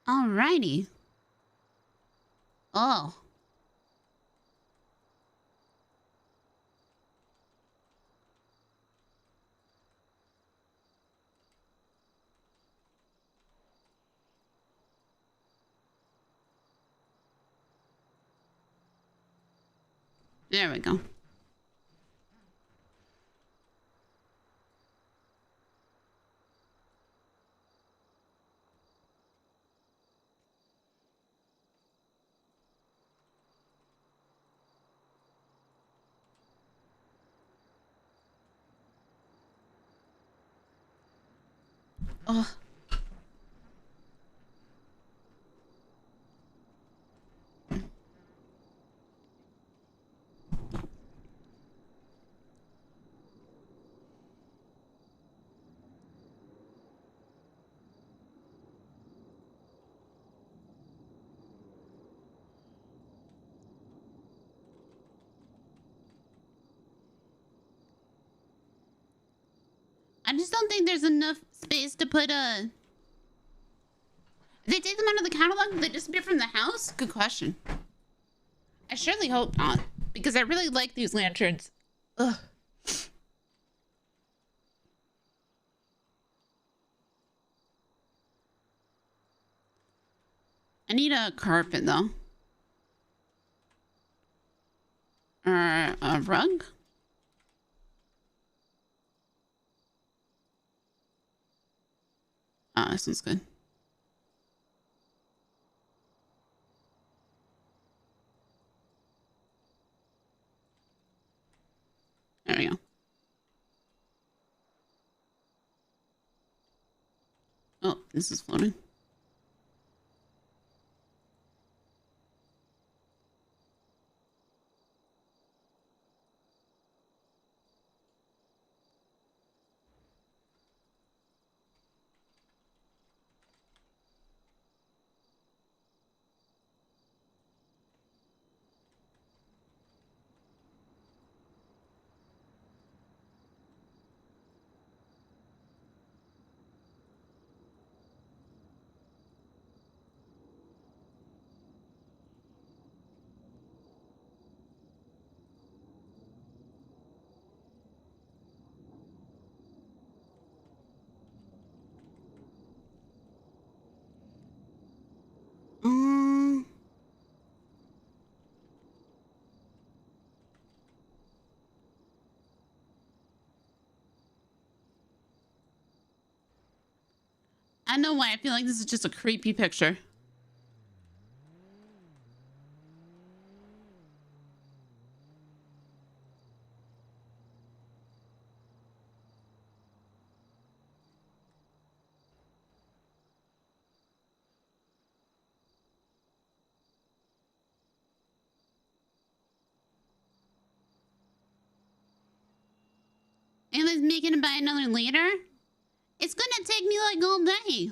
Alrighty. Oh. There we go. Oh. I just don't think there's enough space to put a... Did they take them out of the catalog? Did they disappear from the house? Good question. I surely hope not, because I really like these lanterns. Ugh. I need a carpet, though. Or a rug? Ah, this one's good. There we go. Oh, this is floating. I know why. I feel like this is just a creepy picture. And it's making it by another leader? It's gonna take me like all day.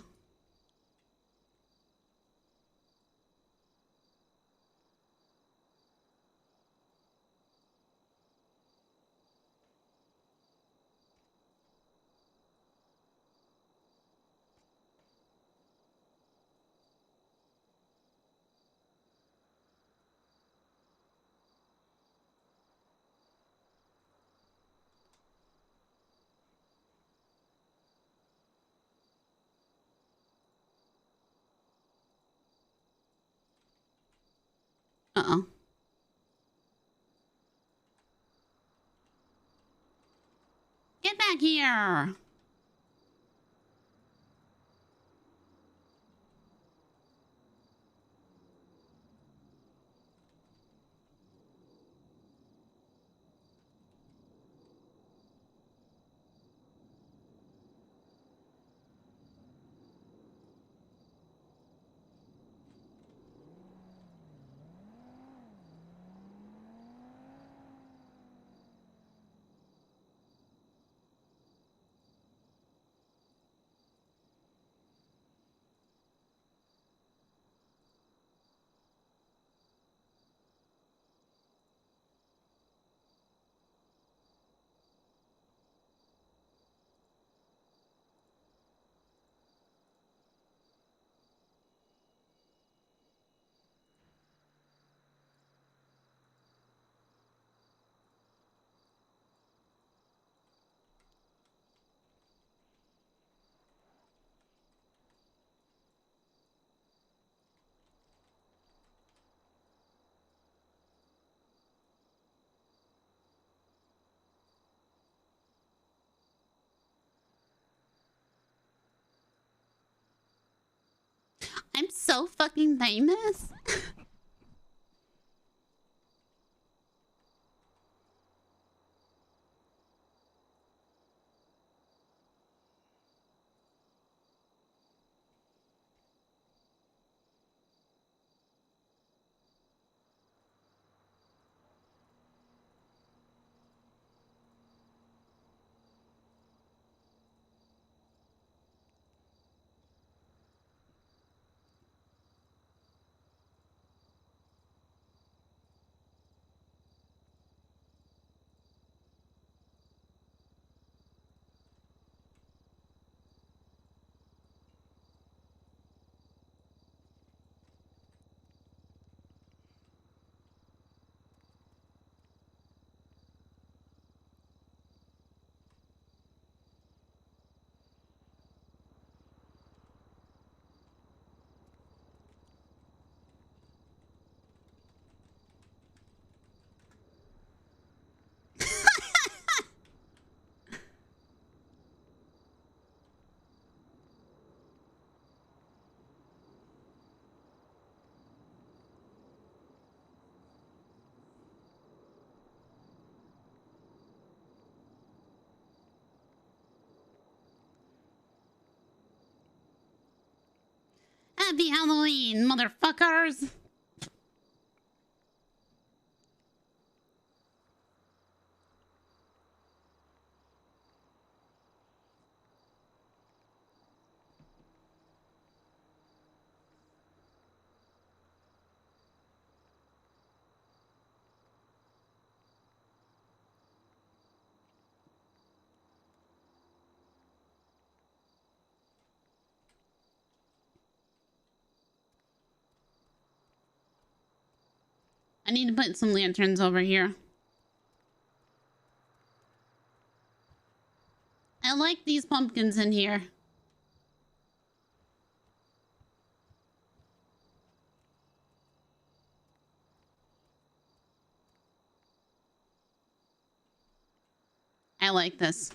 Uh-oh. Get back here. I'm so fucking famous. Happy Halloween, motherfuckers. I need to put some lanterns over here. I like these pumpkins in here. I like this.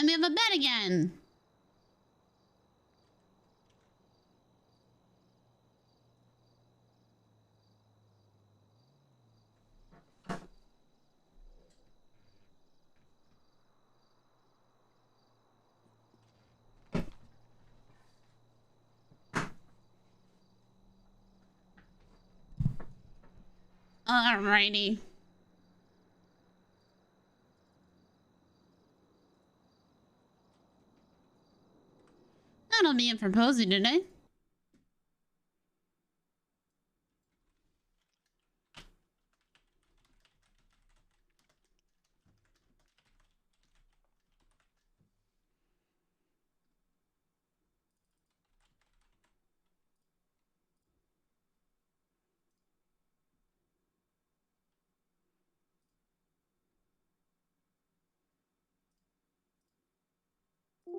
And we have a bet again. Alrighty. That'll be it for Posy today.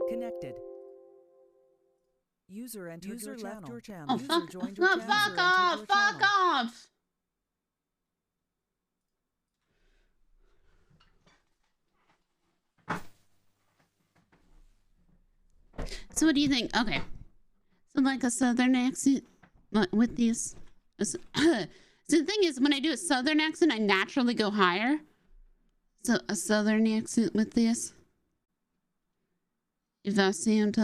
Connected. User entered your channel. Left your channel.
Oh,
User
fuck,
joined your channel.
fuck off! Fuck off! So what do you think? Okay. So like a southern accent with these. So the thing is, when I do a southern accent, I naturally go higher. So a southern accent with this. If I sound